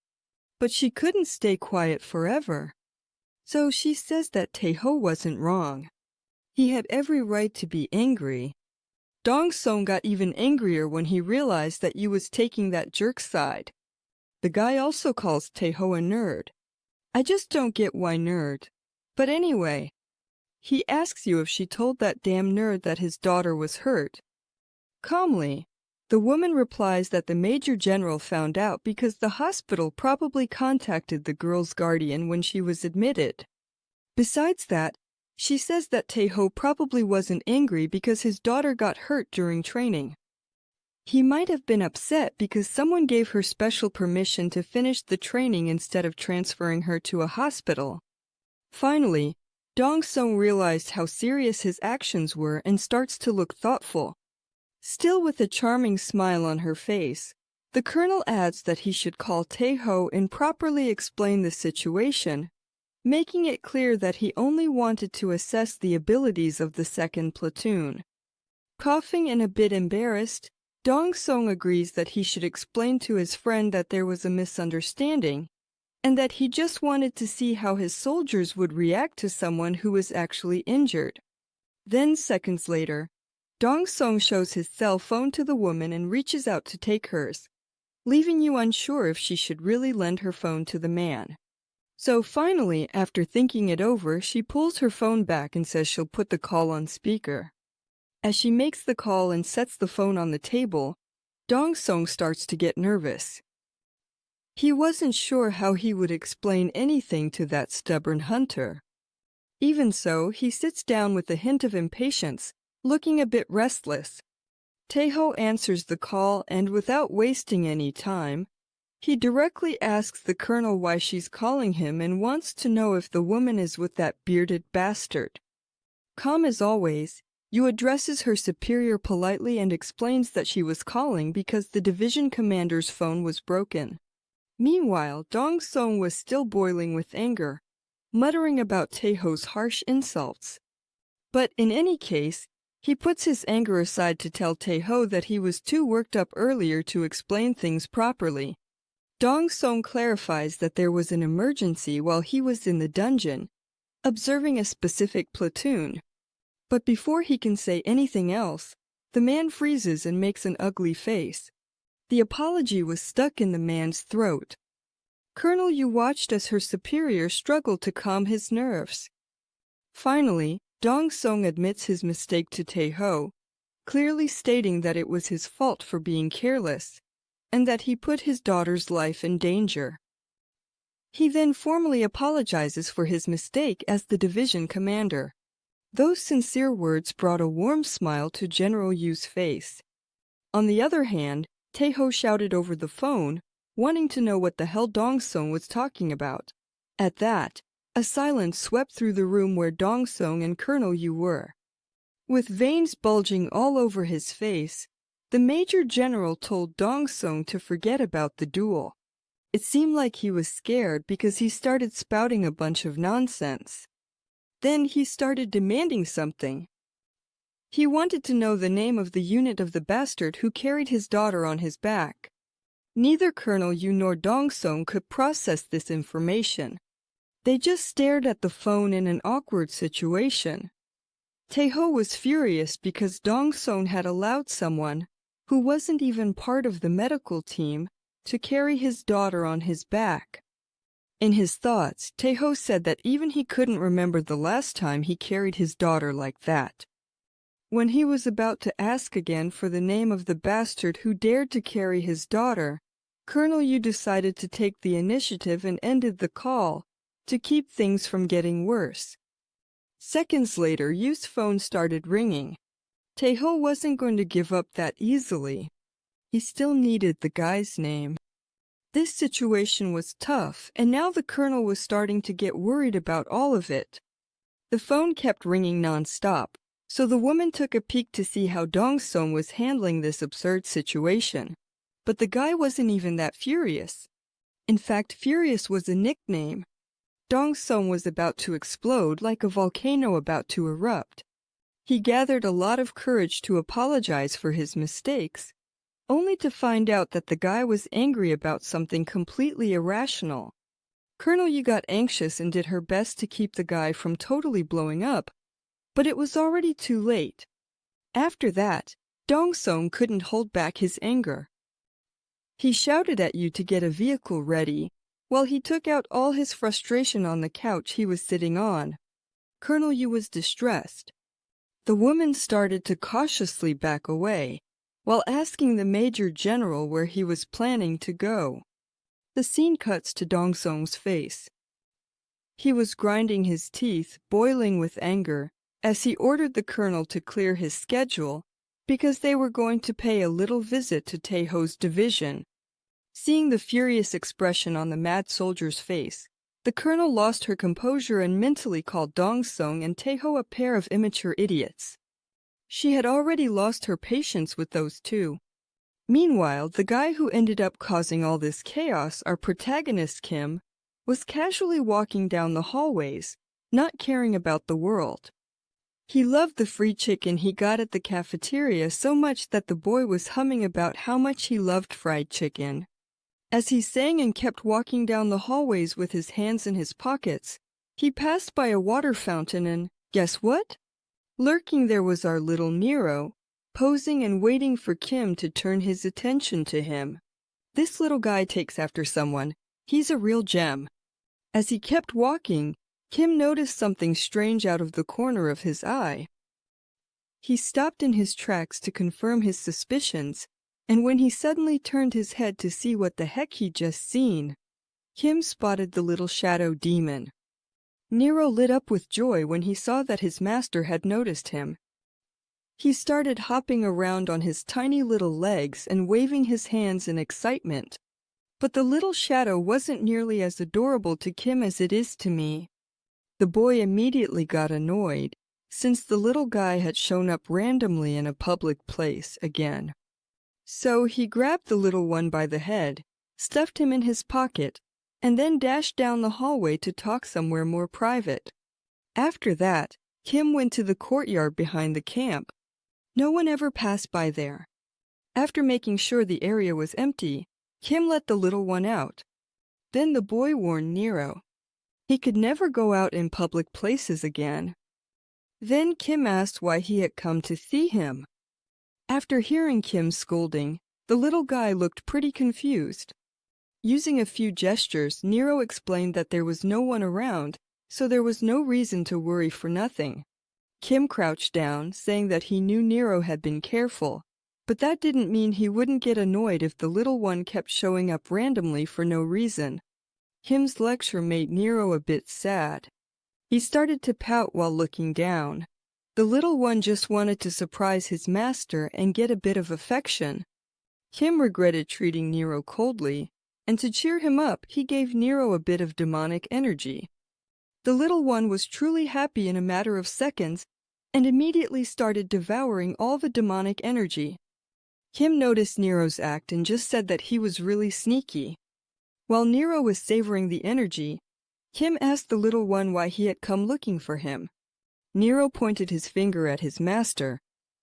But she couldn't stay quiet forever. So she says that Tae-ho wasn't wrong. He had every right to be angry. Dong-sung got even angrier when he realized that Yu was taking that jerk's side. The guy also calls Tae-ho a nerd. I just don't get why nerd. But anyway, he asks Yu if she told that damn nerd that his daughter was hurt. Calmly, the woman replies that the Major General found out because the hospital probably contacted the girl's guardian when she was admitted. Besides that, she says that Tae-ho probably wasn't angry because his daughter got hurt during training. He might have been upset because someone gave her special permission to finish the training instead of transferring her to a hospital. Finally, Dong-sung realized how serious his actions were and starts to look thoughtful. Still with a charming smile on her face, the colonel adds that he should call Tae-ho and properly explain the situation, making it clear that he only wanted to assess the abilities of the second platoon. Coughing and a bit embarrassed, Dong-sung agrees that he should explain to his friend that there was a misunderstanding, and that he just wanted to see how his soldiers would react to someone who was actually injured. Then, seconds later, Dong-sung shows his cell phone to the woman and reaches out to take hers, leaving Yu unsure if she should really lend her phone to the man. So finally, after thinking it over, she pulls her phone back and says she'll put the call on speaker. As she makes the call and sets the phone on the table, Dong-sung starts to get nervous. He wasn't sure how he would explain anything to that stubborn hunter. Even so, he sits down with a hint of impatience, looking a bit restless. Tae-ho answers the call and, without wasting any time, he directly asks the colonel why she's calling him and wants to know if the woman is with that bearded bastard. Calm as always, Yu addresses her superior politely and explains that she was calling because the division commander's phone was broken. Meanwhile, Dong-sung was still boiling with anger, muttering about Tae-ho's harsh insults. But in any case, he puts his anger aside to tell Tae-ho that he was too worked up earlier to explain things properly. Dong-sung clarifies that there was an emergency while he was in the dungeon, observing a specific platoon. But before he can say anything else, the man freezes and makes an ugly face. The apology was stuck in the man's throat. Colonel Yu watched as her superior struggled to calm his nerves. Finally, Dong-sung admits his mistake to Tae-ho, clearly stating that it was his fault for being careless, and that he put his daughter's life in danger. He then formally apologizes for his mistake as the division commander. Those sincere words brought a warm smile to General Yu's face. On the other hand, Tae-ho shouted over the phone, wanting to know what the hell Dong-sung was talking about. At that, a silence swept through the room where Dong-sung and Colonel Yu were. With veins bulging all over his face, the Major General told Dong-sung to forget about the duel. It seemed like he was scared because he started spouting a bunch of nonsense. Then he started demanding something. He wanted to know the name of the unit of the bastard who carried his daughter on his back. Neither Colonel Yu nor Dong-sung could process this information. They just stared at the phone in an awkward situation. Tae-ho was furious because Dong-sung had allowed someone, who wasn't even part of the medical team, to carry his daughter on his back. In his thoughts, Tae-ho said that even he couldn't remember the last time he carried his daughter like that. When he was about to ask again for the name of the bastard who dared to carry his daughter, Colonel Yu decided to take the initiative and ended the call, to keep things from getting worse. Seconds later, Yu's phone started ringing. Taeho wasn't going to give up that easily. He still needed the guy's name. This situation was tough, and now the colonel was starting to get worried about all of it. The phone kept ringing non-stop, so the woman took a peek to see how Dong-sung was handling this absurd situation. But the guy wasn't even that furious. In fact, furious was a nickname. Dong-sung was about to explode like a volcano about to erupt. He gathered a lot of courage to apologize for his mistakes, only to find out that the guy was angry about something completely irrational. Colonel Yu got anxious and did her best to keep the guy from totally blowing up, but it was already too late. After that, Dong-sung couldn't hold back his anger. He shouted at Yu to get a vehicle ready, while he took out all his frustration on the couch he was sitting on. Colonel Yu was distressed. The woman started to cautiously back away, while asking the Major General where he was planning to go. The scene cuts to Dong-sung's face. He was grinding his teeth, boiling with anger, as he ordered the colonel to clear his schedule because they were going to pay a little visit to Taeho's division. Seeing the furious expression on the mad soldier's face, the colonel lost her composure and mentally called Dong-sung and Taeho a pair of immature idiots. She had already lost her patience with those two. Meanwhile, the guy who ended up causing all this chaos, our protagonist Kim, was casually walking down the hallways, not caring about the world. He loved the free chicken he got at the cafeteria so much that the boy was humming about how much he loved fried chicken. As he sang and kept walking down the hallways with his hands in his pockets, he passed by a water fountain and, guess what? Lurking there was our little Nero, posing and waiting for Kim to turn his attention to him. This little guy takes after someone. He's a real gem. As he kept walking, Kim noticed something strange out of the corner of his eye. He stopped in his tracks to confirm his suspicions, and when he suddenly turned his head to see what the heck he'd just seen, Kim spotted the little shadow demon. Nero lit up with joy when he saw that his master had noticed him. He started hopping around on his tiny little legs and waving his hands in excitement. But the little shadow wasn't nearly as adorable to Kim as it is to me. The boy immediately got annoyed, since the little guy had shown up randomly in a public place again. So he grabbed the little one by the head, stuffed him in his pocket, and then dashed down the hallway to talk somewhere more private. After that, Kim went to the courtyard behind the camp. No one ever passed by there. After making sure the area was empty, Kim let the little one out. Then the boy warned Nero. He could never go out in public places again. Then Kim asked why he had come to see him. After hearing Kim's scolding, the little guy looked pretty confused. Using a few gestures, Nero explained that there was no one around, so there was no reason to worry for nothing. Kim crouched down, saying that he knew Nero had been careful, but that didn't mean he wouldn't get annoyed if the little one kept showing up randomly for no reason. Kim's lecture made Nero a bit sad. He started to pout while looking down. The little one just wanted to surprise his master and get a bit of affection. Kim regretted treating Nero coldly, and to cheer him up, he gave Nero a bit of demonic energy. The little one was truly happy in a matter of seconds and immediately started devouring all the demonic energy. Kim noticed Nero's act and just said that he was really sneaky. While Nero was savoring the energy, Kim asked the little one why he had come looking for him. Nero pointed his finger at his master,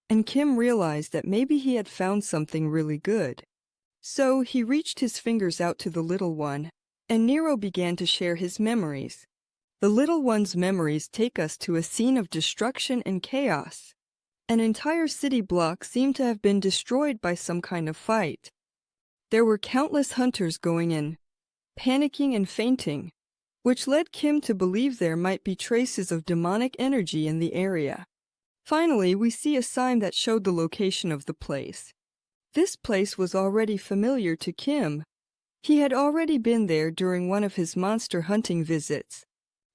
and Kim realized that maybe he had found something really good. So he reached his fingers out to the little one, and Nero began to share his memories. The little one's memories take us to a scene of destruction and chaos. An entire city block seemed to have been destroyed by some kind of fight. There were countless hunters going in, panicking and fainting, which led Kim to believe there might be traces of demonic energy in the area. Finally, we see a sign that showed the location of the place. This place was already familiar to Kim. He had already been there during one of his monster hunting visits.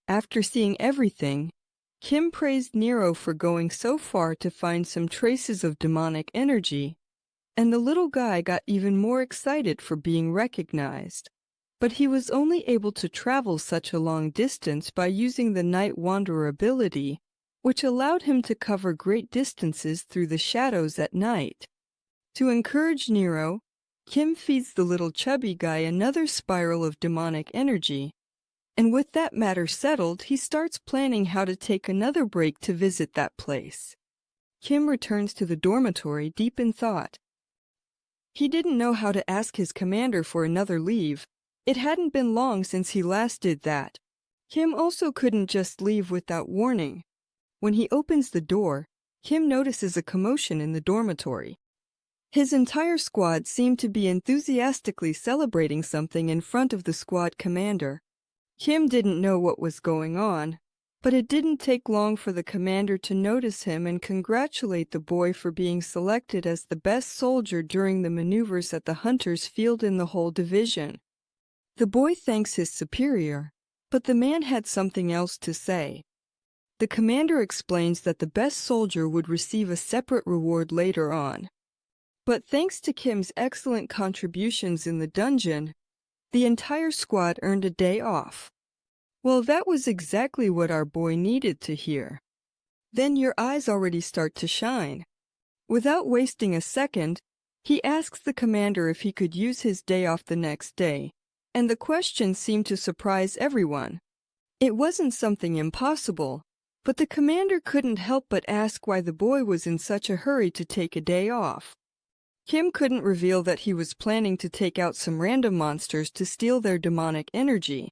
After seeing everything, Kim praised Nero for going so far to find some traces of demonic energy, and the little guy got even more excited for being recognized. But he was only able to travel such a long distance by using the Night Wanderer ability, which allowed him to cover great distances through the shadows at night. To encourage Nero, Kim feeds the little chubby guy another spiral of demonic energy, and with that matter settled, he starts planning how to take another break to visit that place. Kim returns to the dormitory deep in thought. He didn't know how to ask his commander for another leave. It hadn't been long since he last did that. Kim also couldn't just leave without warning. When he opens the door, Kim notices a commotion in the dormitory. His entire squad seemed to be enthusiastically celebrating something in front of the squad commander. Kim didn't know what was going on, but it didn't take long for the commander to notice him and congratulate the boy for being selected as the best soldier during the maneuvers at the hunter's field in the whole division. The boy thanks his superior, but the man had something else to say. The commander explains that the best soldier would receive a separate reward later on. But thanks to Kim's excellent contributions in the dungeon, the entire squad earned a day off. Well, that was exactly what our boy needed to hear. Then your eyes already start to shine. Without wasting a second, he asks the commander if he could use his day off the next day, and the question seemed to surprise everyone. It wasn't something impossible, but the commander couldn't help but ask why the boy was in such a hurry to take a day off. Kim couldn't reveal that he was planning to take out some random monsters to steal their demonic energy,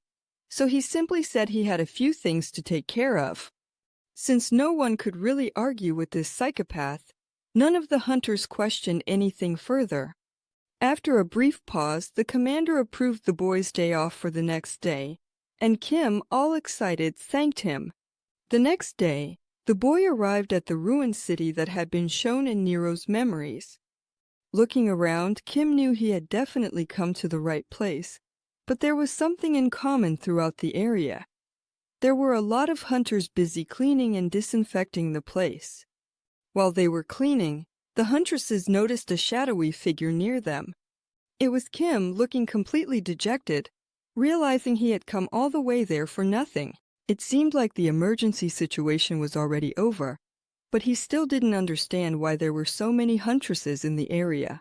so he simply said he had a few things to take care of. Since no one could really argue with this psychopath, none of the hunters questioned anything further. After a brief pause, the commander approved the boy's day off for the next day, and Kim, all excited, thanked him. The next day, the boy arrived at the ruined city that had been shown in Nero's memories. Looking around, Kim knew he had definitely come to the right place, but there was something in common throughout the area. There were a lot of hunters busy cleaning and disinfecting the place. While they were cleaning, the huntresses noticed a shadowy figure near them. It was Kim, looking completely dejected, realizing he had come all the way there for nothing. It seemed like the emergency situation was already over, but he still didn't understand why there were so many huntresses in the area.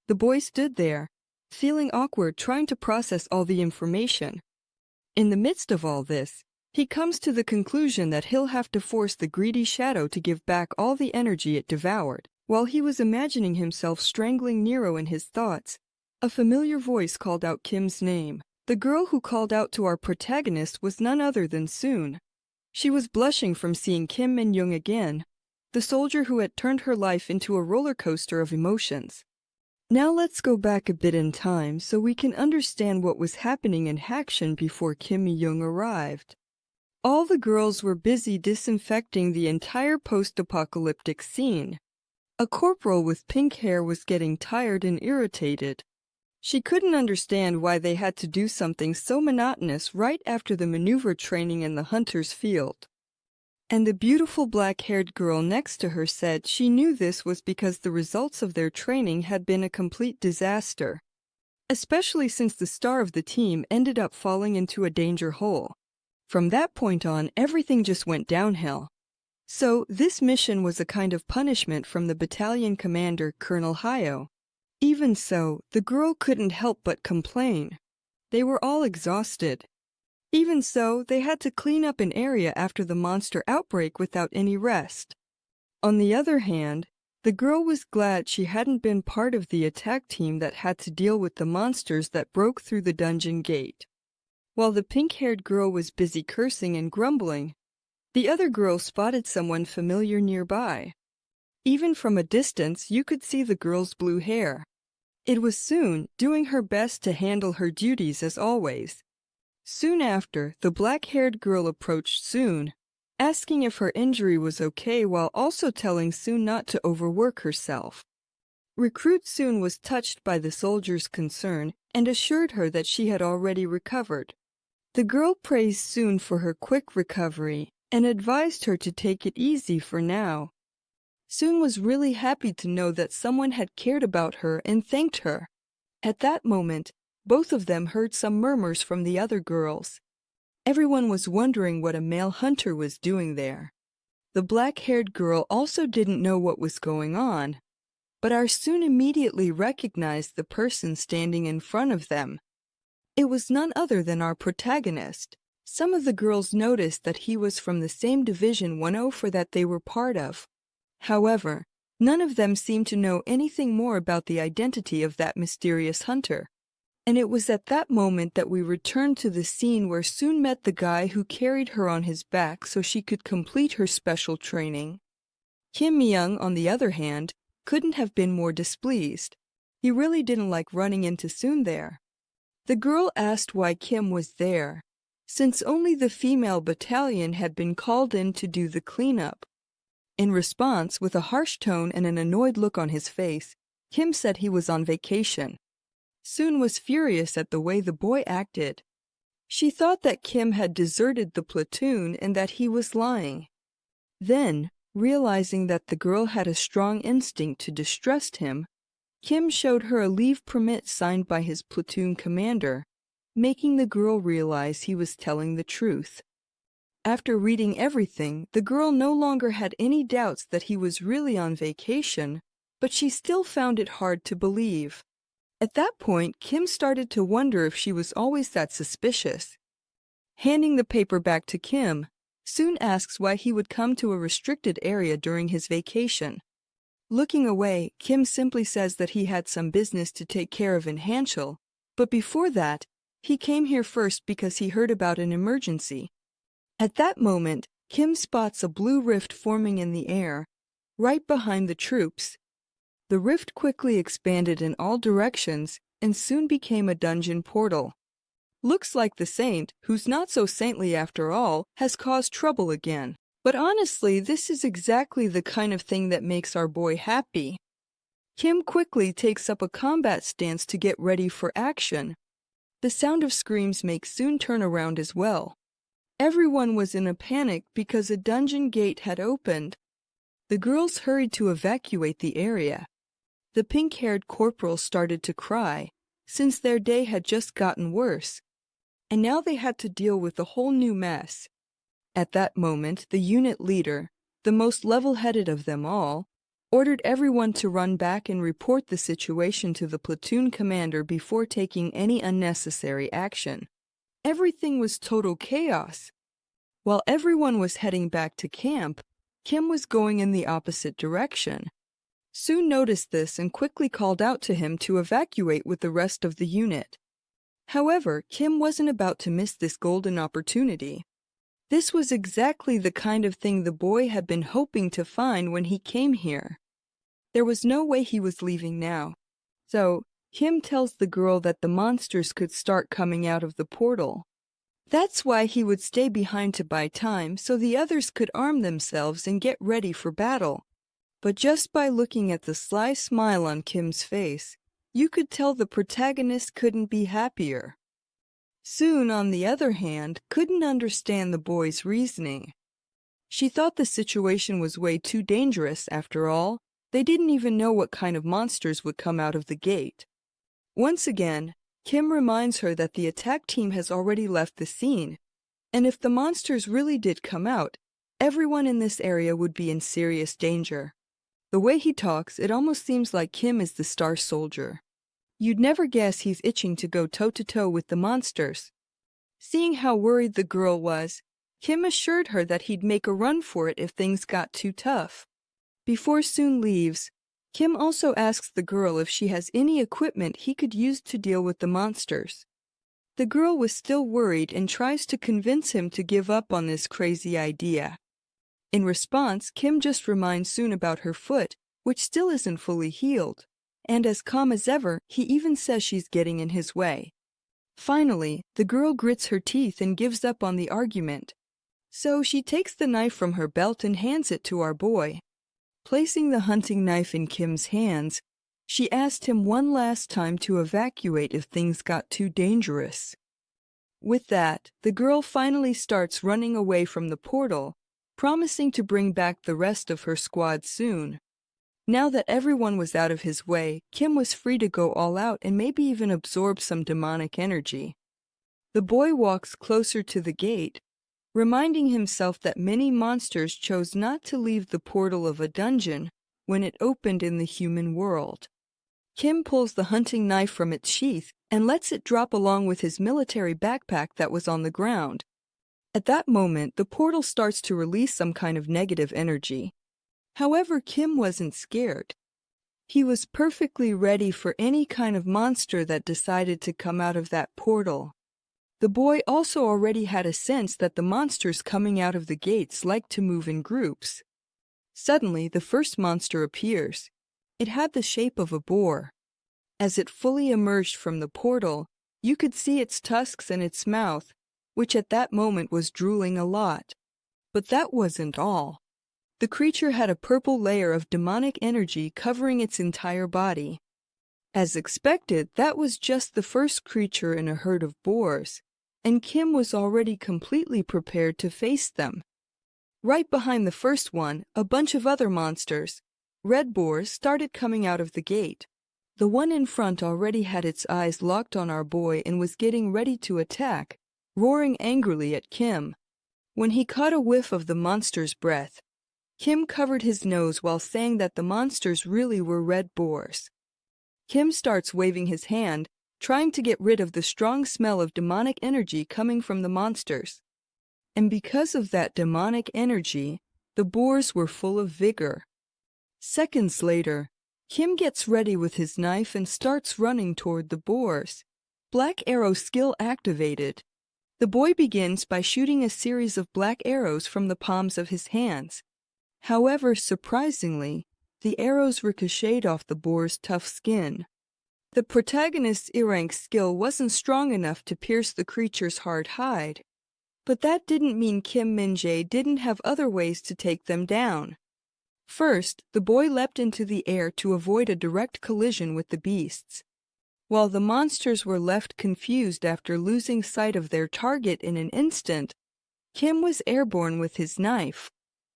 The boy stood there, feeling awkward trying to process all the information. In the midst of all this, he comes to the conclusion that he'll have to force the greedy shadow to give back all the energy it devoured. While he was imagining himself strangling Nero in his thoughts, a familiar voice called out Kim's name. The girl who called out to our protagonist was none other than Soon. She was blushing from seeing Kim Min-young again, the soldier who had turned her life into a roller coaster of emotions. Now let's go back a bit in time so we can understand what was happening in Hakshin before Kim Mi-young arrived. All the girls were busy disinfecting the entire post-apocalyptic scene. A corporal with pink hair was getting tired and irritated. She couldn't understand why they had to do something so monotonous right after the maneuver training in the hunter's field. And the beautiful black-haired girl next to her said she knew this was because the results of their training had been a complete disaster, especially since the star of the team ended up falling into a danger hole. From that point on, everything just went downhill. So, this mission was a kind of punishment from the battalion commander, Colonel Hayo. Even so, the girl couldn't help but complain. They were all exhausted. Even so, they had to clean up an area after the monster outbreak without any rest. On the other hand, the girl was glad she hadn't been part of the attack team that had to deal with the monsters that broke through the dungeon gate. While the pink-haired girl was busy cursing and grumbling, the other girl spotted someone familiar nearby. Even from a distance, you could see the girl's blue hair. It was Soon, doing her best to handle her duties as always. Soon after, the black-haired girl approached Soon, asking if her injury was okay while also telling Soon not to overwork herself. Recruit Soon was touched by the soldier's concern and assured her that she had already recovered. The girl praised Soon for her quick recovery and advised her to take it easy for now. Soon was really happy to know that someone had cared about her and thanked her. At that moment, both of them heard some murmurs from the other girls. Everyone was wondering what a male hunter was doing there. The black-haired girl also didn't know what was going on, but soon immediately recognized the person standing in front of them. It was none other than our protagonist. Some of the girls noticed that he was from the same Division 104 that they were part of. However, none of them seemed to know anything more about the identity of that mysterious hunter. And it was at that moment that we returned to the scene where Soon met the guy who carried her on his back so she could complete her special training. Kim Myung, on the other hand, couldn't have been more displeased. He really didn't like running into Soon there. The girl asked why Kim was there, since only the female battalion had been called in to do the cleanup. In response, with a harsh tone and an annoyed look on his face, Kim said he was on vacation. Soon was furious at the way the boy acted. She thought that Kim had deserted the platoon and that he was lying. Then, realizing that the girl had a strong instinct to distrust him, Kim showed her a leave permit signed by his platoon commander, making the girl realize he was telling the truth. After reading everything, the girl no longer had any doubts that he was really on vacation, but she still found it hard to believe. At that point, Kim started to wonder if she was always that suspicious. Handing the paper back to Kim, Soon asks why he would come to a restricted area during his vacation. Looking away, Kim simply says that he had some business to take care of in Hanchel, but before that, he came here first because he heard about an emergency. At that moment, Kim spots a blue rift forming in the air, right behind the troops. The rift quickly expanded in all directions and soon became a dungeon portal. Looks like the saint, who's not so saintly after all, has caused trouble again. But honestly, this is exactly the kind of thing that makes our boy happy. Kim quickly takes up a combat stance to get ready for action. The sound of screams makes Soon turn around as well. Everyone was in a panic because a dungeon gate had opened. The girls hurried to evacuate the area. The pink-haired corporal started to cry, since their day had just gotten worse, and now they had to deal with a whole new mess. At that moment, the unit leader, the most level-headed of them all, ordered everyone to run back and report the situation to the platoon commander before taking any unnecessary action. Everything was total chaos. While everyone was heading back to camp, Kim was going in the opposite direction. Soon noticed this and quickly called out to him to evacuate with the rest of the unit. However, Kim wasn't about to miss this golden opportunity. This was exactly the kind of thing the boy had been hoping to find when he came here. There was no way he was leaving now. So, Kim tells the girl that the monsters could start coming out of the portal. That's why he would stay behind to buy time so the others could arm themselves and get ready for battle. But just by looking at the sly smile on Kim's face, you could tell the protagonist couldn't be happier. Soon, on the other hand, couldn't understand the boy's reasoning. She thought the situation was way too dangerous after all. They didn't even know what kind of monsters would come out of the gate. Once again, Kim reminds her that the attack team has already left the scene, and if the monsters really did come out, everyone in this area would be in serious danger. The way he talks, it almost seems like Kim is the star soldier. You'd never guess he's itching to go toe-to-toe with the monsters. Seeing how worried the girl was, Kim assured her that he'd make a run for it if things got too tough. Before Soon leaves, Kim also asks the girl if she has any equipment he could use to deal with the monsters. The girl was still worried and tries to convince him to give up on this crazy idea. In response, Kim just reminds Soon about her foot, which still isn't fully healed, and as calm as ever, he even says she's getting in his way. Finally, the girl grits her teeth and gives up on the argument. So she takes the knife from her belt and hands it to our boy. Placing the hunting knife in Kim's hands, she asked him one last time to evacuate if things got too dangerous. With that, the girl finally starts running away from the portal, promising to bring back the rest of her squad soon. Now that everyone was out of his way, Kim was free to go all out and maybe even absorb some demonic energy. The boy walks closer to the gate, reminding himself that many monsters chose not to leave the portal of a dungeon when it opened in the human world. Kim pulls the hunting knife from its sheath and lets it drop along with his military backpack that was on the ground. At that moment, the portal starts to release some kind of negative energy. However, Kim wasn't scared. He was perfectly ready for any kind of monster that decided to come out of that portal. The boy also already had a sense that the monsters coming out of the gates liked to move in groups. Suddenly, the first monster appears. It had the shape of a boar. As it fully emerged from the portal, you could see its tusks and its mouth, which at that moment was drooling a lot. But that wasn't all. The creature had a purple layer of demonic energy covering its entire body. As expected, that was just the first creature in a herd of boars, and Kim was already completely prepared to face them. Right behind the first one, a bunch of other monsters, red boars, started coming out of the gate. The one in front already had its eyes locked on our boy and was getting ready to attack, roaring angrily at Kim. When he caught a whiff of the monster's breath, Kim covered his nose while saying that the monsters really were red boars. Kim starts waving his hand, trying to get rid of the strong smell of demonic energy coming from the monsters. And because of that demonic energy, the boars were full of vigor. Seconds later, Kim gets ready with his knife and starts running toward the boars. Black arrow skill activated. The boy begins by shooting a series of black arrows from the palms of his hands. However, surprisingly, the arrows ricocheted off the boar's tough skin. The protagonist's E-rank skill wasn't strong enough to pierce the creature's hard hide. But that didn't mean Kim Min-jae didn't have other ways to take them down. First, the boy leapt into the air to avoid a direct collision with the beasts. While the monsters were left confused after losing sight of their target in an instant, Kim was airborne with his knife,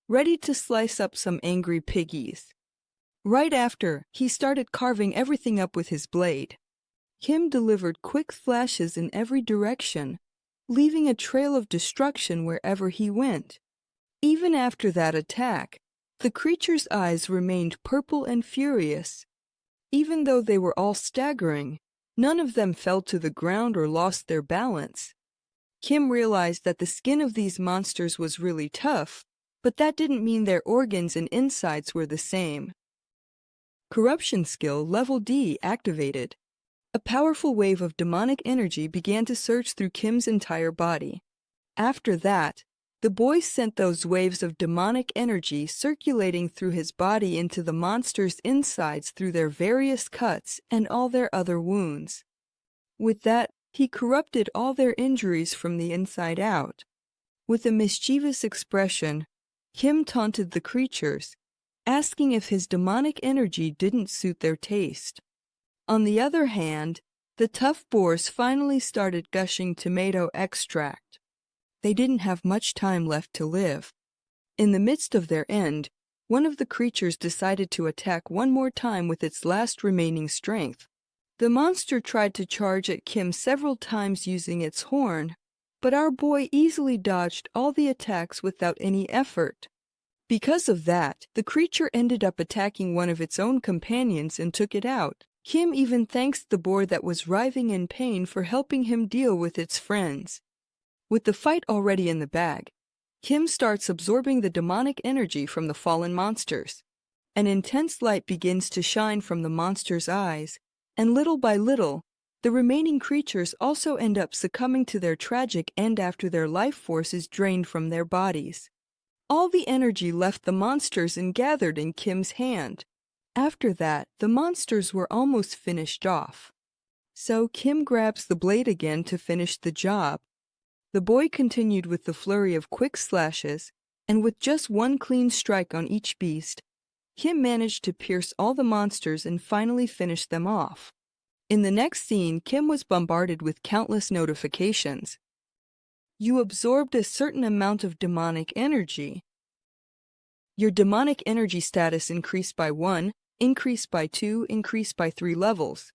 ready to slice up some angry piggies. Right after, he started carving everything up with his blade. Kim delivered quick flashes in every direction, leaving a trail of destruction wherever he went. Even after that attack, the creature's eyes remained purple and furious. Even though they were all staggering, none of them fell to the ground or lost their balance. Kim realized that the skin of these monsters was really tough, but that didn't mean their organs and insides were the same. Corruption skill level D activated. A powerful wave of demonic energy began to surge through Kim's entire body. After that, the boy sent those waves of demonic energy circulating through his body into the monsters' insides through their various cuts and all their other wounds. With that, he corrupted all their injuries from the inside out. With a mischievous expression, Kim taunted the creatures, asking if his demonic energy didn't suit their taste. On the other hand, the tough boars finally started gushing tomato extract. They didn't have much time left to live. In the midst of their end, one of the creatures decided to attack one more time with its last remaining strength. The monster tried to charge at Kim several times using its horn, but our boy easily dodged all the attacks without any effort. Because of that, the creature ended up attacking one of its own companions and took it out. Kim even thanks the boar that was writhing in pain for helping him deal with its friends. With the fight already in the bag, Kim starts absorbing the demonic energy from the fallen monsters. An intense light begins to shine from the monsters' eyes, and little by little, the remaining creatures also end up succumbing to their tragic end after their life force is drained from their bodies. All the energy left the monsters and gathered in Kim's hand. After that, the monsters were almost finished off. So Kim grabs the blade again to finish the job. The boy continued with the flurry of quick slashes, and with just one clean strike on each beast, Kim managed to pierce all the monsters and finally finish them off. In the next scene, Kim was bombarded with countless notifications. You absorbed a certain amount of demonic energy. Your demonic energy status increased by 1, increased by 2, increased by 3 levels.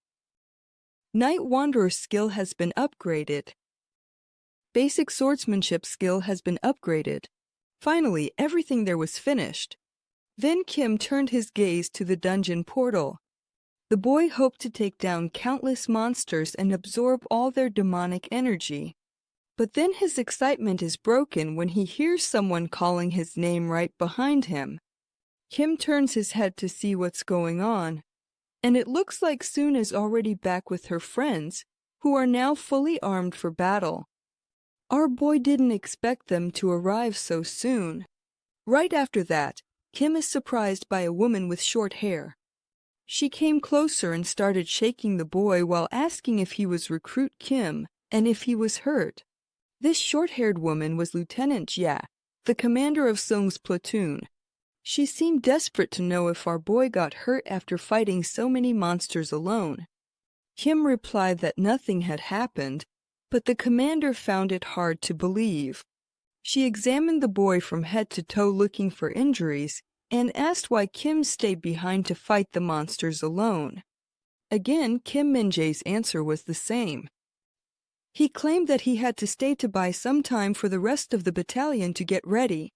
Night Wanderer skill has been upgraded. Basic swordsmanship skill has been upgraded. Finally, everything there was finished. Then Kim turned his gaze to the dungeon portal. The boy hoped to take down countless monsters and absorb all their demonic energy. But then his excitement is broken when he hears someone calling his name right behind him. Kim turns his head to see what's going on, and it looks like Soon is already back with her friends, who are now fully armed for battle. Our boy didn't expect them to arrive so soon. Right after that, Kim is surprised by a woman with short hair. She came closer and started shaking the boy while asking if he was Recruit Kim and if he was hurt. This short-haired woman was Lieutenant Jia, the commander of Sung's platoon. She seemed desperate to know if our boy got hurt after fighting so many monsters alone. Kim replied that nothing had happened, but the commander found it hard to believe. She examined the boy from head to toe looking for injuries and asked why Kim stayed behind to fight the monsters alone. Again, Kim Min-jae's answer was the same. He claimed that he had to stay to buy some time for the rest of the battalion to get ready.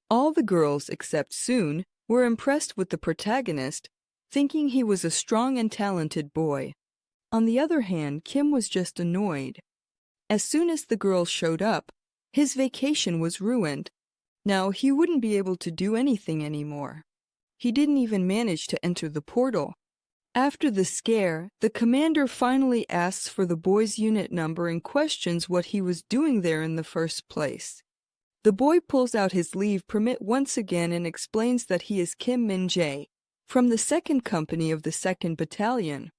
All the girls, except Soon, were impressed with the protagonist, thinking he was a strong and talented boy. On the other hand, Kim was just annoyed. As soon as the girls showed up, his vacation was ruined. Now he wouldn't be able to do anything anymore. He didn't even manage to enter the portal. After the scare, the commander finally asks for the boy's unit number and questions what he was doing there in the first place. The boy pulls out his leave permit once again and explains that he is Kim Min-jae, from the 2nd Company of the 2nd Battalion.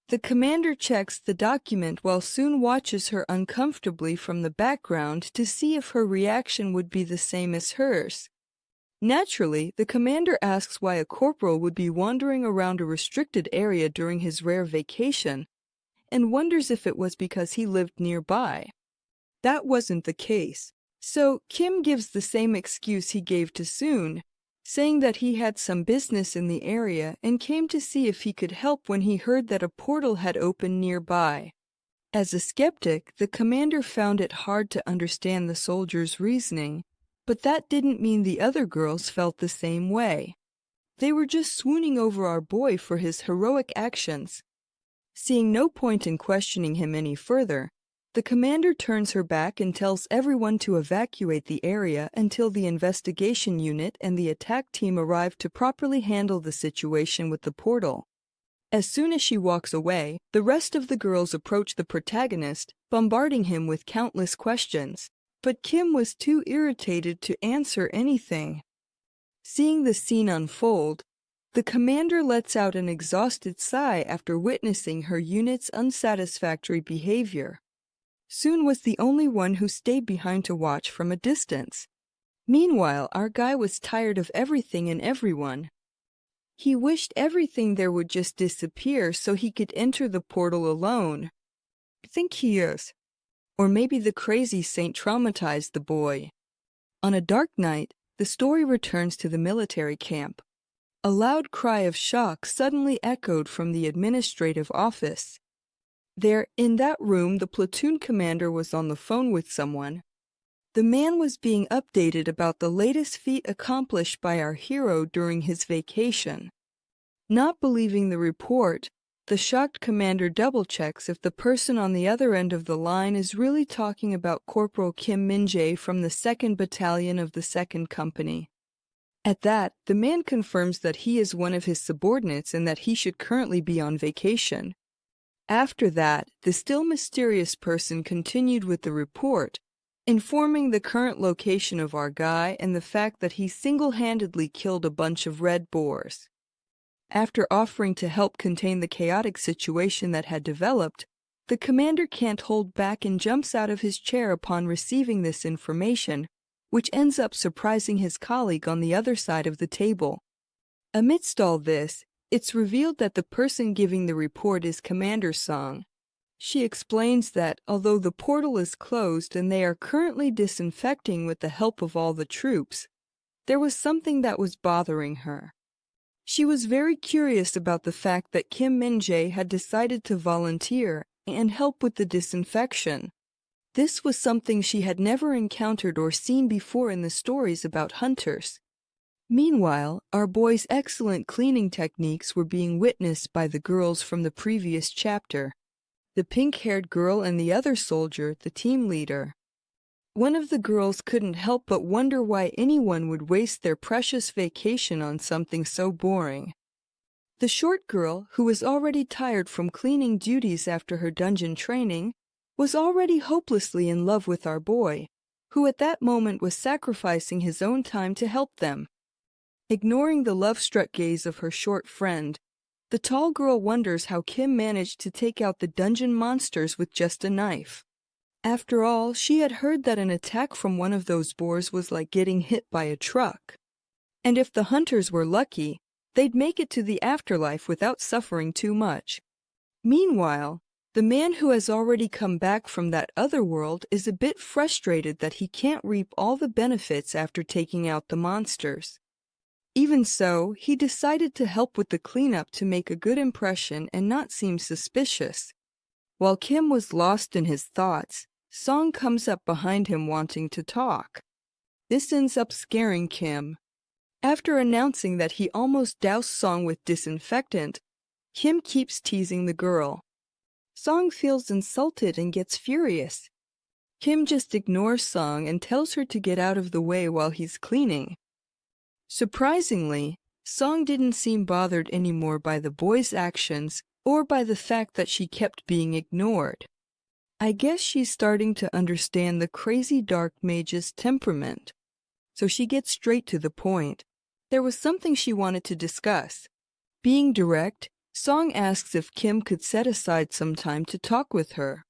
The commander checks the document while Soon watches her uncomfortably from the background to see if her reaction would be the same as hers. Naturally, the commander asks why a corporal would be wandering around a restricted area during his rare vacation, and wonders if it was because he lived nearby. That wasn't the case, so Kim gives the same excuse he gave to Soon, saying that he had some business in the area and came to see if he could help when he heard that a portal had opened nearby. As a skeptic, the commander found it hard to understand the soldier's reasoning, but that didn't mean the other girls felt the same way. They were just swooning over our boy for his heroic actions. Seeing no point in questioning him any further, the commander turns her back and tells everyone to evacuate the area until the investigation unit and the attack team arrive to properly handle the situation with the portal. As soon as she walks away, the rest of the girls approach the protagonist, bombarding him with countless questions. But Kim was too irritated to answer anything. Seeing the scene unfold, the commander lets out an exhausted sigh after witnessing her unit's unsatisfactory behavior. Soon was the only one who stayed behind to watch from a distance. Meanwhile, our guy was tired of everything and everyone. He wished everything there would just disappear so he could enter the portal alone. I think he is. Or maybe the crazy saint traumatized the boy. On a dark night, the story returns to the military camp. A loud cry of shock suddenly echoed from the administrative office. There, in that room, the platoon commander was on the phone with someone. The man was being updated about the latest feat accomplished by our hero during his vacation. Not believing the report, the shocked commander double-checks if the person on the other end of the line is really talking about Corporal Kim Min-jae from the 2nd Battalion of the 2nd Company. At that, the man confirms that he is one of his subordinates and that he should currently be on vacation. After that, the still mysterious person continued with the report, informing the current location of our guy and the fact that he single-handedly killed a bunch of red boars. After offering to help contain the chaotic situation that had developed, the commander can't hold back and jumps out of his chair upon receiving this information, which ends up surprising his colleague on the other side of the table. Amidst all this, it's revealed that the person giving the report is Commander Song. She explains that, although the portal is closed and they are currently disinfecting with the help of all the troops, there was something that was bothering her. She was very curious about the fact that Kim Min-jae had decided to volunteer and help with the disinfection. This was something she had never encountered or seen before in the stories about hunters. Meanwhile, our boy's excellent cleaning techniques were being witnessed by the girls from the previous chapter. The pink-haired girl and the other soldier, the team leader. One of the girls couldn't help but wonder why anyone would waste their precious vacation on something so boring. The short girl, who was already tired from cleaning duties after her dungeon training, was already hopelessly in love with our boy, who at that moment was sacrificing his own time to help them. Ignoring the love-struck gaze of her short friend, the tall girl wonders how Kim managed to take out the dungeon monsters with just a knife. After all, she had heard that an attack from one of those boars was like getting hit by a truck. And if the hunters were lucky, they'd make it to the afterlife without suffering too much. Meanwhile, the man who has already come back from that other world is a bit frustrated that he can't reap all the benefits after taking out the monsters. Even so, he decided to help with the cleanup to make a good impression and not seem suspicious. While Kim was lost in his thoughts, Song comes up behind him wanting to talk. This ends up scaring Kim. After announcing that he almost doused Song with disinfectant, Kim keeps teasing the girl. Song feels insulted and gets furious. Kim just ignores Song and tells her to get out of the way while he's cleaning. Surprisingly, Song didn't seem bothered anymore by the boy's actions or by the fact that she kept being ignored. I guess she's starting to understand the crazy dark mage's temperament. So she gets straight to the point. There was something she wanted to discuss. Being direct, Song asks if Kim could set aside some time to talk with her.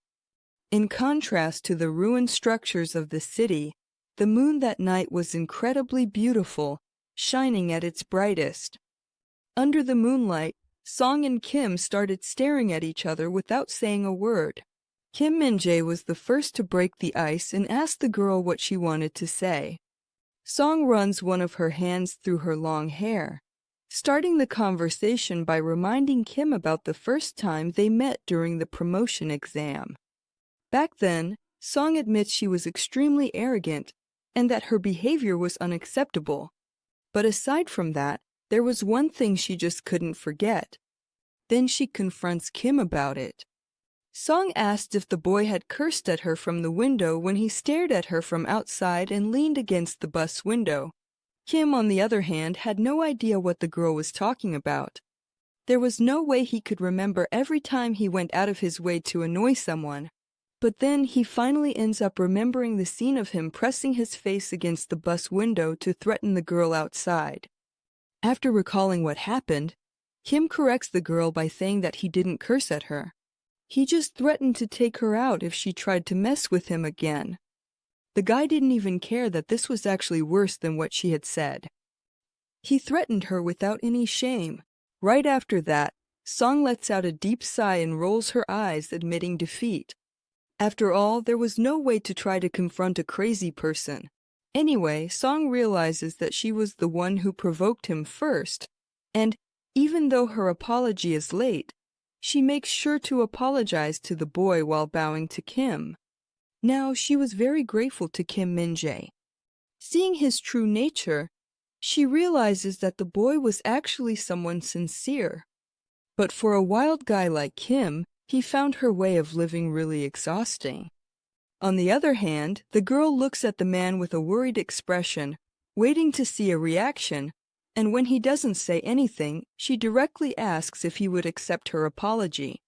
In contrast to the ruined structures of the city, the moon that night was incredibly beautiful, shining at its brightest. Under the moonlight, Song and Kim started staring at each other without saying a word. Kim Min-jae was the first to break the ice and asked the girl what she wanted to say. Song runs one of her hands through her long hair, starting the conversation by reminding Kim about the first time they met during the promotion exam. Back then, Song admits she was extremely arrogant and that her behavior was unacceptable. But aside from that, there was one thing she just couldn't forget. Then she confronts Kim about it. Song asked if the boy had cursed at her from the window when he stared at her from outside and leaned against the bus window. Kim, on the other hand, had no idea what the girl was talking about. There was no way he could remember every time he went out of his way to annoy someone. But then he finally ends up remembering the scene of him pressing his face against the bus window to threaten the girl outside. After recalling what happened, Kim corrects the girl by saying that he didn't curse at her. He just threatened to take her out if she tried to mess with him again. The guy didn't even care that this was actually worse than what she had said. He threatened her without any shame. Right after that, Song lets out a deep sigh and rolls her eyes, admitting defeat. After all, there was no way to try to confront a crazy person. Anyway, Song realizes that she was the one who provoked him first, and even though her apology is late, she makes sure to apologize to the boy while bowing to Kim. Now, she was very grateful to Kim Min-jae. Seeing his true nature, she realizes that the boy was actually someone sincere. But for a wild guy like Kim, he found her way of living really exhausting. On the other hand, the girl looks at the man with a worried expression, waiting to see a reaction, and when he doesn't say anything, she directly asks if he would accept her apology.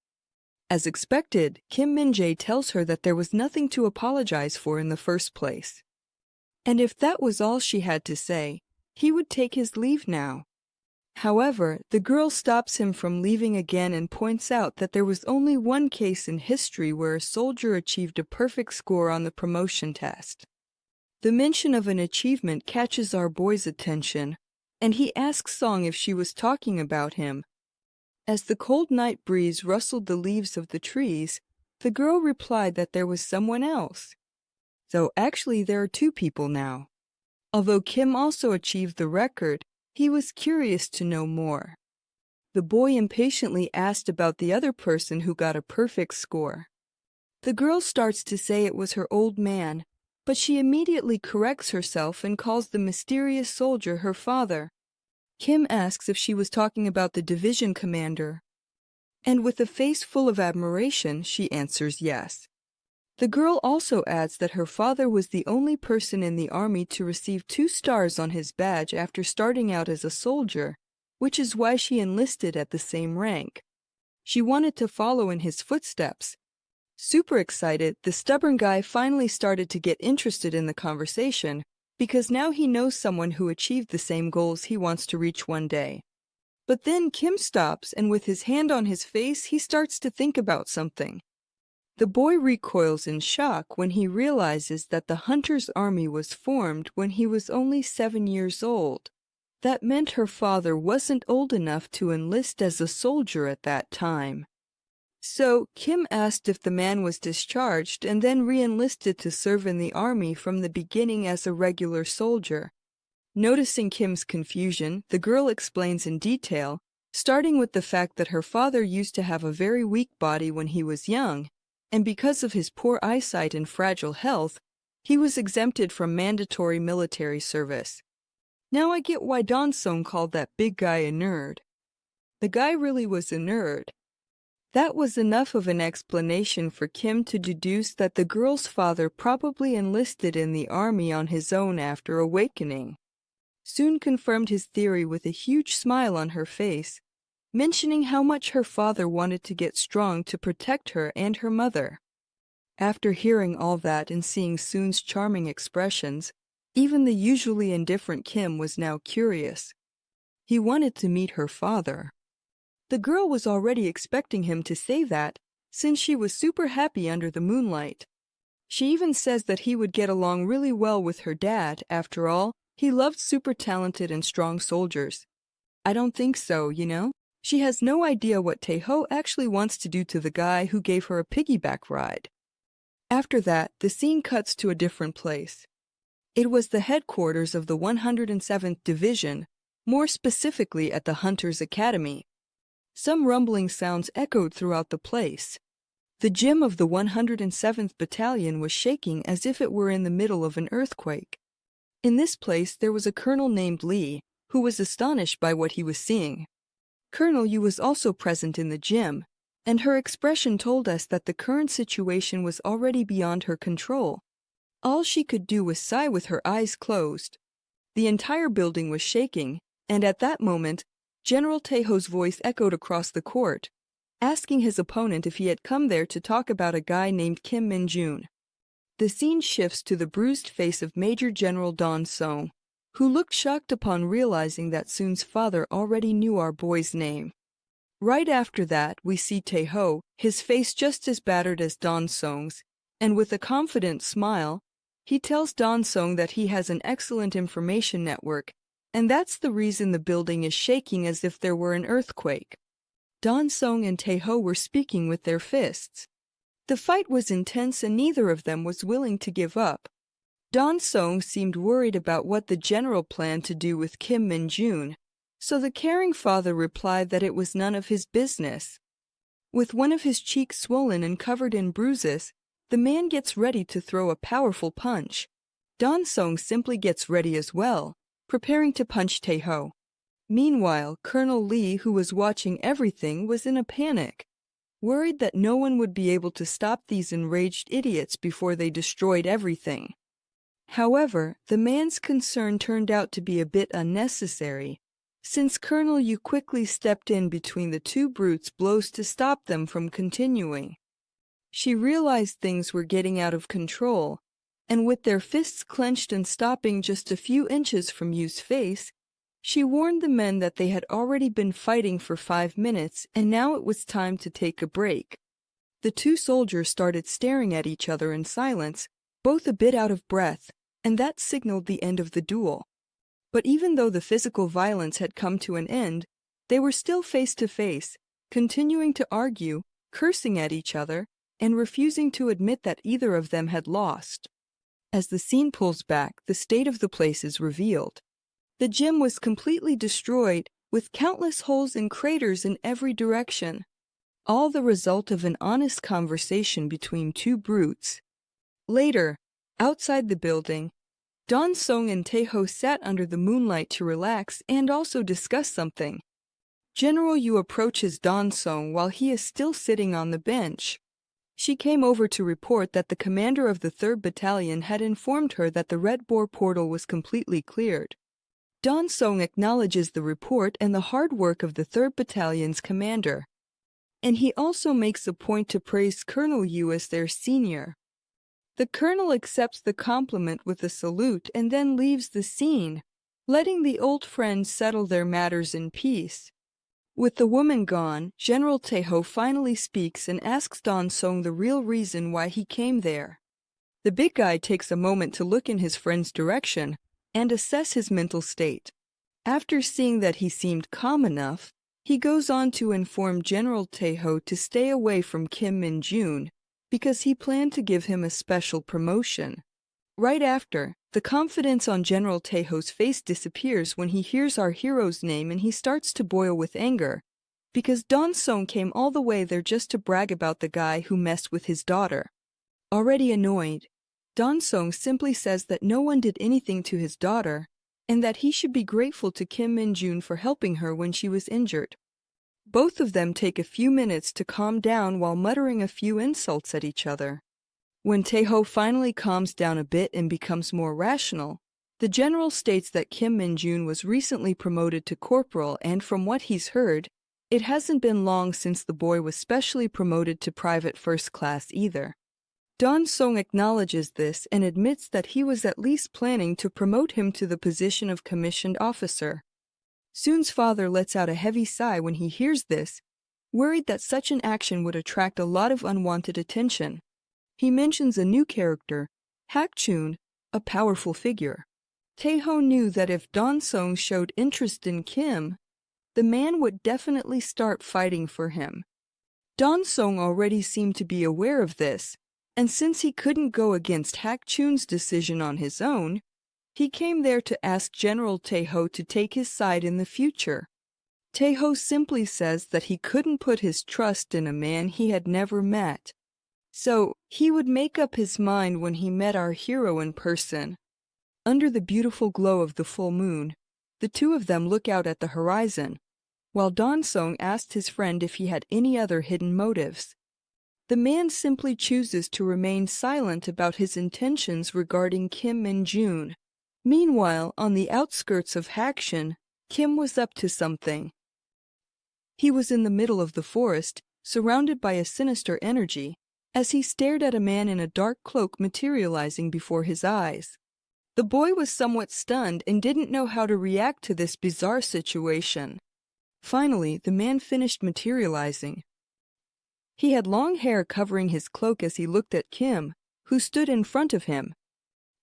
As expected, Kim Min-jae tells her that there was nothing to apologize for in the first place. And if that was all she had to say, he would take his leave now. However, the girl stops him from leaving again and points out that there was only one case in history where a soldier achieved a perfect score on the promotion test. The mention of an achievement catches our boy's attention, and he asks Song if she was talking about him. As the cold night breeze rustled the leaves of the trees, the girl replied that there was someone else. So actually there are two people now. Although Kim also achieved the record, he was curious to know more. The boy impatiently asked about the other person who got a perfect score. The girl starts to say it was her old man, but she immediately corrects herself and calls the mysterious soldier her father. Kim asks if she was talking about the division commander, and with a face full of admiration, she answers yes. The girl also adds that her father was the only person in the army to receive 2 stars on his badge after starting out as a soldier, which is why she enlisted at the same rank. She wanted to follow in his footsteps. Super excited, the stubborn guy finally started to get interested in the conversation because now he knows someone who achieved the same goals he wants to reach one day. But then Kim stops, and with his hand on his face, he starts to think about something. The boy recoils in shock when he realizes that the hunter's army was formed when he was only 7 years old. That meant her father wasn't old enough to enlist as a soldier at that time. So Kim asked if the man was discharged and then re-enlisted to serve in the army from the beginning as a regular soldier. Noticing Kim's confusion, the girl explains in detail, starting with the fact that her father used to have a very weak body when he was young, and because of his poor eyesight and fragile health, he was exempted from mandatory military service. Now I get why Donsung called that big guy a nerd. The guy really was a nerd. That was enough of an explanation for Kim to deduce that the girl's father probably enlisted in the army on his own after awakening. Soon confirmed his theory with a huge smile on her face, mentioning how much her father wanted to get strong to protect her and her mother. After hearing all that and seeing Soon's charming expressions, even the usually indifferent Kim was now curious. He wanted to meet her father. The girl was already expecting him to say that, since she was super happy under the moonlight. She even says that he would get along really well with her dad. After all, he loved super talented and strong soldiers. I don't think so, you know? She has no idea what Taeho actually wants to do to the guy who gave her a piggyback ride. After that, the scene cuts to a different place. It was the headquarters of the 107th Division, more specifically at the Hunters Academy. Some rumbling sounds echoed throughout the place. The gym of the 107th Battalion was shaking as if it were in the middle of an earthquake. In this place there was a colonel named Lee, who was astonished by what he was seeing. Colonel Yu was also present in the gym, and her expression told us that the current situation was already beyond her control. All she could do was sigh with her eyes closed. The entire building was shaking, and at that moment, General Taeho's voice echoed across the court, asking his opponent if he had come there to talk about a guy named Kim Min-jun. The scene shifts to the bruised face of Major General Don Song, who looked shocked upon realizing that Soon's father already knew our boy's name. Right after that, we see Taeho, his face just as battered as Don Song's, and with a confident smile, he tells Don Song that he has an excellent information network, and that's the reason the building is shaking as if there were an earthquake. Don Song and Taeho were speaking with their fists. The fight was intense and neither of them was willing to give up. Don Song seemed worried about what the general planned to do with Kim Min-jun, so the caring father replied that it was none of his business. With one of his cheeks swollen and covered in bruises, the man gets ready to throw a powerful punch. Don Song simply gets ready as well, preparing to punch Taeho. Meanwhile, Colonel Lee, who was watching everything, was in a panic, worried that no one would be able to stop these enraged idiots before they destroyed everything. However, the man's concern turned out to be a bit unnecessary, since Colonel Yu quickly stepped in between the two brutes' blows to stop them from continuing. She realized things were getting out of control, and with their fists clenched and stopping just a few inches from Yu's face, she warned the men that they had already been fighting for 5 minutes and now it was time to take a break. The two soldiers started staring at each other in silence, both a bit out of breath, and that signaled the end of the duel. But even though the physical violence had come to an end, they were still face to face, continuing to argue, cursing at each other, and refusing to admit that either of them had lost. As the scene pulls back, the state of the place is revealed. The gym was completely destroyed, with countless holes and craters in every direction, all the result of an honest conversation between two brutes. Later, outside the building, Donsong and Taeho sat under the moonlight to relax and also discuss something. General Yu approaches Donsong while he is still sitting on the bench. She came over to report that the commander of the 3rd Battalion had informed her that the Red Boar portal was completely cleared. Donsong acknowledges the report and the hard work of the 3rd Battalion's commander. And he also makes a point to praise Colonel Yu as their senior. The colonel accepts the compliment with a salute and then leaves the scene, letting the old friends settle their matters in peace. With the woman gone, General Taeho finally speaks and asks Donsong the real reason why he came there. The big guy takes a moment to look in his friend's direction and assess his mental state. After seeing that he seemed calm enough, he goes on to inform General Taeho to stay away from Kim Min-jun because he planned to give him a special promotion. Right after, the confidence on General Taeho's face disappears when he hears our hero's name and he starts to boil with anger, because Donsong came all the way there just to brag about the guy who messed with his daughter. Already annoyed, Donsong simply says that no one did anything to his daughter, and that he should be grateful to Kim Min-jun for helping her when she was injured. Both of them take a few minutes to calm down while muttering a few insults at each other. When Taeho finally calms down a bit and becomes more rational, the general states that Kim Min-jun was recently promoted to corporal, and from what he's heard, it hasn't been long since the boy was specially promoted to private first class either. Donsong acknowledges this and admits that he was at least planning to promote him to the position of commissioned officer. Soon's father lets out a heavy sigh when he hears this, worried that such an action would attract a lot of unwanted attention. He mentions a new character, Hakchun, a powerful figure. Taeho knew that if Donsong showed interest in Kim, the man would definitely start fighting for him. Donsong already seemed to be aware of this, and since he couldn't go against Hakchun's decision on his own, he came there to ask General Taeho to take his side in the future. Taeho simply says that he couldn't put his trust in a man he had never met, so he would make up his mind when he met our hero in person. Under the beautiful glow of the full moon, the two of them look out at the horizon, while Donsong asked his friend if he had any other hidden motives. The man simply chooses to remain silent about his intentions regarding Kim Min-jun. Meanwhile, on the outskirts of Hakshin, Kim was up to something. He was in the middle of the forest, surrounded by a sinister energy, as he stared at a man in a dark cloak materializing before his eyes. The boy was somewhat stunned and didn't know how to react to this bizarre situation. Finally, the man finished materializing. He had long hair covering his cloak as he looked at Kim, who stood in front of him.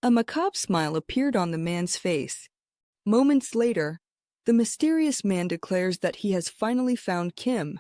A macabre smile appeared on the man's face. Moments later, the mysterious man declares that he has finally found Kim.